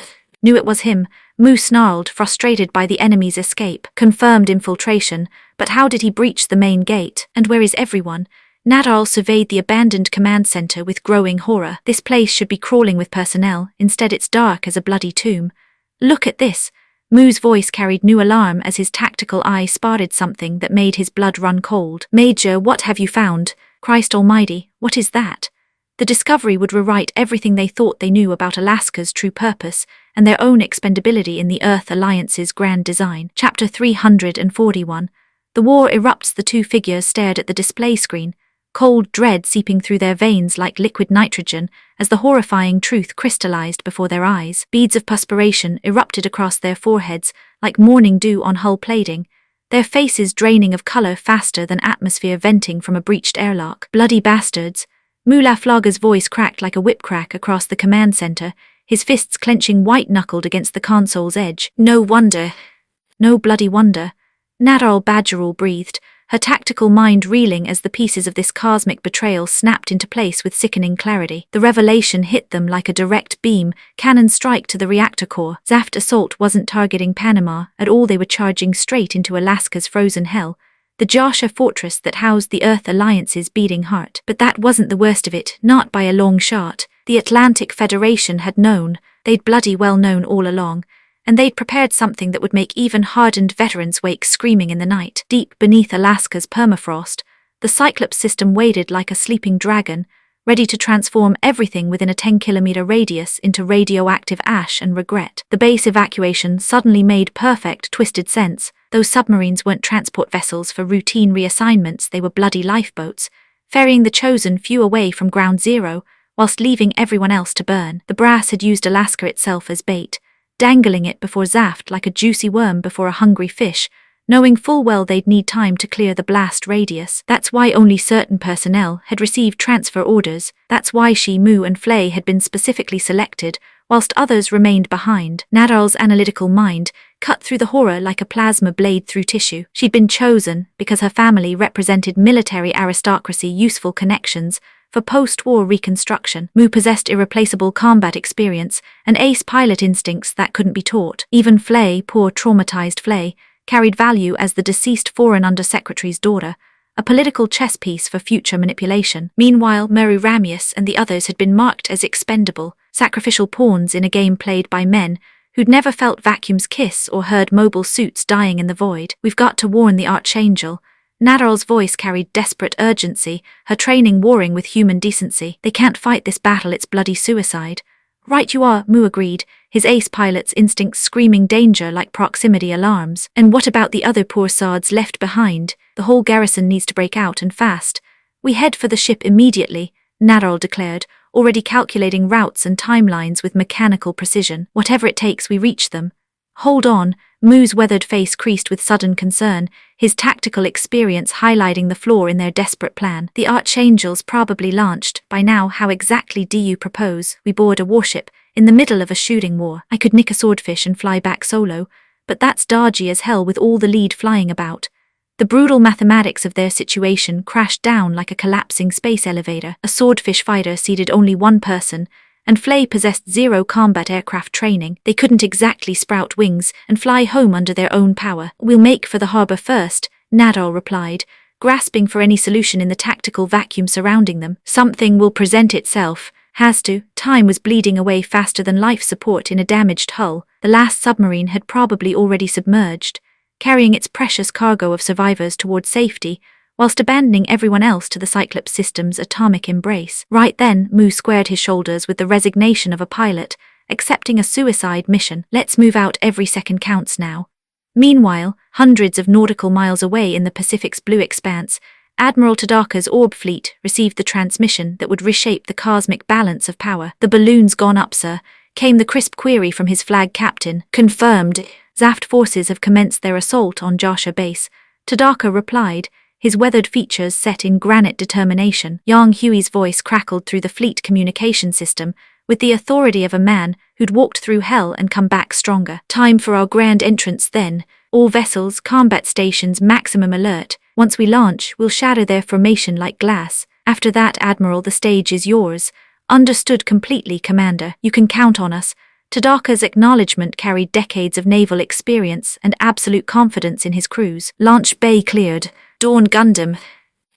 Knew it was him. Mu snarled, frustrated by the enemy's escape. Confirmed infiltration, but how did he breach the main gate? And where is everyone? Nadal surveyed the abandoned command center with growing horror. This place should be crawling with personnel, instead it's dark as a bloody tomb. Look at this. Mu's voice carried new alarm as his tactical eye spotted something that made his blood run cold. Major, what have you found? Christ almighty, what is that? The discovery would rewrite everything they thought they knew about Alaska's true purpose and their own expendability in the Earth Alliance's grand design. Chapter 341. The war erupts. The two figures stared at the display screen, cold dread seeping through their veins like liquid nitrogen as the horrifying truth crystallized before their eyes. Beads of perspiration erupted across their foreheads like morning dew on hull plating, their faces draining of color faster than atmosphere venting from a breached airlock. Bloody bastards. Mu Laflaga's voice cracked like a whip crack across the command center, his fists clenching white-knuckled against the console's edge. No wonder. No bloody wonder. Nadal Badgerall breathed, her tactical mind reeling as the pieces of this cosmic betrayal snapped into place with sickening clarity. The revelation hit them like a direct beam, cannon strike to the reactor core. Zaft assault wasn't targeting Panama at all, they were charging straight into Alaska's frozen hell, the Joshua fortress that housed the Earth Alliance's beating heart. But that wasn't the worst of it, not by a long shot. The Atlantic Federation had known, they'd bloody well known all along, and they'd prepared something that would make even hardened veterans wake screaming in the night. Deep beneath Alaska's permafrost, the Cyclops system waited like a sleeping dragon, ready to transform everything within a 10-kilometer radius into radioactive ash and regret. The base evacuation suddenly made perfect, twisted sense. Those submarines weren't transport vessels for routine reassignments, they were bloody lifeboats, ferrying the chosen few away from ground zero, whilst leaving everyone else to burn. The brass had used Alaska itself as bait, dangling it before Zaft like a juicy worm before a hungry fish, knowing full well they'd need time to clear the blast radius. That's why only certain personnel had received transfer orders, that's why Shi, Mu and Flay had been specifically selected, whilst others remained behind. Nadarl's analytical mind cut through the horror like a plasma blade through tissue. She'd been chosen because her family represented military aristocracy, useful connections for post-war reconstruction. Mu possessed irreplaceable combat experience and ace pilot instincts that couldn't be taught. Even Flay, poor traumatized Flay, carried value as the deceased foreign undersecretary's daughter, a political chess piece for future manipulation. Meanwhile, Meru Ramius and the others had been marked as expendable, sacrificial pawns in a game played by men who'd never felt vacuum's kiss or heard mobile suits dying in the void. We've got to warn the Archangel. Nadarl's voice carried desperate urgency, her training warring with human decency. They can't fight this battle, it's bloody suicide. Right you are, Mu agreed, his ace pilot's instincts screaming danger like proximity alarms. And what about the other poor sods left behind? The whole garrison needs to break out and fast. We head for the ship immediately, Nadarl declared, already calculating routes and timelines with mechanical precision. Whatever it takes, we reach them. Hold on, Mu's weathered face creased with sudden concern, his tactical experience highlighting the flaw in their desperate plan. The Archangels probably launched. By now, how exactly do you propose? We board a warship, in the middle of a shooting war. I could nick a swordfish and fly back solo, but that's dodgy as hell with all the lead flying about. The brutal mathematics of their situation crashed down like a collapsing space elevator. A swordfish fighter seated only one person, and Flay possessed zero combat aircraft training. They couldn't exactly sprout wings and fly home under their own power. We'll make for the harbour first, Nadarl replied, grasping for any solution in the tactical vacuum surrounding them. Something will present itself. Has to. Time was bleeding away faster than life support in a damaged hull. The last submarine had probably already submerged, carrying its precious cargo of survivors toward safety, whilst abandoning everyone else to the Cyclops system's atomic embrace. Right then, Mu squared his shoulders with the resignation of a pilot, accepting a suicide mission. Let's move out, every second counts now. Meanwhile, hundreds of nautical miles away in the Pacific's blue expanse, Admiral Tadaka's orb fleet received the transmission that would reshape the cosmic balance of power. The balloon's gone up, sir, came the crisp query from his flag captain. Confirmed. Zaft forces have commenced their assault on Joshua base, Tadaka replied, his weathered features set in granite determination. Yang Hui's voice crackled through the fleet communication system, with the authority of a man who'd walked through hell and come back stronger. Time for our grand entrance then. All vessels, combat stations, maximum alert. Once we launch, we'll shatter their formation like glass. After that, Admiral, the stage is yours. Understood completely, Commander. You can count on us. Tadaka's acknowledgement carried decades of naval experience and absolute confidence in his crews. Launch bay cleared. Dawn Gundam.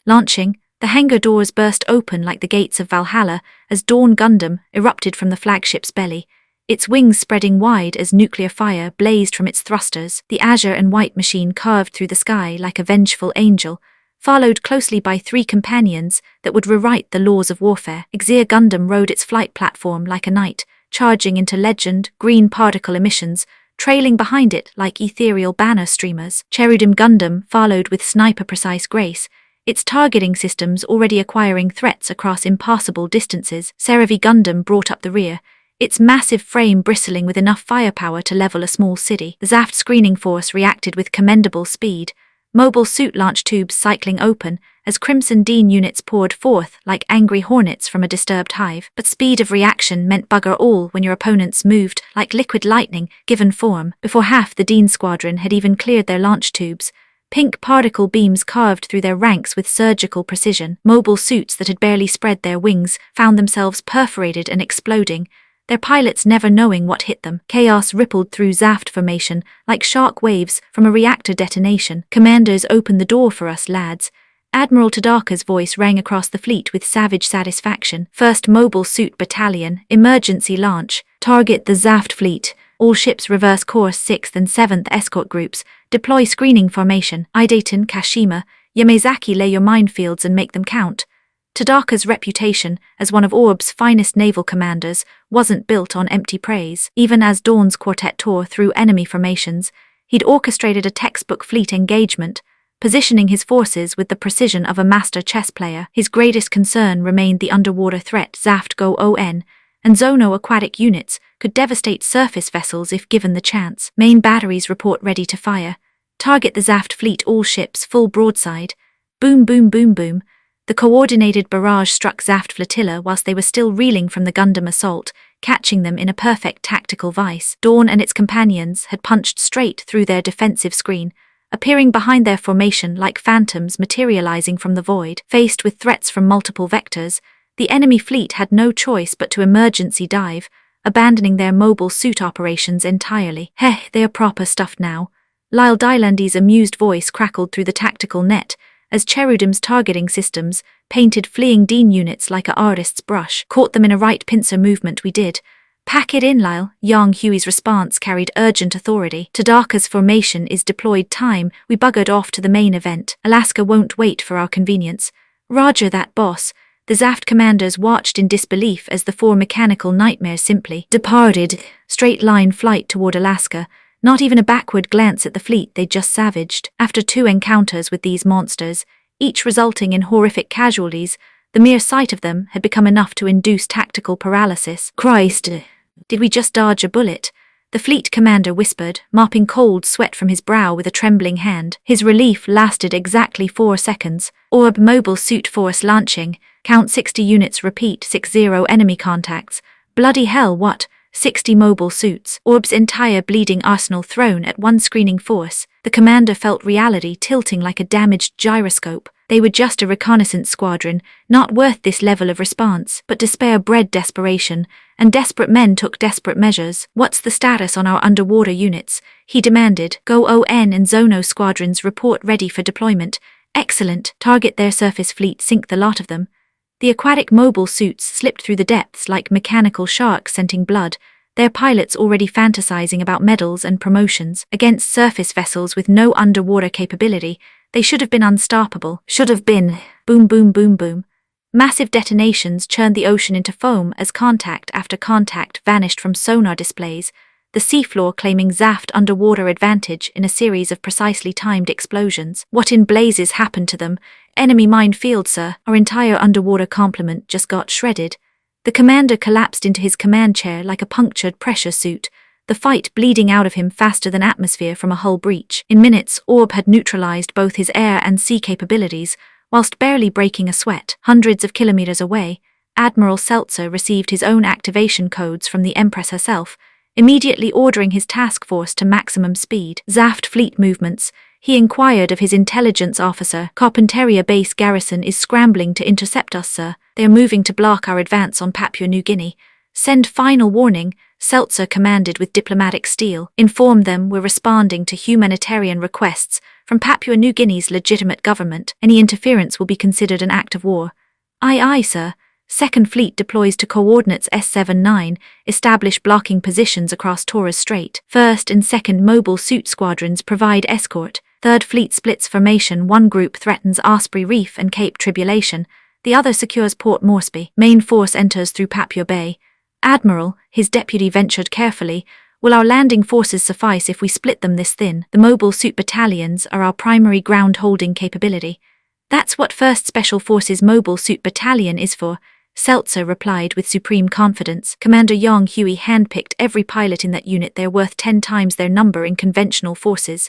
Launching, the hangar doors burst open like the gates of Valhalla as Dawn Gundam erupted from the flagship's belly, its wings spreading wide as nuclear fire blazed from its thrusters. The azure and white machine carved through the sky like a vengeful angel, followed closely by three companions that would rewrite the laws of warfare. Exir Gundam rode its flight platform like a knight, charging into legend, green particle emissions, trailing behind it like ethereal banner streamers. Cherudim Gundam followed with sniper-precise grace, its targeting systems already acquiring threats across impassable distances. Seravi Gundam brought up the rear, its massive frame bristling with enough firepower to level a small city. The Zaft screening force reacted with commendable speed, mobile suit launch tubes cycling open as Crimson Dean units poured forth like angry hornets from a disturbed hive. But speed of reaction meant bugger all when your opponents moved like liquid lightning given form. Before half the Dean squadron had even cleared their launch tubes, Pink particle beams carved through their ranks with surgical precision. Mobile suits that had barely spread their wings found themselves perforated and exploding, their pilots never knowing what hit them. Chaos rippled through Zaft formation like shark waves from a reactor detonation. "Commanders, open the door for us, lads." Admiral Tadaka's voice rang across the fleet with savage satisfaction. "First Mobile Suit Battalion, emergency launch. Target the Zaft fleet. All ships reverse course 6th and 7th escort groups. Deploy screening formation. Idaten, Kashima, Yamazaki, lay your minefields and make them count." Tadaka's reputation as one of Orb's finest naval commanders wasn't built on empty praise. Even as Dawn's quartet tore through enemy formations, he'd orchestrated a textbook fleet engagement, positioning his forces with the precision of a master chess player. His greatest concern remained the underwater threat. Zaft Go On and Zono aquatic units could devastate surface vessels if given the chance. Main batteries report ready to fire. Target the Zaft fleet, all ships full broadside. Boom, boom, boom, boom. The coordinated barrage struck Zaft flotilla whilst they were still reeling from the Gundam assault, catching them in a perfect tactical vice. Dawn and its companions had punched straight through their defensive screen, appearing behind their formation like phantoms materializing from the void. Faced with threats from multiple vectors, the enemy fleet had no choice but to emergency dive, abandoning their mobile suit operations entirely. "Heh, they are proper stuffed now." Lyle Dylandy's amused voice crackled through the tactical net as Cherudim's targeting systems painted fleeing Dean units like an artist's brush. "Caught them in a right pincer movement, we did." "Pack it in, Lyle." Yang Huey's response carried urgent authority. "Tadaka's formation is deployed time. We buggered off to the main event. Alaska won't wait for our convenience." "Roger that, boss." The Zaft commanders watched in disbelief as the 4 mechanical nightmares simply departed, straight-line flight toward Alaska, not even a backward glance at the fleet they'd just savaged. After 2 encounters with these monsters, each resulting in horrific casualties, the mere sight of them had become enough to induce tactical paralysis. "Christ, did we just dodge a bullet?" the fleet commander whispered, mopping cold sweat from his brow with a trembling hand. His relief lasted exactly 4 seconds. "Orb mobile suit force launching. Count 60 units, repeat 60 enemy contacts." "Bloody hell, what?" 60 mobile suits. Orb's entire bleeding arsenal thrown at one screening force. The commander felt reality tilting like a damaged gyroscope. They were just a reconnaissance squadron, not worth this level of response. But despair bred desperation, and desperate men took desperate measures. "What's the status on our underwater units?" he demanded. "Go On and Zono squadrons report ready for deployment." "Excellent. Target their surface fleet, sink the lot of them." The aquatic mobile suits slipped through the depths like mechanical sharks scenting blood, their pilots already fantasizing about medals and promotions. Against surface vessels with no underwater capability, they should have been unstoppable. Should have been. Boom, boom, boom, boom. Massive detonations churned the ocean into foam as contact after contact vanished from sonar displays, the seafloor claiming Zaft underwater advantage in a series of precisely timed explosions. "What in blazes happened to them?" "Enemy minefield, sir. Our entire underwater complement just got shredded." The commander collapsed into his command chair like a punctured pressure suit, the fight bleeding out of him faster than atmosphere from a hull breach. In minutes, Orb had neutralized both his air and sea capabilities, whilst barely breaking a sweat. Hundreds of kilometers away, Admiral Seltzer received his own activation codes from the Empress herself, immediately ordering his task force to maximum speed. "Zaft fleet movements," he inquired of his intelligence officer. "Carpentaria base garrison is scrambling to intercept us, sir. They are moving to block our advance on Papua New Guinea." "Send final warning," Seltzer commanded with diplomatic steel. "Inform them we're responding to humanitarian requests from Papua New Guinea's legitimate government. Any interference will be considered an act of war." "Aye, aye, sir." Second Fleet deploys to coordinates S79, establish blocking positions across Torres Strait. First and Second Mobile Suit Squadrons provide escort. Third Fleet splits formation. One group threatens Osprey Reef and Cape Tribulation, the other secures Port Moresby. Main force enters through Papua Bay. "Admiral," his deputy ventured carefully, "will our landing forces suffice if we split them this thin? The Mobile Suit Battalions are our primary ground-holding capability." "That's what 1st Special Forces Mobile Suit Battalion is for," Seltzer replied with supreme confidence. Commander Yang Huey handpicked every pilot in that unit. They're worth 10 times their number in conventional forces.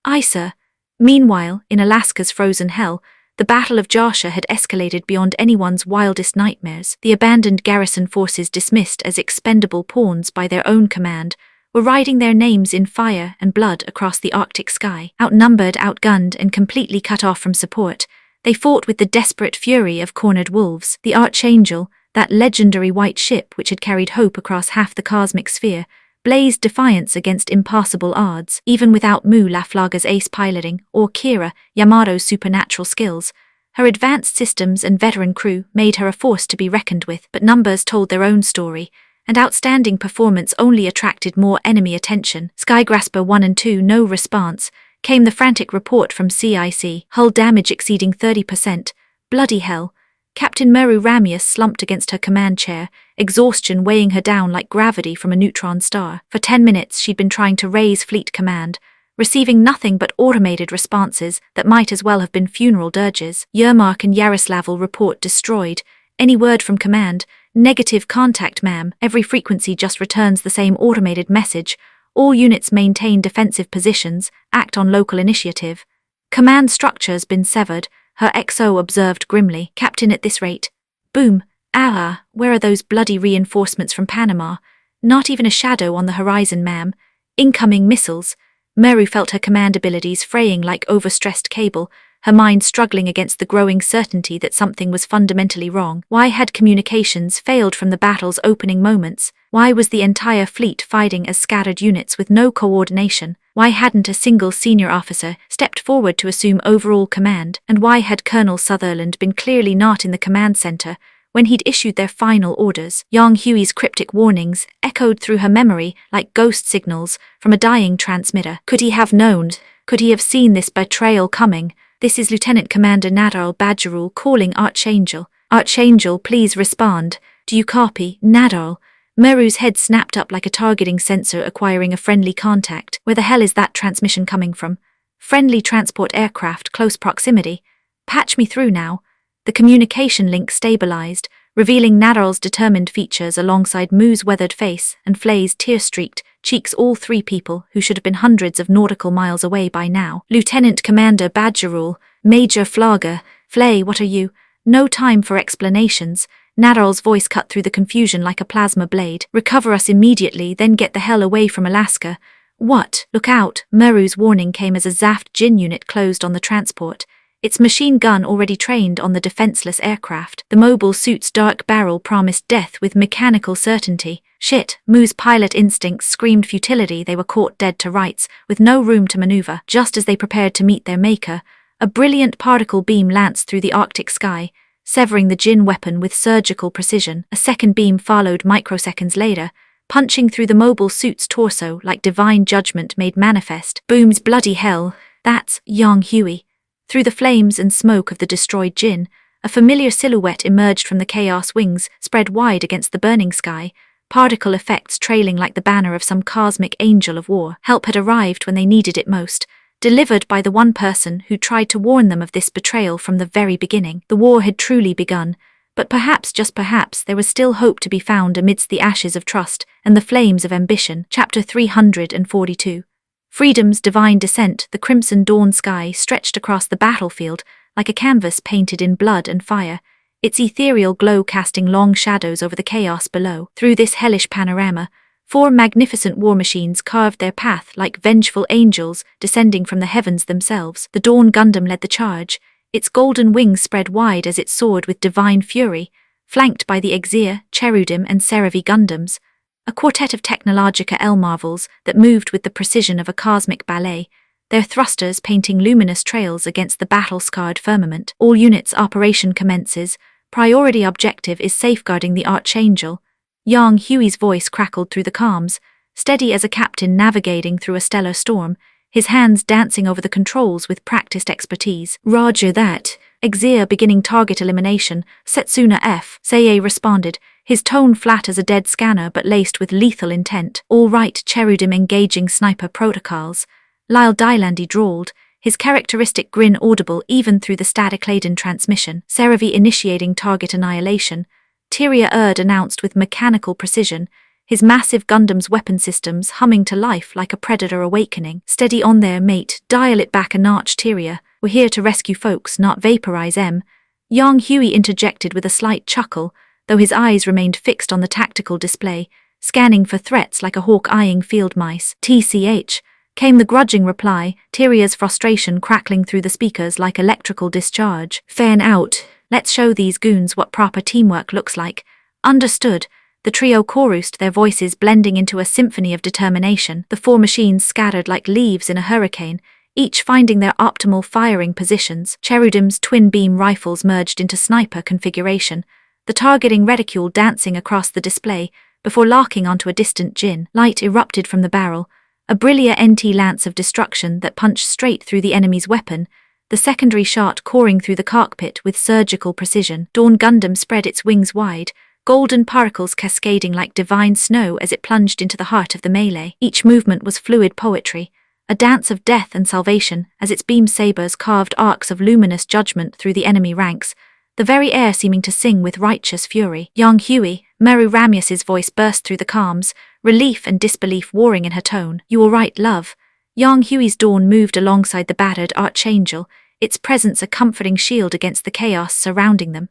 "Aye, sir." Meanwhile, in Alaska's frozen hell, the Battle of Joshua had escalated beyond anyone's wildest nightmares. The abandoned garrison forces dismissed as expendable pawns by their own command were writing their names in fire and blood across the Arctic sky. Outnumbered, outgunned, and completely cut off from support, they fought with the desperate fury of cornered wolves. The Archangel, that legendary white ship which had carried hope across half the cosmic sphere, blazed defiance against impassable odds. Even without Mu Laflaga's ace piloting or Kira Yamato's supernatural skills, her advanced systems and veteran crew made her a force to be reckoned with. But numbers told their own story, and outstanding performance only attracted more enemy attention. Skygrasper 1 and 2, no response. Came the frantic report from CIC, hull damage exceeding 30%. Bloody hell. Captain Meru Ramius slumped against her command chair, exhaustion weighing her down like gravity from a neutron star. For 10 minutes she'd been trying to raise fleet command, receiving nothing but automated responses that might as well have been funeral dirges. Yermak and Yaroslavl report destroyed. Any word from command? Negative contact, ma'am. Every frequency just returns the same automated message. All units maintain defensive positions, act on local initiative. Command structure's been severed, her XO observed grimly. Captain, at this rate. Boom. Ah, where are those bloody reinforcements from Panama? Not even a shadow on the horizon, ma'am. Incoming missiles. Meru felt her command abilities fraying like overstressed cable, her mind struggling against the growing certainty that something was fundamentally wrong. Why had communications failed from the battle's opening moments? Why was the entire fleet fighting as scattered units with no coordination? Why hadn't a single senior officer stepped forward to assume overall command? And why had Colonel Sutherland been clearly not in the command center when he'd issued their final orders? Yang Hui's cryptic warnings echoed through her memory like ghost signals from a dying transmitter. Could he have known? Could he have seen this betrayal coming? This is Lieutenant Commander Nadal Badgerul calling Archangel. Archangel, please respond. Do you copy, Nadal? Meru's head snapped up like a targeting sensor acquiring a friendly contact. Where the hell is that transmission coming from? Friendly transport aircraft, close proximity. Patch me through now. The communication link stabilized, revealing Nadal's determined features alongside Mu's weathered face and Flay's tear-streaked cheeks, all three people who should have been hundreds of nautical miles away by now. Lieutenant Commander Badgerul, Major Flagger, Flay, what are you? No time for explanations. Nadal's voice cut through the confusion like a plasma blade. Recover us immediately, then get the hell away from Alaska. What? Look out. Meru's warning came as a Zaft Jin unit closed on the transport, its machine gun already trained on the defenseless aircraft. The mobile suit's dark barrel promised death with mechanical certainty. Shit, Mu's pilot instincts screamed futility. They were caught dead to rights, with no room to maneuver. Just as they prepared to meet their maker, a brilliant particle beam lanced through the Arctic sky, severing the Jin weapon with surgical precision. A second beam followed microseconds later, punching through the mobile suit's torso like divine judgment made manifest. Boom's bloody hell. That's Yang Hui. Through the flames and smoke of the destroyed Jin, a familiar silhouette emerged from the chaos wings spread wide against the burning sky, particle effects trailing like the banner of some cosmic angel of war. Help had arrived when they needed it most, delivered by the one person who tried to warn them of this betrayal from the very beginning. The war had truly begun, but perhaps, just perhaps, there was still hope to be found amidst the ashes of trust and the flames of ambition. Chapter 342. Freedom's divine descent. The crimson dawn sky stretched across the battlefield like a canvas painted in blood and fire, its ethereal glow casting long shadows over the chaos below. Through this hellish panorama, 4 magnificent war machines carved their path like vengeful angels descending from the heavens themselves. The Dawn Gundam led the charge, its golden wings spread wide as it soared with divine fury, flanked by the Exia, Cherudim, and Seravi Gundams, a quartet of Technologica L marvels that moved with the precision of a cosmic ballet, their thrusters painting luminous trails against the battle-scarred firmament. All units, operation commences. Priority objective is safeguarding the Archangel. Yang Hui's voice crackled through the calms, steady as a captain navigating through a stellar storm, his hands dancing over the controls with practiced expertise. Roger that. Exia beginning target elimination. Setsuna F. Seiei responded, his tone flat as a dead scanner but laced with lethal intent. All right, Cherudim engaging sniper protocols. Lyle Dylandi drawled, his characteristic grin audible even through the static-laden transmission. Seravi initiating target annihilation. Tyria Erd announced with mechanical precision, his massive Gundam's weapon systems humming to life like a predator awakening. Steady on there, mate, dial it back a notch, Tyria. We're here to rescue folks, not vaporize em. Yang Hui interjected with a slight chuckle, though his eyes remained fixed on the tactical display, scanning for threats like a hawk eyeing field mice. TCH, came the grudging reply, Tyria's frustration crackling through the speakers like electrical discharge. Fan out. Let's show these goons what proper teamwork looks like. Understood. The trio chorused, their voices blending into a symphony of determination. The four machines scattered like leaves in a hurricane, each finding their optimal firing positions. Cherudim's twin-beam rifles merged into sniper configuration, the targeting reticule dancing across the display before locking onto a distant Jin. Light erupted from the barrel, a brilliant NT lance of destruction that punched straight through the enemy's weapon, the secondary shot coursing through the cockpit with surgical precision. Dawn Gundam spread its wings wide, golden particles cascading like divine snow as it plunged into the heart of the melee. Each movement was fluid poetry, a dance of death and salvation as its beam sabers carved arcs of luminous judgment through the enemy ranks, the very air seeming to sing with righteous fury. Young Huey, Meru Ramius's voice burst through the calms, relief and disbelief warring in her tone. You all right, love? Young Huey's Dawn moved alongside the battered archangel, its presence a comforting shield against the chaos surrounding them.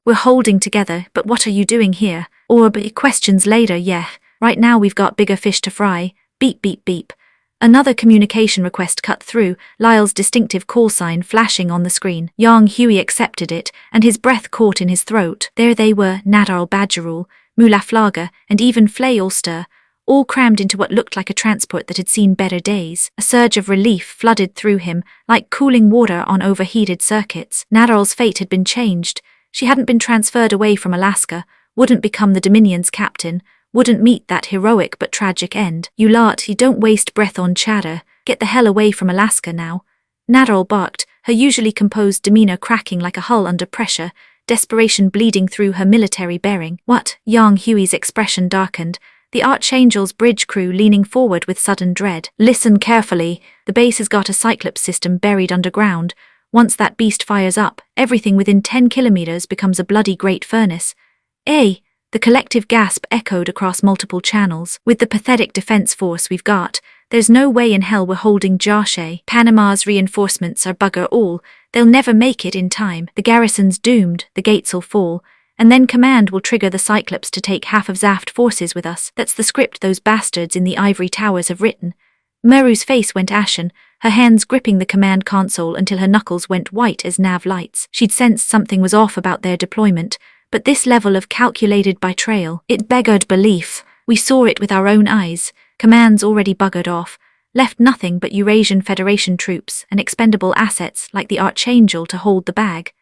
We're holding together, but what are you doing here? Or questions later, yeah. Right now we've got bigger fish to fry. Beep beep beep. Another communication request cut through, Lyle's distinctive call sign flashing on the screen. Young Huey accepted it, and his breath caught in his throat. There they were, Nadarl Badgerul, Mulaflaga, and even Flay Ulster, all crammed into what looked like a transport that had seen better days. A surge of relief flooded through him, like cooling water on overheated circuits. Nadarl's fate had been changed. She hadn't been transferred away from Alaska, wouldn't become the Dominion's captain, wouldn't meet that heroic but tragic end. You don't waste breath on chatter. Get the hell away from Alaska now. Nadarl barked, her usually composed demeanor cracking like a hull under pressure, desperation bleeding through her military bearing. What? Young Huey's expression darkened, the Archangel's bridge crew leaning forward with sudden dread. Listen carefully. The base has got a Cyclops system buried underground. Once that beast fires up, everything within 10 kilometers becomes a bloody great furnace. The collective gasp echoed across multiple channels. With the pathetic defense force we've got, there's no way in hell we're holding Joshe. Panama's reinforcements are bugger all. They'll never make it in time. The garrison's doomed, the gates'll fall, and then command will trigger the Cyclops to take half of Zaft forces with us. That's the script those bastards in the ivory towers have written. Meru's face went ashen, her hands gripping the command console until her knuckles went white as nav lights. She'd sensed something was off about their deployment, but this level of calculated betrayal, it beggared belief. We saw it with our own eyes. Commands already buggered off, left nothing but Eurasian Federation troops and expendable assets like the Archangel to hold the bag.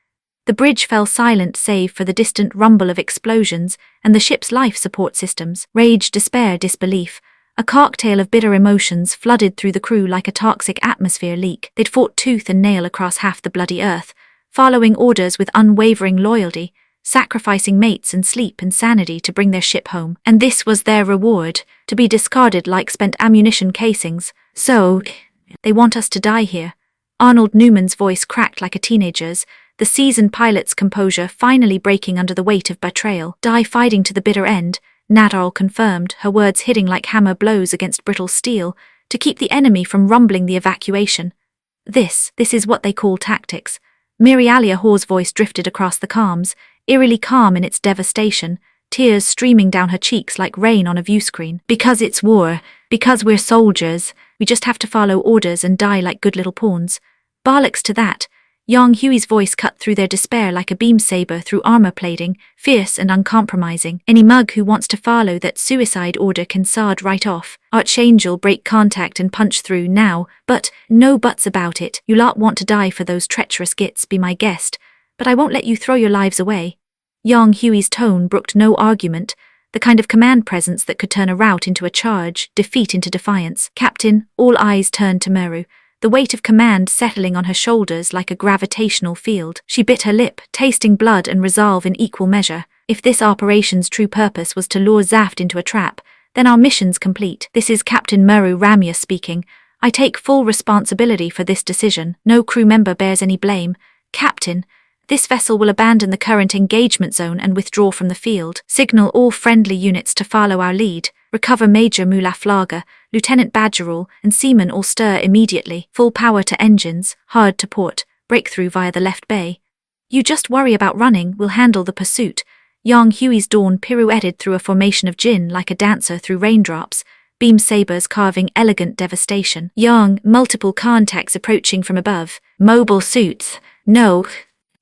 The bridge fell silent save for the distant rumble of explosions and the ship's life support systems. Rage, despair, disbelief. A cocktail of bitter emotions flooded through the crew like a toxic atmosphere leak. They'd fought tooth and nail across half the bloody earth, following orders with unwavering loyalty, sacrificing mates and sleep and sanity to bring their ship home. And this was their reward, to be discarded like spent ammunition casings. So, they want us to die here. Arnold Newman's voice cracked like a teenager's, the seasoned pilot's composure finally breaking under the weight of betrayal. Die fighting to the bitter end, Nadarl confirmed, her words hitting like hammer blows against brittle steel, to keep the enemy from rumbling the evacuation. This is what they call tactics. Mirialia Hoare's voice drifted across the calms, eerily calm in its devastation, tears streaming down her cheeks like rain on a viewscreen. Because it's war, because we're soldiers, we just have to follow orders and die like good little pawns. Bollocks to that. Young Huey's voice cut through their despair like a beam saber through armor plating, fierce and uncompromising. Any mug who wants to follow that suicide order can sod right off. Archangel, break contact and punch through now, but no buts about it. You lot want to die for those treacherous gits, be my guest, but I won't let you throw your lives away. Young Huey's tone brooked no argument, the kind of command presence that could turn a rout into a charge, defeat into defiance. Captain, all eyes turned to Meru, the weight of command settling on her shoulders like a gravitational field. She bit her lip, tasting blood and resolve in equal measure. If this operation's true purpose was to lure Zaft into a trap, then our mission's complete. This is Captain Meru Ramius speaking. I take full responsibility for this decision. No crew member bears any blame. Captain, this vessel will abandon the current engagement zone and withdraw from the field. Signal all friendly units to follow our lead. Recover Major Mulaflaga, Lieutenant Badgerall, and Seaman all stir immediately. Full power to engines, hard to port, breakthrough via the left bay. You just worry about running, we'll handle the pursuit. Yang Hui's dawn pirouetted through a formation of Jin like a dancer through raindrops, beam sabers carving elegant devastation. Yang, multiple contacts approaching from above. Mobile suits. No.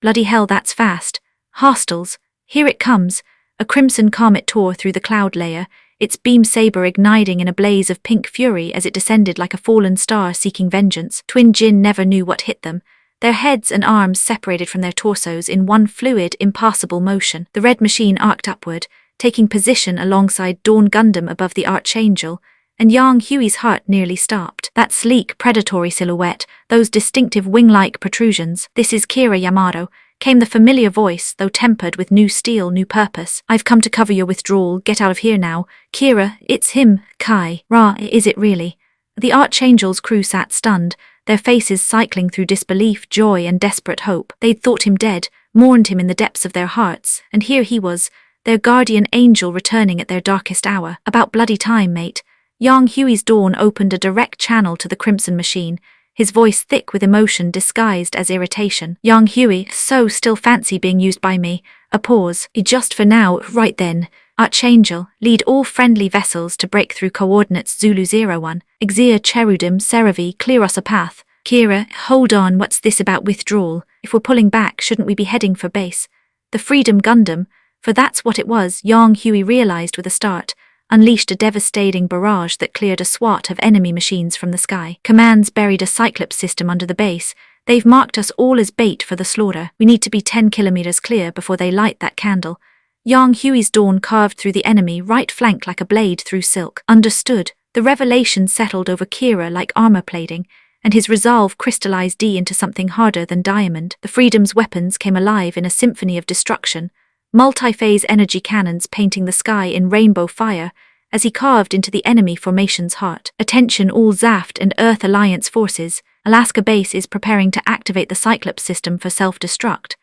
Bloody hell, that's fast. Hostiles. Here it comes. A crimson comet tore through the cloud layer, its beam saber igniting in a blaze of pink fury as it descended like a fallen star seeking vengeance. Twin Jin never knew what hit them. Their heads and arms separated from their torsos in one fluid, impassable motion. The red machine arced upward, taking position alongside Dawn Gundam above the Archangel, and Yang Hui's heart nearly stopped. That sleek, predatory silhouette, those distinctive wing-like protrusions. "This is Kira Yamato," came the familiar voice, though tempered with new steel, new purpose. "I've come to cover your withdrawal. Get out of here now." "Kira, it's him, Kai." "Ra, is it really?" The Archangel's crew sat stunned, their faces cycling through disbelief, joy, and desperate hope. They'd thought him dead, mourned him in the depths of their hearts, and here he was, their guardian angel returning at their darkest hour. "About bloody time, mate." Yang Hui's dawn opened a direct channel to the Crimson Machine, his voice thick with emotion disguised as irritation. "Yang Hui, so still fancy being used by me." A pause. "Just for now, right then. Archangel, lead all friendly vessels to break through coordinates Zulu 01. Exir Cherudim Seravi, clear us a path." "Kira, hold on, what's this about withdrawal? If we're pulling back, shouldn't we be heading for base?" The Freedom Gundam, for that's what it was, Yang Hui realized with a start, unleashed a devastating barrage that cleared a swat of enemy machines from the sky. Commands buried a Cyclops system under the base. "They've marked us all as bait for the slaughter. We need to be 10 kilometers clear before they light that candle." Yang Hui's dawn carved through the enemy right flank like a blade through silk. "Understood." The revelation settled over Kira like armor plating, and his resolve crystallized into something harder than diamond. The Freedom's weapons came alive in a symphony of destruction, multi-phase energy cannons painting the sky in rainbow fire as he carved into the enemy formation's heart. "Attention all Zaft and Earth Alliance forces. Alaska base is preparing to activate the Cyclops system for self-destruct."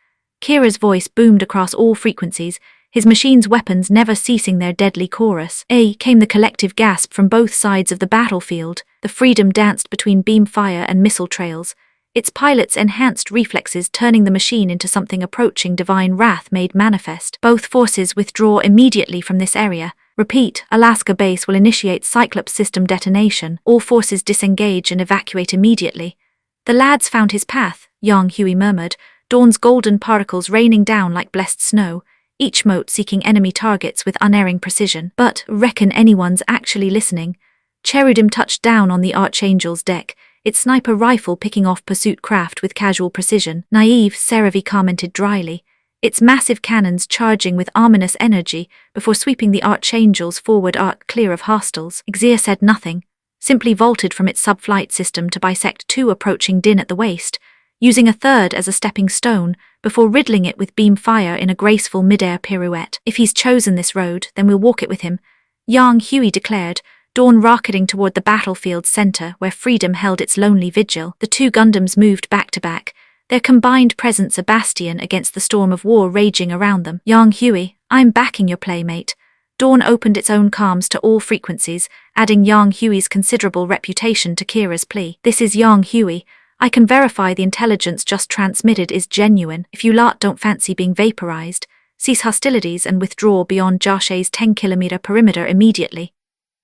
Kira's voice boomed across all frequencies, his machine's weapons never ceasing their deadly chorus. Came the collective gasp from both sides of the battlefield. The Freedom danced between beam fire and missile trails, its pilot's enhanced reflexes turning the machine into something approaching divine wrath made manifest. "Both forces withdraw immediately from this area. Repeat, Alaska base will initiate Cyclops system detonation. All forces disengage and evacuate immediately." "The lads found his path," Yang Hui murmured, dawn's golden particles raining down like blessed snow, each mote seeking enemy targets with unerring precision. "But, reckon anyone's actually listening?" Cherudim touched down on the Archangel's deck, its sniper rifle picking off pursuit craft with casual precision. "Naive," Seravi commented dryly, its massive cannons charging with ominous energy before sweeping the Archangel's forward arc clear of hostiles. Exir said nothing, simply vaulted from its sub-flight system to bisect two approaching Din at the waist, using a third as a stepping stone before riddling it with beam fire in a graceful mid-air pirouette. "If he's chosen this road, then we'll walk it with him," Yang Hui declared, dawn rocketing toward the battlefield's center where Freedom held its lonely vigil. The two Gundams moved back to back, their combined presence a bastion against the storm of war raging around them. "Yang Hui, I'm backing your playmate." Dawn opened its own comms to all frequencies, adding Yang Hui's considerable reputation to Kira's plea. "This is Yang Hui. I can verify the intelligence just transmitted is genuine. If you lot don't fancy being vaporized, cease hostilities and withdraw beyond Joshe's 10-kilometer perimeter immediately."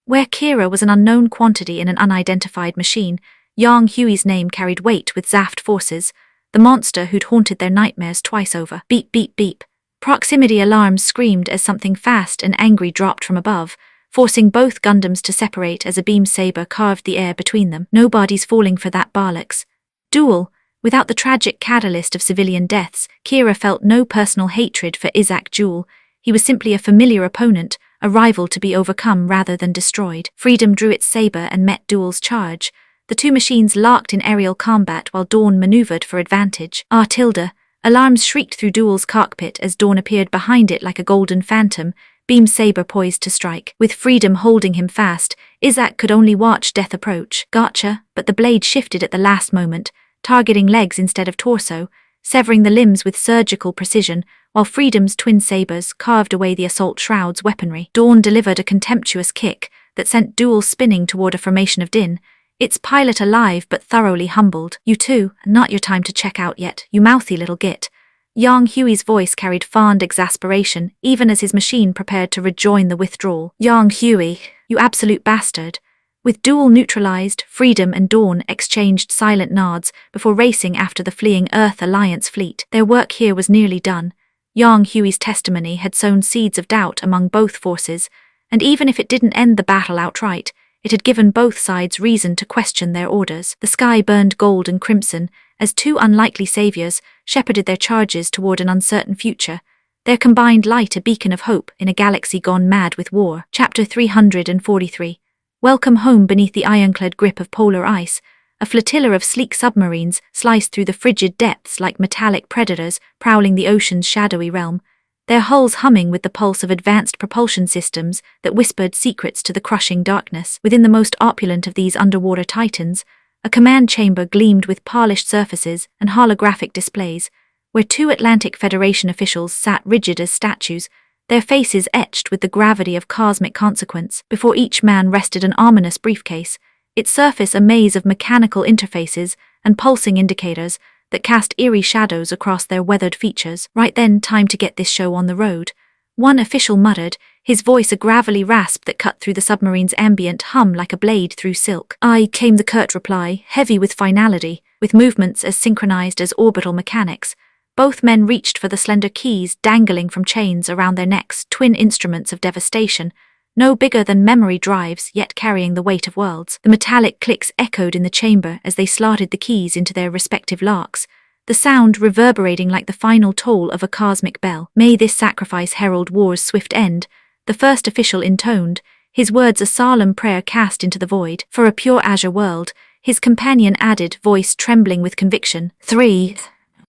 Where Kira was an unknown quantity in an unidentified machine, Yang Hui's name carried weight with Zaft forces, the monster who'd haunted their nightmares twice over. Beep, beep, beep. Proximity alarms screamed as something fast and angry dropped from above, forcing both Gundams to separate as a beam saber carved the air between them. Nobody's falling for that Barlux duel. Without the tragic catalyst of civilian deaths, Kira felt no personal hatred for Isaac Jewell. He was simply a familiar opponent, a rival to be overcome rather than destroyed. Freedom drew its saber and met Duel's charge. The two machines locked in aerial combat while Dawn maneuvered for advantage. Tilde. Alarms shrieked through Duel's cockpit as Dawn appeared behind it like a golden phantom, beam saber poised to strike. With Freedom holding him fast, Isaac could only watch death approach. Gotcha, but the blade shifted at the last moment, targeting legs instead of torso, severing the limbs with surgical precision, while Freedom's twin sabers carved away the assault shroud's weaponry. Dawn delivered a contemptuous kick that sent Duel spinning toward a formation of Din, its pilot alive but thoroughly humbled. "You two, not your time to check out yet, you mouthy little git." Yang Hui's voice carried fond exasperation, even as his machine prepared to rejoin the withdrawal. Yang Hui, you absolute bastard. With dual neutralized, Freedom and Dawn exchanged silent nods before racing after the fleeing Earth Alliance fleet. Their work here was nearly done. Yang Hui's testimony had sown seeds of doubt among both forces, and even if it didn't end the battle outright, it had given both sides reason to question their orders. The sky burned gold and crimson as two unlikely saviors shepherded their charges toward an uncertain future, their combined light a beacon of hope in a galaxy gone mad with war. Chapter 343. Welcome home. Beneath the ironclad grip of polar ice, a flotilla of sleek submarines sliced through the frigid depths like metallic predators prowling the ocean's shadowy realm, their hulls humming with the pulse of advanced propulsion systems that whispered secrets to the crushing darkness. Within the most opulent of these underwater titans, a command chamber gleamed with polished surfaces and holographic displays, where two Atlantic Federation officials sat rigid as statues, their faces etched with the gravity of cosmic consequence. Before each man rested an ominous briefcase, its surface a maze of mechanical interfaces and pulsing indicators that cast eerie shadows across their weathered features. Right then, time to get this show on the road. One official muttered, his voice a gravelly rasp that cut through the submarine's ambient hum like a blade through silk. "Aye," came the curt reply, heavy with finality, with movements as synchronized as orbital mechanics. Both men reached for the slender keys dangling from chains around their necks, twin instruments of devastation, no bigger than memory drives, yet carrying the weight of worlds. The metallic clicks echoed in the chamber as they slotted the keys into their respective locks, the sound reverberating like the final toll of a cosmic bell. "May this sacrifice herald war's swift end," the first official intoned, his words a solemn prayer cast into the void. "For a pure azure world," his companion added, voice trembling with conviction. 3,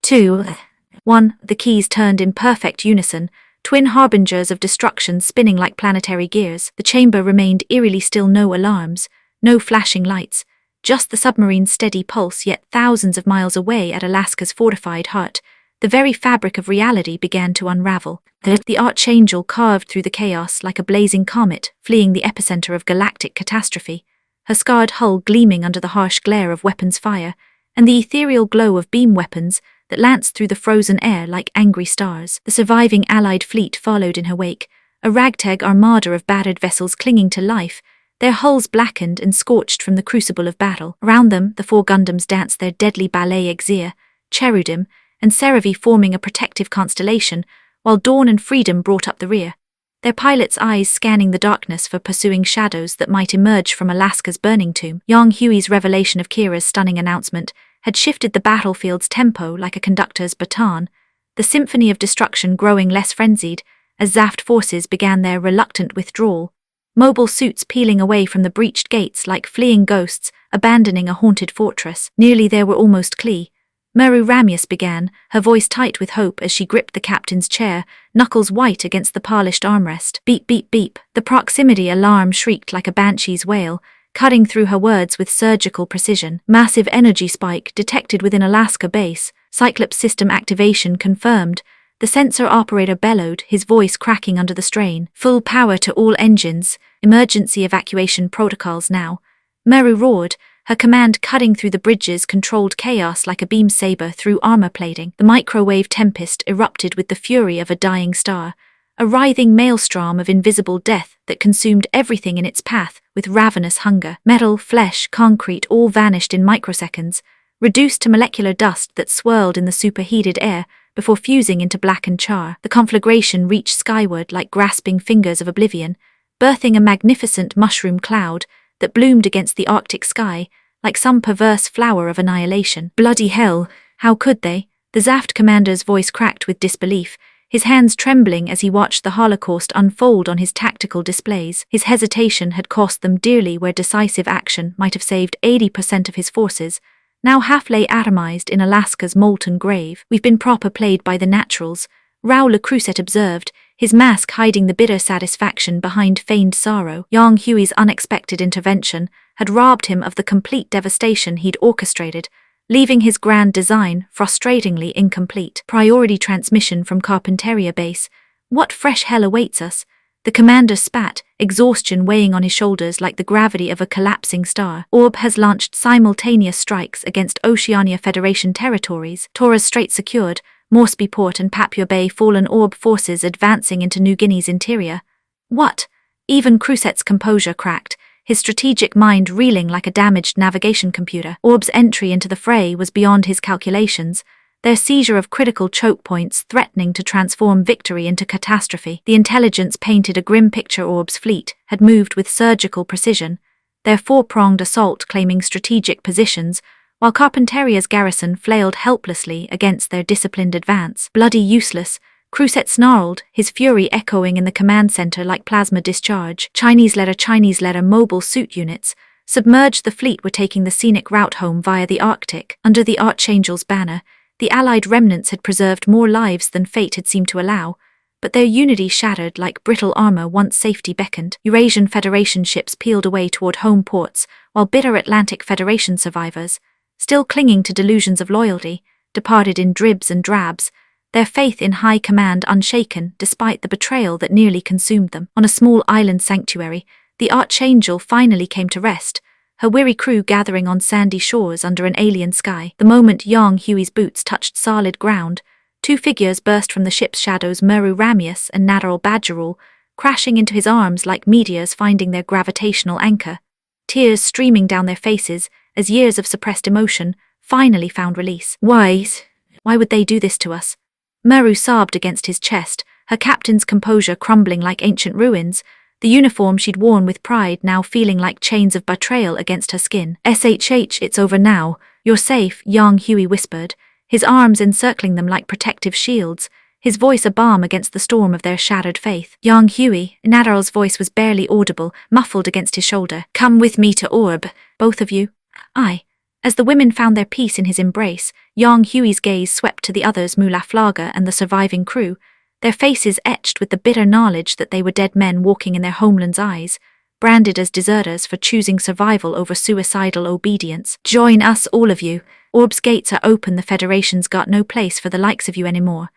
2, 1. The keys turned in perfect unison, twin harbingers of destruction spinning like planetary gears. The chamber remained eerily still. No alarms, no flashing lights, just the submarine's steady pulse. Yet thousands of miles away at Alaska's fortified heart, the very fabric of reality began to unravel. The archangel carved through the chaos like a blazing comet, fleeing the epicenter of galactic catastrophe, her scarred hull gleaming under the harsh glare of weapons fire, and the ethereal glow of beam weapons that lanced through the frozen air like angry stars. The surviving Allied fleet followed in her wake, a ragtag armada of battered vessels clinging to life, their hulls blackened and scorched from the crucible of battle. Around them, the four Gundams danced their deadly ballet Exir, Cherudim, and Seravi forming a protective constellation, while Dawn and Freedom brought up the rear, their pilots' eyes scanning the darkness for pursuing shadows that might emerge from Alaska's burning tomb. Yang Hui's revelation of Kira's stunning announcement had shifted the battlefield's tempo like a conductor's baton, the symphony of destruction growing less frenzied as Zaft forces began their reluctant withdrawal, mobile suits peeling away from the breached gates like fleeing ghosts abandoning a haunted fortress. Nearly there were almost Klee. Meru Ramius began, her voice tight with hope as she gripped the captain's chair, knuckles white against the polished armrest. Beep, beep, beep. The proximity alarm shrieked like a banshee's wail, cutting through her words with surgical precision. Massive energy spike detected within Alaska base, Cyclops system activation confirmed. The sensor operator bellowed, his voice cracking under the strain. Full power to all engines, emergency evacuation protocols now. Meru roared, her command cutting through the bridge's controlled chaos like a beam saber through armor plating. The microwave tempest erupted with the fury of a dying star, a writhing maelstrom of invisible death that consumed everything in its path with ravenous hunger. Metal, flesh, concrete all vanished in microseconds, reduced to molecular dust that swirled in the superheated air before fusing into blackened char. The conflagration reached skyward like grasping fingers of oblivion, birthing a magnificent mushroom cloud that bloomed against the Arctic sky like some perverse flower of annihilation. Bloody hell, how could they? The Zaft commander's voice cracked with disbelief, his hands trembling as he watched the Holocaust unfold on his tactical displays. His hesitation had cost them dearly where decisive action might have saved 80% of his forces, now half-lay atomized in Alaska's molten grave. "We've been proper played by the naturals," Rao Lecruset observed, his mask hiding the bitter satisfaction behind feigned sorrow. Yang Hui's unexpected intervention had robbed him of the complete devastation he'd orchestrated, leaving his grand design frustratingly incomplete. Priority transmission from Carpinteria base. "What fresh hell awaits us?" The commander spat, exhaustion weighing on his shoulders like the gravity of a collapsing star. "Orb has launched simultaneous strikes against Oceania Federation territories. Taurus Strait secured, Moresby Port and Papua Bay fallen orb forces advancing into New Guinea's interior. What? Even Cruset's composure cracked, his strategic mind reeling like a damaged navigation computer. Orb's entry into the fray was beyond his calculations, their seizure of critical choke points threatening to transform victory into catastrophe. The intelligence painted a grim picture. Orb's fleet had moved with surgical precision, their four-pronged assault claiming strategic positions, while Carpenteria's garrison flailed helplessly against their disciplined advance. Bloody useless, Cruset snarled, his fury echoing in the command center like plasma discharge. Chinese letter mobile suit units, submerged the fleet were taking the scenic route home via the Arctic. Under the Archangel's banner, the Allied remnants had preserved more lives than fate had seemed to allow, but their unity shattered like brittle armor once safety beckoned. Eurasian Federation ships peeled away toward home ports, while bitter Atlantic Federation survivors, still clinging to delusions of loyalty, departed in dribs and drabs, their faith in high command unshaken despite the betrayal that nearly consumed them. On a small island sanctuary, the Archangel finally came to rest, her weary crew gathering on sandy shores under an alien sky. The moment Yang Hui's boots touched solid ground, two figures burst from the ship's shadows, Meru Ramius and Nadarul Badgerul, crashing into his arms like meteors finding their gravitational anchor, tears streaming down their faces as years of suppressed emotion finally found release. Why would they do this to us? Meru sobbed against his chest, her captain's composure crumbling like ancient ruins, the uniform she'd worn with pride now feeling like chains of betrayal against her skin. SHH, it's over now. You're safe, Yang Hui whispered, his arms encircling them like protective shields, his voice a balm against the storm of their shattered faith. Yang Hui, Nadarul's voice was barely audible, muffled against his shoulder. Come with me to Orb, both of you. Aye. As the women found their peace in his embrace, Yang Hui's gaze swept to the others, Mulaflaga and the surviving crew, their faces etched with the bitter knowledge that they were dead men walking in their homeland's eyes, branded as deserters for choosing survival over suicidal obedience. Join us, all of you. Orb's gates are open. The Federation's got no place for the likes of you anymore.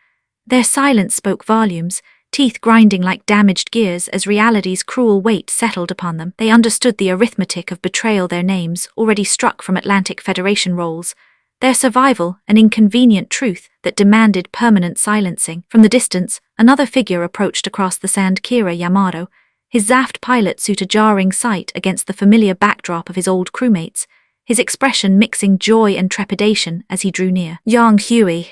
Their silence spoke volumes, teeth grinding like damaged gears as reality's cruel weight settled upon them. They understood the arithmetic of betrayal, their names, already struck from Atlantic Federation rolls, their survival an inconvenient truth that demanded permanent silencing. From the distance, another figure approached across the sand, Kira Yamato, his Zaft pilot suit a jarring sight against the familiar backdrop of his old crewmates, his expression mixing joy and trepidation as he drew near. Yang Hui.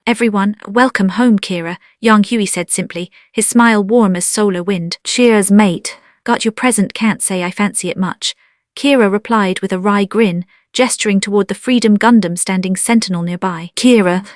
Everyone, welcome home, Kira, Yang Hui said simply, his smile warm as solar wind. Cheers, mate. Got your present, can't say I fancy it much. Kira replied with a wry grin, gesturing toward the Freedom Gundam standing sentinel nearby. Kira,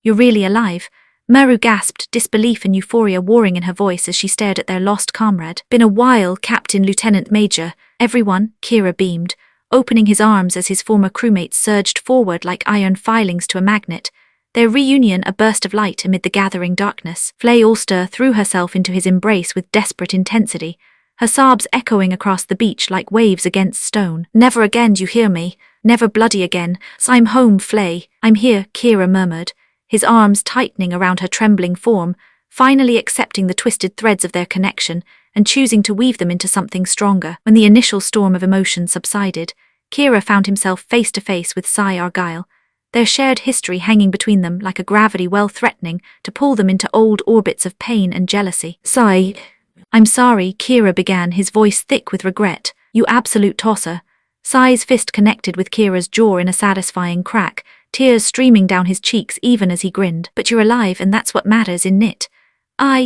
you're really alive? Meru gasped, disbelief and euphoria warring in her voice as she stared at their lost comrade. Been a while, Captain Lieutenant Major. Everyone, Kira beamed, opening his arms as his former crewmates surged forward like iron filings to a magnet, their reunion a burst of light amid the gathering darkness. Flay Ulster threw herself into his embrace with desperate intensity, her sobs echoing across the beach like waves against stone. Never again, you hear me? Never bloody again. I'm home, Flay. I'm here, Kira murmured, his arms tightening around her trembling form, finally accepting the twisted threads of their connection and choosing to weave them into something stronger. When the initial storm of emotion subsided, Kira found himself face to face with Sai Argyle, their shared history hanging between them like a gravity well threatening to pull them into old orbits of pain and jealousy. Sai, I'm sorry, Kira began, his voice thick with regret. You absolute tosser. Sai's fist connected with Kira's jaw in a satisfying crack, tears streaming down his cheeks even as he grinned. But you're alive and that's what matters, in it.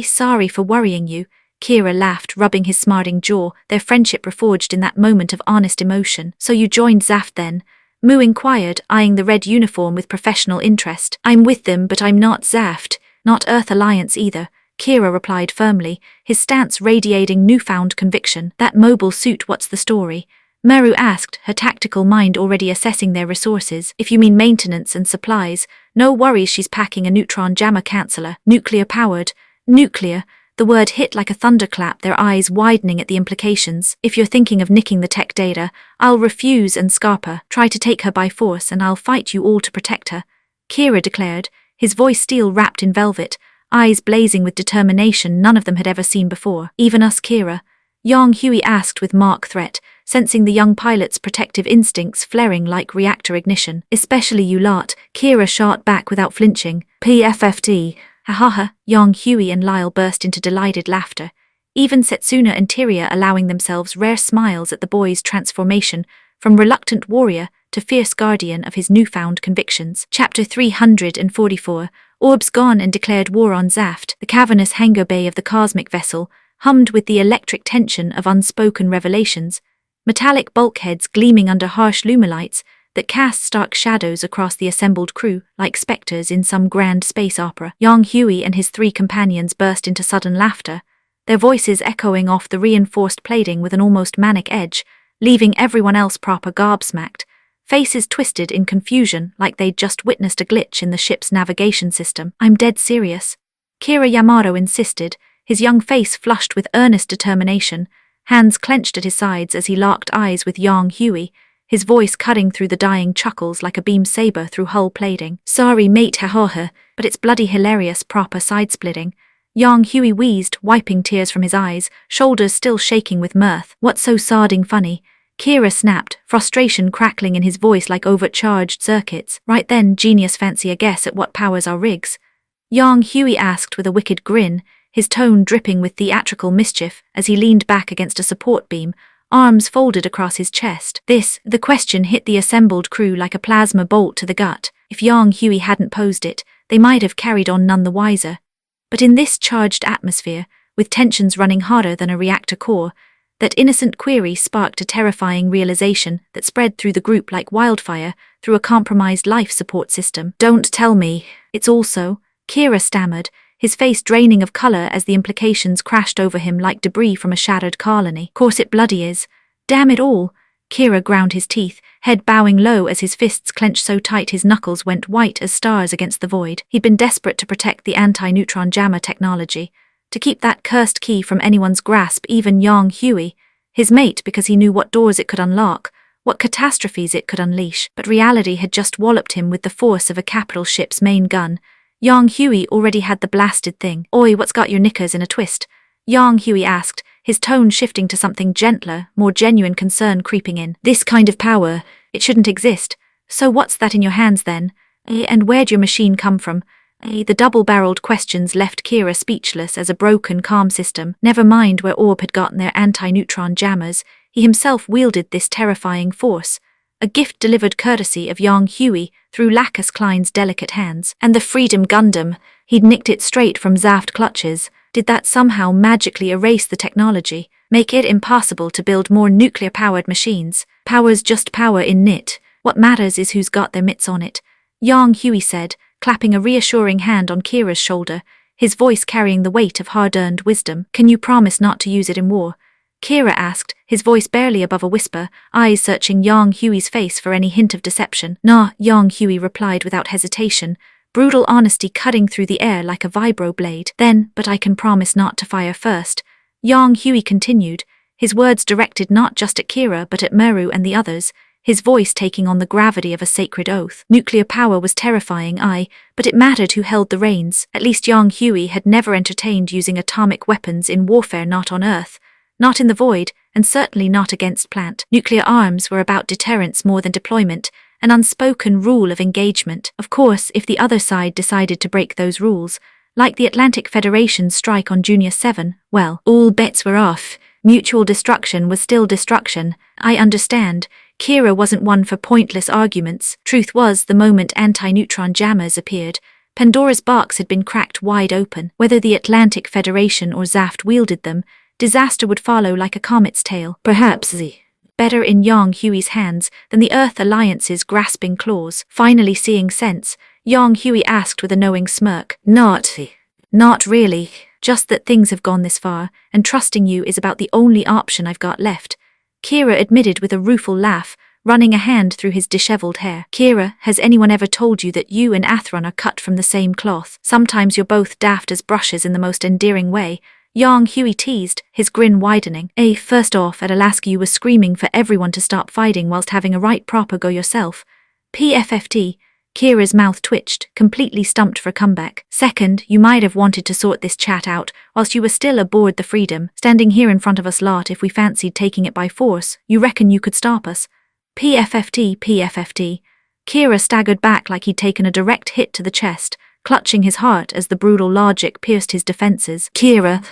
Sorry for worrying you, Kira laughed, rubbing his smarting jaw, their friendship reforged in that moment of honest emotion. So you joined Zaft then? Mu inquired, eyeing the red uniform with professional interest. I'm with them, but I'm not Zaft, not Earth Alliance either, Kira replied firmly, his stance radiating newfound conviction. That mobile suit, what's the story? Meru asked, her tactical mind already assessing their resources. If you mean maintenance and supplies, no worries, she's packing a neutron jammer canceller, nuclear-powered. Nuclear, the word hit like a thunderclap, their eyes widening at the implications. If you're thinking of nicking the tech data, I'll refuse, and Scarpa, try to take her by force and I'll fight you all to protect her, Kira declared, his voice steel wrapped in velvet, eyes blazing with determination none of them had ever seen before. Even us, Kira. Yang Hui asked with mock threat, sensing the young pilot's protective instincts flaring like reactor ignition. Especially you lot, Kira shot back without flinching. PFFT. Ha. Yang Hui and Lyle burst into delighted laughter, even Setsuna and Tyria allowing themselves rare smiles at the boy's transformation from reluctant warrior to fierce guardian of his newfound convictions. Chapter 344. Orbs gone and declared war on Zaft. The cavernous hangar bay of the cosmic vessel hummed with the electric tension of unspoken revelations, metallic bulkheads gleaming under harsh lumilights that cast stark shadows across the assembled crew like specters in some grand space opera. Yang Hui and his three companions burst into sudden laughter, their voices echoing off the reinforced plating with an almost manic edge, leaving everyone else proper gobsmacked, faces twisted in confusion like they'd just witnessed a glitch in the ship's navigation system. I'm dead serious, Kira Yamato insisted, his young face flushed with earnest determination, hands clenched at his sides as he locked eyes with Yang Hui, his voice cutting through the dying chuckles like a beam saber through hull plating. Sorry mate haha, but it's bloody hilarious proper side-splitting. Yang Hui wheezed, wiping tears from his eyes, shoulders still shaking with mirth. What's so sarding funny? Kira snapped, frustration crackling in his voice like overcharged circuits. Right then, genius, fancy a guess at what powers our rigs? Yang Hui asked with a wicked grin, his tone dripping with theatrical mischief as he leaned back against a support beam, arms folded across his chest. The question hit the assembled crew like a plasma bolt to the gut. If Yang Hui hadn't posed it, they might have carried on none the wiser. But in this charged atmosphere, with tensions running hotter than a reactor core, that innocent query sparked a terrifying realization that spread through the group like wildfire through a compromised life support system. Don't tell me. It's also, Kira stammered, his face draining of color as the implications crashed over him like debris from a shattered colony. Course it bloody is. Damn it all. Kira ground his teeth, head bowing low as his fists clenched so tight his knuckles went white as stars against the void. He'd been desperate to protect the anti-neutron jammer technology, to keep that cursed key from anyone's grasp, even Yang Hui, his mate, because he knew what doors it could unlock, what catastrophes it could unleash. But reality had just walloped him with the force of a capital ship's main gun. Yang Hui already had the blasted thing. Oi, what's got your knickers in a twist? Yang Hui asked, his tone shifting to something gentler, more genuine concern creeping in. This kind of power, it shouldn't exist. So what's that in your hands then? And where'd your machine come from? The double-barreled questions left Kira speechless as a broken comm system. Never mind where Orb had gotten their anti-neutron jammers, he himself wielded this terrifying force, a gift delivered courtesy of Yang Hui through Lacus Klein's delicate hands. And the Freedom Gundam, he'd nicked it straight from Zaft clutches. Did that somehow magically erase the technology, make it impossible to build more nuclear-powered machines? Power's just power in it. What matters is who's got their mitts on it, Yang Hui said, clapping a reassuring hand on Kira's shoulder, his voice carrying the weight of hard-earned wisdom. Can you promise not to use it in war? Kira asked, his voice barely above a whisper, eyes searching Yang Hui's face for any hint of deception. Nah, Yang Hui replied without hesitation, brutal honesty cutting through the air like a vibro blade. Then, but I can promise not to fire first, Yang Hui continued, his words directed not just at Kira but at Meru and the others, his voice taking on the gravity of a sacred oath. Nuclear power was terrifying, but it mattered who held the reins. At least Yang Hui had never entertained using atomic weapons in warfare, not on Earth, not in the void, and certainly not against plant. Nuclear arms were about deterrence more than deployment, an unspoken rule of engagement. Of course, if the other side decided to break those rules, like the Atlantic Federation's strike on Junior 7, well, all bets were off. Mutual destruction was still destruction. I understand. Kira wasn't one for pointless arguments. Truth was, the moment anti-neutron jammers appeared, Pandora's box had been cracked wide open. Whether the Atlantic Federation or Zaft wielded them, disaster would follow like a comet's tail. Perhaps better in Yang Hui's hands than the Earth Alliance's grasping claws. Finally seeing sense, Yang Hui asked with a knowing smirk. Not really. Just that things have gone this far, and trusting you is about the only option I've got left, Kira admitted with a rueful laugh, running a hand through his disheveled hair. Kira, has anyone ever told you that you and Athron are cut from the same cloth? Sometimes you're both daft as brushes in the most endearing way, Yang Hui teased, his grin widening. First off, at Alaska you were screaming for everyone to stop fighting whilst having a right proper go yourself. PFFT, Kira's mouth twitched, completely stumped for a comeback. Second, you might have wanted to sort this chat out whilst you were still aboard the Freedom, standing here in front of us lot if we fancied taking it by force. You reckon you could stop us? PFFT, PFFT. Kira staggered back like he'd taken a direct hit to the chest, clutching his heart as the brutal logic pierced his defenses. Kira,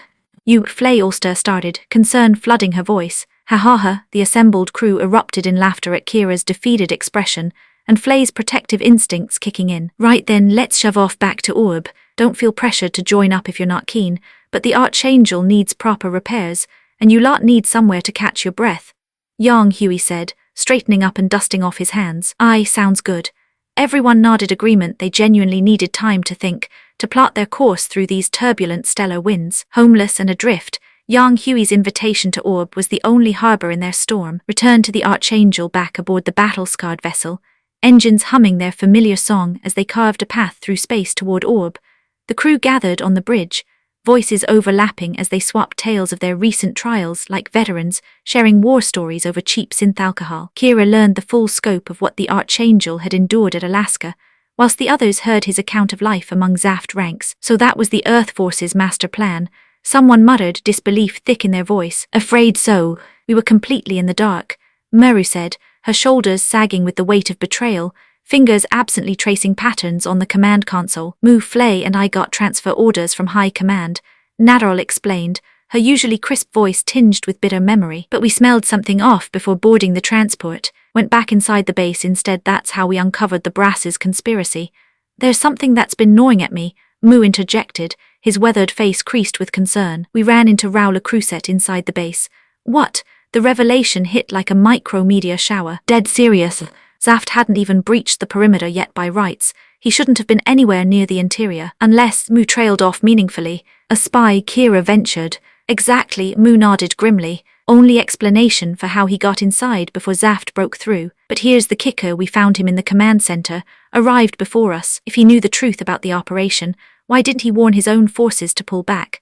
you, Flay Ulster started, concern flooding her voice. Ha ha ha, the assembled crew erupted in laughter at Kira's defeated expression, and Flay's protective instincts kicking in. Right then, let's shove off back to Orb. Don't feel pressured to join up if you're not keen, but the Archangel needs proper repairs, and you lot need somewhere to catch your breath. Yang Huey said, straightening up and dusting off his hands. Aye, sounds good. Everyone nodded agreement. They genuinely needed time to think, to plot their course through these turbulent stellar winds. Homeless and adrift, Yang Huey's invitation to Orb was the only harbour in their storm. Returned to the Archangel back aboard the battle-scarred vessel, engines humming their familiar song as they carved a path through space toward Orb. The crew gathered on the bridge, voices overlapping as they swapped tales of their recent trials like veterans, sharing war stories over cheap synth alcohol. Kira learned the full scope of what the Archangel had endured at Alaska, whilst the others heard his account of life among Zaft ranks. So that was the Earth Force's master plan. Someone muttered, disbelief thick in their voice. Afraid so. We were completely in the dark, Meru said, her shoulders sagging with the weight of betrayal, fingers absently tracing patterns on the command console. Mu Flay and I got transfer orders from High Command, Nadarol explained, her usually crisp voice tinged with bitter memory. But we smelled something off before boarding the transport, went back inside the base instead. That's how we uncovered the Brass's conspiracy. There's something that's been gnawing at me, Mu interjected, his weathered face creased with concern. We ran into Raula Cruset inside the base. What? The revelation hit like a micro-media shower. Dead serious. Zaft hadn't even breached the perimeter yet by rights. He shouldn't have been anywhere near the interior. Unless, Mu trailed off meaningfully. A spy, Kira ventured. Exactly, Mu nodded grimly. Only explanation for how he got inside before Zaft broke through. But here's the kicker, we found him in the command center, arrived before us. If he knew the truth about the operation, why didn't he warn his own forces to pull back?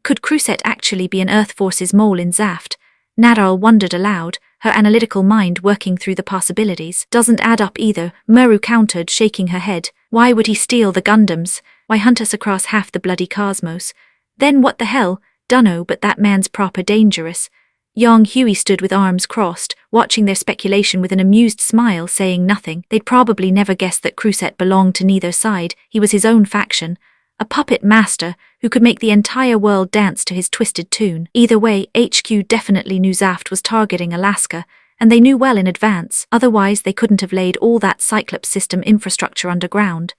Could Cruset actually be an Earth Forces mole in Zaft? Nadarol wondered aloud, her analytical mind working through the possibilities. Doesn't add up either, Meru countered, shaking her head. Why would he steal the Gundams? Why hunt us across half the bloody cosmos? Then what the hell? Dunno, but that man's proper dangerous. Yang Huey stood with arms crossed, watching their speculation with an amused smile, saying nothing. They'd probably never guessed that Cruset belonged to neither side. He was his own faction. A puppet master who could make the entire world dance to his twisted tune. Either way, HQ definitely knew Zaft was targeting Alaska, and they knew well in advance, otherwise they couldn't have laid all that Cyclops system infrastructure underground.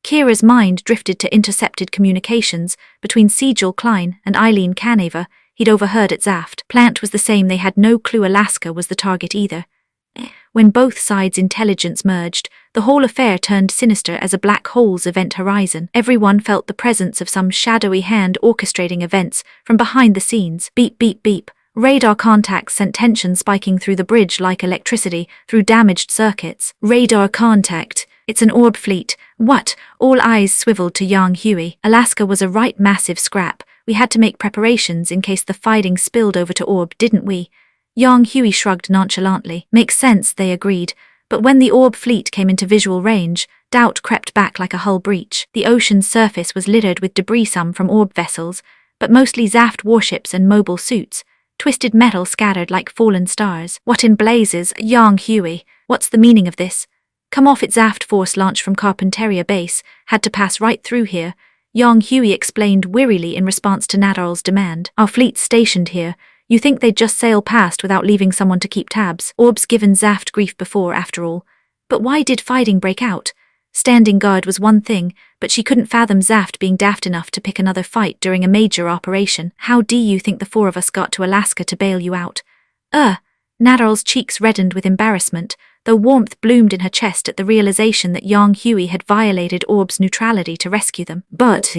Kira's mind drifted to intercepted communications between Sigil Klein and Eileen Caneva he'd overheard at Zaft. Plant was the same, they had no clue Alaska was the target either. When both sides' intelligence merged, the whole affair turned sinister as a black hole's event horizon. Everyone felt the presence of some shadowy hand orchestrating events from behind the scenes. Beep, beep, beep. Radar contacts sent tension spiking through the bridge like electricity through damaged circuits. Radar contact. It's an orb fleet. What? All eyes swiveled to Yang Huey. Alaska was a right massive scrap. We had to make preparations in case the fighting spilled over to Orb, didn't we? Yang Huey shrugged nonchalantly. Makes sense, they agreed. But when the Orb fleet came into visual range, doubt crept back like a hull breach. The ocean's surface was littered with debris, some from Orb vessels, but mostly Zaft warships and mobile suits. Twisted metal scattered like fallen stars. What in blazes, Yang Huey? What's the meaning of this? Come off it, Zaft force launch from Carpentaria base, had to pass right through here. Yang Huey explained wearily in response to Nadarol's demand. Our fleet's stationed here. You think they'd just sail past without leaving someone to keep tabs? Orb's given Zaft grief before, after all. But why did fighting break out? Standing guard was one thing, but she couldn't fathom Zaft being daft enough to pick another fight during a major operation. How do you think the four of us got to Alaska to bail you out? Nadarol's cheeks reddened with embarrassment, though warmth bloomed in her chest at the realization that Yang Huey had violated Orb's neutrality to rescue them. But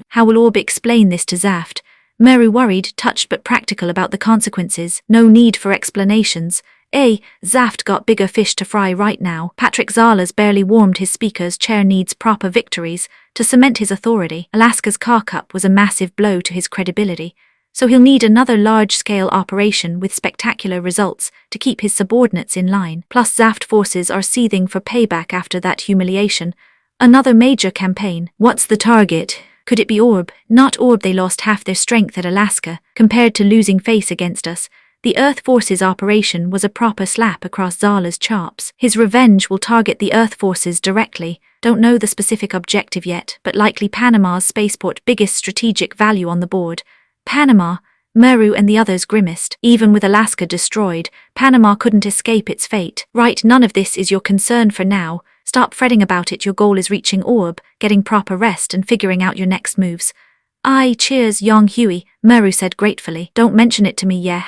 how will Orb explain this to Zaft? Meru worried, touched but practical about the consequences. No need for explanations. Zaft got bigger fish to fry right now. Patrick Zala's barely warmed his speaker's chair. Needs proper victories to cement his authority. Alaska's car cup was a massive blow to his credibility. So he'll need another large-scale operation with spectacular results to keep his subordinates in line. Plus Zaft forces are seething for payback after that humiliation. Another major campaign. What's the target? Could it be Orb? Not Orb, they lost half their strength at Alaska. Compared to losing face against us, the Earth Forces operation was a proper slap across Zala's chops. His revenge will target the Earth Forces directly. Don't know the specific objective yet, but likely Panama's spaceport, biggest strategic value on the board. Panama, Meru and the others grimaced. Even with Alaska destroyed, Panama couldn't escape its fate. Right, none of this is your concern for now. Stop fretting about it. Your goal is reaching Orb, getting proper rest and figuring out your next moves. Aye, cheers, Yang Hui, Meru said gratefully. Don't mention it to me, yeah.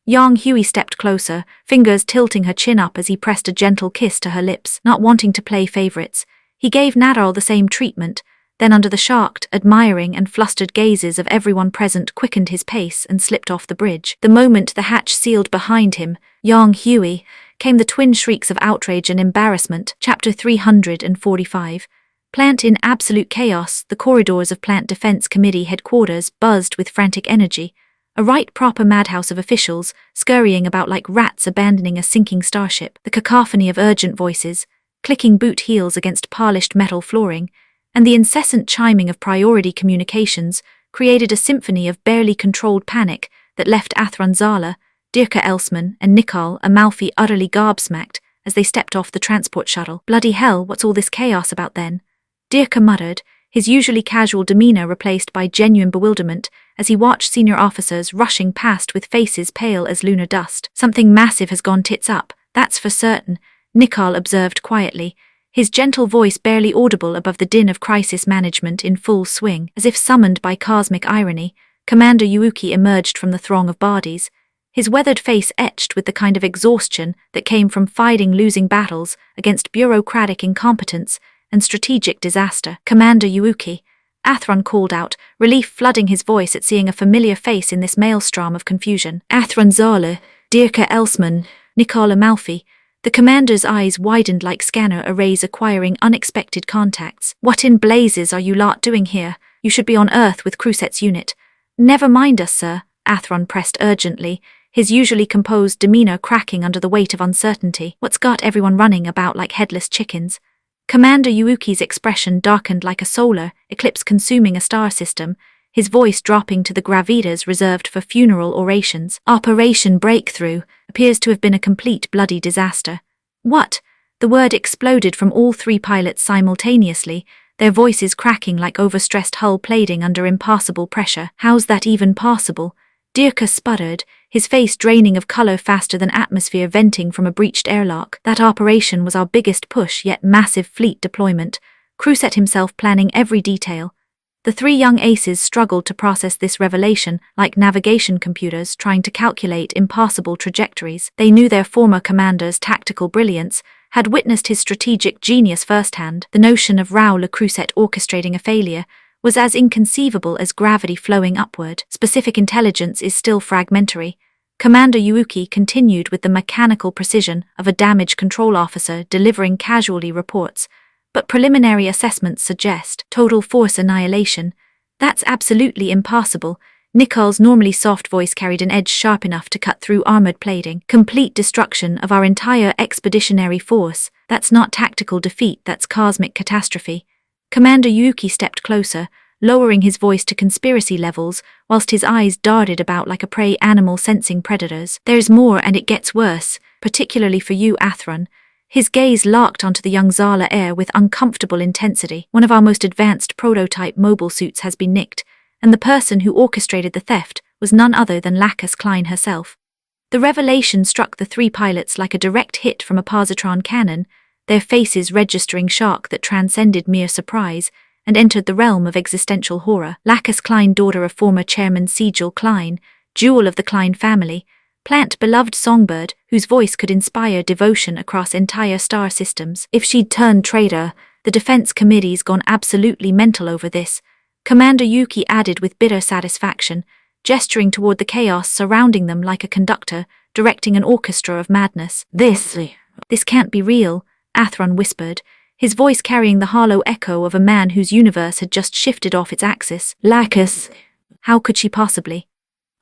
Yang Hui stepped closer, fingers tilting her chin up as he pressed a gentle kiss to her lips, not wanting to play favorites. He gave Nadal the same treatment, then under the shocked, admiring and flustered gazes of everyone present quickened his pace and slipped off the bridge. The moment the hatch sealed behind him, Yang Hui, came the twin shrieks of outrage and embarrassment. Chapter 345. Plant in absolute chaos, the corridors of Plant Defense Committee headquarters buzzed with frantic energy. A right proper madhouse of officials, scurrying about like rats abandoning a sinking starship. The cacophony of urgent voices, clicking boot heels against polished metal flooring, and the incessant chiming of priority communications created a symphony of barely controlled panic that left Athran Zala, Dirka Elsman, and Nikal Amalfi utterly gobsmacked as they stepped off the transport shuttle. Bloody hell, what's all this chaos about then? Dirka muttered, his usually casual demeanor replaced by genuine bewilderment as he watched senior officers rushing past with faces pale as lunar dust. Something massive has gone tits up, that's for certain, Nikal observed quietly, his gentle voice barely audible above the din of crisis management in full swing. As if summoned by cosmic irony, Commander Yuuki emerged from the throng of bodies, his weathered face etched with the kind of exhaustion that came from fighting losing battles against bureaucratic incompetence and strategic disaster. Commander Yuuki, Athran called out, relief flooding his voice at seeing a familiar face in this maelstrom of confusion. Athran Zala, Dirka Elsman, Nikal Amalfi. The commander's eyes widened like scanner arrays acquiring unexpected contacts. What in blazes are you lot doing here? You should be on Earth with Cruset's unit. Never mind us, sir, Athran pressed urgently, his usually composed demeanor cracking under the weight of uncertainty. What's got everyone running about like headless chickens? Commander Yuuki's expression darkened like a solar eclipse consuming a star system, his voice dropping to the gravitas reserved for funeral orations. Operation Breakthrough appears to have been a complete bloody disaster. What? The word exploded from all three pilots simultaneously, their voices cracking like overstressed hull plating under impossible pressure. How's that even possible? Dirka sputtered, his face draining of color faster than atmosphere venting from a breached airlock. That operation was our biggest push yet massive fleet deployment, Cruset himself planning every detail. The three young aces struggled to process this revelation like navigation computers trying to calculate impossible trajectories. They knew their former commander's tactical brilliance, had witnessed his strategic genius firsthand. The notion of Raoul Le Creuset orchestrating a failure was as inconceivable as gravity flowing upward. Specific intelligence is still fragmentary. Commander Yuuki continued with the mechanical precision of a damage control officer delivering casualty reports, but preliminary assessments suggest total force annihilation. That's absolutely impossible. Nikal's normally soft voice carried an edge sharp enough to cut through armored plating. Complete destruction of our entire expeditionary force. That's not tactical defeat, that's cosmic catastrophe. Commander Yuuki stepped closer, lowering his voice to conspiracy levels, whilst his eyes darted about like a prey animal sensing predators. There's more and it gets worse, particularly for you, Athran. His gaze locked onto the young Zala heir with uncomfortable intensity. One of our most advanced prototype mobile suits has been nicked, and the person who orchestrated the theft was none other than Lacus Klein herself. The revelation struck the three pilots like a direct hit from a positron cannon, their faces registering shock that transcended mere surprise and entered the realm of existential horror. Lacus Klein, daughter of former chairman Sigil Klein, jewel of the Klein family, Plant beloved songbird whose voice could inspire devotion across entire star systems. If she'd turned traitor, the defense committee's gone absolutely mental over this, Commander Yuki added with bitter satisfaction, gesturing toward the chaos surrounding them like a conductor directing an orchestra of madness. This can't be real, Athran whispered, his voice carrying the hollow echo of a man whose universe had just shifted off its axis. Lacus, how could she possibly?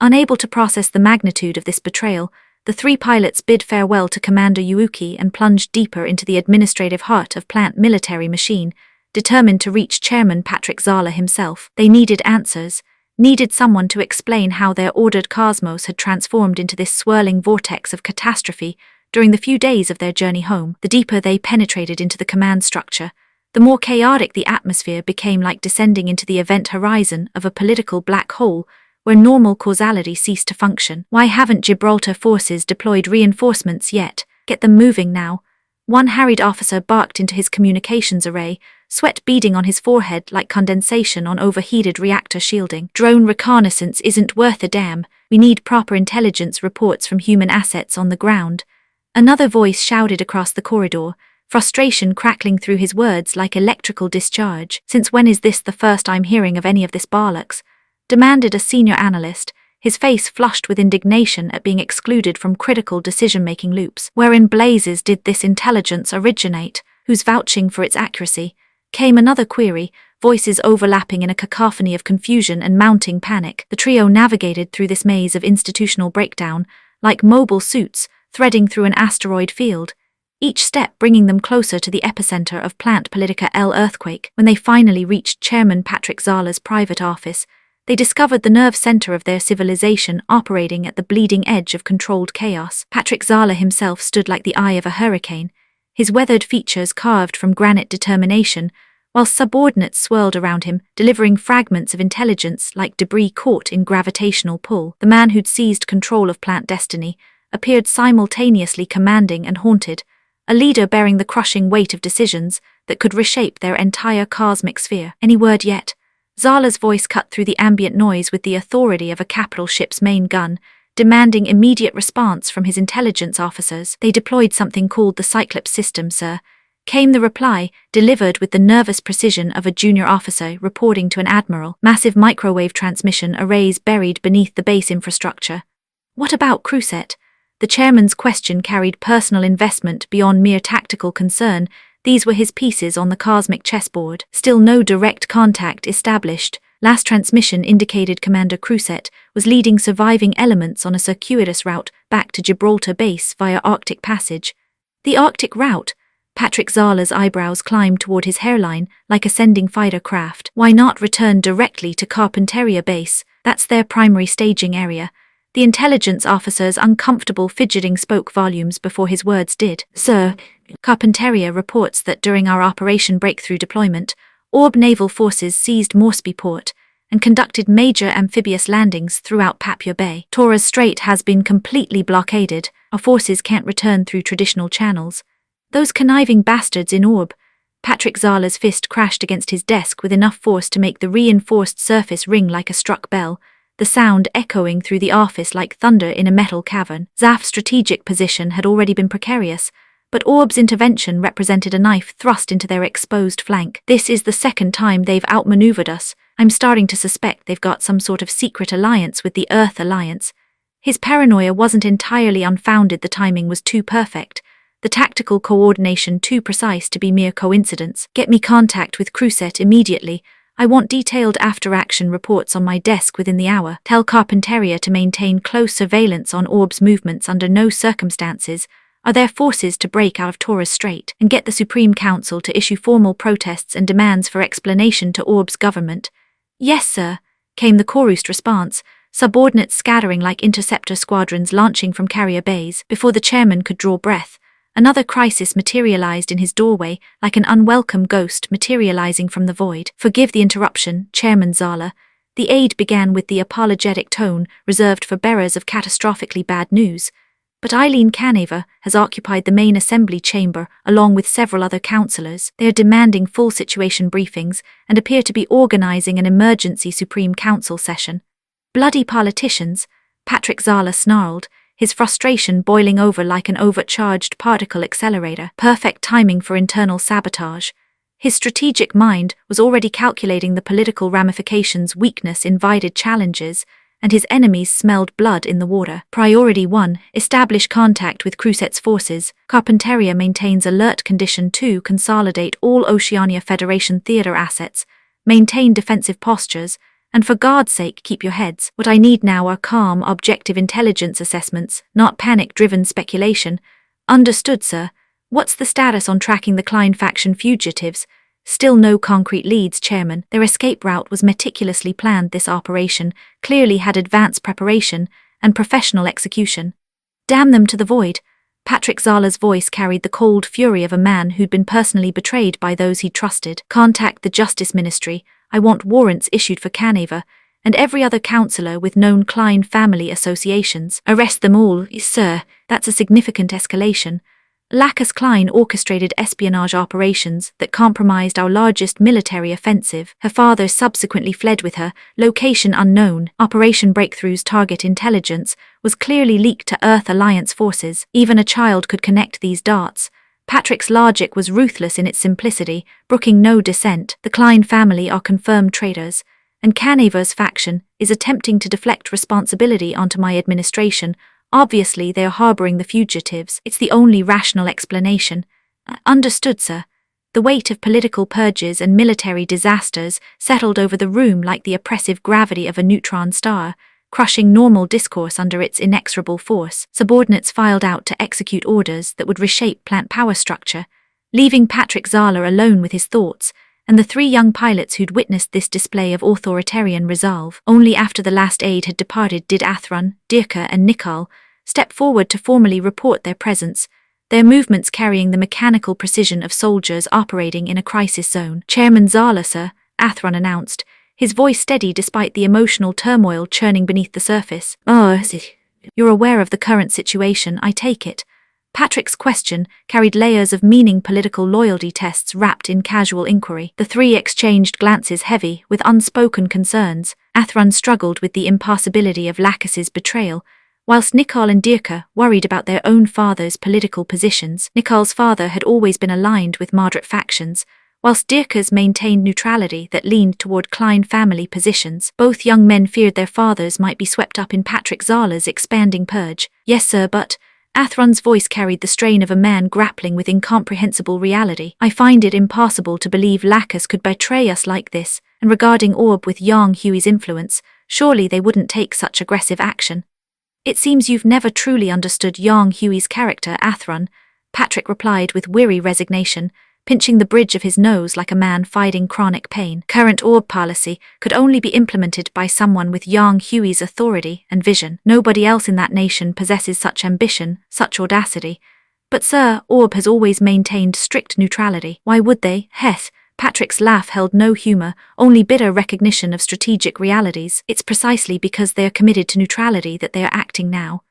Unable to process the magnitude of this betrayal, the three pilots bid farewell to Commander Yuuki and plunged deeper into the administrative heart of Plant Military Machine, determined to reach Chairman Patrick Zala himself. They needed answers, needed someone to explain how their ordered cosmos had transformed into this swirling vortex of catastrophe during the few days of their journey home. The deeper they penetrated into the command structure, the more chaotic the atmosphere became, like descending into the event horizon of a political black hole where normal causality ceased to function. Why haven't Gibraltar forces deployed reinforcements yet? Get them moving now. One harried officer barked into his communications array, sweat beading on his forehead like condensation on overheated reactor shielding. Drone reconnaissance isn't worth a damn. We need proper intelligence reports from human assets on the ground. Another voice shouted across the corridor, frustration crackling through his words like electrical discharge. Since when is this the first I'm hearing of any of this bollocks? Demanded a senior analyst, his face flushed with indignation at being excluded from critical decision-making loops. Where in blazes did this intelligence originate? Who's vouching for its accuracy? Came another query, voices overlapping in a cacophony of confusion and mounting panic. The trio navigated through this maze of institutional breakdown, like mobile suits, threading through an asteroid field, each step bringing them closer to the epicenter of Plant Politica L earthquake. When they finally reached Chairman Patrick Zala's private office, they discovered the nerve center of their civilization operating at the bleeding edge of controlled chaos. Patrick Zala himself stood like the eye of a hurricane, his weathered features carved from granite determination, while subordinates swirled around him, delivering fragments of intelligence like debris caught in gravitational pull. The man who'd seized control of Plant Destiny appeared simultaneously commanding and haunted, a leader bearing the crushing weight of decisions that could reshape their entire cosmic sphere. Any word yet? Zala's voice cut through the ambient noise with the authority of a capital ship's main gun, demanding immediate response from his intelligence officers. They deployed something called the Cyclops system, sir, came the reply, delivered with the nervous precision of a junior officer reporting to an admiral. Massive microwave transmission arrays buried beneath the base infrastructure. What about crewset? The chairman's question carried personal investment beyond mere tactical concern. These were his pieces on the cosmic chessboard. Still no direct contact established. Last transmission indicated Commander Crewset was leading surviving elements on a circuitous route back to Gibraltar base via Arctic Passage. The Arctic route? Patrick Zala's eyebrows climbed toward his hairline like ascending fighter craft. Why not return directly to Carpinteria base? That's their primary staging area. The intelligence officer's uncomfortable fidgeting spoke volumes before his words did. Sir, Carpinteria reports that during our Operation Breakthrough deployment, Orb Naval Forces seized Moresby Port and conducted major amphibious landings throughout Papua Bay. Torres Strait has been completely blockaded. Our forces can't return through traditional channels. Those conniving bastards in Orb. Patrick Zala's fist crashed against his desk with enough force to make the reinforced surface ring like a struck bell, the sound echoing through the office like thunder in a metal cavern. Zaf's strategic position had already been precarious, but Orb's intervention represented a knife thrust into their exposed flank. This is the second time they've outmaneuvered us. I'm starting to suspect they've got some sort of secret alliance with the Earth Alliance. His paranoia wasn't entirely unfounded. The timing was too perfect, the tactical coordination too precise to be mere coincidence. Get me contact with Crewset immediately. I want detailed after-action reports on my desk within the hour. Tell Carpinteria to maintain close surveillance on Orb's movements under no circumstances are their forces to break out of Torres Strait, and get the Supreme Council to issue formal protests and demands for explanation to Orb's government. Yes, sir, came the chorused response, subordinates scattering like interceptor squadrons launching from carrier bays. Before the chairman could draw breath, another crisis materialized in his doorway like an unwelcome ghost materializing from the void. Forgive the interruption, Chairman Zala. The aide began with the apologetic tone reserved for bearers of catastrophically bad news. But Eileen Caneva has occupied the main assembly chamber along with several other councillors. They are demanding full situation briefings and appear to be organizing an emergency Supreme Council session. Bloody politicians, Patrick Zala snarled, his frustration boiling over like an overcharged particle accelerator. Perfect timing for internal sabotage. His strategic mind was already calculating the political ramifications weakness invited challenges, and his enemies smelled blood in the water. Priority 1, establish contact with Crewset's forces. Carpinteria maintains alert condition 2, consolidate all Oceania Federation theater assets, maintain defensive postures, And for God's sake, keep your heads. What I need now are calm, objective intelligence assessments, not panic-driven speculation. Understood, sir. What's the status on tracking the Klein faction fugitives? Still no concrete leads, Chairman. Their escape route was meticulously planned. This operation clearly had advanced preparation and professional execution. Damn them to the void. Patrick Zala's voice carried the cold fury of a man who'd been personally betrayed by those he trusted. Contact the Justice Ministry. I want warrants issued for Caneva and every other councillor with known Klein family associations. Arrest them all, sir. That's a significant escalation. Lacus Klein orchestrated espionage operations that compromised our largest military offensive. Her father subsequently fled with her, location unknown. Operation Breakthrough's target intelligence was clearly leaked to Earth Alliance forces. Even a child could connect these dots. Patrick's logic was ruthless in its simplicity, brooking no dissent. The Klein family are confirmed traitors, and Caneva's faction is attempting to deflect responsibility onto my administration. Obviously, they are harboring the fugitives. It's the only rational explanation. Understood, sir. The weight of political purges and military disasters settled over the room like the oppressive gravity of a neutron star, crushing normal discourse under its inexorable force. Subordinates filed out to execute orders that would reshape plant power structure, leaving Patrick Zala alone with his thoughts, and the three young pilots who'd witnessed this display of authoritarian resolve. Only after the last aide had departed did Athron, Dirka and Nikal step forward to formally report their presence, their movements carrying the mechanical precision of soldiers operating in a crisis zone. Chairman Zala, sir, Athron announced, his voice steady despite the emotional turmoil churning beneath the surface. Oh, you're aware of the current situation, I take it. Patrick's question carried layers of meaning, political loyalty tests wrapped in casual inquiry. The three exchanged glances heavy with unspoken concerns. Athron struggled with the impossibility of Lacus's betrayal, whilst Nikal and Dirka worried about their own father's political positions. Nikal's father had always been aligned with moderate factions, whilst Dirka's maintained neutrality that leaned toward Klein family positions. Both young men feared their fathers might be swept up in Patrick Zala's expanding purge. Yes, sir, but Athron's voice carried the strain of a man grappling with incomprehensible reality. I find it impossible to believe Lacus could betray us like this, and regarding Orb with Yang Hui's influence, surely they wouldn't take such aggressive action. It seems you've never truly understood Yang Hui's character, Athron, Patrick replied with weary resignation, pinching the bridge of his nose like a man fighting chronic pain. Current Orb policy could only be implemented by someone with Yang Hui's authority and vision. Nobody else in that nation possesses such ambition, such audacity. But sir, Orb has always maintained strict neutrality. Why would they? Heth. Patrick's laugh held no humor, only bitter recognition of strategic realities. It's precisely because they are committed to neutrality that they are acting now.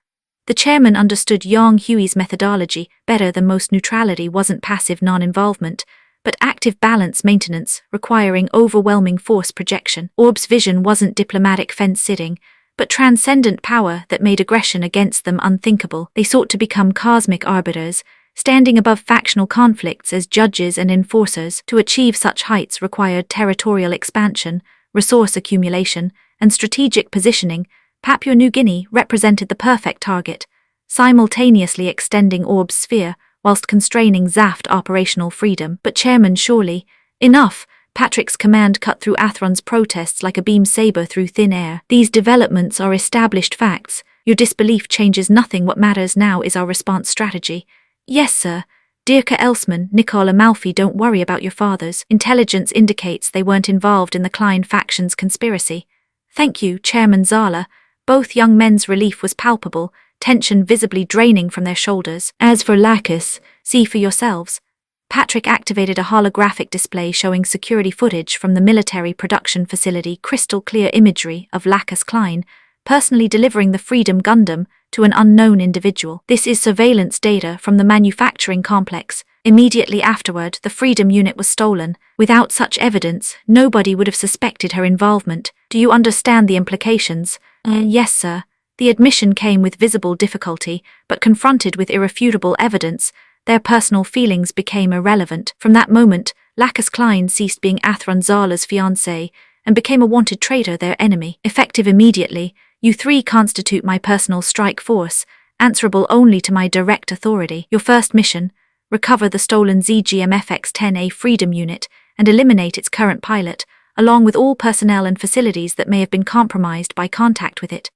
The chairman understood Yang Hui's methodology better than most. Neutrality wasn't passive non-involvement, but active balance maintenance, requiring overwhelming force projection. Orb's vision wasn't diplomatic fence-sitting, but transcendent power that made aggression against them unthinkable. They sought to become cosmic arbiters, standing above factional conflicts as judges and enforcers. To achieve such heights required territorial expansion, resource accumulation, and strategic positioning. Papua New Guinea represented the perfect target, simultaneously extending Orb's sphere whilst constraining Zaft operational freedom. But Chairman, surely, enough. Patrick's command cut through Athron's protests like a beam saber through thin air. These developments are established facts. Your disbelief changes nothing. What matters now is our response strategy. Yes, sir. Dirka Elsman, Nikol Amalfi, don't worry about your fathers. Intelligence indicates they weren't involved in the Klein faction's conspiracy. Thank you, Chairman Zala. Both young men's relief was palpable, tension visibly draining from their shoulders. As for Lacus, see for yourselves. Patrick activated a holographic display showing security footage from the military production facility, crystal clear imagery of Lacus Klein, personally delivering the Freedom Gundam to an unknown individual. This is surveillance data from the manufacturing complex. Immediately afterward, the Freedom unit was stolen. Without such evidence, nobody would have suspected her involvement. Do you understand the implications? Yes, sir. The admission came with visible difficulty, but confronted with irrefutable evidence, their personal feelings became irrelevant. From that moment, Lacus Klein ceased being Athron Zala's fiancé and became a wanted traitor, their enemy. Effective immediately, you three constitute my personal strike force, answerable only to my direct authority. Your first mission: recover the stolen ZGM FX-10A Freedom unit and eliminate its current pilot, along with all personnel and facilities that may have been compromised by contact with it.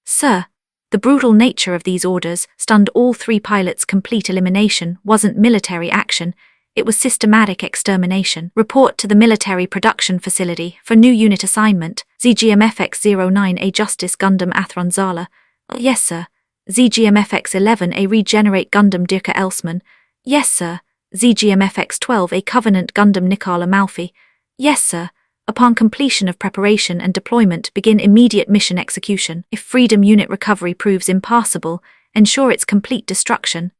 Sir, the brutal nature of these orders stunned all 3 pilots. Complete elimination wasn't military action, it was systematic extermination. Report to the military production facility for new unit assignment, ZGMFX-09A Justice Gundam Athron Zala. Yes, sir. ZGMFX-11A Regenerate Gundam Dirka Elsman. Yes, sir. ZGMFX-12A Covenant Gundam Nikal Amalfi. Yes, sir. Upon completion of preparation and deployment, begin immediate mission execution. If Freedom Unit recovery proves impossible, ensure its complete destruction.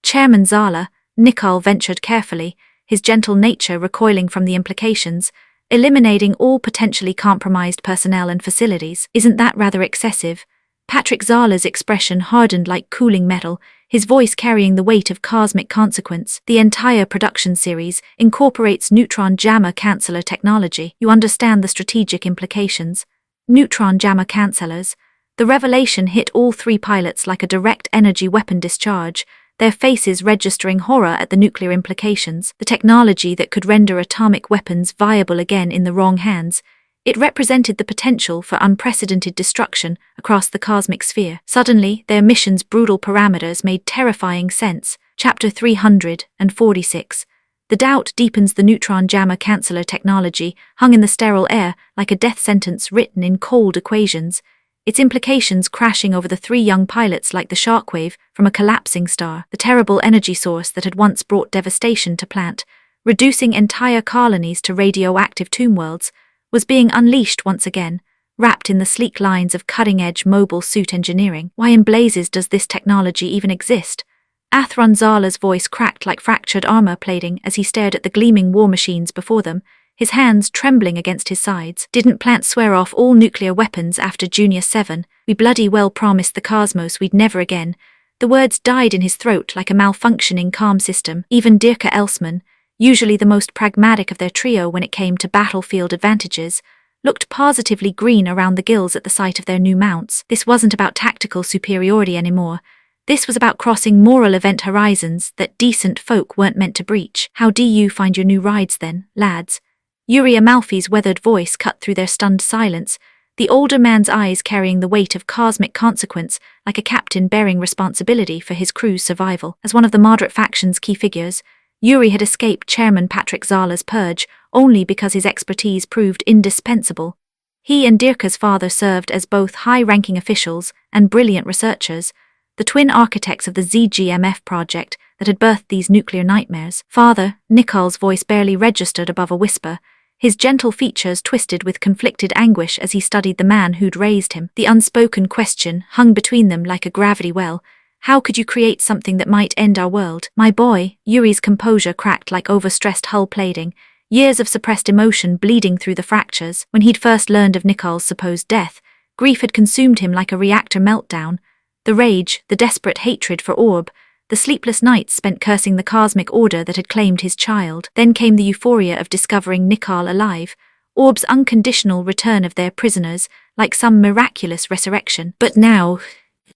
Chairman Zala, Nikal ventured carefully, his gentle nature recoiling from the implications, eliminating all potentially compromised personnel and facilities. Isn't that rather excessive? Patrick Zala's expression hardened like cooling metal, his voice carrying the weight of cosmic consequence. The entire production series incorporates neutron jammer canceller technology. You understand the strategic implications. Neutron jammer cancellers. The revelation hit all 3 pilots like a direct energy weapon discharge, their faces registering horror at the nuclear implications. The technology that could render atomic weapons viable again in the wrong hands. It represented the potential for unprecedented destruction across the cosmic sphere. Suddenly, their mission's brutal parameters made terrifying sense. Chapter 346. The doubt deepens. The neutron jammer canceller technology hung in the sterile air like a death sentence written in cold equations, its implications crashing over the 3 young pilots like the shockwave from a collapsing star. The terrible energy source that had once brought devastation to plant, reducing entire colonies to radioactive tomb worlds, was being unleashed once again, wrapped in the sleek lines of cutting-edge mobile suit engineering. Why in blazes does this technology even exist? Athron Zala's voice cracked like fractured armor plating as he stared at the gleaming war machines before them, his hands trembling against his sides. Didn't Plant swear off all nuclear weapons after Junior 7? We bloody well promised the cosmos we'd never again. The words died in his throat like a malfunctioning calm system. Even Dirka Elsman, usually the most pragmatic of their trio when it came to battlefield advantages, looked positively green around the gills at the sight of their new mounts. This wasn't about tactical superiority anymore. This was about crossing moral event horizons that decent folk weren't meant to breach. How do you find your new rides then, lads? Yuri Amalfi's weathered voice cut through their stunned silence, the older man's eyes carrying the weight of cosmic consequence like a captain bearing responsibility for his crew's survival. As one of the moderate faction's key figures, Yuri had escaped Chairman Patrick Zala's purge only because his expertise proved indispensable. He and Dirka's father served as both high-ranking officials and brilliant researchers, the twin architects of the ZGMF project that had birthed these nuclear nightmares. Father, Nikal's voice barely registered above a whisper, his gentle features twisted with conflicted anguish as he studied the man who'd raised him. The unspoken question hung between them like a gravity well. How could you create something that might end our world? My boy, Yuri's composure cracked like overstressed hull plating, years of suppressed emotion bleeding through the fractures. When he'd first learned of Nikal's supposed death, grief had consumed him like a reactor meltdown. The rage, the desperate hatred for Orb, the sleepless nights spent cursing the cosmic order that had claimed his child. Then came the euphoria of discovering Nikal alive, Orb's unconditional return of their prisoners, like some miraculous resurrection. But now,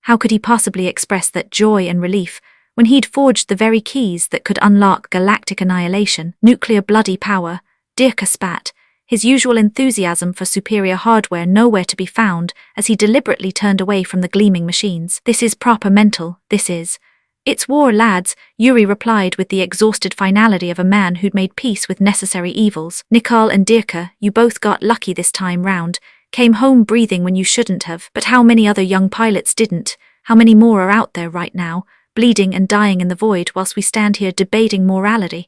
how could he possibly express that joy and relief when he'd forged the very keys that could unlock galactic annihilation? Nuclear bloody power, Dirka spat, his usual enthusiasm for superior hardware nowhere to be found as he deliberately turned away from the gleaming machines. This is proper mental, this is. It's war, lads, Yuri replied with the exhausted finality of a man who'd made peace with necessary evils. Nikal and Dirka, you both got lucky this time round, came home breathing when you shouldn't have. But how many other young pilots didn't? How many more are out there right now, bleeding and dying in the void whilst we stand here debating morality?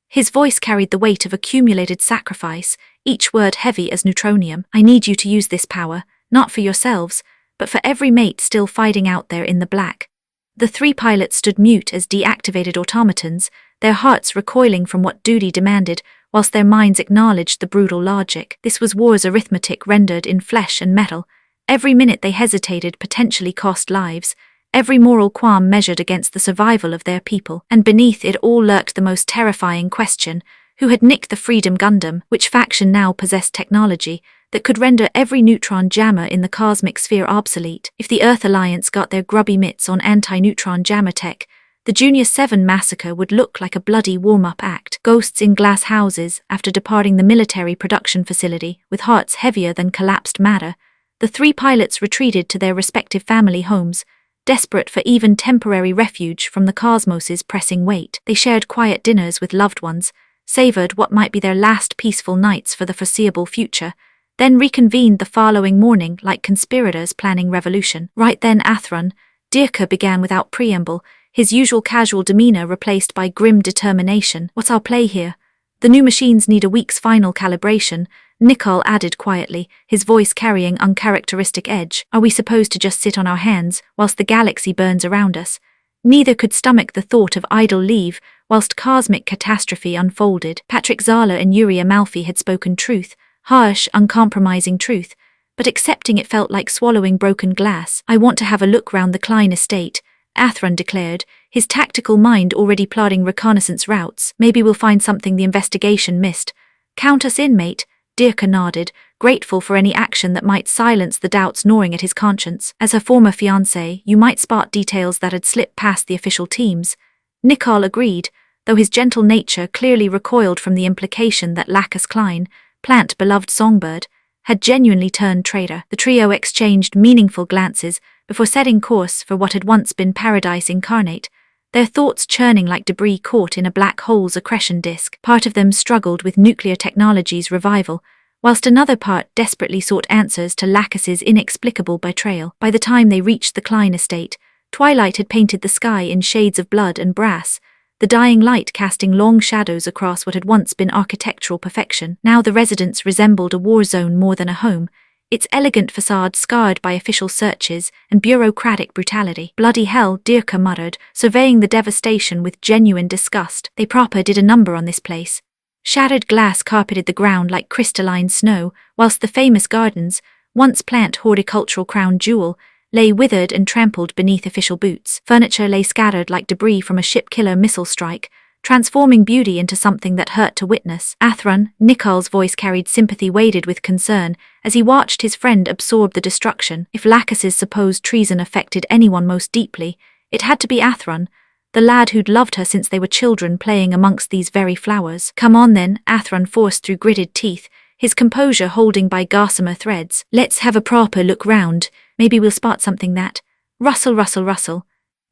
His voice carried the weight of accumulated sacrifice, each word heavy as neutronium. I need you to use this power, not for yourselves, but for every mate still fighting out there in the black. The 3 pilots stood mute as deactivated automatons, their hearts recoiling from what duty demanded, whilst their minds acknowledged the brutal logic. This was war's arithmetic rendered in flesh and metal. Every minute they hesitated potentially cost lives, every moral qualm measured against the survival of their people. And beneath it all lurked the most terrifying question: who had nicked the Freedom Gundam? Which faction now possessed technology that could render every neutron jammer in the cosmic sphere obsolete? If the Earth Alliance got their grubby mitts on anti-neutron jammer tech, The Junior 7 massacre would look like a bloody warm-up act. Ghosts in glass houses after departing the military production facility with hearts heavier than collapsed matter. The 3 pilots retreated to their respective family homes, desperate for even temporary refuge from the cosmos's pressing weight. They shared quiet dinners with loved ones, savored what might be their last peaceful nights for the foreseeable future, then reconvened the following morning like conspirators planning revolution. Right then Athron, Dirka began without preamble, his usual casual demeanor replaced by grim determination. What's our play here? The new machines need a week's final calibration, Nicole added quietly, his voice carrying uncharacteristic edge. Are we supposed to just sit on our hands whilst the galaxy burns around us? Neither could stomach the thought of idle leave whilst cosmic catastrophe unfolded. Patrick Zala and Yuri Amalfi had spoken truth, harsh, uncompromising truth, but accepting it felt like swallowing broken glass. I want to have a look round the Klein estate, Athron declared, his tactical mind already plotting reconnaissance routes. Maybe we'll find something the investigation missed. Count us in, mate, Dirka nodded, grateful for any action that might silence the doubts gnawing at his conscience. As her former fiancé, you might spot details that had slipped past the official teams. Nicole agreed, though his gentle nature clearly recoiled from the implication that Lacus Klein, plant-beloved songbird, had genuinely turned traitor. The trio exchanged meaningful glances before setting course for what had once been paradise incarnate, their thoughts churning like debris caught in a black hole's accretion disk. Part of them struggled with nuclear technology's revival, whilst another part desperately sought answers to Lacus's inexplicable betrayal. By the time they reached the Klein estate, twilight had painted the sky in shades of blood and brass, the dying light casting long shadows across what had once been architectural perfection. Now the residence resembled a war zone more than a home, its elegant facade scarred by official searches and bureaucratic brutality. Bloody hell, Dirka muttered, surveying the devastation with genuine disgust. They proper did a number on this place. Shattered glass carpeted the ground like crystalline snow, whilst the famous gardens, once plant horticultural crown jewel, lay withered and trampled beneath official boots. Furniture lay scattered like debris from a ship-killer missile strike, transforming beauty into something that hurt to witness. Athron, Nicole's voice carried sympathy weighted with concern as he watched his friend absorb the destruction. If Lacus's supposed treason affected anyone most deeply, it had to be Athron, the lad who'd loved her since they were children playing amongst these very flowers. Come on then, Athron forced through gritted teeth, his composure holding by gossamer threads. Let's have a proper look round, maybe we'll spot something that… Rustle, rustle, rustle.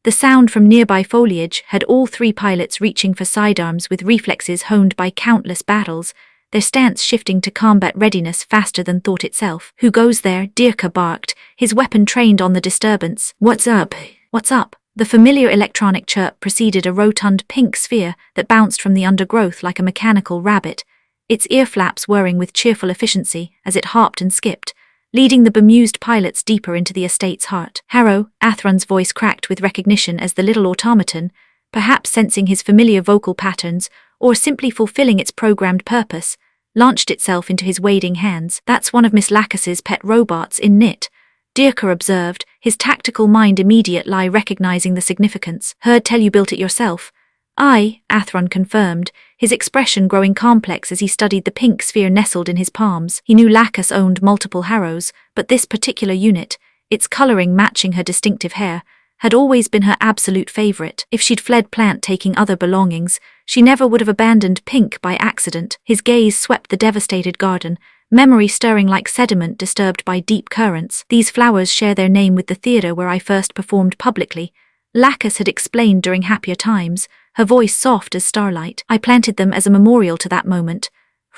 The sound from nearby foliage had all 3 pilots reaching for sidearms with reflexes honed by countless battles, their stance shifting to combat readiness faster than thought itself. Who goes there? Dirka barked, his weapon trained on the disturbance. What's up? What's up? The familiar electronic chirp preceded a rotund pink sphere that bounced from the undergrowth like a mechanical rabbit, its ear flaps whirring with cheerful efficiency as it hopped and skipped, leading the bemused pilots deeper into the estate's heart. Harrow, Athron's voice cracked with recognition as the little automaton, perhaps sensing his familiar vocal patterns or simply fulfilling its programmed purpose, launched itself into his wading hands. That's one of Miss Lacus's pet robots in knit, Dirka observed, his tactical mind immediately recognizing the significance. Heard tell you built it yourself. Aye, Athron confirmed, his expression growing complex as he studied the pink sphere nestled in his palms. He knew Lacus owned multiple Harrows, but this particular unit, its coloring matching her distinctive hair, had always been her absolute favorite. If she'd fled plant taking other belongings, she never would have abandoned pink by accident. His gaze swept the devastated garden, memory stirring like sediment disturbed by deep currents. These flowers share their name with the theatre where I first performed publicly, Lacus had explained during happier times, her voice soft as starlight. I planted them as a memorial to that moment.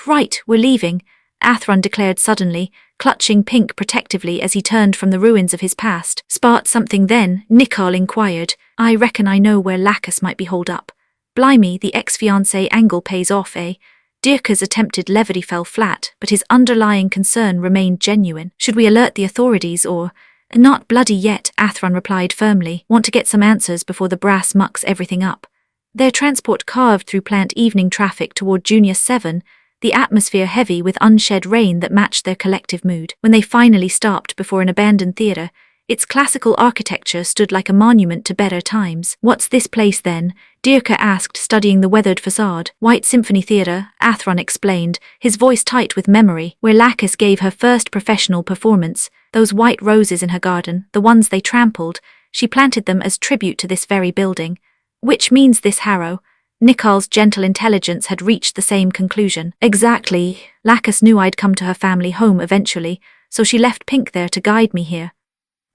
Right, we're leaving, Athron declared suddenly, clutching pink protectively as he turned from the ruins of his past. Spot something then? Nicole inquired. I reckon I know where Lacus might be holed up. Blimey, the ex-fiancé angle pays off, eh? Dirka's attempted levity fell flat, but his underlying concern remained genuine. Should we alert the authorities or… Not bloody yet, Athron replied firmly. Want to get some answers before the brass mucks everything up. Their transport carved through plant evening traffic toward Junior 7, the atmosphere heavy with unshed rain that matched their collective mood. When they finally stopped before an abandoned theatre, its classical architecture stood like a monument to better times. What's this place then? Dirka asked, studying the weathered facade. White Symphony Theatre, Athron explained, his voice tight with memory, where Lacus gave her first professional performance. Those white roses in her garden, the ones they trampled, she planted them as tribute to this very building. Which means this Harrow. Nicole's gentle intelligence had reached the same conclusion. Exactly. Lacus knew I'd come to her family home eventually, so she left Pink there to guide me here.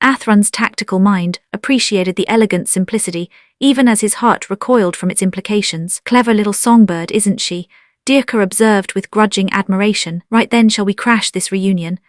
Athrun's tactical mind appreciated the elegant simplicity, even as his heart recoiled from its implications. Clever little songbird, isn't she? Dirka observed with grudging admiration. Right then, shall we crash this reunion?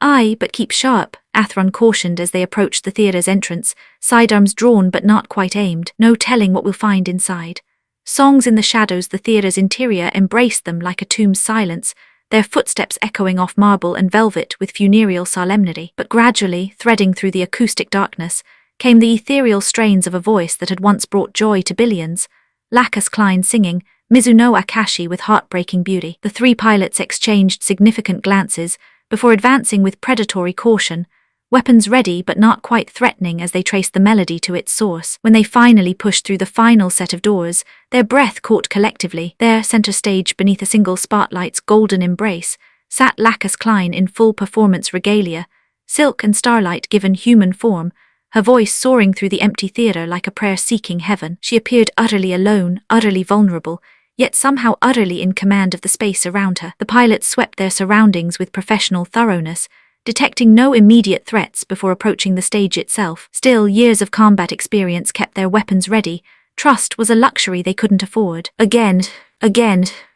Aye, but keep sharp, Athrun cautioned as they approached the theatre's entrance, sidearms drawn but not quite aimed. No telling what we'll find inside. Songs in the shadows, the theatre's interior embraced them like a tomb's silence, their footsteps echoing off marble and velvet with funereal solemnity. But gradually, threading through the acoustic darkness, came the ethereal strains of a voice that had once brought joy to billions. Lacus Klein singing, Mizuno Akashi with heartbreaking beauty. The three pilots exchanged significant glances before advancing with predatory caution, weapons ready but not quite threatening as they traced the melody to its source. When they finally pushed through the final set of doors, their breath caught collectively. There, center stage beneath a single spotlight's golden embrace, sat Lacus Klein in full performance regalia, silk and starlight given human form, her voice soaring through the empty theater like a prayer seeking heaven. She appeared utterly alone, utterly vulnerable, yet somehow utterly in command of the space around her. The pilots swept their surroundings with professional thoroughness, detecting no immediate threats before approaching the stage itself. Still, years of combat experience kept their weapons ready. Trust was a luxury they couldn't afford. Again,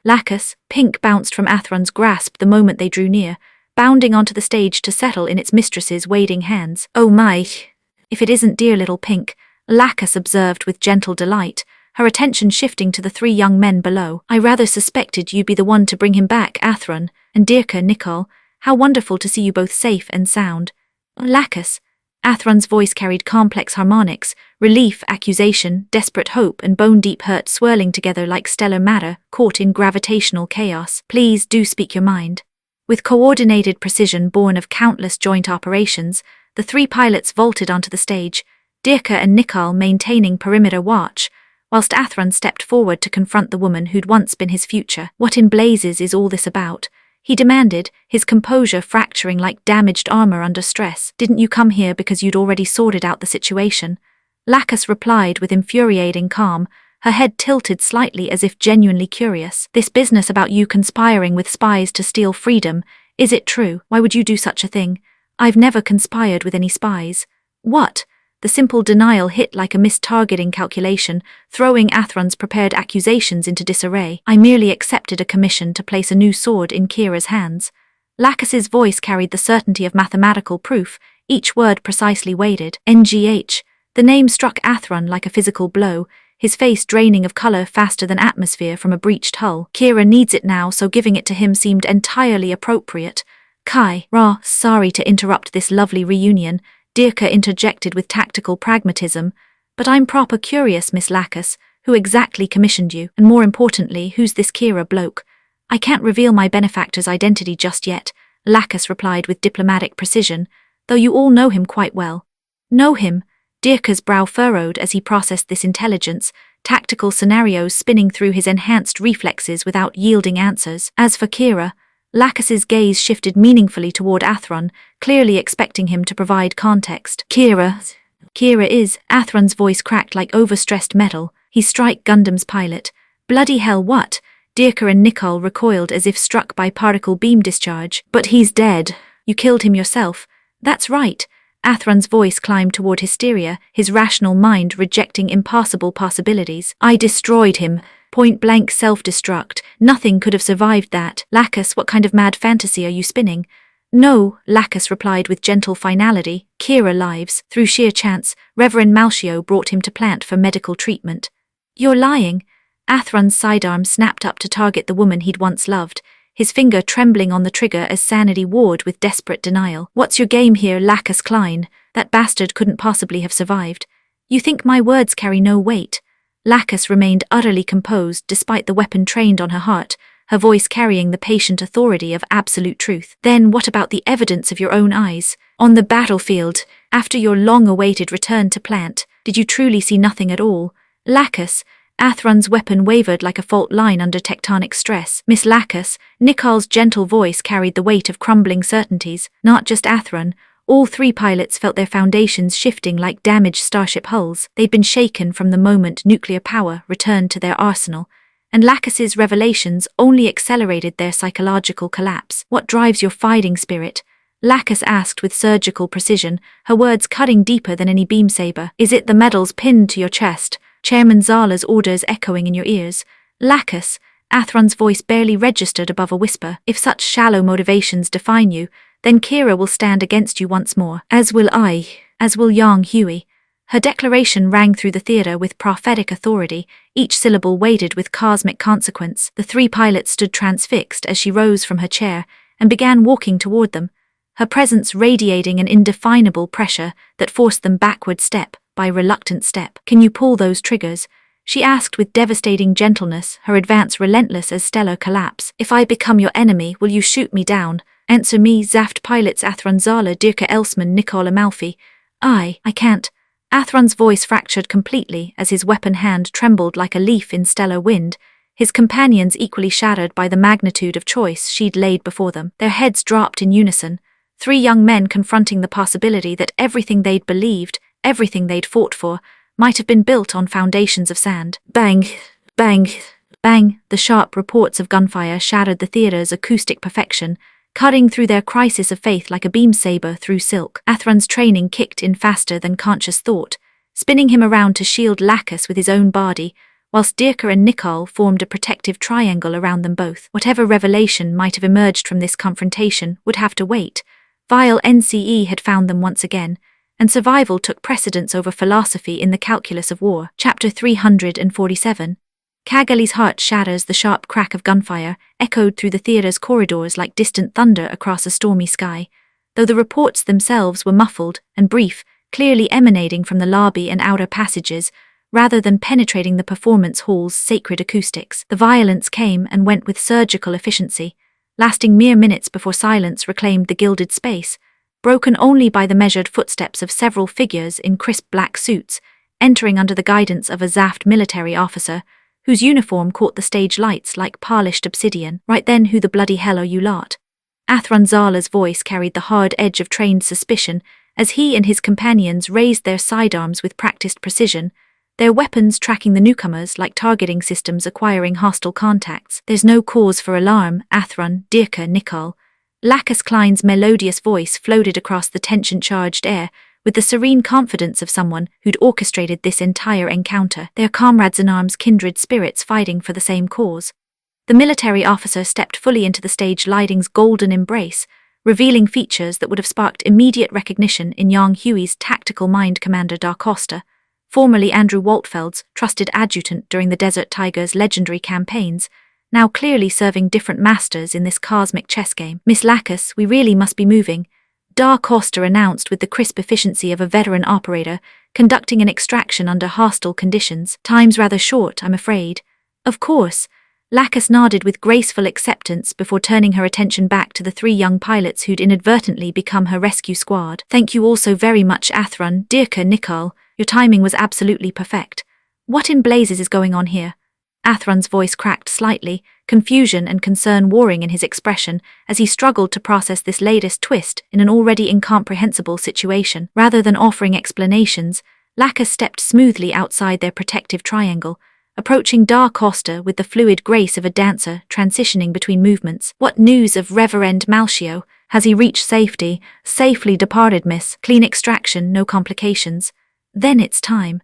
Lacus, Pink bounced from Athrun's grasp the moment they drew near, bounding onto the stage to settle in its mistress's waiting hands. Oh my! If it isn't dear little Pink, Lacus observed with gentle delight, her attention shifting to the three young men below. I rather suspected you'd be the one to bring him back, Athrun, and Dirka, Nicole. How wonderful to see you both safe and sound. Lacus. Athrun's voice carried complex harmonics, relief, accusation, desperate hope, and bone-deep hurt swirling together like stellar matter caught in gravitational chaos. Please do speak your mind. With coordinated precision born of countless joint operations, the three pilots vaulted onto the stage, Dirka and Nicole maintaining perimeter watch, whilst Athrun stepped forward to confront the woman who'd once been his future. What in blazes is all this about? He demanded, his composure fracturing like damaged armor under stress. Didn't you come here because you'd already sorted out the situation? Lacus replied with infuriating calm, her head tilted slightly as if genuinely curious. This business about you conspiring with spies to steal freedom, is it true? Why would you do such a thing? I've never conspired with any spies. What? The simple denial hit like a missed-targeting calculation, throwing Athrun's prepared accusations into disarray. I merely accepted a commission to place a new sword in Kira's hands. Lacus's voice carried the certainty of mathematical proof, each word precisely weighted. NGH. The name struck Athrun like a physical blow, his face draining of color faster than atmosphere from a breached hull. Kira needs it now, so giving it to him seemed entirely appropriate. Kai, sorry to interrupt this lovely reunion, Dirka interjected with tactical pragmatism, but I'm proper curious, Miss Lacus, who exactly commissioned you, and more importantly, who's this Kira bloke? I can't reveal my benefactor's identity just yet, Lacus replied with diplomatic precision, though you all know him quite well. Know him? Dirka's brow furrowed as he processed this intelligence, tactical scenarios spinning through his enhanced reflexes without yielding answers. As for Kira, Lacus's gaze shifted meaningfully toward Athrun, clearly expecting him to provide context. Kira is, Athrun's voice cracked like overstressed metal, he's Strike Gundam's pilot. Bloody hell, what? Dirka and Nicole recoiled as if struck by particle beam discharge. But he's dead. You killed him yourself. That's right. Athrun's voice climbed toward hysteria, his rational mind rejecting impossible possibilities. I destroyed him. Point-blank self-destruct. Nothing could have survived that. Lacus, what kind of mad fantasy are you spinning? No, Lacus replied with gentle finality. Kira lives. Through sheer chance, Reverend Malchio brought him to plant for medical treatment. You're lying. Athrun's sidearm snapped up to target the woman he'd once loved, his finger trembling on the trigger as sanity warred with desperate denial. What's your game here, Lacus Klein? That bastard couldn't possibly have survived. You think my words carry no weight? Lacus remained utterly composed despite the weapon trained on her heart, her voice carrying the patient authority of absolute truth. Then what about the evidence of your own eyes? On the battlefield, after your long-awaited return to plant, did you truly see nothing at all? Lacus, Athrun's weapon wavered like a fault line under tectonic stress. Miss Lacus, Nicole's gentle voice carried the weight of crumbling certainties. Not just Athrun. All three pilots felt their foundations shifting like damaged starship hulls. They'd been shaken from the moment nuclear power returned to their arsenal, and Lacus's revelations only accelerated their psychological collapse. "What drives your fighting spirit?" Lacus asked with surgical precision, her words cutting deeper than any beam saber. "Is it the medals pinned to your chest? Chairman Zala's orders echoing in your ears?" "Lacus," Athron's voice barely registered above a whisper, "if such shallow motivations define you, then Kira will stand against you once more. As will I, as will Yang Hui." Her declaration rang through the theater with prophetic authority, each syllable weighted with cosmic consequence. The three pilots stood transfixed as she rose from her chair and began walking toward them, her presence radiating an indefinable pressure that forced them backward step by reluctant step. "Can you pull those triggers?" she asked with devastating gentleness, her advance relentless as stellar collapse. "If I become your enemy, will you shoot me down?" "Answer me," Zaft pilots Athron Zala, Dirka Elsman, Nicole Amalfi. I can't." Athron's voice fractured completely as his weapon hand trembled like a leaf in stellar wind, his companions equally shattered by the magnitude of choice she'd laid before them. Their heads dropped in unison, three young men confronting the possibility that everything they'd believed, everything they'd fought for, might have been built on foundations of sand. Bang, bang, bang. The sharp reports of gunfire shattered the theater's acoustic perfection, cutting through their crisis of faith like a beam saber through silk. Athron's training kicked in faster than conscious thought, spinning him around to shield Lacus with his own body, whilst Dirka and Nicole formed a protective triangle around them both. Whatever revelation might have emerged from this confrontation would have to wait. Vile NCE had found them once again, and survival took precedence over philosophy in the calculus of war. Chapter 347. Kagali's heart shatters. The sharp crack of gunfire echoed through the theater's corridors like distant thunder across a stormy sky, though the reports themselves were muffled and brief, clearly emanating from the lobby and outer passages, rather than penetrating the performance hall's sacred acoustics. The violence came and went with surgical efficiency, lasting mere minutes before silence reclaimed the gilded space, broken only by the measured footsteps of several figures in crisp black suits, entering under the guidance of a Zaft military officer, whose uniform caught the stage lights like polished obsidian. "Right then, who the bloody hell are you lot?" Athron Zala's voice carried the hard edge of trained suspicion as he and his companions raised their sidearms with practiced precision, their weapons tracking the newcomers like targeting systems acquiring hostile contacts. "There's no cause for alarm, Athron, Dirka, Nicole." Lacus Klein's melodious voice floated across the tension-charged air, with the serene confidence of someone who'd orchestrated this entire encounter, their comrades in arms, kindred spirits fighting for the same cause. The military officer stepped fully into the stage lighting's golden embrace, revealing features that would have sparked immediate recognition in Yang Hui's tactical mind, Commander Da Costa, formerly Andrew Waltfeld's trusted adjutant during the Desert Tiger's legendary campaigns, now clearly serving different masters in this cosmic chess game. "Miss Lacus, we really must be moving," Da Costa announced with the crisp efficiency of a veteran operator conducting an extraction under hostile conditions. "Time's rather short, I'm afraid." "Of course." Lacus nodded with graceful acceptance before turning her attention back to the three young pilots who'd inadvertently become her rescue squad. "Thank you all so very much, Athron, Dirka, Nicole. Your timing was absolutely perfect. What in blazes is going on here?" Athron's voice cracked slightly, confusion and concern warring in his expression as he struggled to process this latest twist in an already incomprehensible situation. Rather than offering explanations, Lacus stepped smoothly outside their protective triangle, approaching Da Costa with the fluid grace of a dancer transitioning between movements. "What news of Reverend Malchio? Has he reached safety?" "Safely departed, miss. Clean extraction, no complications." "Then it's time."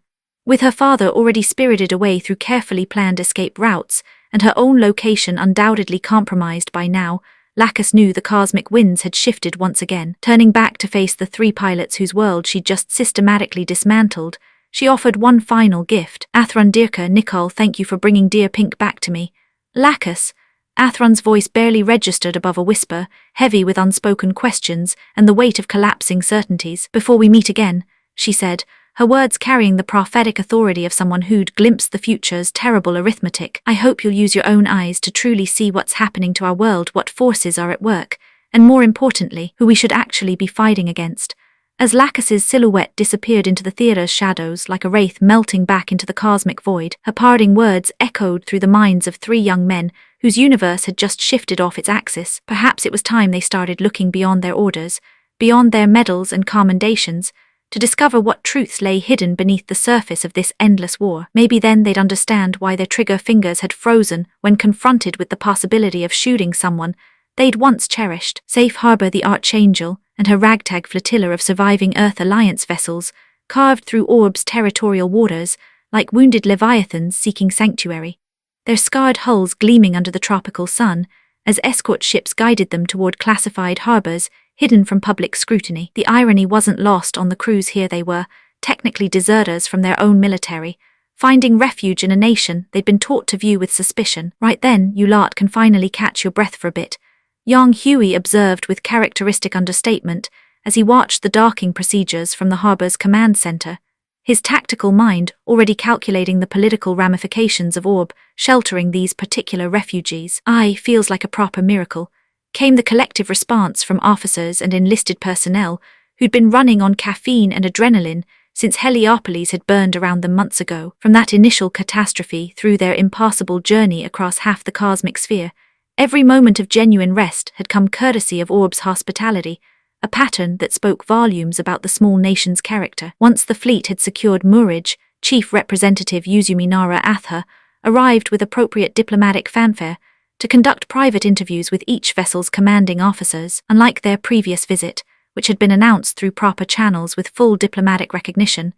With her father already spirited away through carefully planned escape routes, and her own location undoubtedly compromised by now, Lacus knew the cosmic winds had shifted once again. Turning back to face the three pilots whose world she'd just systematically dismantled, she offered one final gift. "Athron, Dirka, Nicole, thank you for bringing dear Pink back to me." "Lacus," Athron's voice barely registered above a whisper, heavy with unspoken questions and the weight of collapsing certainties. "Before we meet again," she said, her words carrying the prophetic authority of someone who'd glimpsed the future's terrible arithmetic, "I hope you'll use your own eyes to truly see what's happening to our world, what forces are at work, and more importantly, who we should actually be fighting against." As Lacus's silhouette disappeared into the theater's shadows like a wraith melting back into the cosmic void, her parting words echoed through the minds of three young men whose universe had just shifted off its axis. Perhaps it was time they started looking beyond their orders, beyond their medals and commendations, to discover what truths lay hidden beneath the surface of this endless war. Maybe then they'd understand why their trigger fingers had frozen when confronted with the possibility of shooting someone they'd once cherished. Safe harbor the Archangel and her ragtag flotilla of surviving Earth Alliance vessels carved through Orb's territorial waters like wounded leviathans seeking sanctuary, their scarred hulls gleaming under the tropical sun as escort ships guided them toward classified harbors hidden from public scrutiny. The irony wasn't lost on the crews. Here they were, technically deserters from their own military, finding refuge in a nation they'd been taught to view with suspicion. Right then, you lot can finally catch your breath for a bit, young Huey observed with characteristic understatement as he watched the docking procedures from the harbor's command center, his tactical mind already calculating the political ramifications of Orb sheltering these particular refugees. Feels like a proper miracle, came the collective response from officers and enlisted personnel who'd been running on caffeine and adrenaline since Heliopolis had burned around them months ago. From that initial catastrophe through their impossible journey across half the cosmic sphere, every moment of genuine rest had come courtesy of Orb's hospitality, a pattern that spoke volumes about the small nation's character. Once the fleet had secured moorage, Chief Representative Yuzuminara Atha arrived with appropriate diplomatic fanfare to conduct private interviews with each vessel's commanding officers. Unlike their previous visit, which had been announced through proper channels with full diplomatic recognition,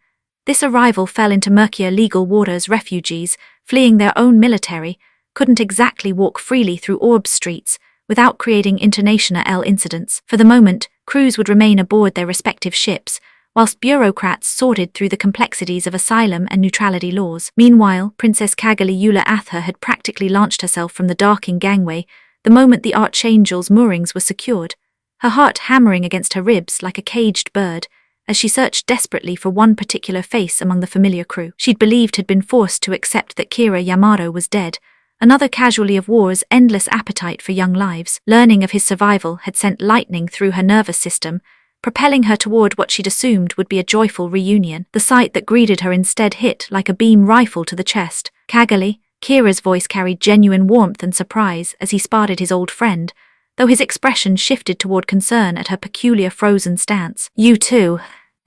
this arrival fell into murkier legal waters. Refugees, fleeing their own military, couldn't exactly walk freely through Orb's streets without creating international incidents. For the moment, crews would remain aboard their respective ships, whilst bureaucrats sorted through the complexities of asylum and neutrality laws. Meanwhile, Princess Kagali Eula Atha had practically launched herself from the docking gangway the moment the Archangel's moorings were secured, her heart hammering against her ribs like a caged bird as she searched desperately for one particular face among the familiar crew she'd believed had been forced to accept that Kira Yamato was dead, another casualty of war's endless appetite for young lives. Learning of his survival had sent lightning through her nervous system, propelling her toward what she'd assumed would be a joyful reunion. The sight that greeted her instead hit like a beam rifle to the chest. Kagali, Kira's voice carried genuine warmth and surprise as he spotted his old friend, though his expression shifted toward concern at her peculiar frozen stance. You too.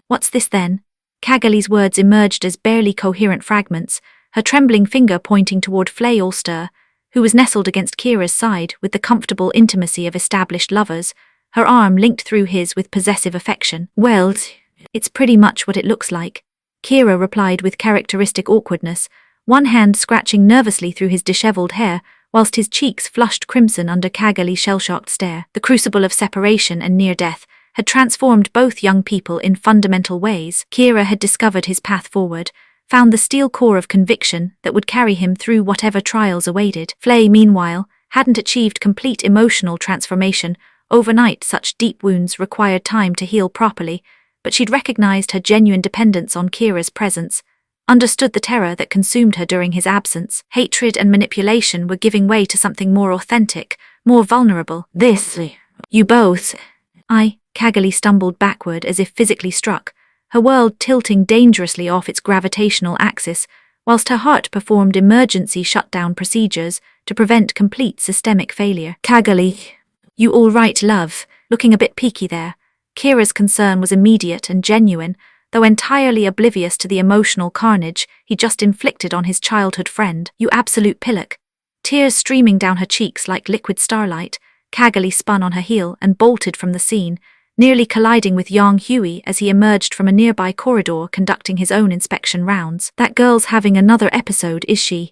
What's this then? Kagali's words emerged as barely coherent fragments, her trembling finger pointing toward Flay Ulster, who was nestled against Kira's side with the comfortable intimacy of established lovers, her arm linked through his with possessive affection. Well, it's pretty much what it looks like, Kira replied with characteristic awkwardness, one hand scratching nervously through his disheveled hair, whilst his cheeks flushed crimson under Kagali's shell-shocked stare. The crucible of separation and near death had transformed both young people in fundamental ways. Kira had discovered his path forward, found the steel core of conviction that would carry him through whatever trials awaited. Flay, meanwhile, hadn't achieved complete emotional transformation. Overnight, such deep wounds required time to heal properly, but she'd recognized her genuine dependence on Kira's presence, understood the terror that consumed her during his absence. Hatred and manipulation were giving way to something more authentic, more vulnerable. You both. Kagali stumbled backward as if physically struck, her world tilting dangerously off its gravitational axis, whilst her heart performed emergency shutdown procedures to prevent complete systemic failure. Kagali. You all right, love? Looking a bit peaky there. Kira's concern was immediate and genuine, though entirely oblivious to the emotional carnage he just inflicted on his childhood friend. You absolute pillock. Tears streaming down her cheeks like liquid starlight, Kagali spun on her heel and bolted from the scene, nearly colliding with young Huey as he emerged from a nearby corridor conducting his own inspection rounds. That girl's having another episode, is she?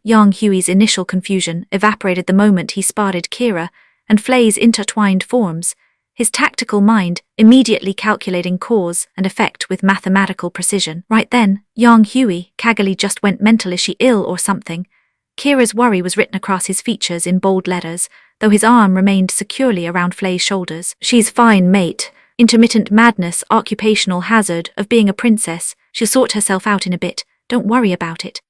Young Huey's initial confusion evaporated the moment he spotted Kira and Flay's intertwined forms, his tactical mind immediately calculating cause and effect with mathematical precision. Right then, young Huey, Kagali just went mental. Is she ill or something? Kira's worry was written across his features in bold letters, though his arm remained securely around Flay's shoulders. She's fine, mate. Intermittent madness, occupational hazard of being a princess. She'll sort herself out in a bit. Don't worry about it.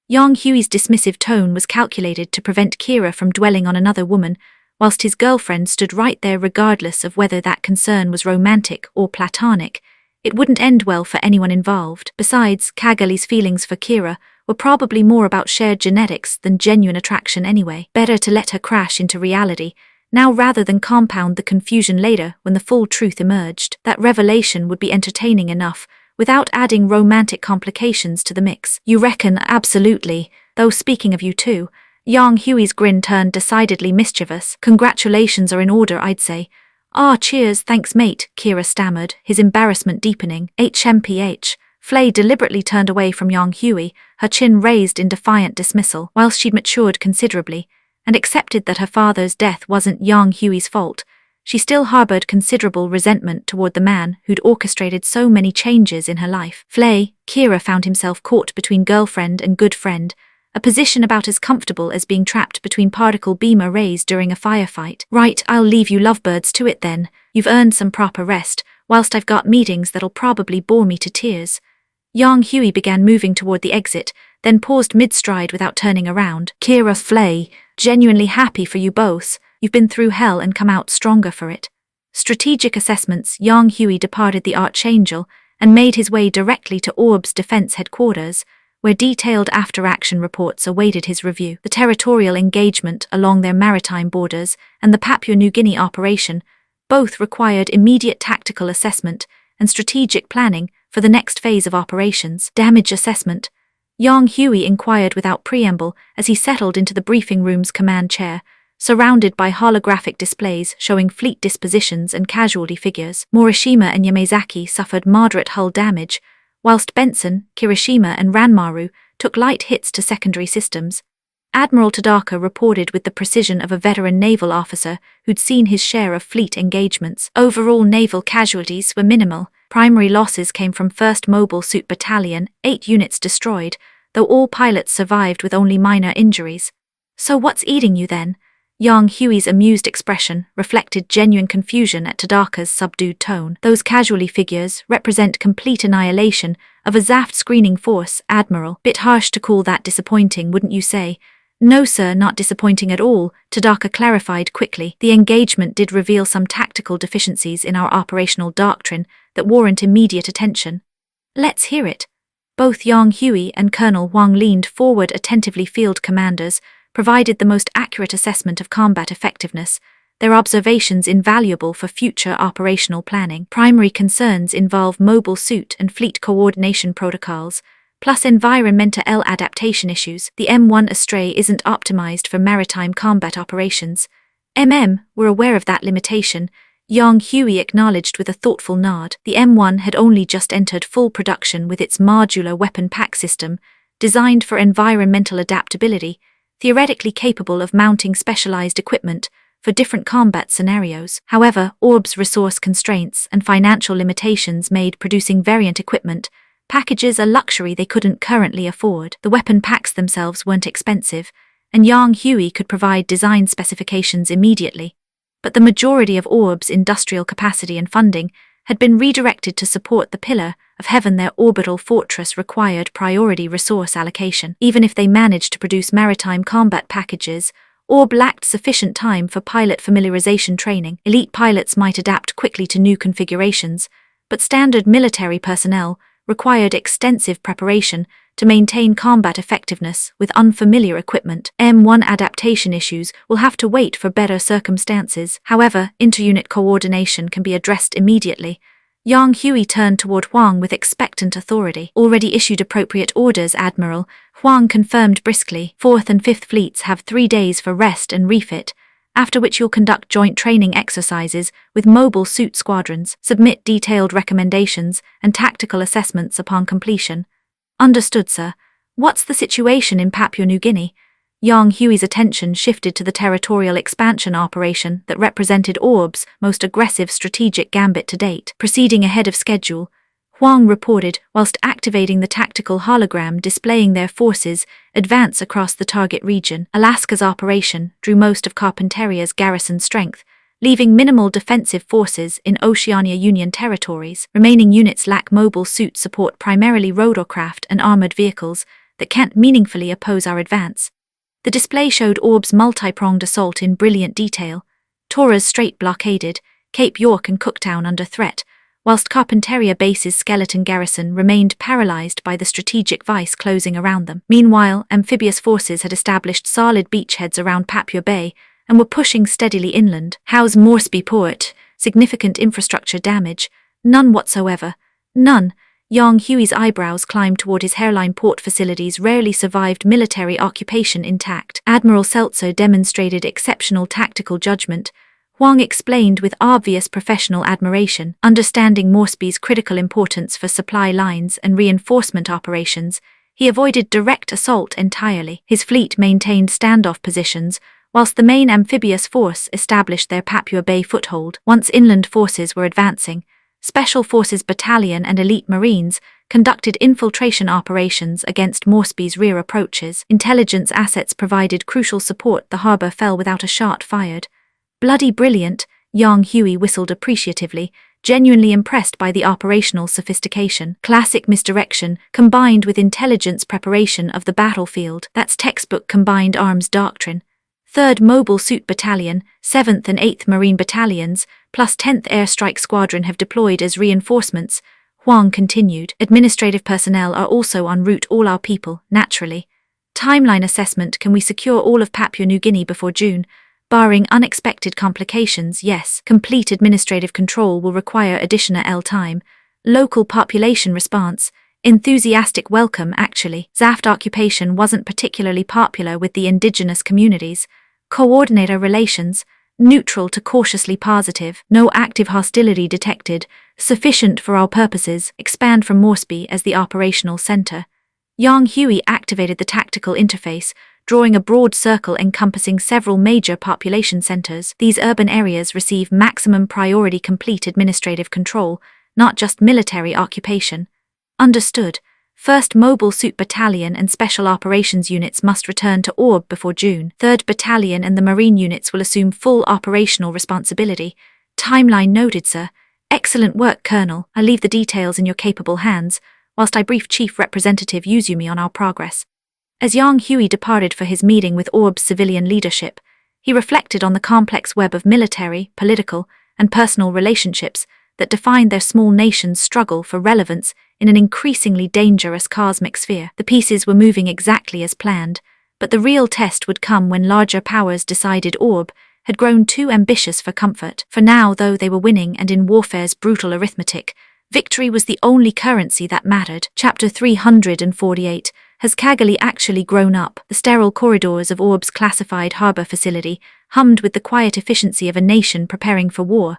Young Huey's dismissive tone was calculated to prevent Kira from dwelling on another woman, whilst his girlfriend stood right there regardless of whether that concern was romantic or platonic. It wouldn't end well for anyone involved. Besides, Kagali's feelings for Kira were probably more about shared genetics than genuine attraction anyway. Better to let her crash into reality, now rather than compound the confusion later when the full truth emerged. That revelation would be entertaining enough, without adding romantic complications to the mix. You reckon? Absolutely. Though speaking of you two, Yang Hui's grin turned decidedly mischievous. Congratulations are in order, I'd say. Ah, cheers, thanks mate, Kira stammered, his embarrassment deepening. HMPH. Flay deliberately turned away from Yang Hui, her chin raised in defiant dismissal. Whilst she'd matured considerably, and accepted that her father's death wasn't Yang Hui's fault, she still harbored considerable resentment toward the man who'd orchestrated so many changes in her life. Flay, Kira found himself caught between girlfriend and good friend, a position about as comfortable as being trapped between particle beam arrays during a firefight. Right, I'll leave you lovebirds to it then. You've earned some proper rest, whilst I've got meetings that'll probably bore me to tears. Yang Hui began moving toward the exit, then paused mid-stride without turning around. Kira, Flay, genuinely happy for you both. You've been through hell and come out stronger for it. Strategic assessments. Yang Hui departed the Archangel and made his way directly to Orb's defense headquarters, where detailed after-action reports awaited his review. The territorial engagement along their maritime borders and the Papua New Guinea operation both required immediate tactical assessment and strategic planning for the next phase of operations. Damage assessment. Yang Hui inquired without preamble as he settled into the briefing room's command chair, surrounded by holographic displays showing fleet dispositions and casualty figures. Morishima and Yamazaki suffered moderate hull damage, whilst Benson, Kirishima and Ranmaru took light hits to secondary systems. Admiral Tadaka reported with the precision of a veteran naval officer who'd seen his share of fleet engagements. Overall naval casualties were minimal. Primary losses came from 1st Mobile Suit Battalion, 8 units destroyed, though all pilots survived with only minor injuries. So what's eating you then? Yang Hui's amused expression reflected genuine confusion at Tadaka's subdued tone. Those casualty figures represent complete annihilation of a Zaft screening force, Admiral. Bit harsh to call that disappointing, wouldn't you say? No sir, not disappointing at all, Tadaka clarified quickly. The engagement did reveal some tactical deficiencies in our operational doctrine that warrant immediate attention. Let's hear it. Both Yang Hui and Colonel Wang leaned forward attentively. Field commanders provided the most accurate assessment of combat effectiveness, their observations invaluable for future operational planning. Primary concerns involve mobile suit and fleet coordination protocols, plus environmental adaptation issues. The M1 Astray isn't optimized for maritime combat operations. We're aware of that limitation, Yang Hui acknowledged with a thoughtful nod. The M1 had only just entered full production with its modular weapon pack system, designed for environmental adaptability, theoretically capable of mounting specialized equipment for different combat scenarios. However, Orb's resource constraints and financial limitations made producing variant equipment packages a luxury they couldn't currently afford. The weapon packs themselves weren't expensive, and Yang Hui could provide design specifications immediately. But the majority of Orb's industrial capacity and funding had been redirected to support the Pillar of Heaven. Their orbital fortress required priority resource allocation. Even if they managed to produce maritime combat packages, Orb lacked sufficient time for pilot familiarization training. Elite pilots might adapt quickly to new configurations, but standard military personnel required extensive preparation to maintain combat effectiveness with unfamiliar equipment. M1 adaptation issues will have to wait for better circumstances. However, inter-unit coordination can be addressed immediately. Yang Hui turned toward Huang with expectant authority. Already issued appropriate orders, Admiral, Huang confirmed briskly. 4th and 5th fleets have 3 days for rest and refit, after which you'll conduct joint training exercises with mobile suit squadrons. Submit detailed recommendations and tactical assessments upon completion. Understood, sir. What's the situation in Papua New Guinea? Yang Hui's attention shifted to the territorial expansion operation that represented Orb's most aggressive strategic gambit to date. Proceeding ahead of schedule, Huang reported whilst activating the tactical hologram displaying their forces advance across the target region. Alaska's operation drew most of Carpenteria's garrison strength, leaving minimal defensive forces in Oceania Union territories. Remaining units lack mobile suit support, primarily rotorcraft and armored vehicles that can't meaningfully oppose our advance. The display showed Orb's multi-pronged assault in brilliant detail. Torres Strait blockaded, Cape York and Cooktown under threat, whilst Carpenteria Base's skeleton garrison remained paralyzed by the strategic vice closing around them. Meanwhile, amphibious forces had established solid beachheads around Papua Bay and were pushing steadily inland. How's Moresby port? Significant infrastructure damage? None whatsoever. None. Young Huey's eyebrows climbed toward his hairline. Port facilities rarely survived military occupation intact. Admiral Seltzer demonstrated exceptional tactical judgment, Huang explained with obvious professional admiration. Understanding Moresby's critical importance for supply lines and reinforcement operations, he avoided direct assault entirely. His fleet maintained standoff positions, whilst the main amphibious force established their Papua Bay foothold. Once inland forces were advancing, Special Forces Battalion and elite Marines conducted infiltration operations against Moresby's rear approaches. Intelligence assets provided crucial support. The harbour fell without a shot fired. Bloody brilliant, Yang Huey whistled appreciatively, genuinely impressed by the operational sophistication. Classic misdirection, combined with intelligence preparation of the battlefield. That's textbook combined arms doctrine. 3rd Mobile Suit Battalion, 7th and 8th Marine Battalions, plus 10th Airstrike Squadron have deployed as reinforcements, Huang continued. Administrative personnel are also en route. All our people, naturally. Timeline assessment: can we secure all of Papua New Guinea before June? Barring unexpected complications, yes. Complete administrative control will require additional time. Local population response: enthusiastic welcome. Actually, Zaft occupation wasn't particularly popular with the indigenous communities. Coordinator relations: neutral to cautiously positive. No active hostility detected. Sufficient for our purposes. Expand from Moresby as the operational center. Yang Huey activated the tactical interface, drawing a broad circle encompassing several major population centers. These urban areas receive maximum priority. Complete administrative control, not just military occupation. Understood. 1st Mobile Suit Battalion and Special Operations units must return to Orb before June. 3rd Battalion and the Marine units will assume full operational responsibility. Timeline noted, sir. Excellent work, Colonel. I leave the details in your capable hands, whilst I brief Chief Representative Yuzumi on our progress. As Yang Huey departed for his meeting with Orb's civilian leadership, he reflected on the complex web of military, political, and personal relationships that defined their small nation's struggle for relevance in an increasingly dangerous cosmic sphere. The pieces were moving exactly as planned, but the real test would come when larger powers decided Orb had grown too ambitious for comfort. For now, though they were winning and in warfare's brutal arithmetic, victory was the only currency that mattered. Chapter 348. Has Kagali actually grown up? The sterile corridors of Orb's classified harbour facility hummed with the quiet efficiency of a nation preparing for war,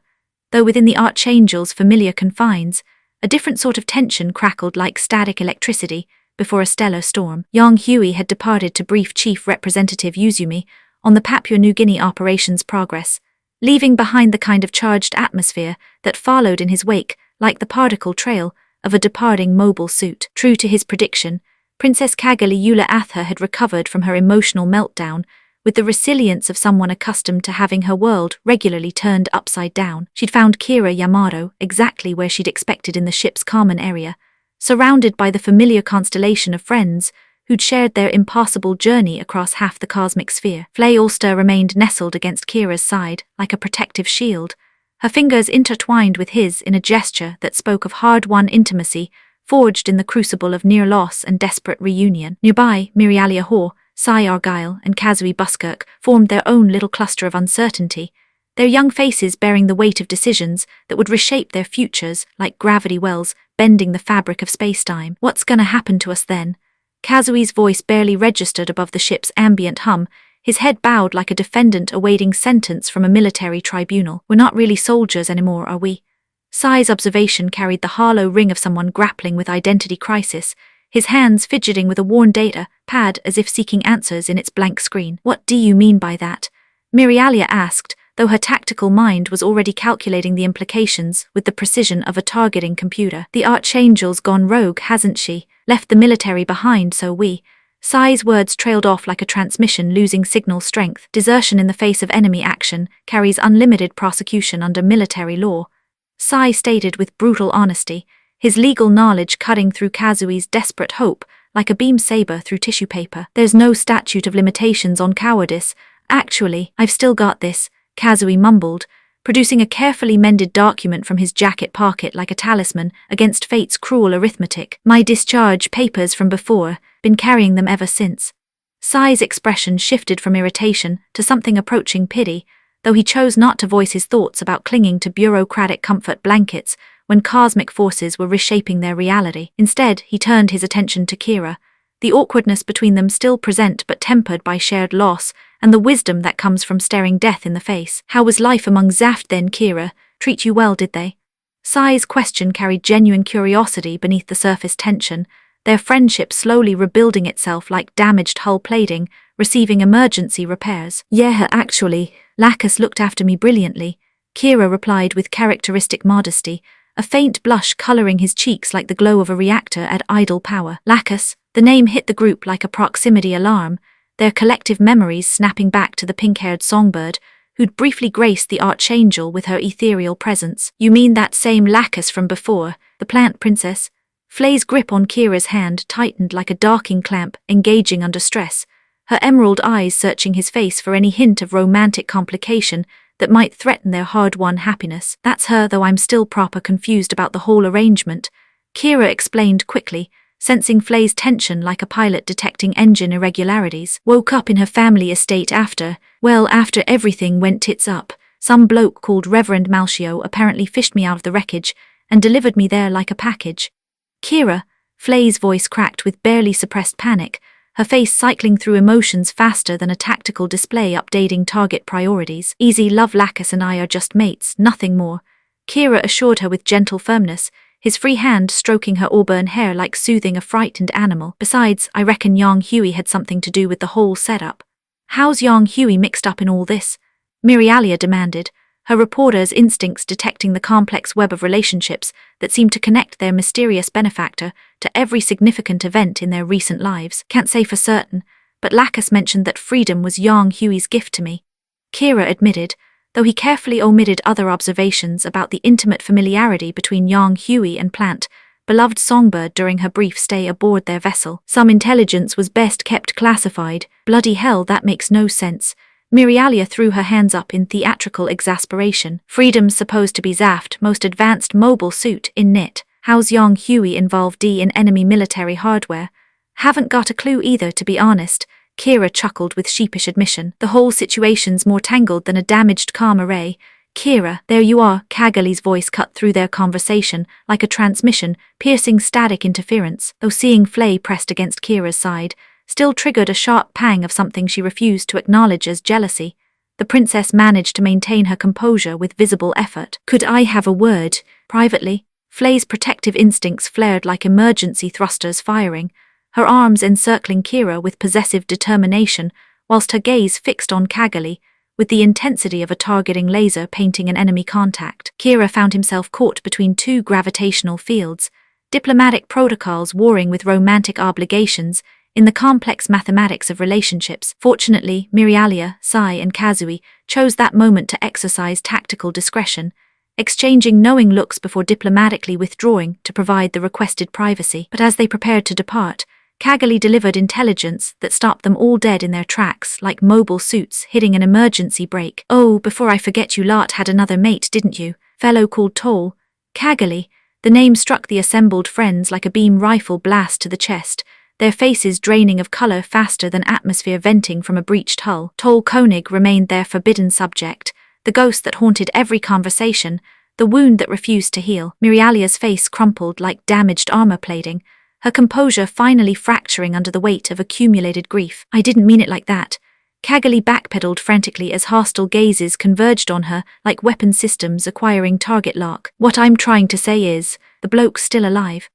though within the Archangel's familiar confines, a different sort of tension crackled like static electricity before a stellar storm. Yang Huey had departed to brief Chief Representative Yuzumi on the Papua New Guinea operations' progress, leaving behind the kind of charged atmosphere that followed in his wake like the particle trail of a departing mobile suit. True to his prediction, Princess Kagali Eula Atha had recovered from her emotional meltdown with the resilience of someone accustomed to having her world regularly turned upside down. She'd found Kira Yamato exactly where she'd expected in the ship's common area, surrounded by the familiar constellation of friends who'd shared their impossible journey across half the cosmic sphere. Flay Ulster remained nestled against Kira's side like a protective shield, her fingers intertwined with his in a gesture that spoke of hard-won intimacy forged in the crucible of near loss and desperate reunion. Nearby, Mirialia Hoare, Cy Argyle, and Kazui Buskirk formed their own little cluster of uncertainty, their young faces bearing the weight of decisions that would reshape their futures like gravity wells bending the fabric of space-time. What's gonna happen to us then? Kazui's voice barely registered above the ship's ambient hum, his head bowed like a defendant awaiting sentence from a military tribunal. We're not really soldiers anymore, are we? Sai's observation carried the hollow ring of someone grappling with identity crisis, his hands fidgeting with a worn data pad as if seeking answers in its blank screen. What do you mean by that? Mirialia asked, though her tactical mind was already calculating the implications with the precision of a targeting computer. The Archangel's gone rogue, hasn't she? Left the military behind, so we... Sai's words trailed off like a transmission losing signal strength. Desertion in the face of enemy action carries unlimited prosecution under military law. Sai stated with brutal honesty, his legal knowledge cutting through Kazui's desperate hope like a beam saber through tissue paper. There's no statute of limitations on cowardice. Actually, I've still got this, Kazui mumbled, producing a carefully mended document from his jacket pocket like a talisman against fate's cruel arithmetic. My discharge papers from before, been carrying them ever since. Sai's expression shifted from irritation to something approaching pity, though he chose not to voice his thoughts about clinging to bureaucratic comfort blankets when cosmic forces were reshaping their reality. Instead, he turned his attention to Kira, the awkwardness between them still present but tempered by shared loss and the wisdom that comes from staring death in the face. "How was life among Zaft then, Kira? Treat you well, did they?" Sai's question carried genuine curiosity beneath the surface tension, their friendship slowly rebuilding itself like damaged hull plating, receiving emergency repairs. "Yeah, actually, Lacus looked after me brilliantly," Kira replied with characteristic modesty, a faint blush coloring his cheeks like the glow of a reactor at idle power. Lacus, the name hit the group like a proximity alarm, their collective memories snapping back to the pink-haired songbird, who'd briefly graced the archangel with her ethereal presence. "You mean that same Lacus from before, the plant princess?" Flay's grip on Kira's hand tightened like a docking clamp, engaging under stress, her emerald eyes searching his face for any hint of romantic complication that might threaten their hard-won happiness. "That's her, though I'm still proper confused about the whole arrangement," Kira explained quickly, sensing Flay's tension like a pilot detecting engine irregularities. "Woke up in her family estate after everything went tits up. Some bloke called Reverend Malchio apparently fished me out of the wreckage and delivered me there like a package." "Kira," Flay's voice cracked with barely suppressed panic, her face cycling through emotions faster than a tactical display updating target priorities. "Easy love, Lacus and I are just mates, nothing more," Kira assured her with gentle firmness, his free hand stroking her auburn hair like soothing a frightened animal. "Besides, I reckon Yang Hui had something to do with the whole setup." "How's Yang Hui mixed up in all this?" Mirialia demanded, her reporter's instincts detecting the complex web of relationships that seemed to connect their mysterious benefactor to every significant event in their recent lives. "Can't say for certain, but Lacus mentioned that freedom was Yang Hui's gift to me," Kira admitted, though he carefully omitted other observations about the intimate familiarity between Yang Hui and Plant, beloved songbird during her brief stay aboard their vessel. "Some intelligence was best kept classified. Bloody hell, that makes no sense." Mirialia threw her hands up in theatrical exasperation. "Freedom's supposed to be Zaft most advanced mobile suit in knit. How's Yang Hui involved in enemy military hardware?" "Haven't got a clue either, to be honest," Kira chuckled with sheepish admission. "The whole situation's more tangled than a damaged comm array." "Kira, there you are," Kagali's voice cut through their conversation like a transmission, piercing static interference, though seeing Flay pressed against Kira's side still triggered a sharp pang of something she refused to acknowledge as jealousy. The princess managed to maintain her composure with visible effort. "Could I have a word, privately?" Flay's protective instincts flared like emergency thrusters firing, her arms encircling Kira with possessive determination, whilst her gaze fixed on Kagali, with the intensity of a targeting laser painting an enemy contact. Kira found himself caught between two gravitational fields, diplomatic protocols warring with romantic obligations, in the complex mathematics of relationships. Fortunately, Mirialia, Sai and Kazui chose that moment to exercise tactical discretion, exchanging knowing looks before diplomatically withdrawing to provide the requested privacy. But as they prepared to depart, Kagali delivered intelligence that stopped them all dead in their tracks like mobile suits hitting an emergency brake. "Oh, before I forget, you lot had another mate, didn't you? Fellow called Toll." Kagali, the name struck the assembled friends like a beam rifle blast to the chest, their faces draining of color faster than atmosphere venting from a breached hull. Toll Koenig remained their forbidden subject, the ghost that haunted every conversation, the wound that refused to heal. Mirialia's face crumpled like damaged armor plating, her composure finally fracturing under the weight of accumulated grief. "I didn't mean it like that." Kagali backpedaled frantically as hostile gazes converged on her like weapon systems acquiring target lock. "What I'm trying to say is, the bloke's still alive."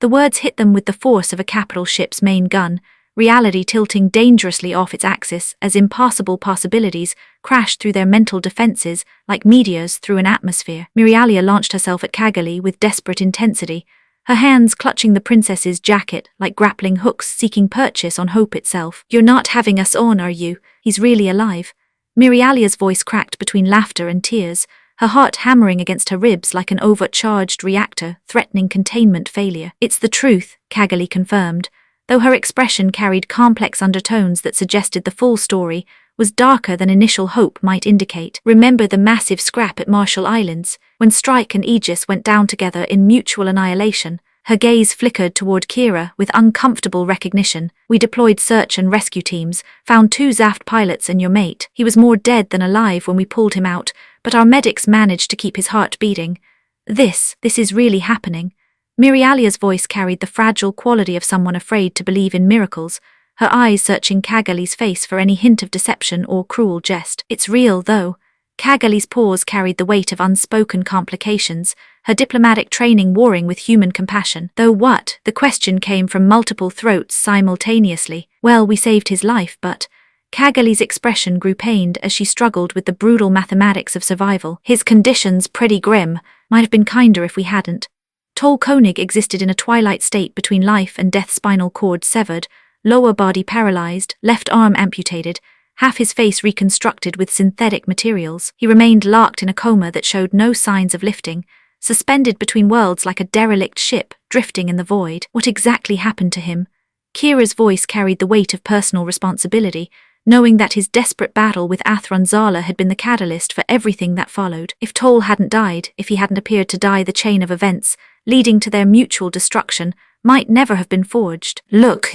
The words hit them with the force of a capital ship's main gun, reality tilting dangerously off its axis as impossible possibilities crashed through their mental defenses like meteors through an atmosphere. Mirialia launched herself at Kagali with desperate intensity, her hands clutching the princess's jacket like grappling hooks seeking purchase on hope itself. "You're not having us on, are you? He's really alive." Mirialia's voice cracked between laughter and tears, her heart hammering against her ribs like an overcharged reactor threatening containment failure. "It's the truth," Kagali confirmed, though her expression carried complex undertones that suggested the full story was darker than initial hope might indicate. "Remember the massive scrap at Marshall Islands, when Strike and Aegis went down together in mutual annihilation?" Her gaze flickered toward Kira with uncomfortable recognition. We deployed search and rescue teams, found 2 Zaft pilots and your mate. He was more dead than alive when we pulled him out, but our medics managed to keep his heart beating. This is really happening. Mirialia's voice carried the fragile quality of someone afraid to believe in miracles, her eyes searching Kagali's face for any hint of deception or cruel jest. It's real, though. Kagali's pause carried the weight of unspoken complications, her diplomatic training warring with human compassion. Though what? The question came from multiple throats simultaneously. Well, we saved his life, but... Kagali's expression grew pained as she struggled with the brutal mathematics of survival. His conditions, pretty grim, might have been kinder if we hadn't. Tol Koenig existed in a twilight state between life and death, spinal cord severed, lower body paralyzed, left arm amputated, half his face reconstructed with synthetic materials. He remained locked in a coma that showed no signs of lifting, suspended between worlds like a derelict ship drifting in the void. What exactly happened to him? Kira's voice carried the weight of personal responsibility, knowing that his desperate battle with Athron Zala had been the catalyst for everything that followed. If Tol hadn't died, if he hadn't appeared to die, the chain of events, leading to their mutual destruction, might never have been forged. Look,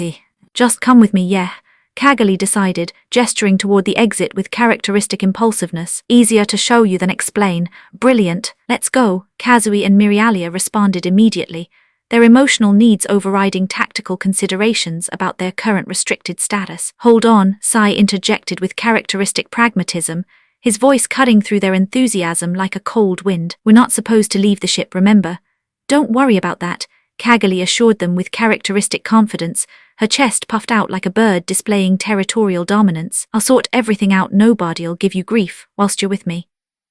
just come with me, yeah, Kagali decided, gesturing toward the exit with characteristic impulsiveness. Easier to show you than explain. Brilliant. Let's go, Kazui and Mirialia responded immediately, their emotional needs overriding tactical considerations about their current restricted status. Hold on, Sai interjected with characteristic pragmatism, his voice cutting through their enthusiasm like a cold wind. We're not supposed to leave the ship, remember? Don't worry about that, Kagali assured them with characteristic confidence, her chest puffed out like a bird displaying territorial dominance. I'll sort everything out, nobody'll give you grief whilst you're with me.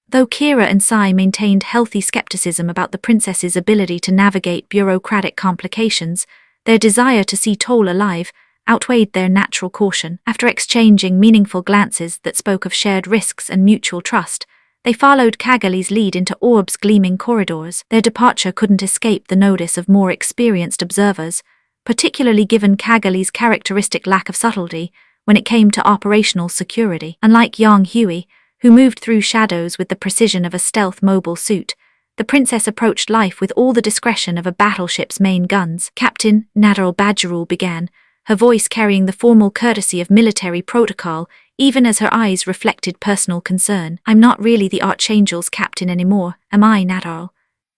Though Kira and Sai maintained healthy skepticism about the princess's ability to navigate bureaucratic complications, their desire to see Tol alive outweighed their natural caution. After exchanging meaningful glances that spoke of shared risks and mutual trust, they followed Kagali's lead into Orb's gleaming corridors. Their departure couldn't escape the notice of more experienced observers, particularly given Kagali's characteristic lack of subtlety when it came to operational security. Unlike Yang Hui, who moved through shadows with the precision of a stealth mobile suit, the princess approached life with all the discretion of a battleship's main guns. Captain Nadal Badgerul began, her voice carrying the formal courtesy of military protocol, even as her eyes reflected personal concern. I'm not really the Archangel's captain anymore, am I, Nadal?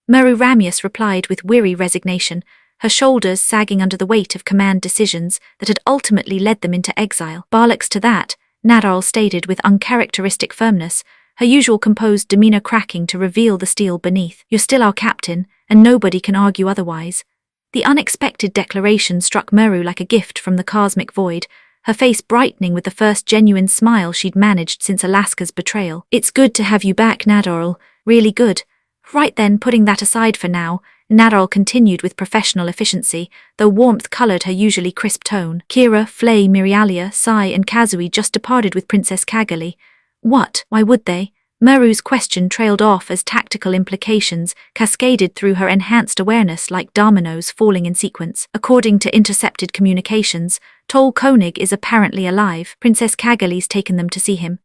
Meru Ramius replied with weary resignation, her shoulders sagging under the weight of command decisions that had ultimately led them into exile. Bollocks to that, Nadal stated with uncharacteristic firmness, her usual composed demeanor cracking to reveal the steel beneath. You're still our captain, and nobody can argue otherwise. The unexpected declaration struck Meru like a gift from the cosmic void, her face brightening with the first genuine smile she'd managed since Alaska's betrayal. It's good to have you back, Nadal, really good. Right then, putting that aside for now, Nadal continued with professional efficiency, though warmth colored her usually crisp tone. Kira, Flay, Mirialia, Sai and Kazui just departed with Princess Kagali. What? Why would they? Meru's question trailed off as tactical implications cascaded through her enhanced awareness like dominoes falling in sequence. According to intercepted communications, Tol Koenig is apparently alive. Princess Kagali's taken them to see him.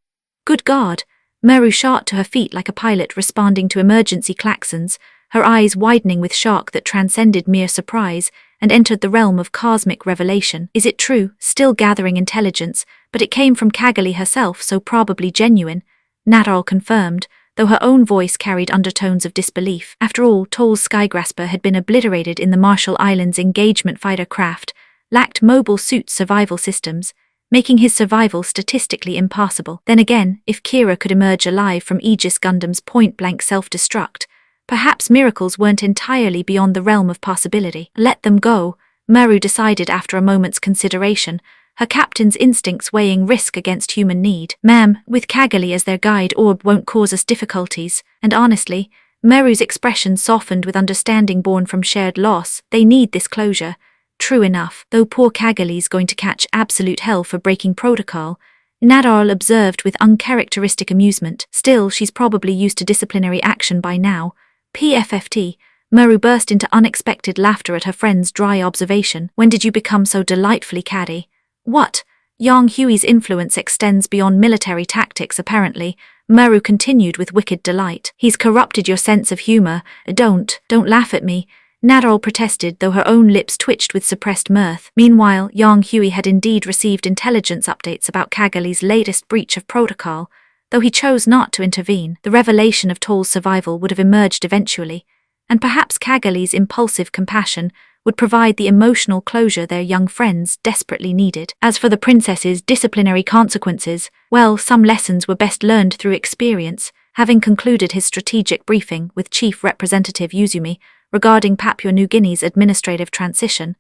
Good God! Meru shot to her feet like a pilot responding to emergency klaxons, her eyes widening with shock that transcended mere surprise and entered the realm of cosmic revelation. Is it true? Still gathering intelligence, but it came from Kagali herself, so probably genuine. Nadal confirmed, though her own voice carried undertones of disbelief. After all, Tol's Skygrasper had been obliterated in the Marshall Islands engagement fighter craft, lacked mobile suit survival systems, making his survival statistically impossible. Then again, if Kira could emerge alive from Aegis Gundam's point-blank self-destruct, perhaps miracles weren't entirely beyond the realm of possibility. Let them go, Meru decided after a moment's consideration, her captain's instincts weighing risk against human need. Ma'am, with Kagali as their guide, Orb won't cause us difficulties, and honestly, Meru's expression softened with understanding born from shared loss. They need this closure. True enough, though poor Kagali's going to catch absolute hell for breaking protocol, Nadal observed with uncharacteristic amusement. Still, she's probably used to disciplinary action by now. PFFT, Meru burst into unexpected laughter at her friend's dry observation. When did you become so delightfully caddy? What? Yang Hui's influence extends beyond military tactics apparently, Meru continued with wicked delight. He's corrupted your sense of humor. Don't laugh at me. Nadal protested, though her own lips twitched with suppressed mirth. Meanwhile, Yang Hui had indeed received intelligence updates about Kagali's latest breach of protocol. Though he chose not to intervene, the revelation of Toll's survival would have emerged eventually, and perhaps Kagali's impulsive compassion would provide the emotional closure their young friends desperately needed. As for the princess's disciplinary consequences, well, some lessons were best learned through experience. Having concluded his strategic briefing with Chief Representative Yuzumi regarding Papua New Guinea's administrative transition,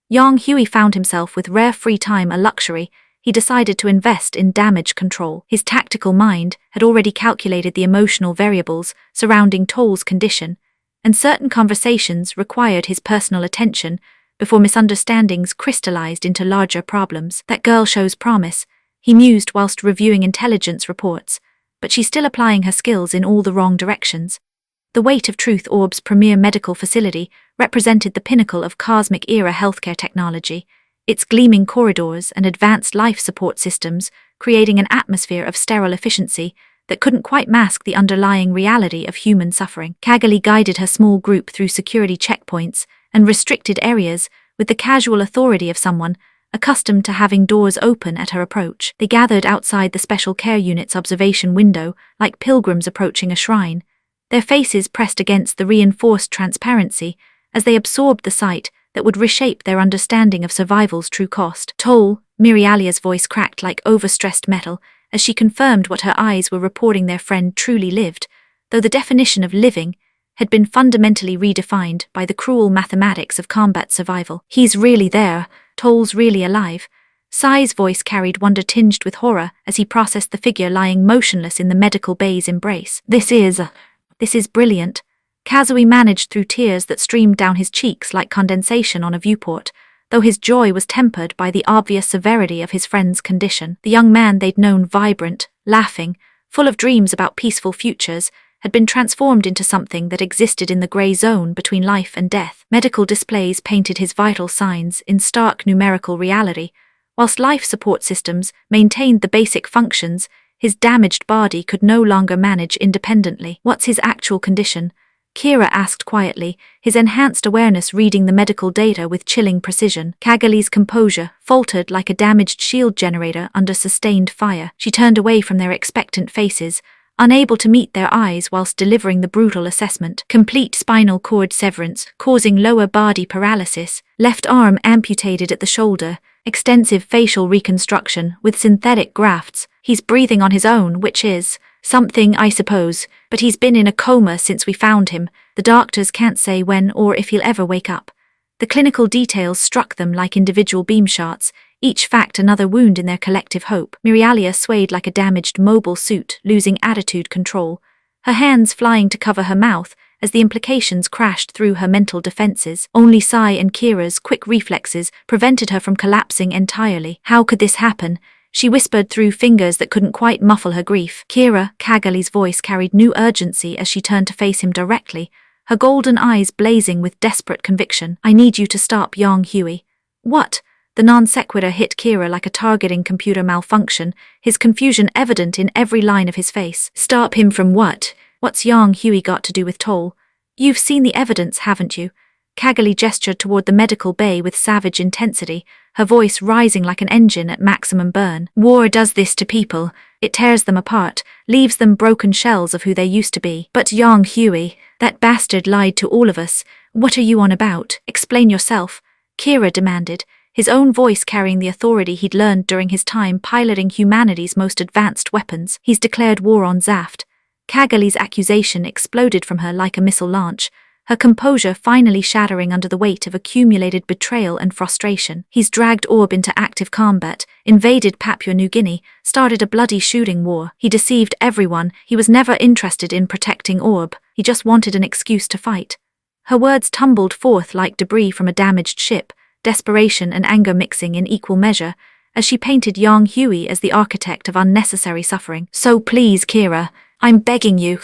Yang Hui found himself with rare free time, a luxury. He decided to invest in damage control. His tactical mind had already calculated the emotional variables surrounding Toll's condition, and certain conversations required his personal attention before misunderstandings crystallized into larger problems. That girl shows promise, he mused whilst reviewing intelligence reports, but she's still applying her skills in all the wrong directions. The Weight of Truth Orb's premier medical facility represented the pinnacle of cosmic-era healthcare technology, its gleaming corridors and advanced life support systems creating an atmosphere of sterile efficiency that couldn't quite mask the underlying reality of human suffering. Kagali guided her small group through security checkpoints and restricted areas with the casual authority of someone accustomed to having doors open at her approach. They gathered outside the special care unit's observation window like pilgrims approaching a shrine, their faces pressed against the reinforced transparency as they absorbed the sight that would reshape their understanding of survival's true cost. Toll, Mirialia's voice cracked like overstressed metal as she confirmed what her eyes were reporting their friend truly lived, though the definition of living had been fundamentally redefined by the cruel mathematics of combat survival. He's really there. Toll's really alive. Sai's voice carried wonder tinged with horror as he processed the figure lying motionless in the medical bay's embrace. This is brilliant. Kazui managed through tears that streamed down his cheeks like condensation on a viewport, though his joy was tempered by the obvious severity of his friend's condition. The young man they'd known vibrant, laughing, full of dreams about peaceful futures, had been transformed into something that existed in the grey zone between life and death. Medical displays painted his vital signs in stark numerical reality, whilst life support systems maintained the basic functions his damaged body could no longer manage independently. What's his actual condition? Kira asked quietly, his enhanced awareness reading the medical data with chilling precision. Kagali's composure faltered like a damaged shield generator under sustained fire. She turned away from their expectant faces, unable to meet their eyes whilst delivering the brutal assessment. Complete spinal cord severance, causing lower body paralysis, left arm amputated at the shoulder, extensive facial reconstruction with synthetic grafts. He's breathing on his own, which is something, I suppose, but he's been in a coma since we found him. The doctors can't say when or if he'll ever wake up. The clinical details struck them like individual beam shots, each fact another wound in their collective hope. Mirialia swayed like a damaged mobile suit, losing attitude control, her hands flying to cover her mouth as the implications crashed through her mental defenses. Only Sai and Kira's quick reflexes prevented her from collapsing entirely. How could this happen? She whispered through fingers that couldn't quite muffle her grief. Kira, Kagali's voice carried new urgency as she turned to face him directly, her golden eyes blazing with desperate conviction. I need you to stop Yang Hui. What? The non-sequitur hit Kira like a targeting computer malfunction, his confusion evident in every line of his face. Stop him from what? What's Yang Hui got to do with Toll? You've seen the evidence, haven't you? Kagali gestured toward the medical bay with savage intensity, her voice rising like an engine at maximum burn. War does this to people. It tears them apart, leaves them broken shells of who they used to be. But Yang Hui, that bastard lied to all of us. What are you on about? Explain yourself, Kira demanded, his own voice carrying the authority he'd learned during his time piloting humanity's most advanced weapons. He's declared war on Zaft. Kagali's accusation exploded from her like a missile launch, her composure finally shattering under the weight of accumulated betrayal and frustration. He's dragged Orb into active combat, invaded Papua New Guinea, started a bloody shooting war. He deceived everyone. He was never interested in protecting Orb. He just wanted an excuse to fight. Her words tumbled forth like debris from a damaged ship, desperation and anger mixing in equal measure, as she painted Yang Hui as the architect of unnecessary suffering. So please, Kira, I'm begging you.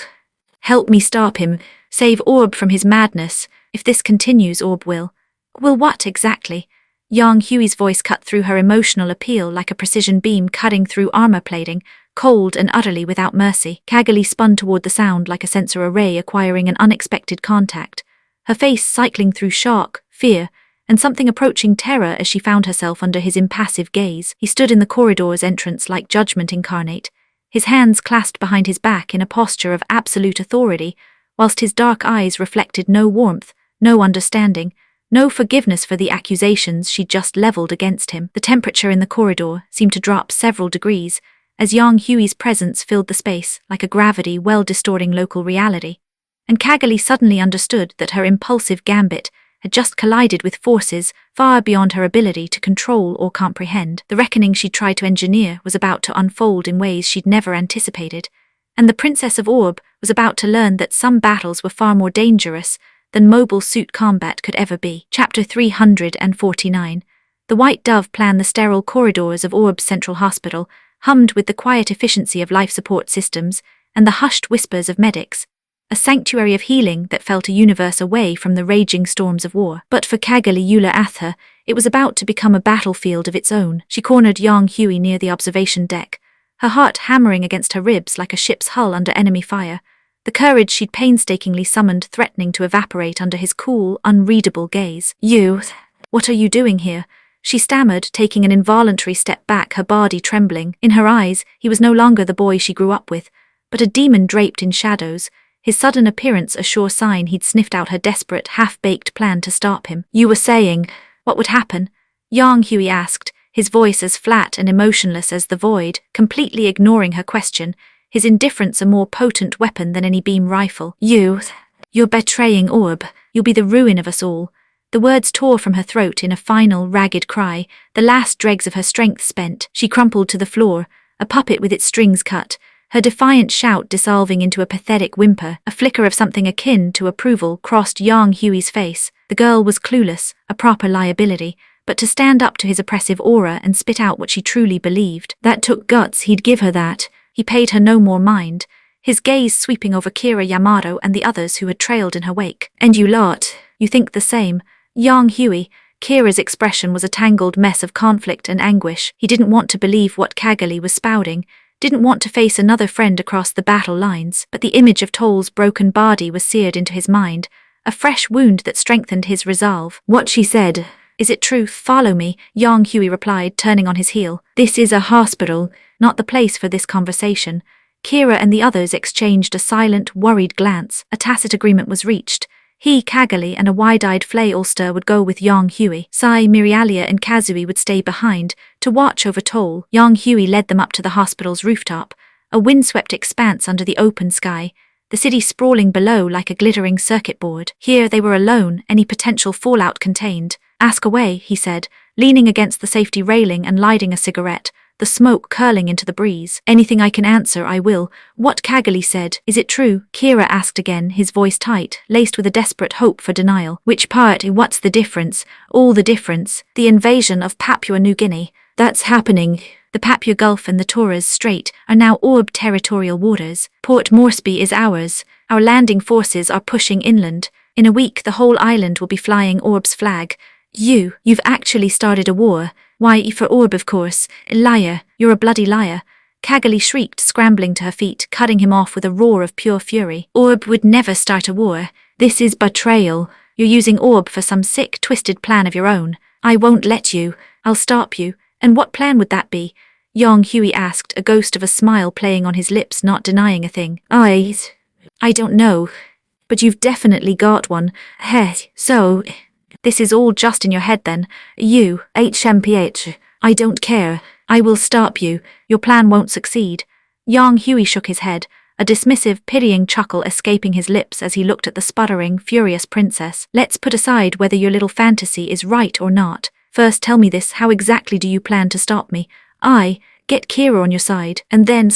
Help me stop him. Save Orb from his madness. If this continues, Orb will. Will what exactly? Yang Hui's voice cut through her emotional appeal like a precision beam cutting through armor plating, cold and utterly without mercy. Kagali spun toward the sound like a sensor array acquiring an unexpected contact, her face cycling through shock, fear, and something approaching terror as she found herself under his impassive gaze. He stood in the corridor's entrance like judgment incarnate, his hands clasped behind his back in a posture of absolute authority, whilst his dark eyes reflected no warmth, no understanding, no forgiveness for the accusations she'd just leveled against him. The temperature in the corridor seemed to drop several degrees, as Yang Hui's presence filled the space like a gravity well distorting local reality. And Kagali suddenly understood that her impulsive gambit had just collided with forces far beyond her ability to control or comprehend. The reckoning she'd tried to engineer was about to unfold in ways she'd never anticipated, and the Princess of Orb was about to learn that some battles were far more dangerous than mobile suit combat could ever be. Chapter 349. The White Dove planned the sterile corridors of Orb's Central Hospital, hummed with the quiet efficiency of life support systems and the hushed whispers of medics, a sanctuary of healing that felt a universe away from the raging storms of war. But for Kagali Eula Atha, it was about to become a battlefield of its own. She cornered Yang Hui near the observation deck, her heart hammering against her ribs like a ship's hull under enemy fire, the courage she'd painstakingly summoned threatening to evaporate under his cool, unreadable gaze. "You, what are you doing here?" she stammered, taking an involuntary step back, her body trembling. In her eyes, he was no longer the boy she grew up with, but a demon draped in shadows, his sudden appearance a sure sign he'd sniffed out her desperate, half-baked plan to stop him. "You were saying, what would happen?" Yang Hui asked, his voice as flat and emotionless as the void, completely ignoring her question, his indifference a more potent weapon than any beam rifle. You're betraying Orb. You'll be the ruin of us all." The words tore from her throat in a final, ragged cry, the last dregs of her strength spent. She crumpled to the floor, a puppet with its strings cut, her defiant shout dissolving into a pathetic whimper. A flicker of something akin to approval crossed Yang Hui's face. The girl was clueless, a proper liability, but to stand up to his oppressive aura and spit out what she truly believed, that took guts. He'd give her that. He paid her no more mind, his gaze sweeping over Kira Yamato and the others who had trailed in her wake. "And you lot, you think the same?" Yang Hui, Kira's expression was a tangled mess of conflict and anguish. He didn't want to believe what Kagali was spouting, didn't want to face another friend across the battle lines, but the image of Toll's broken body was seared into his mind, a fresh wound that strengthened his resolve. "What she said, is it true? Follow me," Yang Hui replied, turning on his heel. "This is a hospital, not the place for this conversation." Kira and the others exchanged a silent, worried glance. A tacit agreement was reached. He, Kagali, and a wide-eyed Flay Ulster would go with Yang Hui. Sai, Mirialia, and Kazui would stay behind, to watch over Toll. Yang Hui led them up to the hospital's rooftop, a windswept expanse under the open sky, the city sprawling below like a glittering circuit board. Here they were alone, any potential fallout contained. "Ask away," he said, leaning against the safety railing and lighting a cigarette, the smoke curling into the breeze. "Anything I can answer, I will." "What?" Kagali said. "Is it true?" Kira asked again, his voice tight, laced with a desperate hope for denial. "Which part? What's the difference?" "All the difference. The invasion of Papua New Guinea. That's happening. The Papua Gulf and the Torres Strait are now Orb territorial waters. Port Moresby is ours. Our landing forces are pushing inland. In a week the whole island will be flying Orb's flag. You've actually started a war. Why, for Orb, of course. Liar, you're a bloody liar." Kagali shrieked, scrambling to her feet, cutting him off with a roar of pure fury. "Orb would never start a war. This is betrayal. You're using Orb for some sick, twisted plan of your own. I won't let you. I'll stop you." "And what plan would that be?" Yang Hui asked, a ghost of a smile playing on his lips, not denying a thing. I don't know. But you've definitely got one. Heh, so... This is all just in your head then. You, HMPH. I don't care. I will stop you. Your plan won't succeed. Yang Hui shook his head, a dismissive, pitying chuckle escaping his lips as he looked at the sputtering, furious princess. "Let's put aside whether your little fantasy is right or not. First tell me this, how exactly do you plan to stop me?" Get Kira on your side, and then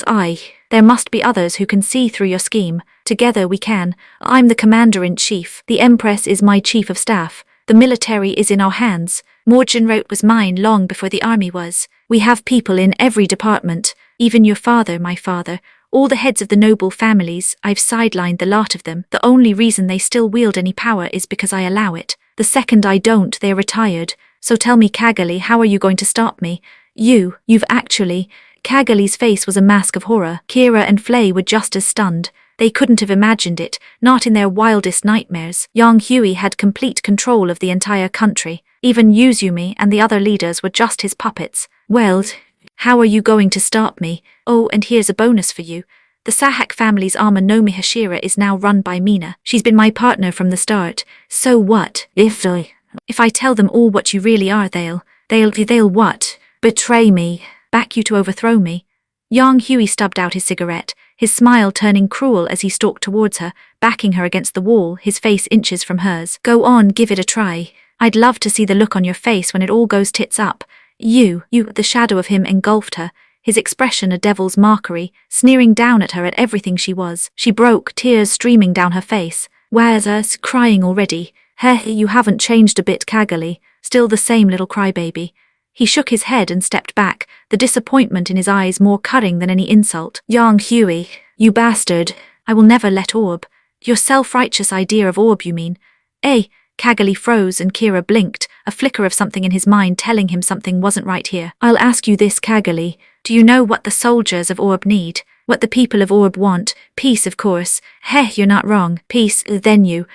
there must be others who can see through your scheme. Together we can. I'm the commander-in-chief. The Empress is my chief of staff. The military is in our hands. Morgenroth was mine long before the army was. We have people in every department, even your father, my father, all the heads of the noble families. I've sidelined the lot of them. The only reason they still wield any power is because I allow it. The second I don't, they're retired. So tell me, Kagali, how are you going to stop me? You've actually... Kagali's face was a mask of horror. Kira and Flay were just as stunned. They couldn't have imagined it, not in their wildest nightmares. Yang Hui had complete control of the entire country. Even Yuzumi and the other leaders were just his puppets. Well, how are you going to stop me? Oh, and here's a bonus for you. The Sahak family's armor Nomi Hashira is now run by Mina. She's been my partner from the start. So what? If I tell them all what you really are, they'll what? Betray me. Back you to overthrow me. Yang Hui stubbed out his cigarette, his smile turning cruel as he stalked towards her, backing her against the wall, his face inches from hers. Go on, give it a try. I'd love to see the look on your face when it all goes tits up. You, the shadow of him engulfed her, his expression a devil's mockery, sneering down at her at everything she was. She broke, tears streaming down her face. Where's us, crying already? Heh, you haven't changed a bit, Kagali, still the same little crybaby. He shook his head and stepped back, the disappointment in his eyes more cutting than any insult. Yang Hui, you bastard. I will never let Orb. Your self-righteous idea of Orb, you mean? Kagali froze and Kira blinked, a flicker of something in his mind telling him something wasn't right here. I'll ask you this, Kagali. Do you know what the soldiers of Orb need? What the people of Orb want? Peace, of course. Heh, you're not wrong. Peace, then you.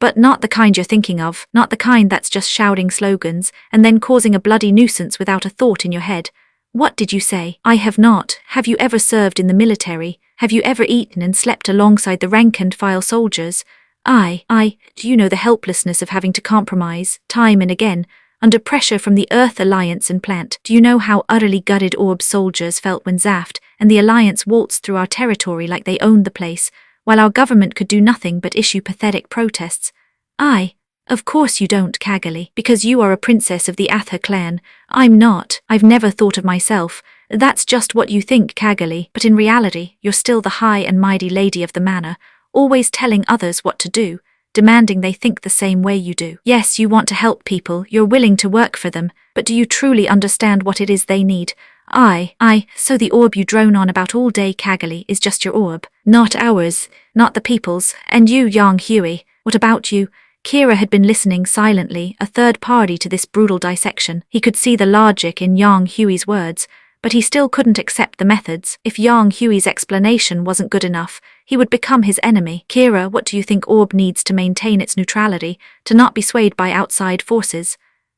But not the kind you're thinking of. Not the kind that's just shouting slogans, and then causing a bloody nuisance without a thought in your head. What did you say? I have not. Have you ever served in the military? Have you ever eaten and slept alongside the rank-and-file soldiers? Do you know the helplessness of having to compromise, time and again, under pressure from the Earth Alliance and Plant? Do you know how utterly gutted Orb soldiers felt when Zaft and the Alliance waltzed through our territory like they owned the place, while our government could do nothing but issue pathetic protests? Of course you don't, Kagali, because you are a princess of the Atha clan. I'm not. I've never thought of myself. That's just what you think, Kagali, but in reality, you're still the high and mighty lady of the manor, always telling others what to do, demanding they think the same way you do. Yes, you want to help people, you're willing to work for them, but do you truly understand what it is they need? So the orb you drone on about all day, Kagali, is just your orb, not ours, not the people's, and you, Yang Hui, what about you? Kira had been listening silently, a third party to this brutal dissection. He could see the logic in Yang Hui's words, but he still couldn't accept the methods. If Yang Hui's explanation wasn't good enough, he would become his enemy. Kira, what do you think Orb needs to maintain its neutrality, to not be swayed by outside forces?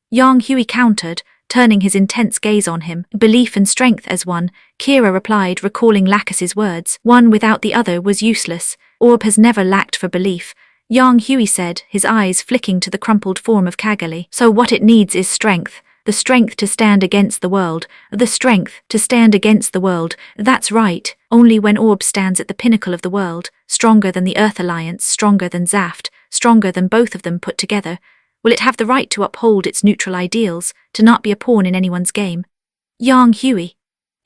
Yang Hui countered, turning his intense gaze on him. Belief and strength as one, Kira replied, recalling Lacus's words. One without the other was useless. Orb has never lacked for belief. Yang Hui said, his eyes flicking to the crumpled form of Kagali. So what it needs is strength. The strength to stand against the world. The strength to stand against the world. That's right. Only when Orb stands at the pinnacle of the world, stronger than the Earth Alliance, stronger than Zaft, stronger than both of them put together, will it have the right to uphold its neutral ideals, to not be a pawn in anyone's game. Yang Hui.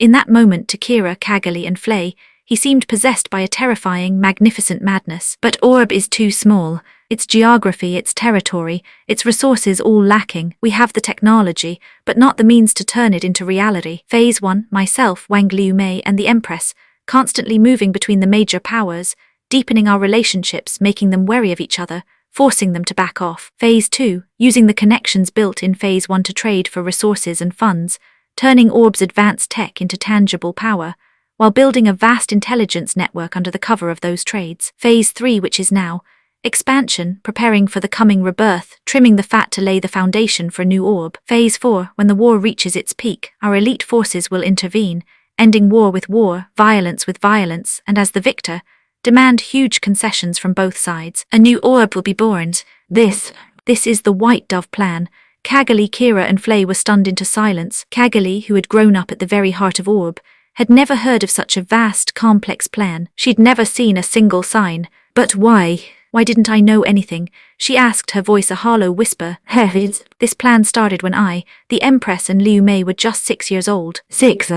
In that moment to Kira, Kagali and Flay, he seemed possessed by a terrifying, magnificent madness. But Orb is too small. Its geography, its territory, its resources all lacking. We have the technology, but not the means to turn it into reality. Phase 1, myself, Wang Liu-mei and the Empress, constantly moving between the major powers, deepening our relationships, making them wary of each other, forcing them to back off. Phase 2, using the connections built in Phase 1 to trade for resources and funds, turning Orb's advanced tech into tangible power, while building a vast intelligence network under the cover of those trades. Phase 3, which is now, expansion, preparing for the coming rebirth, trimming the fat to lay the foundation for a new Orb. Phase 4, when the war reaches its peak, our elite forces will intervene, ending war with war, violence with violence, and as the victor, demand huge concessions from both sides. A new Orb will be born. This is the White Dove plan. Kagali, Kira and Flay were stunned into silence. Kagali, who had grown up at the very heart of Orb, had never heard of such a vast, complex plan. She'd never seen a single sign. But why? Why didn't I know anything? She asked, her voice a hollow whisper. This plan started when I, the Empress and Liu Mei were just 6 years old. 6?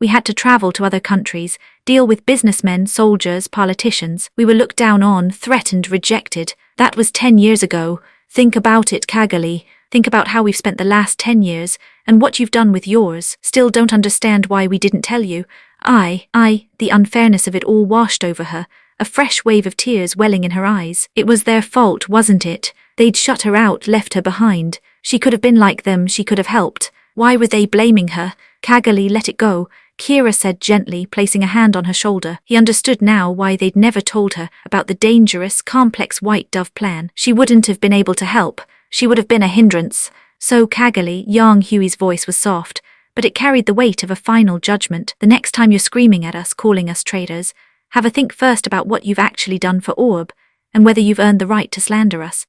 We had to travel to other countries, deal with businessmen, soldiers, politicians. We were looked down on, threatened, rejected. That was 10 years ago. Think about it, Kagali. Think about how we've spent the last 10 years, and what you've done with yours. Still don't understand why we didn't tell you. The unfairness of it all washed over her, a fresh wave of tears welling in her eyes. It was their fault, wasn't it? They'd shut her out, left her behind. She could have been like them, she could have helped. Why were they blaming her? Kagali, let it go. Kira said gently, placing a hand on her shoulder. He understood now why they'd never told her about the dangerous, complex White Dove plan. She wouldn't have been able to help. She would have been a hindrance. So Kagali, young Huey's voice was soft, but it carried the weight of a final judgment. The next time you're screaming at us, calling us traitors, have a think first about what you've actually done for Orb, and whether you've earned the right to slander us.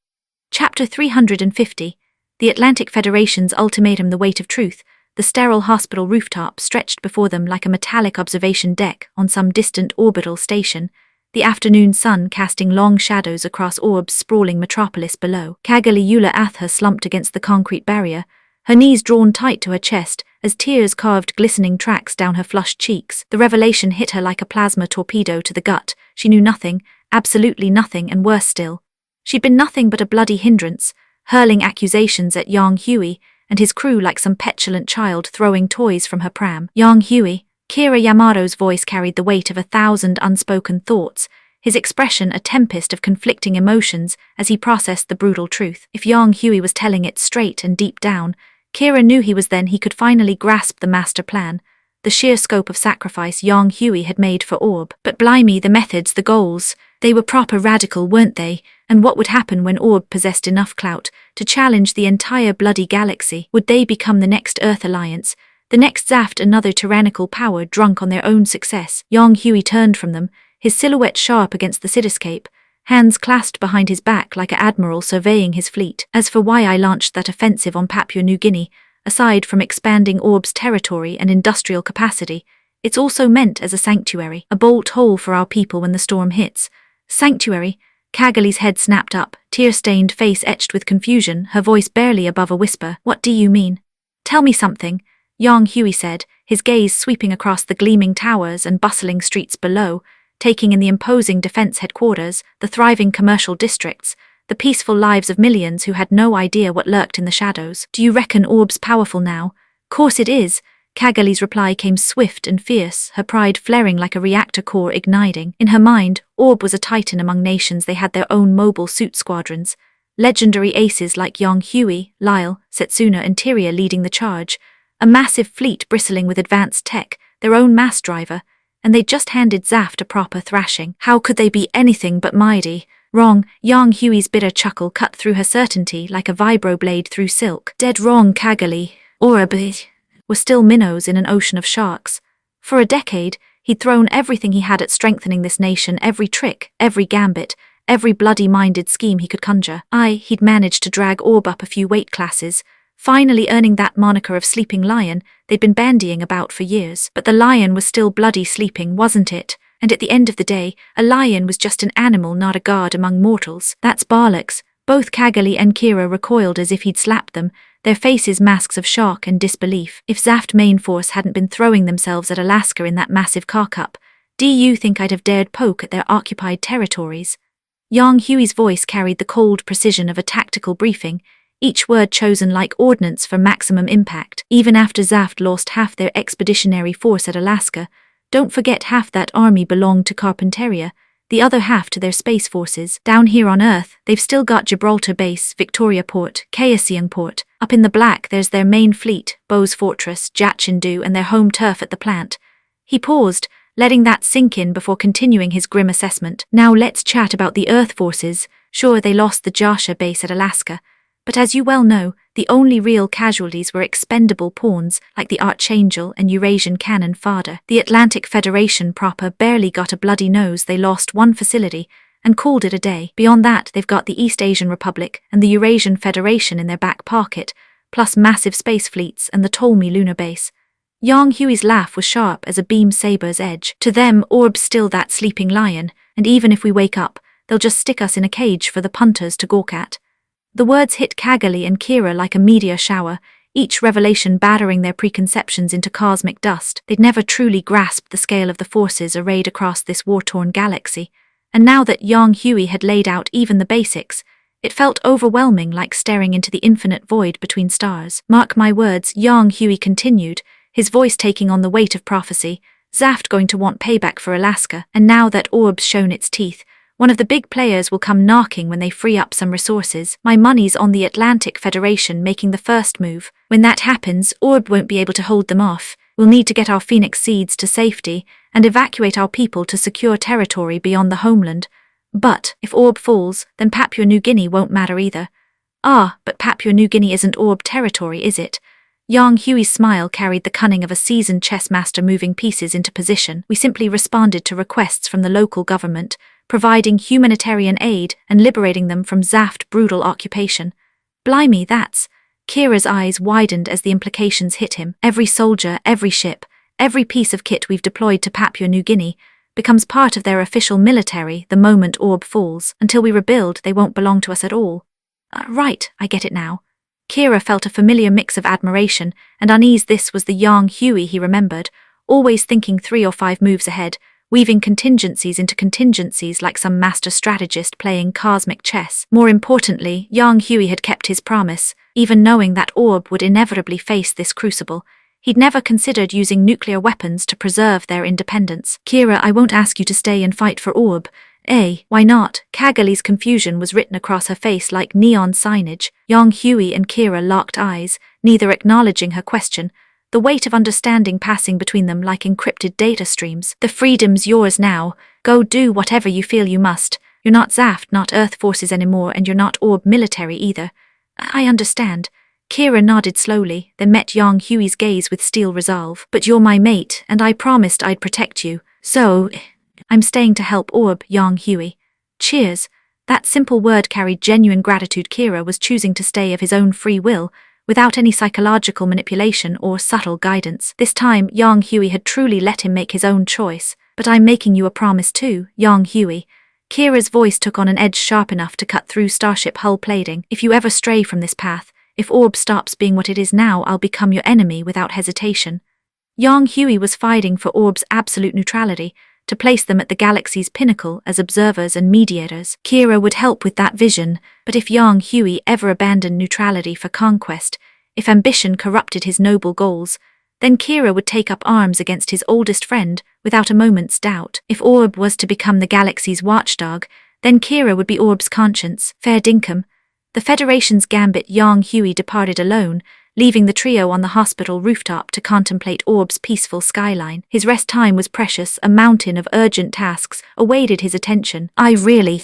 Chapter 350. The Atlantic Federation's ultimatum. The weight of truth. The sterile hospital rooftop stretched before them like a metallic observation deck on some distant orbital station, the afternoon sun casting long shadows across Orb's sprawling metropolis below. Kagali Eula Atha slumped against the concrete barrier, her knees drawn tight to her chest as tears carved glistening tracks down her flushed cheeks. The revelation hit her like a plasma torpedo to the gut. She knew nothing, absolutely nothing, and worse still, she'd been nothing but a bloody hindrance, hurling accusations at Yang Huey and his crew like some petulant child throwing toys from her pram. Yang Huey, Kira Yamamoto's voice carried the weight of 1,000 unspoken thoughts, his expression a tempest of conflicting emotions as he processed the brutal truth. If Yang Huey was telling it straight and deep down, Kira knew he could finally grasp the master plan, the sheer scope of sacrifice Yang Huey had made for Orb. But blimey, the methods, the goals, they were proper radical, weren't they? And what would happen when Orb possessed enough clout to challenge the entire bloody galaxy? Would they become the next Earth Alliance, the next Zaft, another tyrannical power drunk on their own success? Yang Huey turned from them, his silhouette sharp against the cityscape, hands clasped behind his back like an admiral surveying his fleet. As for why I launched that offensive on Papua New Guinea, aside from expanding Orb's territory and industrial capacity, it's also meant as a sanctuary, a bolt hole for our people when the storm hits. Sanctuary? Kagali's head snapped up, tear-stained face etched with confusion, her voice barely above a whisper. What do you mean? Tell me something, Yang Huey said, his gaze sweeping across the gleaming towers and bustling streets below, taking in the imposing defense headquarters, the thriving commercial districts, the peaceful lives of millions who had no idea what lurked in the shadows. Do you reckon Orb's powerful now? Course it is. Kagali's reply came swift and fierce, her pride flaring like a reactor core igniting. In her mind, Orb was a titan among nations. They had their own mobile suit squadrons, legendary aces like Yang Huey, Lyle, Setsuna and Tyria leading the charge, a massive fleet bristling with advanced tech, their own mass driver, and they'd just handed Zaft a proper thrashing. How could they be anything but mighty? Wrong. Yang Huey's bitter chuckle cut through her certainty like a vibroblade through silk. Dead wrong, Kagali. Orb were still minnows in an ocean of sharks. For a decade, he'd thrown everything he had at strengthening this nation, every trick, every gambit, every bloody-minded scheme he could conjure. He'd managed to drag Orb up a few weight classes, finally earning that moniker of Sleeping Lion they'd been bandying about for years. But the lion was still bloody sleeping, wasn't it? And at the end of the day, a lion was just an animal, not a god among mortals. That's bollocks. Both Kagali and Kira recoiled as if he'd slapped them, their faces masks of shock and disbelief. If Zaft main force hadn't been throwing themselves at Alaska in that massive car cup, do you think I'd have dared poke at their occupied territories? Yang Huey's voice carried the cold precision of a tactical briefing, each word chosen like ordnance for maximum impact. Even after Zaft lost half their expeditionary force at Alaska, don't forget half that army belonged to Carpinteria, the other half to their space forces. Down here on Earth, they've still got Gibraltar Base, Victoria Port, Kaohsiung Port. Up in the black there's their main fleet, Bo's Fortress, Jachindu, and their home turf at the plant. He paused, letting that sink in before continuing his grim assessment. Now let's chat about the Earth forces. Sure, they lost the Jasha base at Alaska, but as you well know, the only real casualties were expendable pawns like the Archangel and Eurasian cannon fodder. The Atlantic Federation proper barely got a bloody nose. They lost one facility and called it a day. Beyond that, they've got the East Asian Republic and the Eurasian Federation in their back pocket, plus massive space fleets and the Ptolemy lunar base. Yang Huey's laugh was sharp as a beam saber's edge. To them, Orb's still that sleeping lion, and even if we wake up, they'll just stick us in a cage for the punters to gawk at. The words hit Kagali and Kira like a meteor shower, each revelation battering their preconceptions into cosmic dust. They'd never truly grasped the scale of the forces arrayed across this war-torn galaxy, and now that Yang Huey had laid out even the basics, it felt overwhelming, like staring into the infinite void between stars. Mark my words, Yang Huey continued, his voice taking on the weight of prophecy, Zaft going to want payback for Alaska, and now that Orb's shown its teeth, one of the big players will come knocking when they free up some resources. My money's on the Atlantic Federation making the first move. When that happens, Orb won't be able to hold them off. We'll need to get our phoenix seeds to safety and evacuate our people to secure territory beyond the homeland. But if Orb falls, then Papua New Guinea won't matter either. Ah, but Papua New Guinea isn't Orb territory, is it? Yang Hui's smile carried the cunning of a seasoned chess master moving pieces into position. We simply responded to requests from the local government, providing humanitarian aid and liberating them from Zaft brutal occupation. Blimey, that's... Kira's eyes widened as the implications hit him. Every soldier, every ship, every piece of kit we've deployed to Papua New Guinea becomes part of their official military the moment Orb falls. Until we rebuild, they won't belong to us at all. Right, I get it now. Kira felt a familiar mix of admiration and unease. This was the Yang Hui he remembered, always thinking 3 or 5 moves ahead, weaving contingencies into contingencies like some master strategist playing cosmic chess. More importantly, Yang Hui had kept his promise, even knowing that Orb would inevitably face this crucible. He'd never considered using nuclear weapons to preserve their independence. Kira, I won't ask you to stay and fight for Orb. Why not? Kagali's confusion was written across her face like neon signage. Yang Hui and Kira locked eyes, neither acknowledging her question, the weight of understanding passing between them like encrypted data streams. The freedom's yours now. Go do whatever you feel you must. You're not Zaft, not Earth forces anymore, and you're not Orb military either. I understand. Kira nodded slowly, then met Yang Hui's gaze with steel resolve. But you're my mate, and I promised I'd protect you. So... I'm staying to help Orb, Yang Hui. Cheers. That simple word carried genuine gratitude. Kira was choosing to stay of his own free will, without any psychological manipulation or subtle guidance. This time, Yang Hui had truly let him make his own choice. But I'm making you a promise too, Yang Hui. Kira's voice took on an edge sharp enough to cut through starship hull plating. If you ever stray from this path, if Orb stops being what it is now, I'll become your enemy without hesitation. Yang Hui was fighting for Orb's absolute neutrality, to place them at the galaxy's pinnacle as observers and mediators. Kira would help with that vision, but if Yang Hui ever abandoned neutrality for conquest, if ambition corrupted his noble goals, then Kira would take up arms against his oldest friend without a moment's doubt. If Orb was to become the galaxy's watchdog, then Kira would be Orb's conscience. Fair dinkum. The Federation's gambit. Yang Hui departed alone, leaving the trio on the hospital rooftop to contemplate Orb's peaceful skyline. His rest time was precious. A mountain of urgent tasks awaited his attention. I really...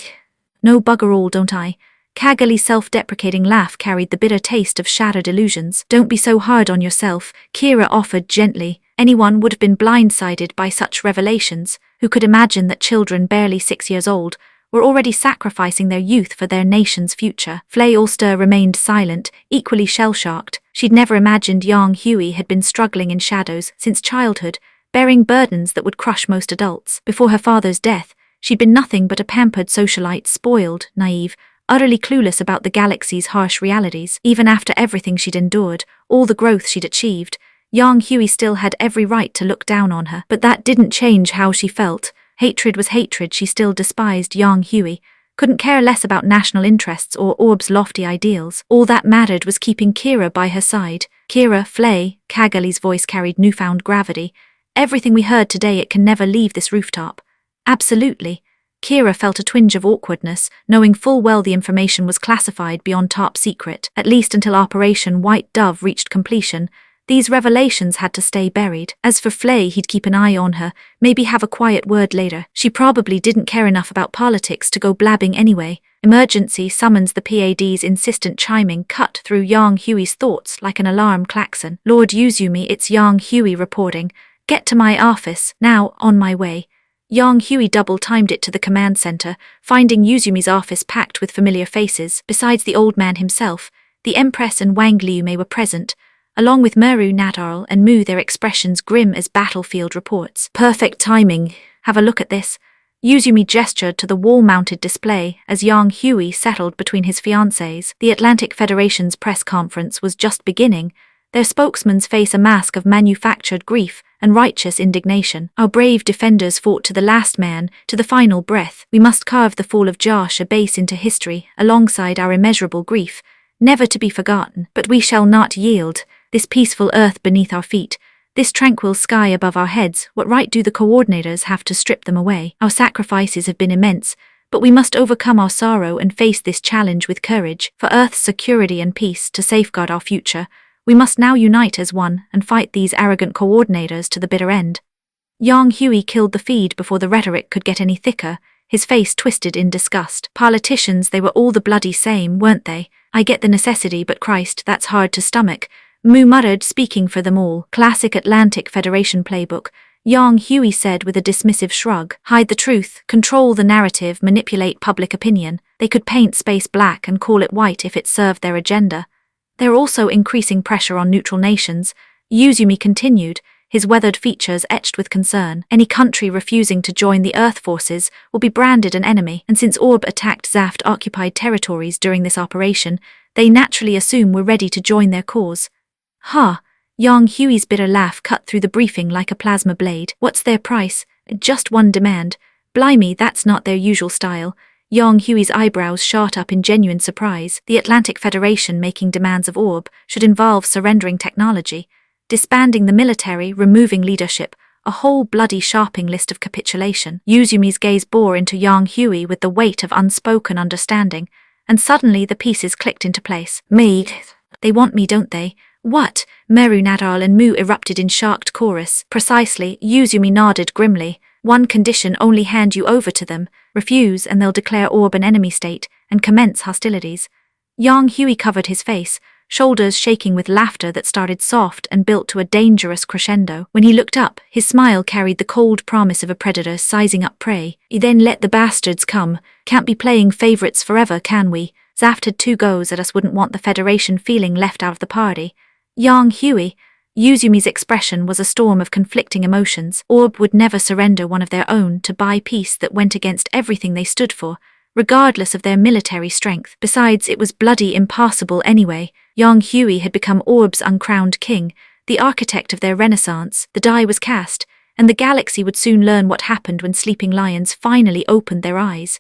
No bugger all, don't I? Kagali's self-deprecating laugh carried the bitter taste of shattered illusions. Don't be so hard on yourself, Kira offered gently. Anyone would have been blindsided by such revelations. Who could imagine that children barely 6 years old were already sacrificing their youth for their nation's future? Flay Ulster remained silent, equally shell-shocked. She'd never imagined Yang Hui had been struggling in shadows since childhood, bearing burdens that would crush most adults. Before her father's death, she'd been nothing but a pampered socialite, spoiled, naive, utterly clueless about the galaxy's harsh realities. Even after everything she'd endured, all the growth she'd achieved, Yang Hui still had every right to look down on her. But that didn't change how she felt. Hatred was hatred. She still despised Yang Hui, couldn't care less about national interests or Orb's lofty ideals. All that mattered was keeping Kira by her side. Kira, Flay, Kagali's voice carried newfound gravity. Everything we heard today, it can never leave this rooftop. Absolutely. Kira felt a twinge of awkwardness, knowing full well the information was classified beyond top secret. At least until Operation White Dove reached completion, these revelations had to stay buried. As for Flay, he'd keep an eye on her, maybe have a quiet word later. She probably didn't care enough about politics to go blabbing anyway. Emergency summons. The PAD's insistent chiming cut through Yang Hui's thoughts like an alarm klaxon. Lord Uzumi, it's Yang Hui reporting. Get to my office, now, on my way. Yang Hui double-timed it to the command center, finding Uzumi's office packed with familiar faces. Besides the old man himself, the Empress and Wang Liume were present, along with Meru, Natarl, and Mu, their expressions grim as battlefield reports. Perfect timing. Have a look at this. Uzumi gestured to the wall-mounted display as Yang Hui settled between his fiancés. The Atlantic Federation's press conference was just beginning, their spokesman's face a mask of manufactured grief and righteous indignation. Our brave defenders fought to the last man, to the final breath. We must carve the fall of Josh a base into history, alongside our immeasurable grief, never to be forgotten. But we shall not yield. This peaceful earth beneath our feet, this tranquil sky above our heads, what right do the coordinators have to strip them away? Our sacrifices have been immense, but we must overcome our sorrow and face this challenge with courage. For Earth's security and peace, to safeguard our future, We must now unite as one and fight these arrogant coordinators to the bitter end. Yang Hui killed the feed before the rhetoric could get any thicker, his face twisted in disgust. Politicians, they were all the bloody same, weren't they? I get the necessity, but Christ, that's hard to stomach. Mu muttered, speaking for them all. Classic Atlantic Federation playbook, Yang Hui said with a dismissive shrug. Hide the truth, control the narrative, manipulate public opinion. They could paint space black and call it white if it served their agenda. They're also increasing pressure on neutral nations, Yuzumi continued, his weathered features etched with concern. Any country refusing to join the Earth forces will be branded an enemy, and since Orb attacked Zaft-occupied territories during this operation, they naturally assume we're ready to join their cause. Yang Hui's bitter laugh cut through the briefing like a plasma blade. What's their price? Just one demand. Blimey, that's not their usual style. Yang Hui's eyebrows shot up in genuine surprise. The Atlantic Federation making demands of Orb should involve surrendering technology, disbanding the military, removing leadership, a whole bloody shopping list of capitulation. Yuzumi's gaze bore into Yang Hui with the weight of unspoken understanding, and suddenly the pieces clicked into place. Me. They want me, don't they? What? Meru, Nadal and Mu erupted in shocked chorus. Precisely, Yuzumi nodded grimly. One condition, only hand you over to them. Refuse and they'll declare Orb an enemy state and commence hostilities. Yang Hui covered his face, shoulders shaking with laughter that started soft and built to a dangerous crescendo. When he looked up, his smile carried the cold promise of a predator sizing up prey. Then let the bastards come. Can't be playing favorites forever, can we? Zaft had 2 goes at us, wouldn't want the Federation feeling left out of the party. Yang Hui, Yuzumi's expression was a storm of conflicting emotions. Orb would never surrender one of their own to buy peace that went against everything they stood for, regardless of their military strength. Besides, it was bloody impossible anyway. Yang Hui had become Orb's uncrowned king, the architect of their renaissance. The die was cast, and the galaxy would soon learn what happened when sleeping lions finally opened their eyes.